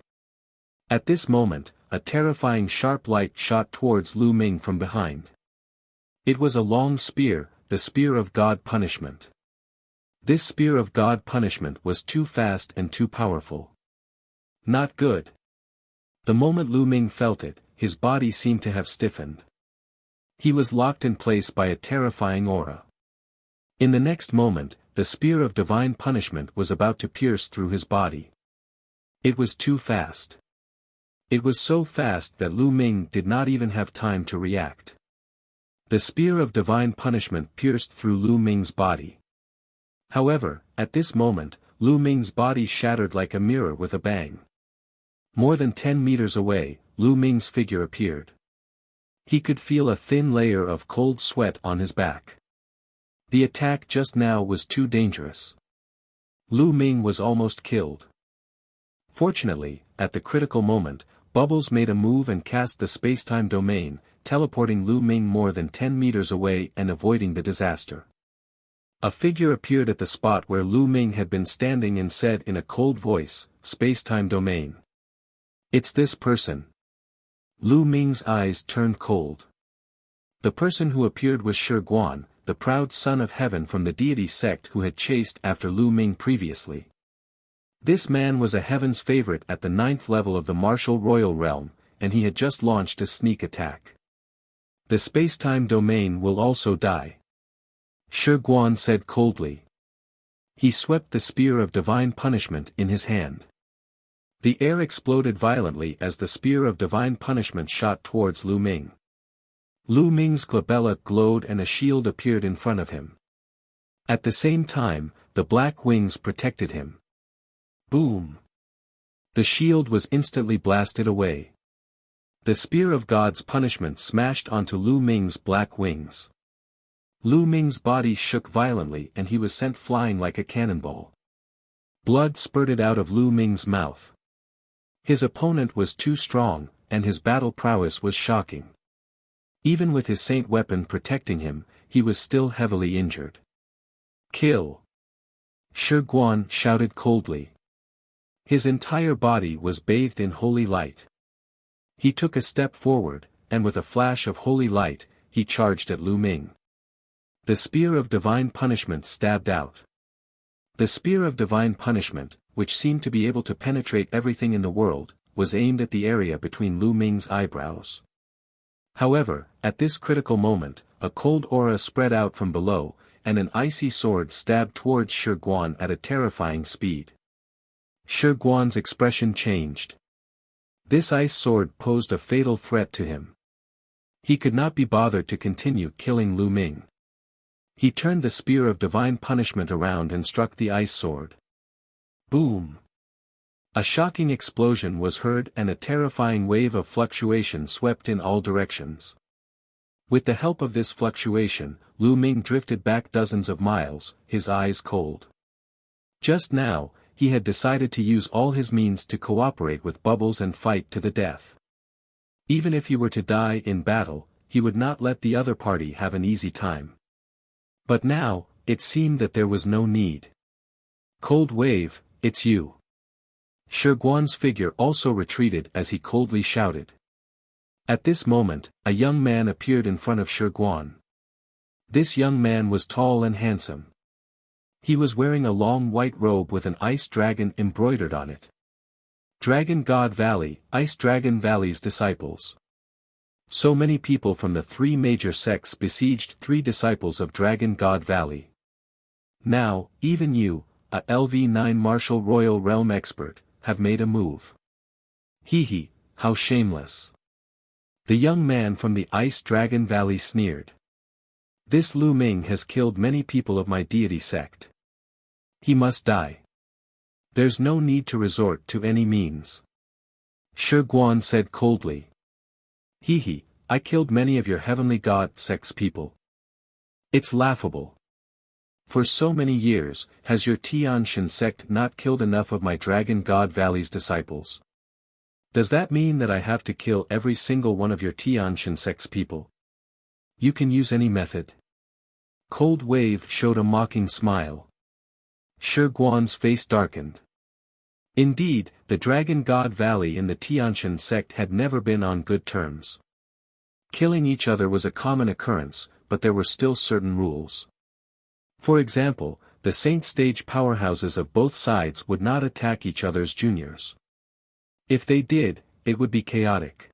At this moment, a terrifying sharp light shot towards Lu Ming from behind. It was a long spear, the spear of God punishment. This spear of God punishment was too fast and too powerful. Not good. The moment Lu Ming felt it, his body seemed to have stiffened. He was locked in place by a terrifying aura. In the next moment, the spear of divine punishment was about to pierce through his body. It was too fast. It was so fast that Lu Ming did not even have time to react. The spear of divine punishment pierced through Lu Ming's body. However, at this moment, Lu Ming's body shattered like a mirror with a bang. More than 10 meters away, Lu Ming's figure appeared. He could feel a thin layer of cold sweat on his back. The attack just now was too dangerous. Lu Ming was almost killed. Fortunately, at the critical moment, Bubbles made a move and cast the spacetime domain, teleporting Lu Ming more than 10 meters away and avoiding the disaster. A figure appeared at the spot where Lu Ming had been standing and said in a cold voice, "Spacetime domain." "It's this person." Lu Ming's eyes turned cold. The person who appeared was Shi Guan, the proud son of heaven from the deity sect who had chased after Lu Ming previously. This man was a heaven's favorite at the 9th level of the martial royal realm, and he had just launched a sneak attack. "The spacetime domain will also die," Shi Guan said coldly. He swept the spear of divine punishment in his hand. The air exploded violently as the spear of divine punishment shot towards Lu Ming. Lu Ming's glabella glowed and a shield appeared in front of him. At the same time, the black wings protected him. Boom! The shield was instantly blasted away. The spear of God's punishment smashed onto Lu Ming's black wings. Lu Ming's body shook violently and he was sent flying like a cannonball. Blood spurted out of Lu Ming's mouth. His opponent was too strong, and his battle prowess was shocking. Even with his saint weapon protecting him, he was still heavily injured. "Kill!" Shi Guan shouted coldly. His entire body was bathed in holy light. He took a step forward, and with a flash of holy light, he charged at Lu Ming. The spear of divine punishment stabbed out. The spear of divine punishment, which seemed to be able to penetrate everything in the world, was aimed at the area between Lu Ming's eyebrows. However, at this critical moment, a cold aura spread out from below, and an icy sword stabbed towards Shi Guan at a terrifying speed. Shi Guan's expression changed. This ice sword posed a fatal threat to him. He could not be bothered to continue killing Lu Ming. He turned the spear of divine punishment around and struck the ice sword. Boom! A shocking explosion was heard and a terrifying wave of fluctuation swept in all directions. With the help of this fluctuation, Lu Ming drifted back dozens of miles, his eyes cold. Just now, he had decided to use all his means to cooperate with Bubbles and fight to the death. Even if he were to die in battle, he would not let the other party have an easy time. But now, it seemed that there was no need. "Cold Wave, it's you." Shi Guan's figure also retreated as he coldly shouted. At this moment, a young man appeared in front of Shi Guan. This young man was tall and handsome. He was wearing a long white robe with an ice dragon embroidered on it. Dragon God Valley, Ice Dragon Valley's disciples. So many people from the 3 major sects besieged 3 disciples of Dragon God Valley. Now, even you, a LV9 Martial Royal Realm expert, have made a move. Hee, how shameless. The young man from the Ice Dragon Valley sneered. This Lu Ming has killed many people of my deity sect. He must die. There's no need to resort to any means. Shi Guan said coldly. Hee, I killed many of your heavenly god sect's people. It's laughable. For so many years, has your Tianshan sect not killed enough of my Dragon God Valley's disciples? Does that mean that I have to kill every single one of your Tianshan sect's people? You can use any method. Cold Wave showed a mocking smile. Shi Guan's face darkened. Indeed, the Dragon God Valley and the Tianshan sect had never been on good terms. Killing each other was a common occurrence, but there were still certain rules. For example, the Saint Stage powerhouses of both sides would not attack each other's juniors. If they did, it would be chaotic.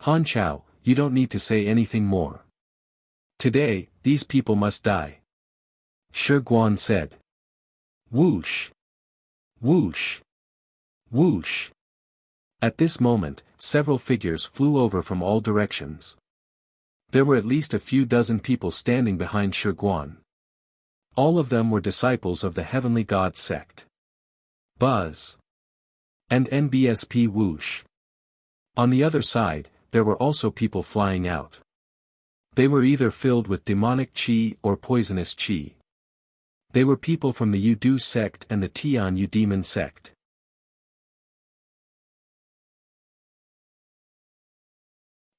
Han Chao, you don't need to say anything more. Today, these people must die. Shi Guan said. Whoosh! Whoosh! Whoosh! At this moment, several figures flew over from all directions. There were at least a few dozen people standing behind Shi Guan. All of them were disciples of the Heavenly God sect. Buzz! And NBSP whoosh! On the other side, there were also people flying out. They were either filled with demonic chi or poisonous chi. They were people from the Yudu sect and the Tian Yu demon sect.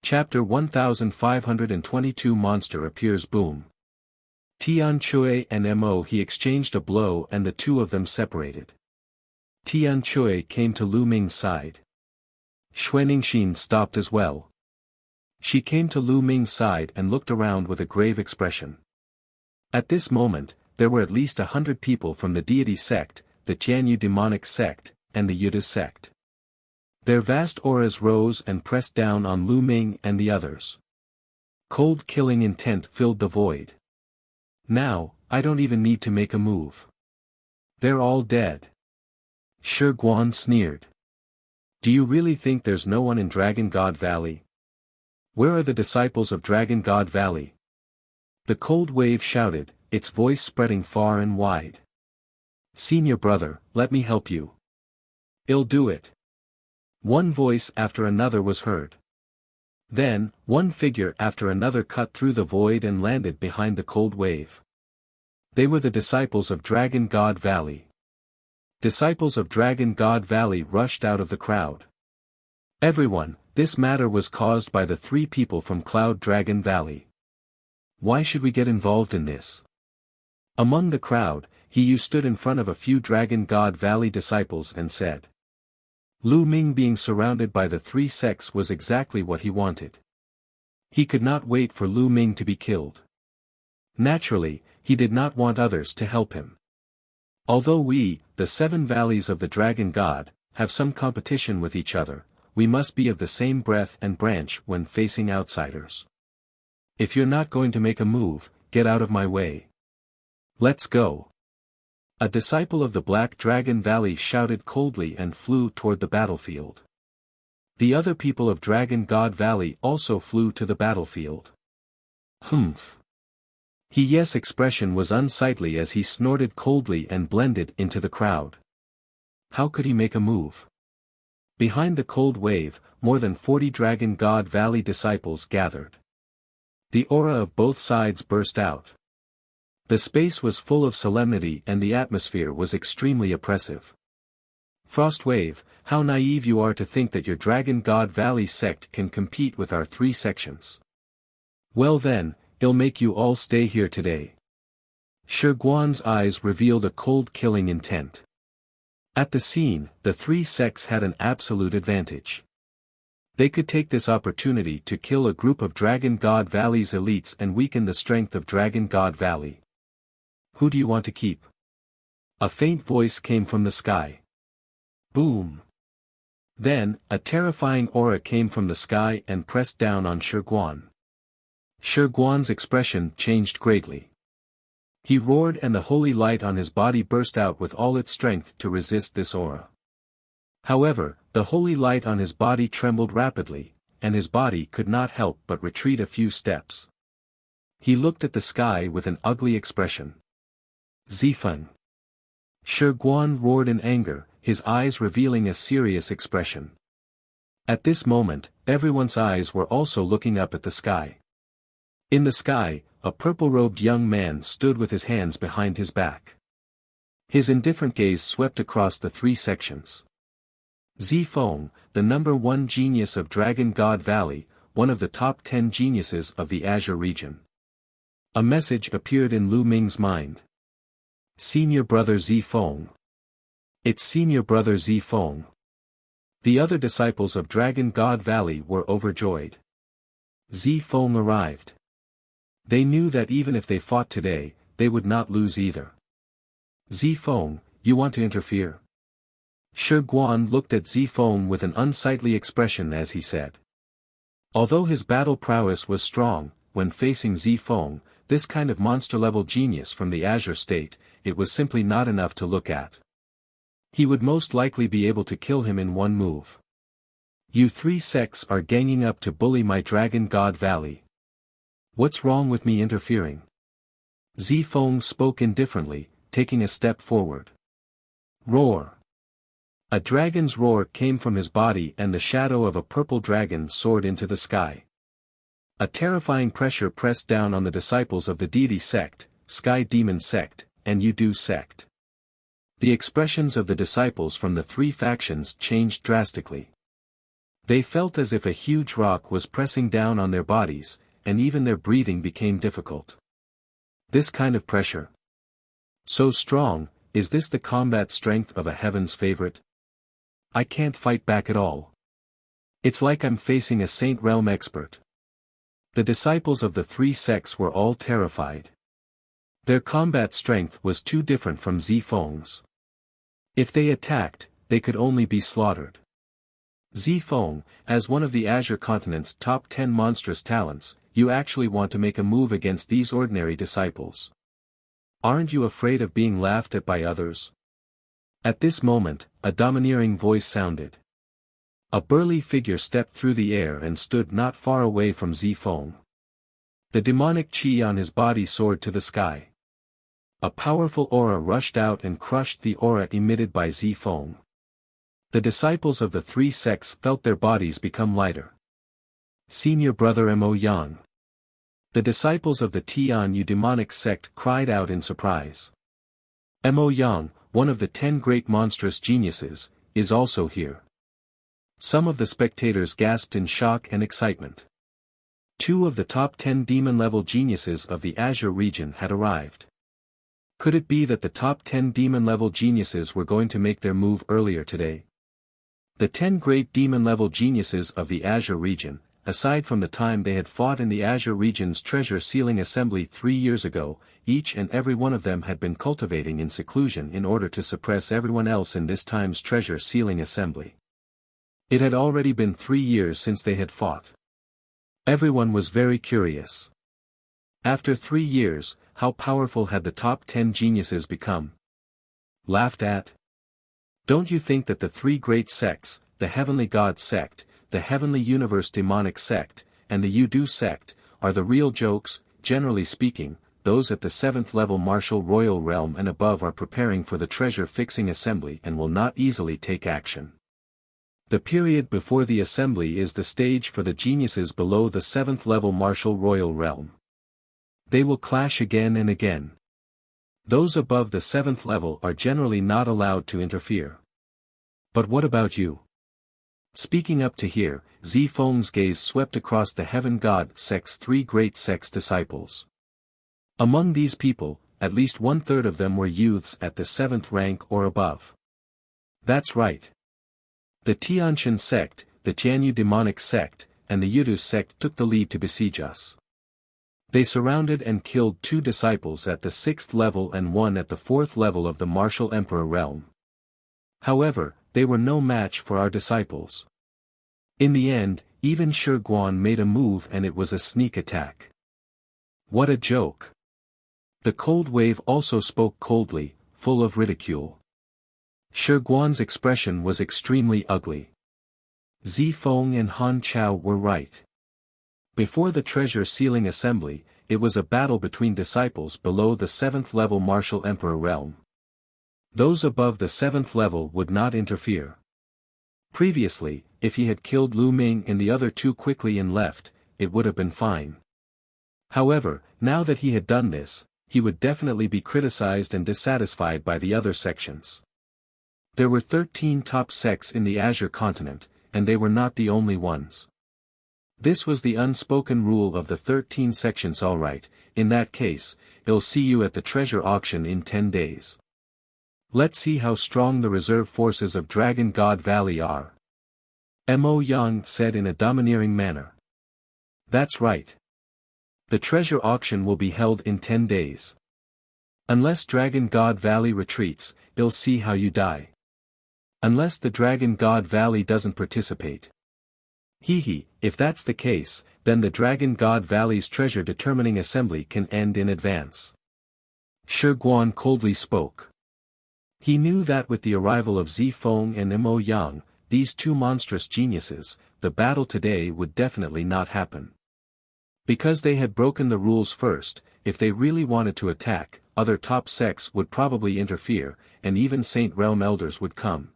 Chapter 1522 Monster appears. Boom. Tian Chui and Mo he exchanged a blow and the two of them separated. Tian Chui came to Lu Ming's side. Xuaningxin stopped as well. She came to Lu Ming's side and looked around with a grave expression. At this moment, there were at least 100 people from the deity sect, the Tianyu demonic sect, and the Yuda sect. Their vast auras rose and pressed down on Lu Ming and the others. Cold killing intent filled the void. Now, I don't even need to make a move. They're all dead. Shi Guan sneered. Do you really think there's no one in Dragon God Valley? Where are the disciples of Dragon God Valley? The cold wave shouted, its voice spreading far and wide. Senior brother, let me help you. I'll do it. One voice after another was heard. Then, one figure after another cut through the void and landed behind the cold wave. They were the disciples of Dragon God Valley. Disciples of Dragon God Valley rushed out of the crowd. Everyone, this matter was caused by the three people from Cloud Dragon Valley. Why should we get involved in this? Among the crowd, He stood in front of a few Dragon God Valley disciples and said. Lu Ming being surrounded by the three sects was exactly what he wanted. He could not wait for Lu Ming to be killed. Naturally, he did not want others to help him. Although we, the seven valleys of the Dragon God, have some competition with each other, we must be of the same breath and branch when facing outsiders. If you're not going to make a move, get out of my way. Let's go. A disciple of the Black Dragon Valley shouted coldly and flew toward the battlefield. The other people of Dragon God Valley also flew to the battlefield. Humph. His expression was unsightly as he snorted coldly and blended into the crowd. How could he make a move? Behind the cold wave, more than 40 Dragon God Valley disciples gathered. The aura of both sides burst out. The space was full of solemnity and the atmosphere was extremely oppressive. Frostwave, how naive you are to think that your Dragon God Valley sect can compete with our three sections. Well then, I'll make you all stay here today. Shi Guan's eyes revealed a cold killing intent. At the scene, the three sects had an absolute advantage. They could take this opportunity to kill a group of Dragon God Valley's elites and weaken the strength of Dragon God Valley. Who do you want to keep? A faint voice came from the sky. Boom. Then, a terrifying aura came from the sky and pressed down on Shi Guan. Shi Guan's expression changed greatly. He roared and the holy light on his body burst out with all its strength to resist this aura. However, the holy light on his body trembled rapidly, and his body could not help but retreat a few steps. He looked at the sky with an ugly expression. Zifeng. Shi Guan roared in anger, his eyes revealing a serious expression. At this moment, everyone's eyes were also looking up at the sky. In the sky, a purple-robed young man stood with his hands behind his back. His indifferent gaze swept across the three sections. Zifeng, the number one genius of Dragon God Valley, one of the top 10 geniuses of the Azure region. A message appeared in Lu Ming's mind. Senior brother Zifeng. It's senior brother Zifeng. The other disciples of Dragon God Valley were overjoyed. Zifeng arrived. They knew that even if they fought today, they would not lose either. Zifeng, you want to interfere? Shi Guan looked at Zifeng with an unsightly expression as he said. Although his battle prowess was strong, when facing Zifeng, this kind of monster-level genius from the Azure State, it was simply not enough to look at. He would most likely be able to kill him in one move. You three sects are ganging up to bully my Dragon God Valley. What's wrong with me interfering? Zifeng spoke indifferently, taking a step forward. Roar. A dragon's roar came from his body and the shadow of a purple dragon soared into the sky. A terrifying pressure pressed down on the disciples of the deity sect, Sky Demon sect, and Yudu sect. The expressions of the disciples from the three factions changed drastically. They felt as if a huge rock was pressing down on their bodies, and even their breathing became difficult. This kind of pressure. So strong, is this the combat strength of a heaven's favorite? I can't fight back at all. It's like I'm facing a Saint Realm expert. The disciples of the three sects were all terrified. Their combat strength was too different from Zifeng's. If they attacked, they could only be slaughtered. Zifeng, as one of the Azure Continent's top 10 monstrous talents, you actually want to make a move against these ordinary disciples. Aren't you afraid of being laughed at by others? At this moment, a domineering voice sounded. A burly figure stepped through the air and stood not far away from Zifeng. The demonic chi on his body soared to the sky. A powerful aura rushed out and crushed the aura emitted by Zifeng. The disciples of the three sects felt their bodies become lighter. Senior brother Mo Yang. The disciples of the Tian Yu demonic sect cried out in surprise. Mo Yang, one of the 10 great monstrous geniuses, is also here. Some of the spectators gasped in shock and excitement. 2 of the top 10 demon-level geniuses of the Azure region had arrived. Could it be that the top 10 demon-level geniuses were going to make their move earlier today? The 10 great demon-level geniuses of the Azure region, aside from the time they had fought in the Azure region's treasure sealing assembly 3 years ago, each and every one of them had been cultivating in seclusion in order to suppress everyone else in this time's treasure sealing assembly. It had already been 3 years since they had fought. Everyone was very curious. After 3 years, how powerful had the top 10 geniuses become? Laughed at? Don't you think that the 3 great sects, the Heavenly God sect, the Heavenly Universe demonic sect, and the Yudu sect, are the real jokes? Generally speaking, those at the 7th level martial royal realm and above are preparing for the treasure fixing assembly and will not easily take action. The period before the assembly is the stage for the geniuses below the 7th level martial royal realm. They will clash again and again. Those above the 7th level are generally not allowed to interfere. But what about you? Speaking up to here, Zifeng's gaze swept across the Heaven God sect's 3 great sects disciples. Among these people, at least 1/3 of them were youths at the 7th rank or above. That's right. The Tianshan sect, the Tianyu demonic sect, and the Yudu sect took the lead to besiege us. They surrounded and killed 2 disciples at the 6th level and 1 at the 4th level of the martial emperor realm. However, they were no match for our disciples. In the end, even Shi Guan made a move and it was a sneak attack. What a joke. The cold wave also spoke coldly, full of ridicule. Shi Guan's expression was extremely ugly. Zifeng and Han Chao were right. Before the treasure sealing assembly, it was a battle between disciples below the 7th level martial emperor realm. Those above the 7th level would not interfere. Previously, if he had killed Lu Ming and the other 2 quickly and left, it would have been fine. However, now that he had done this, he would definitely be criticized and dissatisfied by the other sections. There were 13 top sects in the Azure continent, and they were not the only ones. This was the unspoken rule of the 13 sections. Alright, in that case, I'll see you at the treasure auction in 10 days. Let's see how strong the reserve forces of Dragon God Valley are. Mo Yang said in a domineering manner. That's right. The treasure auction will be held in 10 days. Unless Dragon God Valley retreats, I'll see how you die. Unless the Dragon God Valley doesn't participate. Hehe, if that's the case, then the Dragon God Valley's treasure determining assembly can end in advance. Shi Guan coldly spoke. He knew that with the arrival of Zifeng and Mo Yang, these 2 monstrous geniuses, the battle today would definitely not happen. Because they had broken the rules first, if they really wanted to attack, other top sects would probably interfere, and even Saint Realm elders would come.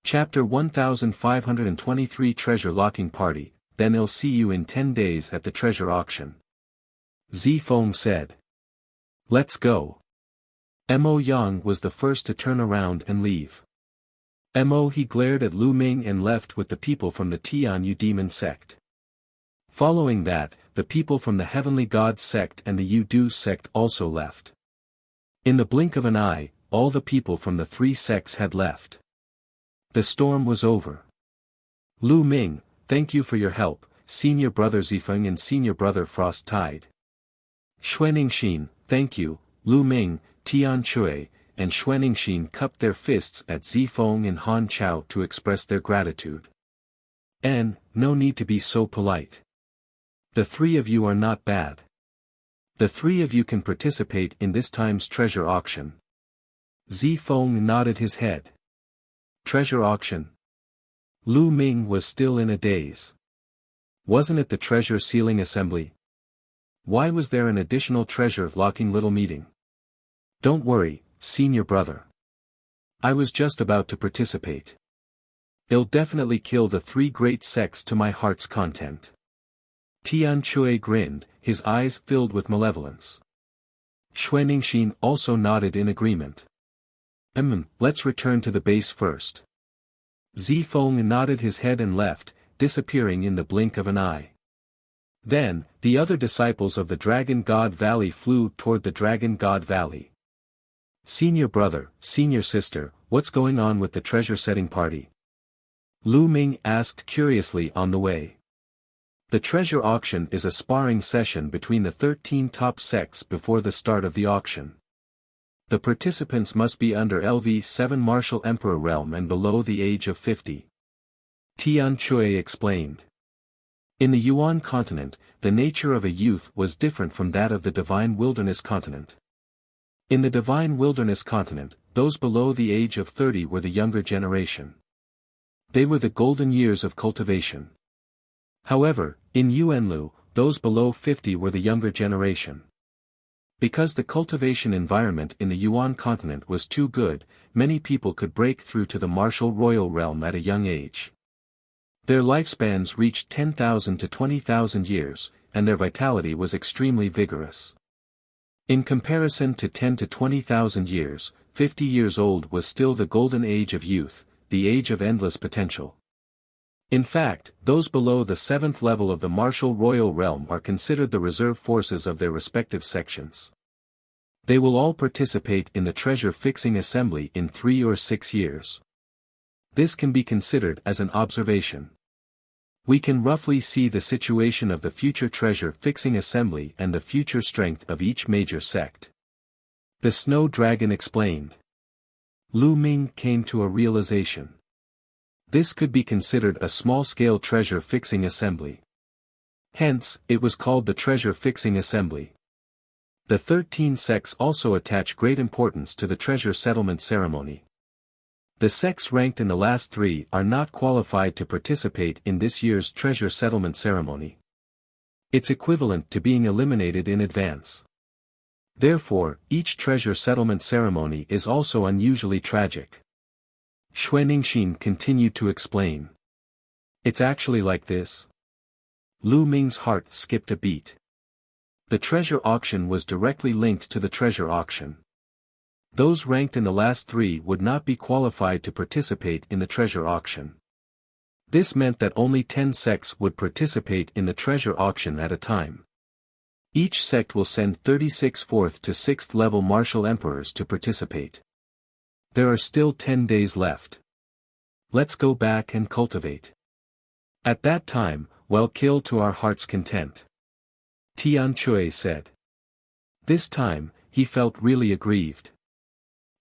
Chapter 1523 Treasure Locking Party, then I'll see you in 10 days at the treasure auction. Zifeng said. Let's go. Mo Yang was the first to turn around and leave. He glared at Lu Ming and left with the people from the Tianyu demon sect. Following that, the people from the Heavenly Gods sect and the Yu-Du sect also left. In the blink of an eye, all the people from the three sects had left. The storm was over. Lu Ming, thank you for your help, Senior Brother Zifeng and Senior Brother Frost Tide. Xuaningxin, thank you, Lu Ming, Tian Chui, and Xuaningxin cupped their fists at Zifeng and Han Chao to express their gratitude. No need to be so polite. The three of you are not bad. The three of you can participate in this time's treasure auction. Zifeng nodded his head. Treasure auction? Lu Ming was still in a daze. Wasn't it the treasure sealing assembly? Why was there an additional treasure locking little meeting? Don't worry, Senior Brother. I was just about to participate. It'll definitely kill the three great sects to my heart's content. Tian Chui grinned, his eyes filled with malevolence. Xuaningxin also nodded in agreement. Let's return to the base first. Zifeng nodded his head and left, disappearing in the blink of an eye. Then, the other disciples of the Dragon God Valley flew toward the Dragon God Valley. Senior brother, senior sister, what's going on with the treasure-setting party? Lu Ming asked curiously on the way. The treasure auction is a sparring session between the 13 top sects before the start of the auction. The participants must be under LV7 Martial Emperor realm and below the age of 50. Tian Chui explained. In the Yuan continent, the nature of a youth was different from that of the Divine Wilderness continent. In the Divine Wilderness continent, those below the age of 30 were the younger generation. They were the golden years of cultivation. However, in Yuanlu, those below 50 were the younger generation. Because the cultivation environment in the Yuan continent was too good, many people could break through to the martial royal realm at a young age. Their lifespans reached 10,000 to 20,000 years, and their vitality was extremely vigorous. In comparison to 10 to 20,000 years, 50 years old was still the golden age of youth, the age of endless potential. In fact, those below the 7th level of the martial royal realm are considered the reserve forces of their respective sections. They will all participate in the treasure-fixing assembly in 3 or 6 years. This can be considered as an observation. We can roughly see the situation of the future treasure-fixing assembly and the future strength of each major sect. The Snow Dragon explained. Lu Ming came to a realization. This could be considered a small-scale treasure-fixing assembly. Hence, it was called the treasure-fixing assembly. The 13 sects also attach great importance to the treasure settlement ceremony. The sects ranked in the last 3 are not qualified to participate in this year's treasure settlement ceremony. It's equivalent to being eliminated in advance. Therefore, each treasure settlement ceremony is also unusually tragic. Xuaningxin continued to explain. It's actually like this. Lu Ming's heart skipped a beat. The treasure auction was directly linked to the treasure auction. Those ranked in the last 3 would not be qualified to participate in the treasure auction. This meant that only 10 sects would participate in the treasure auction at a time. Each sect will send 36 4th to 6th level martial emperors to participate. There are still 10 days left. Let's go back and cultivate. At that time, we'll kill to our heart's content. Tian Chui said. This time, he felt really aggrieved.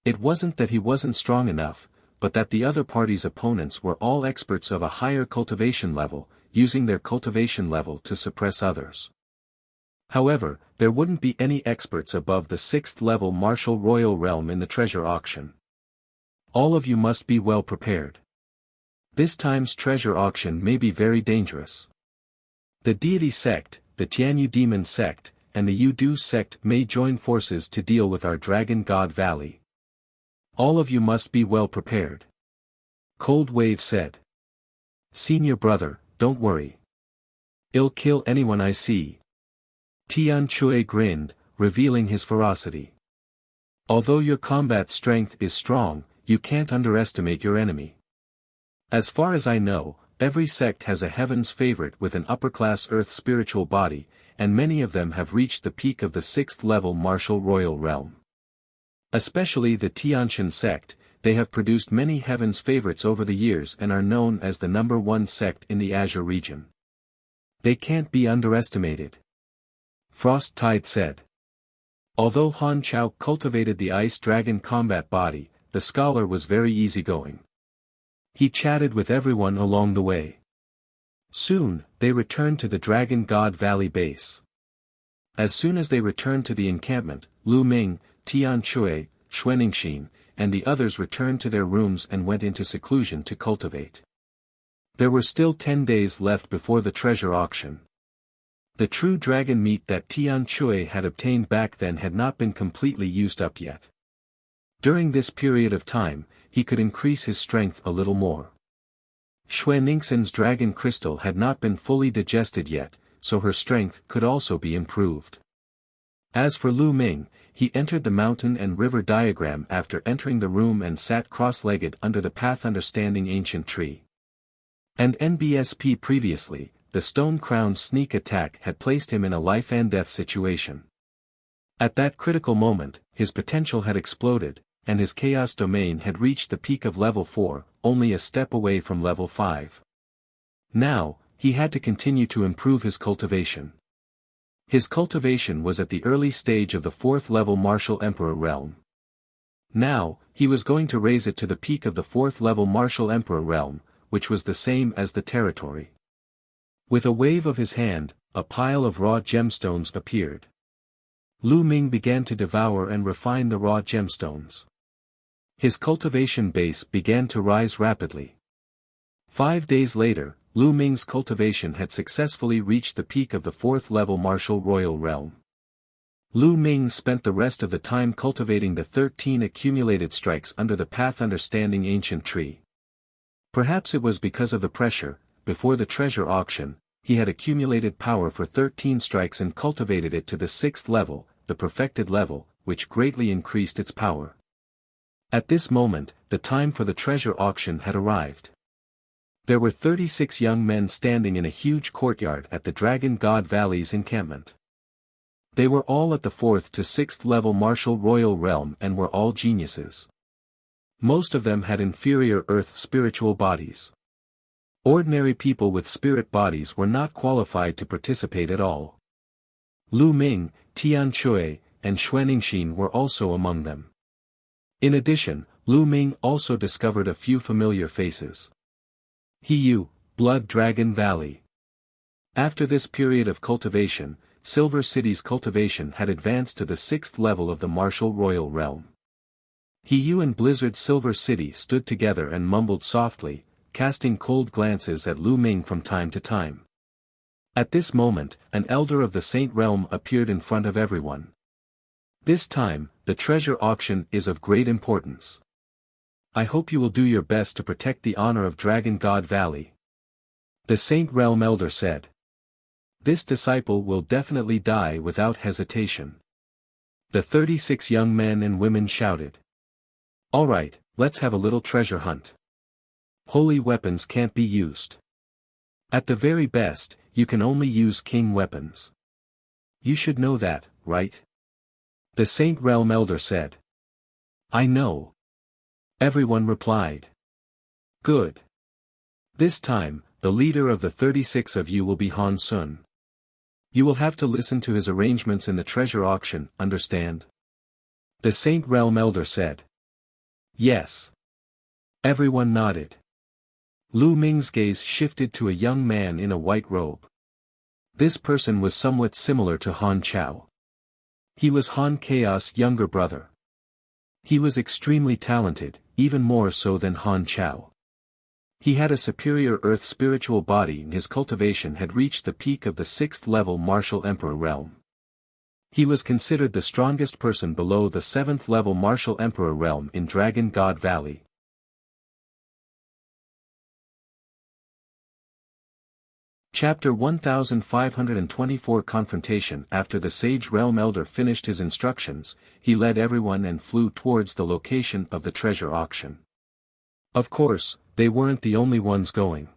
It wasn't that he wasn't strong enough, but that the other party's opponents were all experts of a higher cultivation level, using their cultivation level to suppress others. However, there wouldn't be any experts above the 6th level martial royal realm in the treasure auction. All of you must be well prepared. This time's treasure auction may be very dangerous. The deity sect, the Tianyu demon sect, and the Yu-Du sect may join forces to deal with our Dragon God Valley. All of you must be well prepared. Cold Wave said. Senior brother, don't worry. I'll kill anyone I see. Tian Chui grinned, revealing his ferocity. Although your combat strength is strong, you can't underestimate your enemy. As far as I know, every sect has a heaven's favorite with an upper-class earth spiritual body, and many of them have reached the peak of the 6th level martial royal realm. Especially the Tianshan sect, they have produced many heaven's favorites over the years and are known as the #1 sect in the Azure region. They can't be underestimated. Frost Tide said. Although Han Chao cultivated the ice dragon combat body, the scholar was very easygoing. He chatted with everyone along the way. Soon, they returned to the Dragon God Valley base. As soon as they returned to the encampment, Lu Ming, Tian Chui, Xuaningxin, and the others returned to their rooms and went into seclusion to cultivate. There were still 10 days left before the treasure auction. The true dragon meat that Tian Chui had obtained back then had not been completely used up yet. During this period of time, he could increase his strength a little more. Xuaningxin's dragon crystal had not been fully digested yet, so her strength could also be improved. As for Lu Ming, he entered the mountain and river diagram after entering the room and sat cross-legged under the path understanding ancient tree. And NBSP previously, the stone-crowned sneak attack had placed him in a life-and-death situation. At that critical moment, his potential had exploded, and his chaos domain had reached the peak of level 4, only a step away from level 5. Now, he had to continue to improve his cultivation. His cultivation was at the early stage of the 4th level Martial Emperor realm. Now, he was going to raise it to the peak of the 4th level Martial Emperor realm, which was the same as the territory. With a wave of his hand, a pile of raw gemstones appeared. Lu Ming began to devour and refine the raw gemstones. His cultivation base began to rise rapidly. 5 days later, Lu Ming's cultivation had successfully reached the peak of the 4th level Martial Royal Realm. Lu Ming spent the rest of the time cultivating the 13 accumulated strikes under the Path Understanding Ancient Tree. Perhaps it was because of the pressure. Before the treasure auction, he had accumulated power for 13 strikes and cultivated it to the 6th level, the perfected level, which greatly increased its power. At this moment, the time for the treasure auction had arrived. There were 36 young men standing in a huge courtyard at the Dragon God Valley's encampment. They were all at the 4th to 6th level Martial Royal Realm and were all geniuses. Most of them had inferior earth spiritual bodies. Ordinary people with spirit bodies were not qualified to participate at all. Lu Ming, Tian Chui, and Xuaningxin were also among them. In addition, Lu Ming also discovered a few familiar faces. Hiyu, Blood Dragon Valley. After this period of cultivation, Silver City's cultivation had advanced to the 6th level of the Martial Royal Realm. Hiyu and Blizzard Silver City stood together and mumbled softly, casting cold glances at Lu Ming from time to time. At this moment, an elder of the Saint Realm appeared in front of everyone. This time, the treasure auction is of great importance. I hope you will do your best to protect the honor of Dragon God Valley. The Saint Realm elder said. This disciple will definitely die without hesitation. The 36 young men and women shouted. All right, let's have a little treasure hunt. Holy weapons can't be used. At the very best, you can only use king weapons. You should know that, right? The Saint Realm elder said. I know. Everyone replied. Good. This time, the leader of the 36 of you will be Han Sun. You will have to listen to his arrangements in the treasure auction, understand? The Saint Realm elder said. Yes. Everyone nodded. Lu Ming's gaze shifted to a young man in a white robe. This person was somewhat similar to Han Chao. He was Han Chaos' younger brother. He was extremely talented, even more so than Han Chao. He had a superior earth spiritual body and his cultivation had reached the peak of the 6th level Martial Emperor realm. He was considered the strongest person below the 7th level Martial Emperor realm in Dragon God Valley. Chapter 1524 Confrontation. After the Sage Realm Elder finished his instructions, he led everyone and flew towards the location of the treasure auction. Of course, they weren't the only ones going.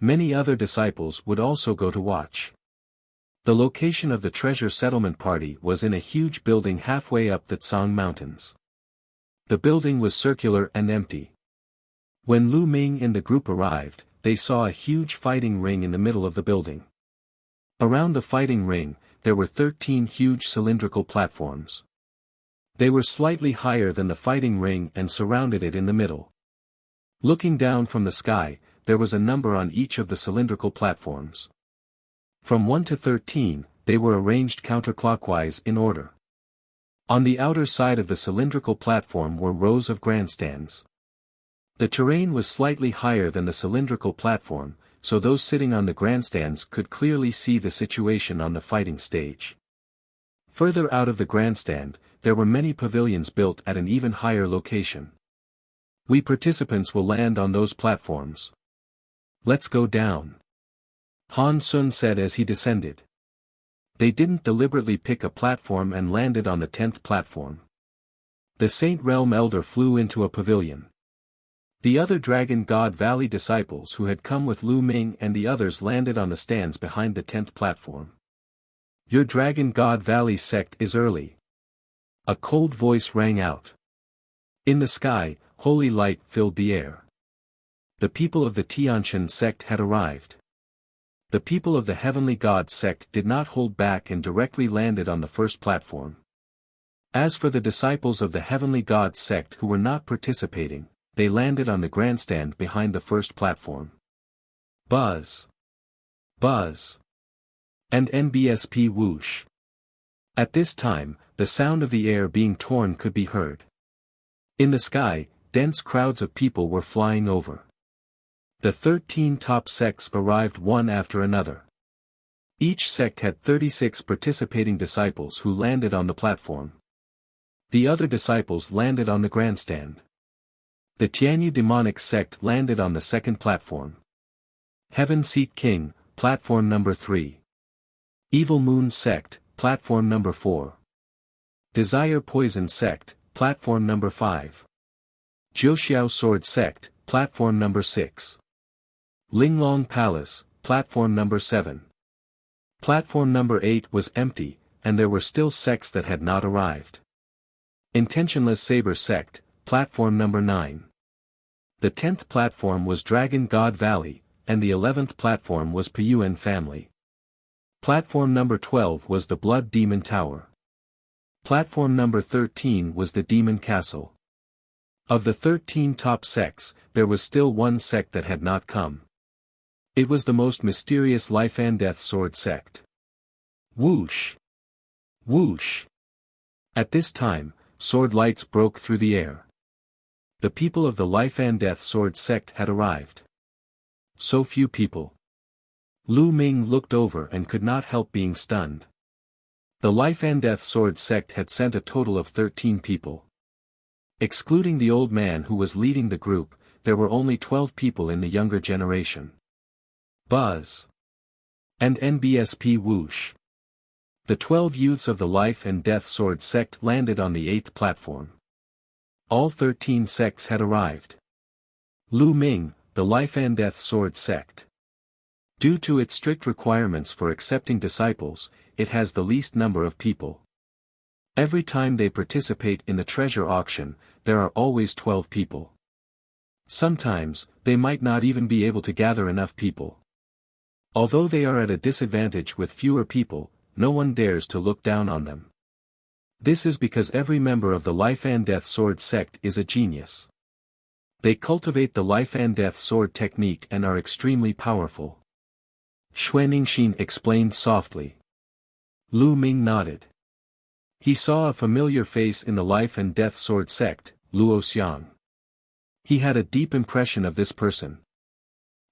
Many other disciples would also go to watch. The location of the treasure settlement party was in a huge building halfway up the Tsang Mountains. The building was circular and empty. When Lu Ming and the group arrived, they saw a huge fighting ring in the middle of the building. Around the fighting ring, there were 13 huge cylindrical platforms. They were slightly higher than the fighting ring and surrounded it in the middle. Looking down from the sky, there was a number on each of the cylindrical platforms. From 1 to 13, they were arranged counterclockwise in order. On the outer side of the cylindrical platform were rows of grandstands. The terrain was slightly higher than the cylindrical platform, so those sitting on the grandstands could clearly see the situation on the fighting stage. Further out of the grandstand, there were many pavilions built at an even higher location. We participants will land on those platforms. Let's go down. Han Sun said as he descended. They didn't deliberately pick a platform and landed on the 10th platform. The Saint Realm Elder flew into a pavilion. The other Dragon God Valley disciples who had come with Lu Ming and the others landed on the stands behind the 10th platform. Your Dragon God Valley sect is early. A cold voice rang out. In the sky, holy light filled the air. The people of the Tianshan sect had arrived. The people of the Heavenly God sect did not hold back and directly landed on the first platform. As for the disciples of the Heavenly God sect who were not participating, they landed on the grandstand behind the first platform. Buzz. Buzz. And NBSP whoosh. At this time, the sound of the air being torn could be heard. In the sky, dense crowds of people were flying over. The 13 top sects arrived one after another. Each sect had 36 participating disciples who landed on the platform. The other disciples landed on the grandstand. The Tianyu demonic sect landed on the second platform. Heaven Seat King, platform number 3. Evil Moon sect, platform number 4. Desire Poison sect, platform number 5. Jiuxiao Sword sect, platform number 6. Linglong Palace, platform number 7. Platform number 8 was empty, and there were still sects that had not arrived. Intentionless Saber sect, platform number 9. The 10th platform was Dragon God Valley, and the 11th platform was Piyuan family. Platform number 12 was the Blood Demon Tower. Platform number 13 was the Demon Castle. Of the 13 top sects, there was still one sect that had not come. It was the most mysterious Life and Death Sword sect. Whoosh! Whoosh! At this time, sword lights broke through the air. The people of the Life and Death Sword sect had arrived. So few people. Lu Ming looked over and could not help being stunned. The Life and Death Sword sect had sent a total of 13 people. Excluding the old man who was leading the group, there were only 12 people in the younger generation. Buzz. And NBSP whoosh. The 12 youths of the Life and Death Sword sect landed on the 8th platform. All 13 sects had arrived. Lu Ming, the Life and Death Sword sect. Due to its strict requirements for accepting disciples, it has the least number of people. Every time they participate in the treasure auction, there are always 12 people. Sometimes, they might not even be able to gather enough people. Although they are at a disadvantage with fewer people, no one dares to look down on them. This is because every member of the Life and Death Sword sect is a genius. They cultivate the Life and Death Sword technique and are extremely powerful. Xuaningxin explained softly. Lu Ming nodded. He saw a familiar face in the Life and Death Sword sect, Luo Xiang. He had a deep impression of this person.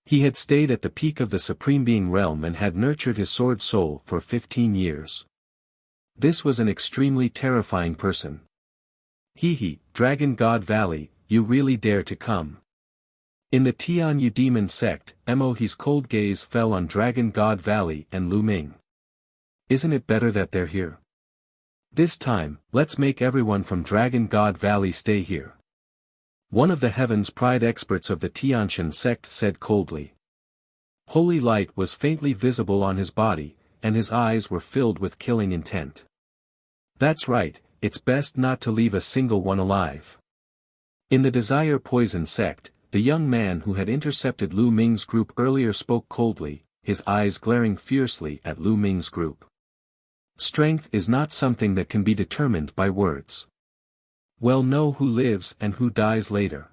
He had stayed at the peak of the Supreme Being realm and had nurtured his sword soul for 15 years. This was an extremely terrifying person. Dragon God Valley, you really dare to come. In the Tianyu demon sect, Mohe's cold gaze fell on Dragon God Valley and Lu Ming. Isn't it better that they're here? This time, let's make everyone from Dragon God Valley stay here. One of the Heaven's Pride experts of the Tianshan sect said coldly. Holy light was faintly visible on his body, and his eyes were filled with killing intent. That's right, it's best not to leave a single one alive. In the Desire Poison sect, the young man who had intercepted Lu Ming's group earlier spoke coldly, his eyes glaring fiercely at Lu Ming's group. Strength is not something that can be determined by words. We'll know who lives and who dies later.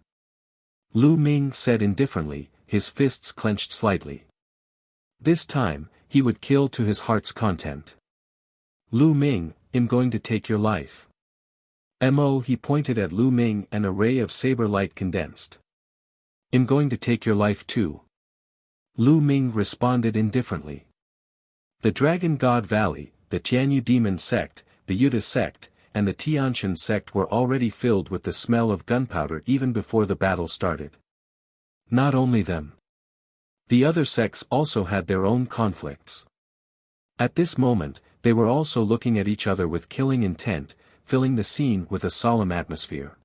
Lu Ming said indifferently, his fists clenched slightly. This time, he would kill to his heart's content. Lu Ming, I'm going to take your life. He pointed at Lu Ming, and a ray of saber light condensed. I'm going to take your life too. Lu Ming responded indifferently. The Dragon God Valley, the Tianyu demon sect, the Yuta sect, and the Tianshan sect were already filled with the smell of gunpowder even before the battle started. Not only them. The other sects also had their own conflicts. At this moment, they were also looking at each other with killing intent, filling the scene with a solemn atmosphere.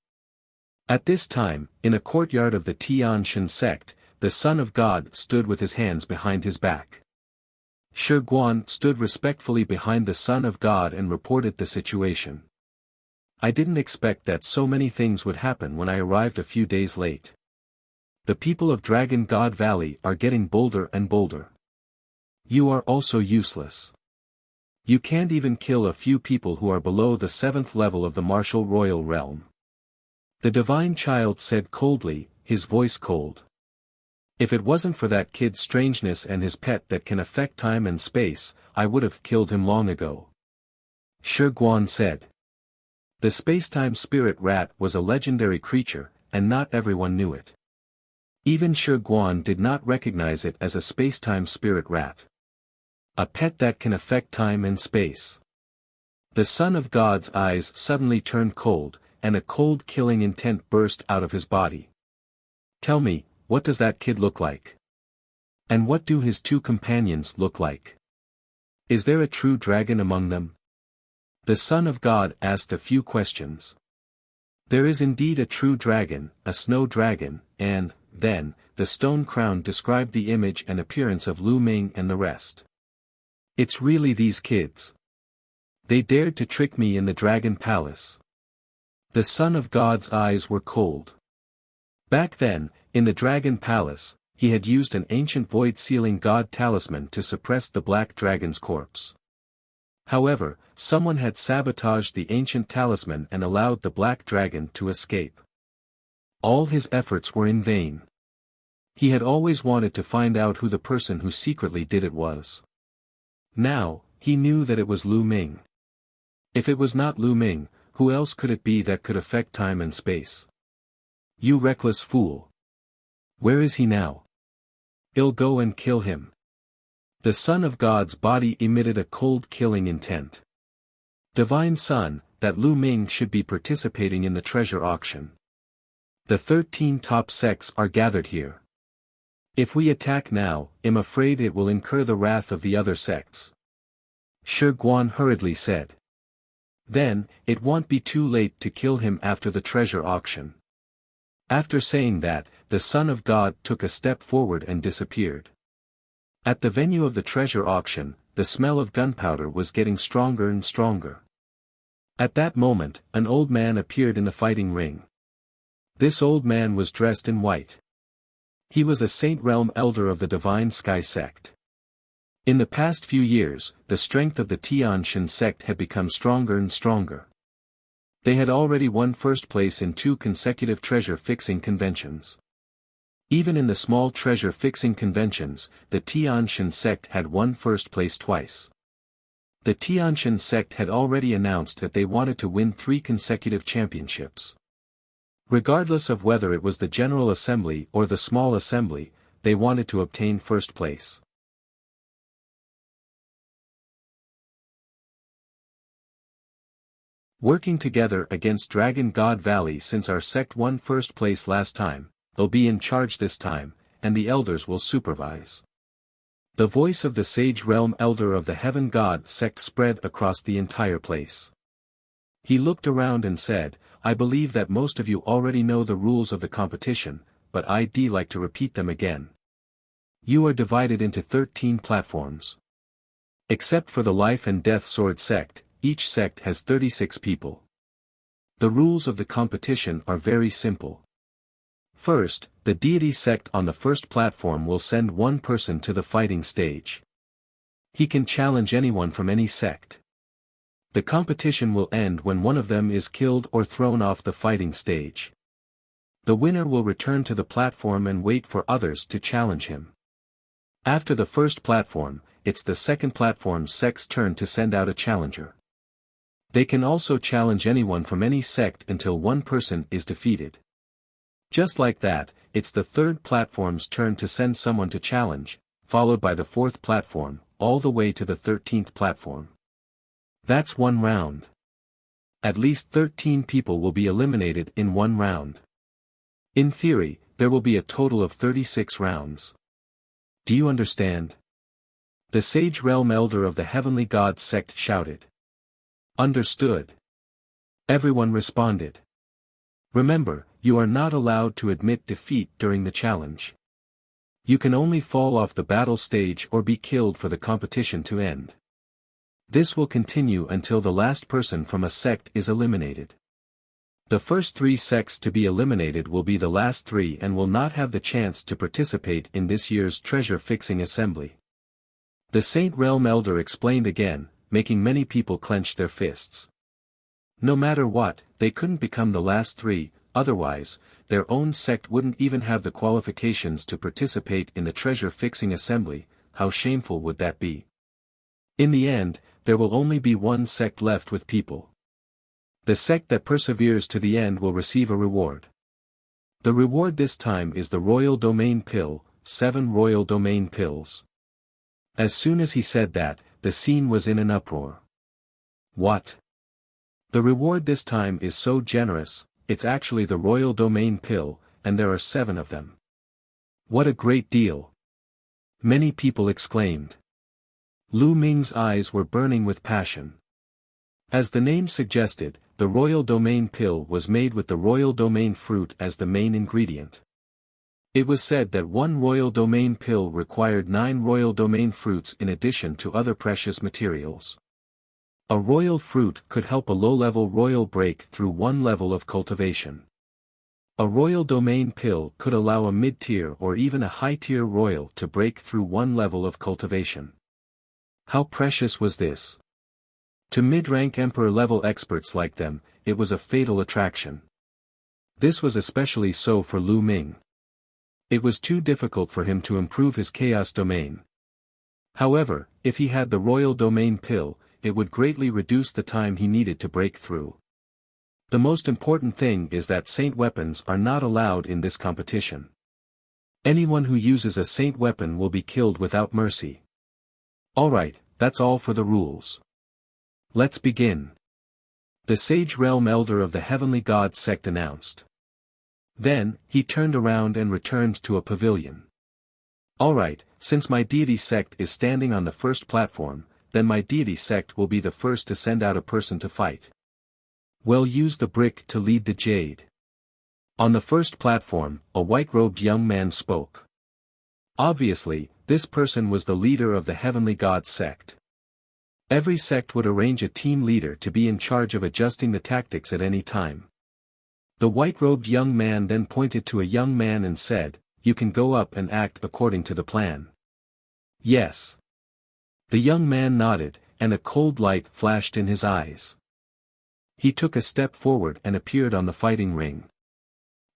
At this time, in a courtyard of the Tianshan sect, the Son of God stood with his hands behind his back. Shi Guan stood respectfully behind the Son of God and reported the situation. I didn't expect that so many things would happen when I arrived a few days late. The people of Dragon God Valley are getting bolder and bolder. You are also useless. You can't even kill a few people who are below the 7th level of the martial royal realm. The divine child said coldly, his voice cold. If it wasn't for that kid's strangeness and his pet that can affect time and space, I would have killed him long ago. Shi Guan said. The spacetime spirit rat was a legendary creature, and not everyone knew it. Even Shi Guan did not recognize it as a spacetime spirit rat. A pet that can affect time and space. The Son of God's eyes suddenly turned cold, and a cold killing intent burst out of his body. Tell me, what does that kid look like? And what do his two companions look like? Is there a true dragon among them? The Son of God asked a few questions. There is indeed a true dragon, a snow dragon, and, then, the stone crown described the image and appearance of Lu Ming and the rest. It's really these kids. They dared to trick me in the Dragon Palace. The Son of God's eyes were cold. Back then, in the Dragon Palace, he had used an ancient void-sealing god talisman to suppress the black dragon's corpse. However, someone had sabotaged the ancient talisman and allowed the black dragon to escape. All his efforts were in vain. He had always wanted to find out who the person who secretly did it was. Now, he knew that it was Lu Ming. If it was not Lu Ming, who else could it be that could affect time and space? You reckless fool. Where is he now? I'll go and kill him. The Son of God's body emitted a cold killing intent. Divine Son, that Lu Ming should be participating in the treasure auction. The 13 top sects are gathered here. If we attack now, I'm afraid it will incur the wrath of the other sects. Shi Guan hurriedly said. Then, it won't be too late to kill him after the treasure auction. After saying that, the Son of God took a step forward and disappeared. At the venue of the treasure auction, the smell of gunpowder was getting stronger and stronger. At that moment, an old man appeared in the fighting ring. This old man was dressed in white. He was a Saint Realm elder of the Divine Sky sect. In the past few years, the strength of the Tianshan sect had become stronger and stronger. They had already won first place in 2 consecutive treasure-fixing conventions. Even in the small treasure-fixing conventions, the Tianshan sect had won first place twice. The Tianshan sect had already announced that they wanted to win 3 consecutive championships. Regardless of whether it was the General Assembly or the Small Assembly, they wanted to obtain first place. Working together against Dragon God Valley. Since our sect won first place last time, they'll be in charge this time, and the elders will supervise. The voice of the Sage Realm Elder of the Heaven God sect spread across the entire place. He looked around and said, I believe that most of you already know the rules of the competition, but I'd like to repeat them again. You are divided into 13 platforms. Except for the Life and Death Sword sect, each sect has 36 people. The rules of the competition are very simple. First, the deity sect on the first platform will send one person to the fighting stage. He can challenge anyone from any sect. The competition will end when one of them is killed or thrown off the fighting stage. The winner will return to the platform and wait for others to challenge him. After the first platform, it's the second platform's sect's turn to send out a challenger. They can also challenge anyone from any sect until one person is defeated. Just like that, it's the third platform's turn to send someone to challenge, followed by the fourth platform, all the way to the 13th platform. That's one round. At least 13 people will be eliminated in one round. In theory, there will be a total of 36 rounds. Do you understand? The Sage Realm Elder of the Heavenly God sect shouted. Understood. Everyone responded. Remember, you are not allowed to admit defeat during the challenge. You can only fall off the battle stage or be killed for the competition to end. This will continue until the last person from a sect is eliminated. The first 3 sects to be eliminated will be the last 3 and will not have the chance to participate in this year's treasure-fixing assembly. The Saint Realm Elder explained again, making many people clench their fists. No matter what, they couldn't become the last 3, otherwise, their own sect wouldn't even have the qualifications to participate in the treasure-fixing assembly. How shameful would that be? In the end, there will only be one sect left with people. The sect that perseveres to the end will receive a reward. The reward this time is the Royal Domain Pill, 7 Royal Domain Pills. As soon as he said that, the scene was in an uproar. What? The reward this time is so generous, it's actually the Royal Domain Pill, and there are 7 of them. What a great deal! Many people exclaimed. Lu Ming's eyes were burning with passion. As the name suggested, the Royal Domain Pill was made with the Royal Domain Fruit as the main ingredient. It was said that one Royal Domain Pill required 9 Royal Domain Fruits in addition to other precious materials. A royal fruit could help a low-level royal break through one level of cultivation. A Royal Domain Pill could allow a mid-tier or even a high-tier royal to break through one level of cultivation. How precious was this? To mid-rank emperor-level experts like them, it was a fatal attraction. This was especially so for Lu Ming. It was too difficult for him to improve his chaos domain. However, if he had the Royal Domain Pill, it would greatly reduce the time he needed to break through. The most important thing is that saint weapons are not allowed in this competition. Anyone who uses a saint weapon will be killed without mercy. Alright, that's all for the rules. Let's begin. The Sage Realm Elder of the Heavenly God sect announced. Then, he turned around and returned to a pavilion. Alright, since my deity sect is standing on the first platform, then my deity sect will be the first to send out a person to fight. Well, use the brick to lead the jade. On the first platform, a white-robed young man spoke. Obviously, this person was the leader of the Heavenly God sect. Every sect would arrange a team leader to be in charge of adjusting the tactics at any time. The white-robed young man then pointed to a young man and said, "You can go up and act according to the plan." Yes. The young man nodded, and a cold light flashed in his eyes. He took a step forward and appeared on the fighting ring.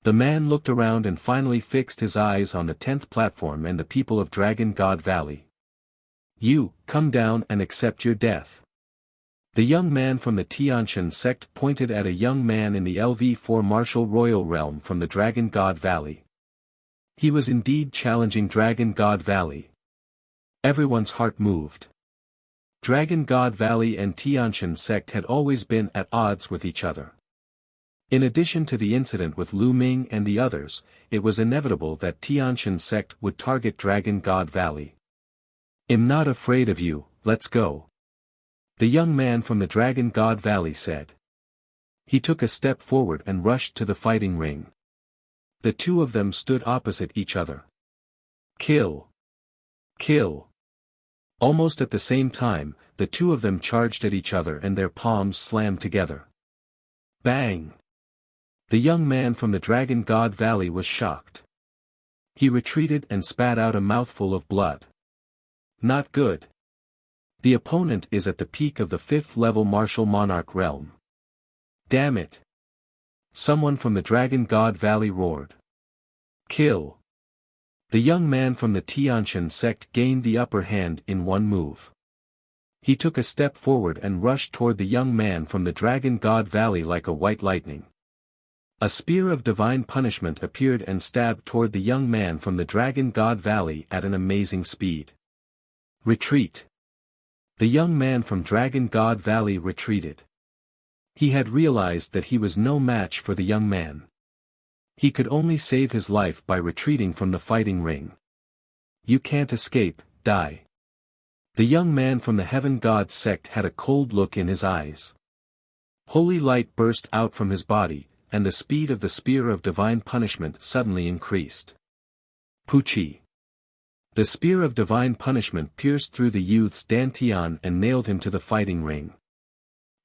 The man looked around and finally fixed his eyes on the 10th platform and the people of Dragon God Valley. "You, come down and accept your death." The young man from the Tianshan sect pointed at a young man in the LV4 Martial Royal Realm from the Dragon God Valley. He was indeed challenging Dragon God Valley. Everyone's heart moved. Dragon God Valley and Tianshan sect had always been at odds with each other. In addition to the incident with Lu Ming and the others, it was inevitable that Tianshan sect would target Dragon God Valley. "I'm not afraid of you, let's go," the young man from the Dragon God Valley said. He took a step forward and rushed to the fighting ring. The two of them stood opposite each other. Kill! Kill! Almost at the same time, the two of them charged at each other and their palms slammed together. Bang! The young man from the Dragon God Valley was shocked. He retreated and spat out a mouthful of blood. Not good. The opponent is at the peak of the 5th level martial monarch realm. Damn it! Someone from the Dragon God Valley roared. Kill! The young man from the Tianshan sect gained the upper hand in one move. He took a step forward and rushed toward the young man from the Dragon God Valley like a white lightning. A spear of divine punishment appeared and stabbed toward the young man from the Dragon God Valley at an amazing speed. Retreat! The young man from Dragon God Valley retreated. He had realized that he was no match for the young man. He could only save his life by retreating from the fighting ring. You can't escape, die. The young man from the Heaven God sect had a cold look in his eyes. Holy light burst out from his body, and the speed of the spear of divine punishment suddenly increased. Puchi! The spear of divine punishment pierced through the youth's dantian and nailed him to the fighting ring.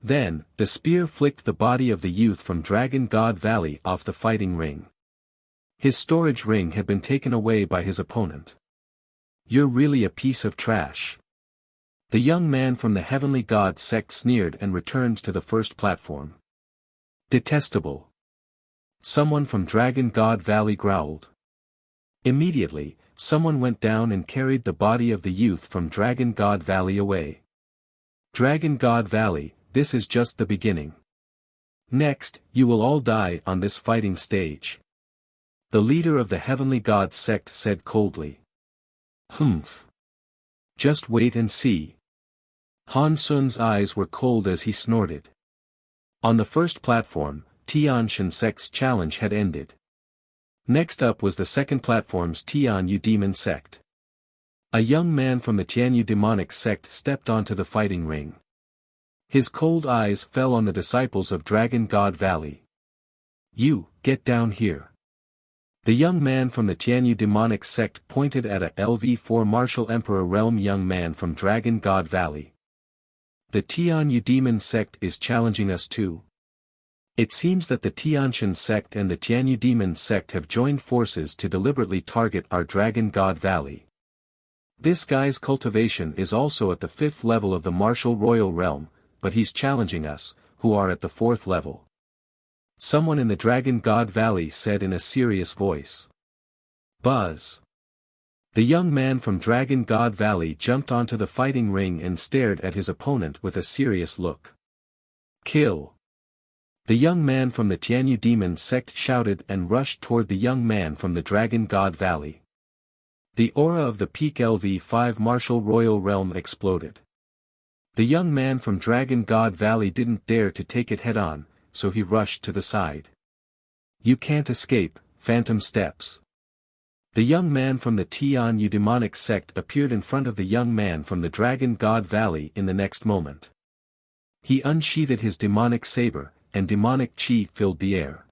Then, the spear flicked the body of the youth from Dragon God Valley off the fighting ring. His storage ring had been taken away by his opponent. You're really a piece of trash. The young man from the Heavenly God sect sneered and returned to the first platform. Detestable. Someone from Dragon God Valley growled. Immediately, someone went down and carried the body of the youth from Dragon God Valley away. Dragon God Valley, this is just the beginning. Next, you will all die on this fighting stage. The leader of the Heavenly God sect said coldly. Humph. Just wait and see. Han Sun's eyes were cold as he snorted. On the first platform, Tianshan sect's challenge had ended. Next up was the second platform's Tianyu demon sect. A young man from the Tianyu demonic sect stepped onto the fighting ring. His cold eyes fell on the disciples of Dragon God Valley. You, get down here. The young man from the Tianyu demonic sect pointed at a LV4 Martial Emperor realm young man from Dragon God Valley. The Tianyu demon sect is challenging us too. It seems that the Tianshan sect and the Tianyu demon sect have joined forces to deliberately target our Dragon God Valley. This guy's cultivation is also at the 5th level of the martial royal realm, but he's challenging us, who are at the 4th level. Someone in the Dragon God Valley said in a serious voice. Buzz. The young man from Dragon God Valley jumped onto the fighting ring and stared at his opponent with a serious look. Kill. The young man from the Tianyu demon sect shouted and rushed toward the young man from the Dragon God Valley. The aura of the peak LV5 martial royal realm exploded. The young man from Dragon God Valley didn't dare to take it head-on, so he rushed to the side. You can't escape, phantom steps. The young man from the Tianyu demonic sect appeared in front of the young man from the Dragon God Valley in the next moment. He unsheathed his demonic saber, and demonic chi filled the air.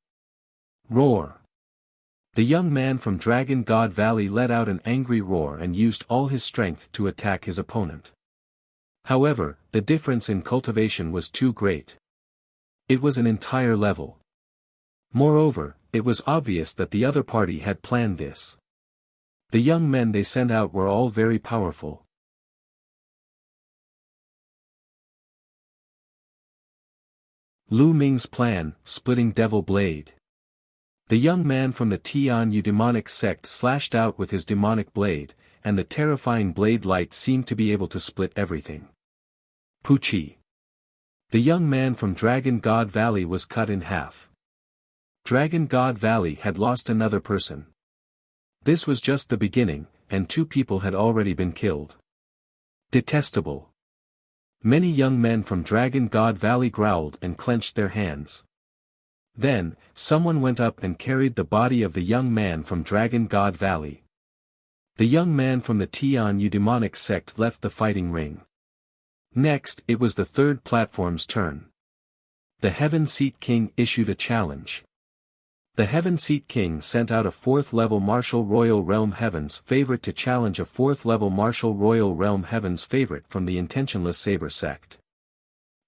Roar! The young man from Dragon God Valley let out an angry roar and used all his strength to attack his opponent. However, the difference in cultivation was too great. It was an entire level. Moreover, it was obvious that the other party had planned this. The young men they sent out were all very powerful. Lu Ming's plan, splitting Devil Blade. The young man from the Tianyu demonic sect slashed out with his demonic blade, and the terrifying blade light seemed to be able to split everything. Puchi. The young man from Dragon God Valley was cut in half. Dragon God Valley had lost another person. This was just the beginning, and 2 people had already been killed. Detestable. Many young men from Dragon God Valley growled and clenched their hands. Then, someone went up and carried the body of the young man from Dragon God Valley. The young man from the Tian Eudemonic sect left the fighting ring. Next, it was the third platform's turn. The Heaven Seat King issued a challenge. The Heaven Seat King sent out a 4th-level Martial Royal Realm Heaven's favorite to challenge a 4th-level Martial Royal Realm Heaven's favorite from the Intentionless Saber sect.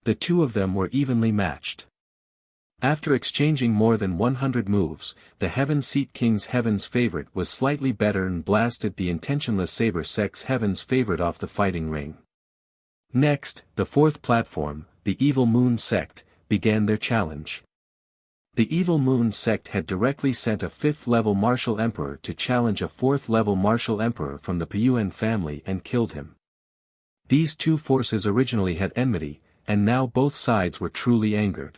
The two of them were evenly matched. After exchanging more than 100 moves, the Heaven Seat King's Heaven's favorite was slightly better and blasted the Intentionless Saber sect's Heaven's favorite off the fighting ring. Next, the 4th platform, the Evil Moon sect, began their challenge. The Evil Moon sect had directly sent a 5th-level Martial Emperor to challenge a 4th-level Martial Emperor from the Piyuan family and killed him. These two forces originally had enmity, and now both sides were truly angered.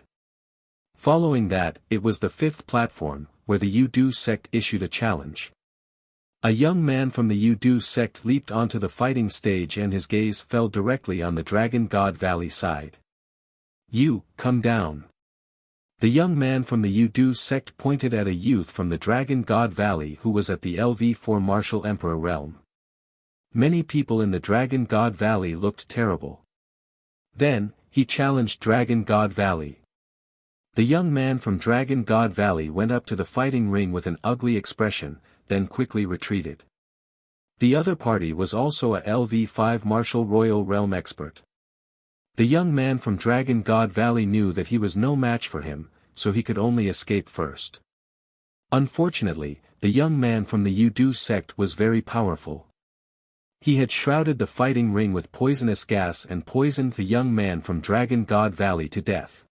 Following that, it was the 5th platform, where the Yudu sect issued a challenge. A young man from the Yudu sect leaped onto the fighting stage and his gaze fell directly on the Dragon God Valley side. "You, come down." The young man from the Yudu sect pointed at a youth from the Dragon God Valley who was at the LV4 Martial Emperor realm. Many people in the Dragon God Valley looked terrible. Then, he challenged Dragon God Valley. The young man from Dragon God Valley went up to the fighting ring with an ugly expression, then quickly retreated. The other party was also a LV5 Martial Royal Realm expert. The young man from Dragon God Valley knew that he was no match for him, so he could only escape first. Unfortunately, the young man from the Yudu sect was very powerful. He had shrouded the fighting ring with poisonous gas and poisoned the young man from Dragon God Valley to death.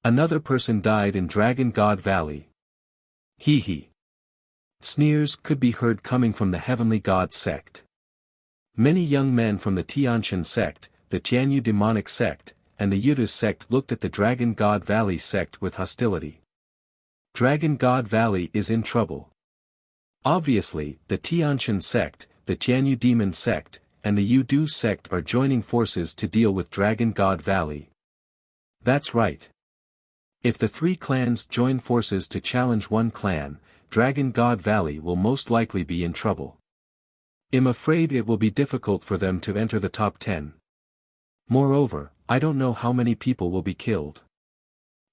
Another person died in Dragon God Valley. Hee hee. Sneers could be heard coming from the Heavenly God sect. Many young men from the Tianshan sect, the Tianyu demonic sect, and the Yudu sect looked at the Dragon God Valley sect with hostility. Dragon God Valley is in trouble. Obviously, the Tianshan sect, the Tianyu demon sect, and the Yudu sect are joining forces to deal with Dragon God Valley. That's right. If the three clans join forces to challenge one clan, Dragon God Valley will most likely be in trouble. I'm afraid it will be difficult for them to enter the top 10. Moreover, I don't know how many people will be killed.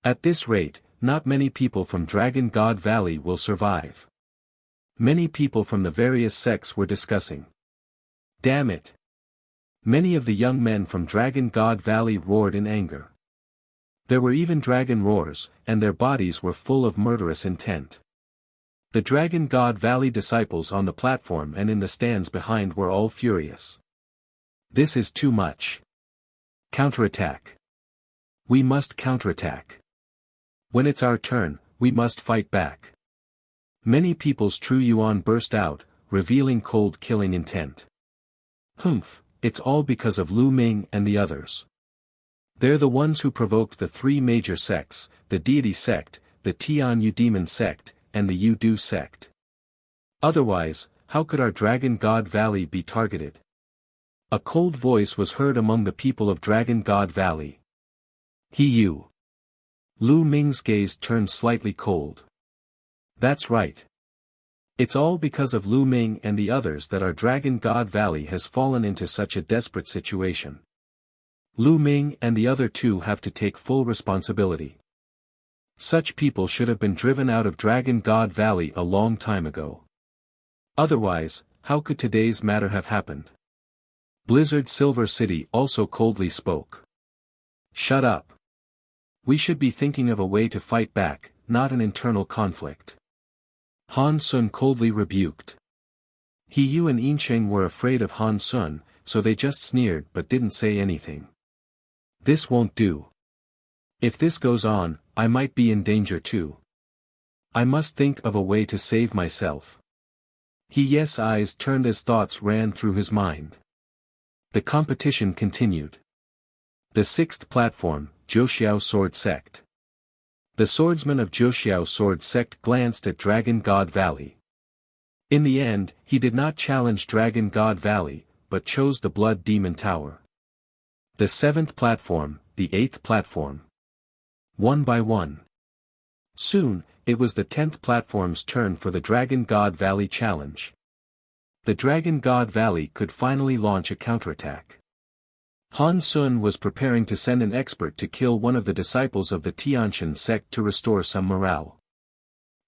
At this rate, not many people from Dragon God Valley will survive. Many people from the various sects were discussing. Damn it! Many of the young men from Dragon God Valley roared in anger. There were even dragon roars, and their bodies were full of murderous intent. The Dragon God Valley disciples on the platform and in the stands behind were all furious. This is too much. Counterattack. We must counterattack. When it's our turn, we must fight back. Many people's true yuan burst out, revealing cold killing intent. Humph, it's all because of Lu Ming and the others. They're the ones who provoked the three major sects, the Deity sect, the Tianyu demon sect, and the Yudu sect. Otherwise, how could our Dragon God Valley be targeted? A cold voice was heard among the people of Dragon God Valley. You. Lu Ming's gaze turned slightly cold. That's right. It's all because of Lu Ming and the others that our Dragon God Valley has fallen into such a desperate situation. Lu Ming and the other two have to take full responsibility. Such people should have been driven out of Dragon God Valley a long time ago. Otherwise, how could today's matter have happened? Blizzard Silver City also coldly spoke. Shut up. We should be thinking of a way to fight back, not an internal conflict. Han Sun coldly rebuked. He Yu and Yinsheng were afraid of Han Sun, so they just sneered but didn't say anything. This won't do. If this goes on, I might be in danger too. I must think of a way to save myself. He Yes' eyes turned as thoughts ran through his mind. The competition continued. The sixth platform, Joxiao Sword Sect. The swordsman of Joxiao Sword Sect glanced at Dragon God Valley. In the end, he did not challenge Dragon God Valley, but chose the Blood Demon Tower. The seventh platform, the eighth platform. One by one. Soon, it was the 10th platform's turn for the Dragon God Valley challenge. The Dragon God Valley could finally launch a counterattack. Han Sun was preparing to send an expert to kill one of the disciples of the Tiantian sect to restore some morale.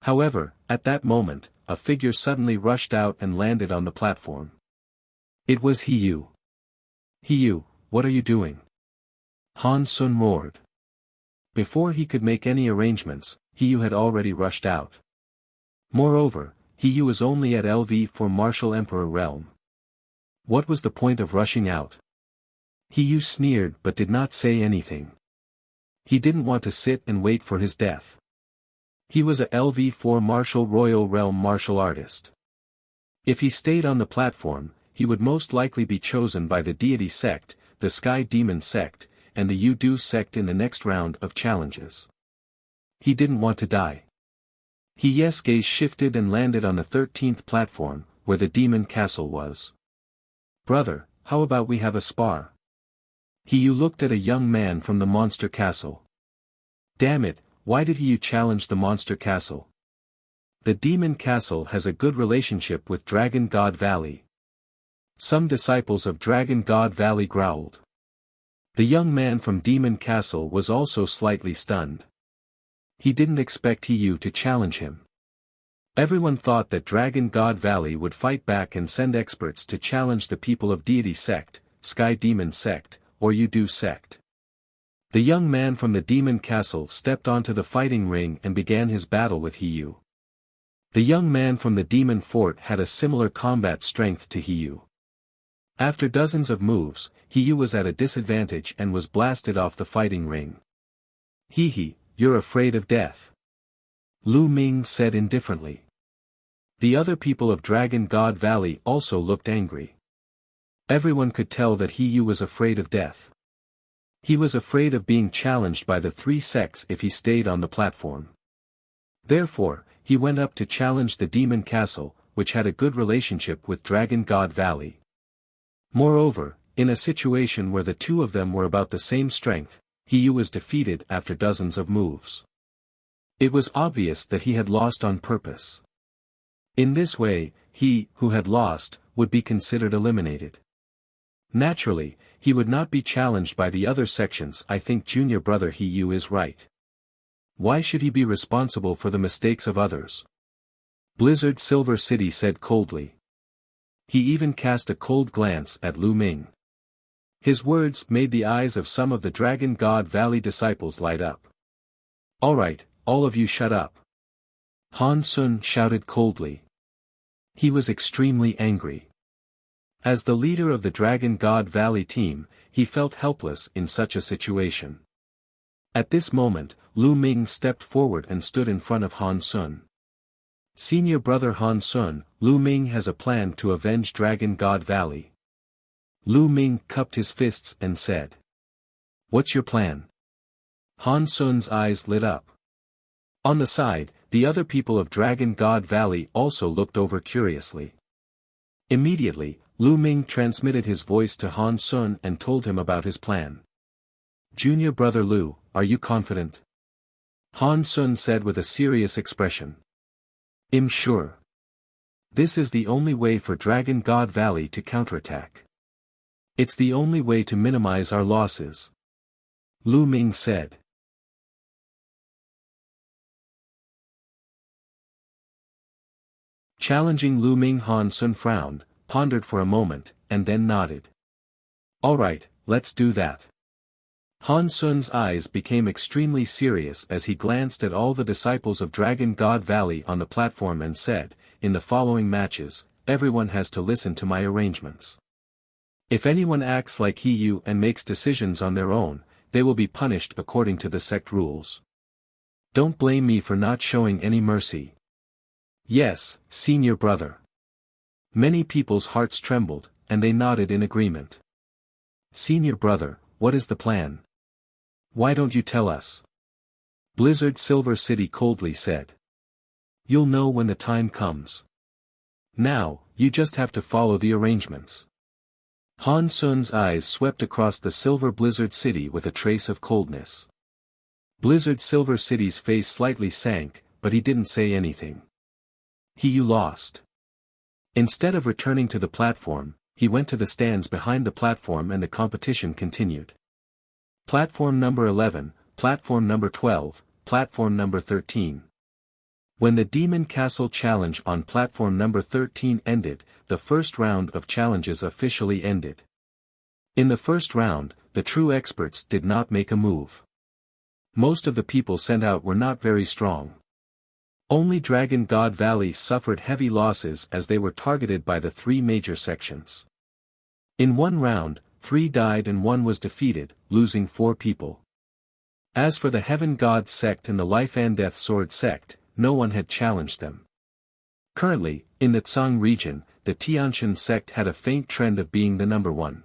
However, at that moment, a figure suddenly rushed out and landed on the platform. It was He Yu. He Yu, what are you doing? Han Sun roared. Before he could make any arrangements, He Yu had already rushed out. Moreover, He Yu was only at LV for Martial Emperor realm. What was the point of rushing out? He Yu sneered but did not say anything. He didn't want to sit and wait for his death. He was a LV4 Martial Royal Realm martial artist. If he stayed on the platform, he would most likely be chosen by the Deity sect, the Sky Demon sect, and the Yu-Du sect in the next round of challenges. He didn't want to die. His gaze shifted and landed on the 13th platform, where the demon castle was. Brother, how about we have a spar? He Yu looked at a young man from the monster castle. Damn it, why did He Yu challenge the monster castle? The demon castle has a good relationship with Dragon God Valley. Some disciples of Dragon God Valley growled. The young man from Demon Castle was also slightly stunned. He didn't expect He Yu to challenge him. Everyone thought that Dragon God Valley would fight back and send experts to challenge the people of Deity sect, Sky Demon sect, or Yu-Du sect. The young man from the Demon Castle stepped onto the fighting ring and began his battle with He Yu. The young man from the Demon Fort had a similar combat strength to He Yu. After dozens of moves, He Yu was at a disadvantage and was blasted off the fighting ring. Hee, you're afraid of death. Lu Ming said indifferently. The other people of Dragon God Valley also looked angry. Everyone could tell that He Yu was afraid of death. He was afraid of being challenged by the three sects if he stayed on the platform. Therefore, he went up to challenge the Demon Castle, which had a good relationship with Dragon God Valley. Moreover, in a situation where the two of them were about the same strength, He Yu was defeated after dozens of moves. It was obvious that he had lost on purpose. In this way, he, who had lost, would be considered eliminated. Naturally, he would not be challenged by the other sections. I think junior brother He Yu is right. Why should he be responsible for the mistakes of others? Blizzard Silver City said coldly. He even cast a cold glance at Lu Ming. His words made the eyes of some of the Dragon God Valley disciples light up. Alright, all of you shut up. Han Sun shouted coldly. He was extremely angry. As the leader of the Dragon God Valley team, he felt helpless in such a situation. At this moment, Lu Ming stepped forward and stood in front of Han Sun. Senior brother Han Sun, Lu Ming has a plan to avenge Dragon God Valley. Lu Ming cupped his fists and said. What's your plan? Han Sun's eyes lit up. On the side, the other people of Dragon God Valley also looked over curiously. Immediately, Lu Ming transmitted his voice to Han Sun and told him about his plan. Junior brother Lu, are you confident? Han Sun said with a serious expression. I'm sure. This is the only way for Dragon God Valley to counterattack. It's the only way to minimize our losses. Lu Ming said. Challenging Lu Ming. Han Sun frowned, pondered for a moment, and then nodded. Alright, let's do that. Han Sun's eyes became extremely serious as he glanced at all the disciples of Dragon God Valley on the platform and said, in the following matches, everyone has to listen to my arrangements. If anyone acts like He Yu and makes decisions on their own, they will be punished according to the sect rules. Don't blame me for not showing any mercy. Yes, senior brother. Many people's hearts trembled, and they nodded in agreement. Senior brother, what is the plan? Why don't you tell us? Blizzard Silver City coldly said. You'll know when the time comes. Now, you just have to follow the arrangements. Han Sun's eyes swept across the Silver Blizzard City with a trace of coldness. Blizzard Silver City's face slightly sank, but he didn't say anything. You lost. Instead of returning to the platform, he went to the stands behind the platform and the competition continued. Platform number 11, platform number 12, platform number 13. When the Demon Castle Challenge on platform number 13 ended, the first round of challenges officially ended. In the first round, the true experts did not make a move. Most of the people sent out were not very strong. Only Dragon God Valley suffered heavy losses as they were targeted by the three major sections. In one round, 3 died and 1 was defeated, losing 4 people. As for the Heaven God sect and the Life and Death Sword sect, no one had challenged them. Currently, in the Tsang region, the Tianshan sect had a faint trend of being the number 1.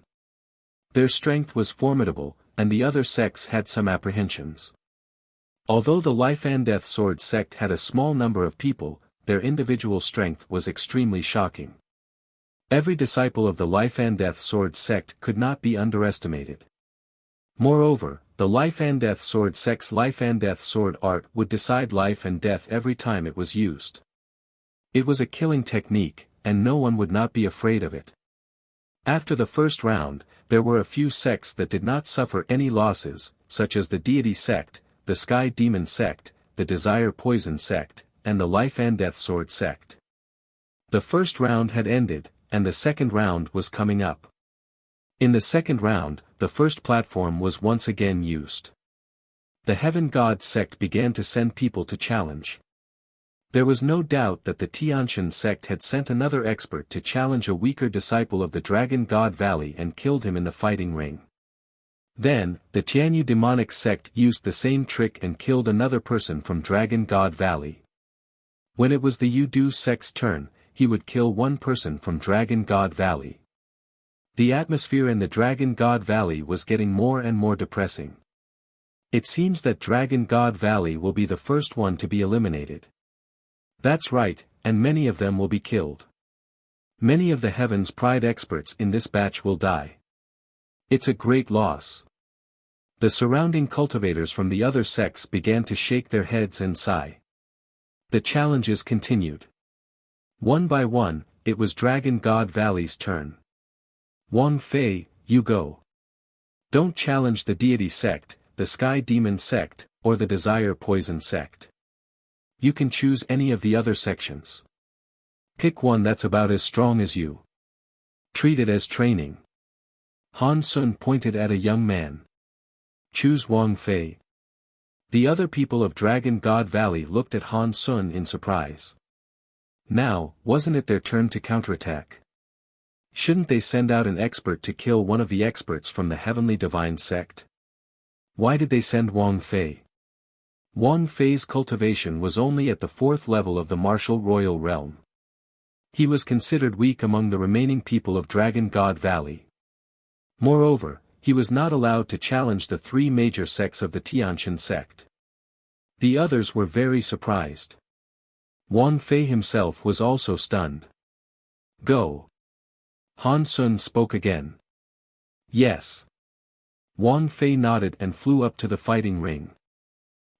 Their strength was formidable, and the other sects had some apprehensions. Although the Life and Death Sword sect had a small number of people, their individual strength was extremely shocking. Every disciple of the Life and Death Sword sect could not be underestimated. Moreover, the Life and Death Sword sect's Life and Death Sword art would decide life and death every time it was used. It was a killing technique, and no one would not be afraid of it. After the first round, there were a few sects that did not suffer any losses, such as the Deity sect, the Sky Demon sect, the Desire Poison sect, and the Life and Death Sword sect. The first round had ended, and the second round was coming up. In the second round, the first platform was once again used. The Heaven God sect began to send people to challenge. There was no doubt that the Tianshan sect had sent another expert to challenge a weaker disciple of the Dragon God Valley and killed him in the fighting ring. Then, the Tianyu demonic sect used the same trick and killed another person from Dragon God Valley. When it was the Yudu sect's turn, he would kill one person from Dragon God Valley. The atmosphere in the Dragon God Valley was getting more and more depressing. It seems that Dragon God Valley will be the first one to be eliminated. That's right, and many of them will be killed. Many of the Heaven's Pride experts in this batch will die. It's a great loss. The surrounding cultivators from the other sects began to shake their heads and sigh. The challenges continued. One by one, it was Dragon God Valley's turn. Wang Fei, you go. Don't challenge the Deity sect, the Sky Demon sect, or the Desire Poison sect. You can choose any of the other sections. Pick one that's about as strong as you. Treat it as training. Han Sun pointed at a young man. Choose Wang Fei. The other people of Dragon God Valley looked at Han Sun in surprise. Now, wasn't it their turn to counterattack? Shouldn't they send out an expert to kill one of the experts from the Heavenly Divine sect? Why did they send Wang Fei? Wang Fei's cultivation was only at the 4th level of the martial royal realm. He was considered weak among the remaining people of Dragon God Valley. Moreover, he was not allowed to challenge the 3 major sects of the Tianshan sect. The others were very surprised. Wang Fei himself was also stunned. Go. Han Sun spoke again. Yes. Wang Fei nodded and flew up to the fighting ring.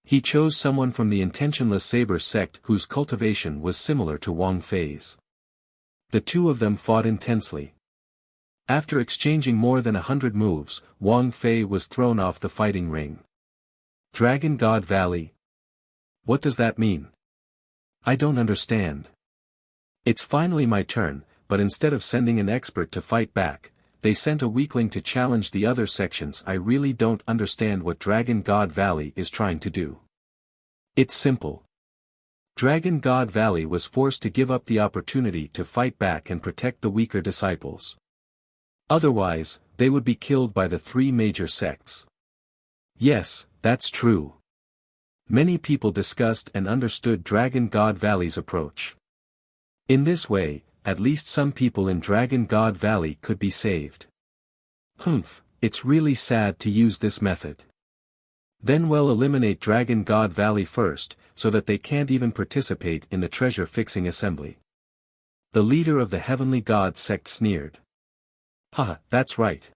He chose someone from the Intentionless Saber sect whose cultivation was similar to Wang Fei's. The two of them fought intensely. After exchanging more than 100 moves, Wang Fei was thrown off the fighting ring. Dragon God Valley? What does that mean? I don't understand. It's finally my turn, but instead of sending an expert to fight back, they sent a weakling to challenge the other sections. I really don't understand what Dragon God Valley is trying to do. It's simple. Dragon God Valley was forced to give up the opportunity to fight back and protect the weaker disciples. Otherwise, they would be killed by the 3 major sects. Yes, that's true. Many people discussed and understood Dragon God Valley's approach. In this way, at least some people in Dragon God Valley could be saved. It's really sad to use this method. Then we'll eliminate Dragon God Valley first, so that they can't even participate in the treasure-fixing assembly. The leader of the Heavenly God sect sneered. Haha, that's right.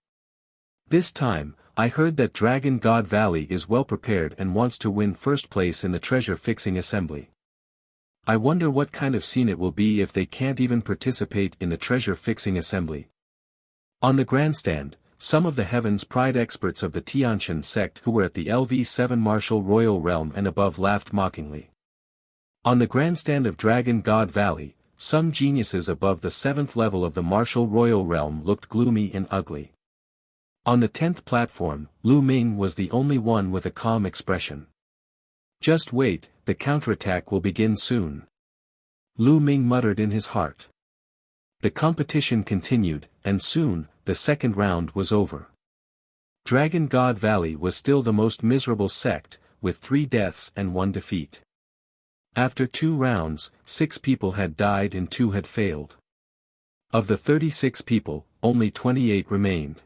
This time, I heard that Dragon God Valley is well prepared and wants to win first place in the treasure-fixing assembly. I wonder what kind of scene it will be if they can't even participate in the treasure-fixing assembly. On the grandstand, some of the Heaven's Pride experts of the Tianshan sect who were at the LV7 Martial Royal Realm and above laughed mockingly. On the grandstand of Dragon God Valley, some geniuses above the 7th level of the Martial Royal Realm looked gloomy and ugly. On the 10th platform, Lu Ming was the only one with a calm expression. Just wait, the counterattack will begin soon. Lu Ming muttered in his heart. The competition continued, and soon, the second round was over. Dragon God Valley was still the most miserable sect, with 3 deaths and 1 defeat. After 2 rounds, 6 people had died and 2 had failed. Of the 36 people, only 28 remained.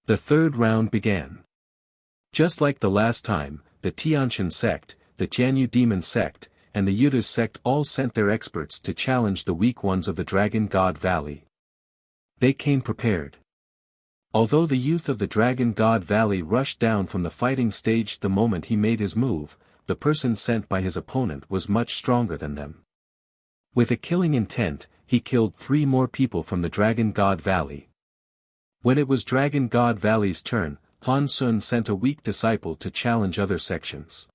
The third round began. Just like the last time, the Tianshan sect, the Jianyu demon sect, and the Yudus sect all sent their experts to challenge the weak ones of the Dragon God Valley. They came prepared. Although the youth of the Dragon God Valley rushed down from the fighting stage the moment he made his move, the person sent by his opponent was much stronger than them. With a killing intent, he killed 3 more people from the Dragon God Valley. When it was Dragon God Valley's turn, Han Sun sent a weak disciple to challenge other sections.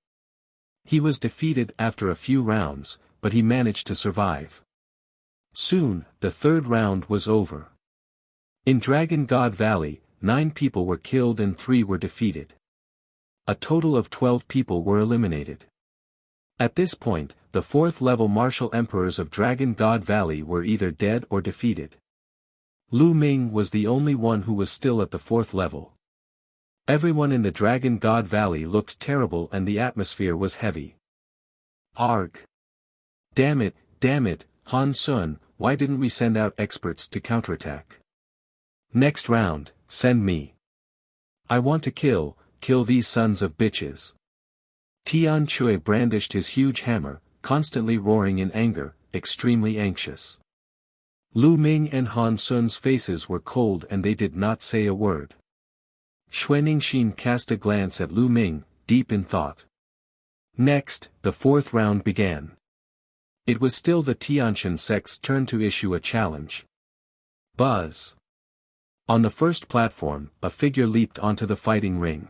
He was defeated after a few rounds, but he managed to survive. Soon, the third round was over. In Dragon God Valley, 9 people were killed and 3 were defeated. A total of 12 people were eliminated. At this point, the 4th-level martial emperors of Dragon God Valley were either dead or defeated. Lu Ming was the only one who was still at the 4th level. Everyone in the Dragon God Valley looked terrible and the atmosphere was heavy. Arg! Damn it, Han Sun, why didn't we send out experts to counterattack? Next round, send me. I want to kill these sons of bitches. Tian Chui brandished his huge hammer, constantly roaring in anger, extremely anxious. Lu Ming and Han Sun's faces were cold and they did not say a word. Xuaningxin cast a glance at Lu Ming, deep in thought. Next, the 4th round began. It was still the Tianshan sect's turn to issue a challenge. Buzz. On the first platform, a figure leaped onto the fighting ring.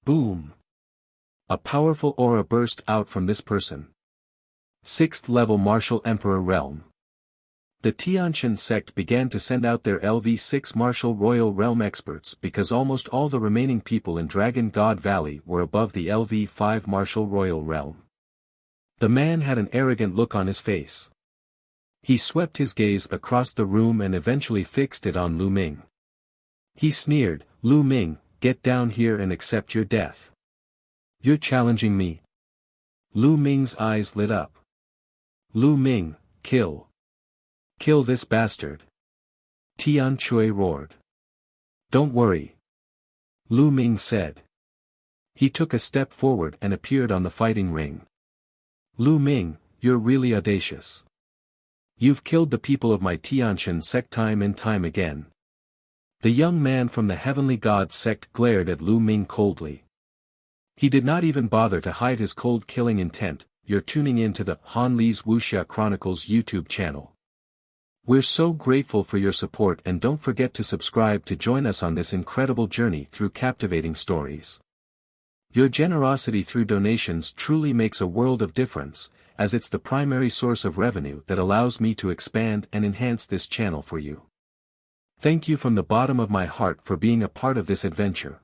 Boom. A powerful aura burst out from this person. 6th-level Martial Emperor Realm. The Tianshan sect began to send out their LV6 Martial Royal Realm experts because almost all the remaining people in Dragon God Valley were above the LV5 Martial Royal Realm. The man had an arrogant look on his face. He swept his gaze across the room and eventually fixed it on Lu Ming. He sneered, "Lu Ming, get down here and accept your death. You're challenging me?" Lu Ming's eyes lit up. "Lu Ming, kill. Kill this bastard." Tian Chui roared. "Don't worry," Lu Ming said. He took a step forward and appeared on the fighting ring. "Lu Ming, you're really audacious. You've killed the people of my Tianshan sect time and time again." The young man from the Heavenly God sect glared at Lu Ming coldly. He did not even bother to hide his cold killing intent. "You're tuning in to the Han Li's Wuxia Chronicles YouTube channel. We're so grateful for your support and don't forget to subscribe to join us on this incredible journey through captivating stories. Your generosity through donations truly makes a world of difference, as it's the primary source of revenue that allows me to expand and enhance this channel for you. Thank you from the bottom of my heart for being a part of this adventure.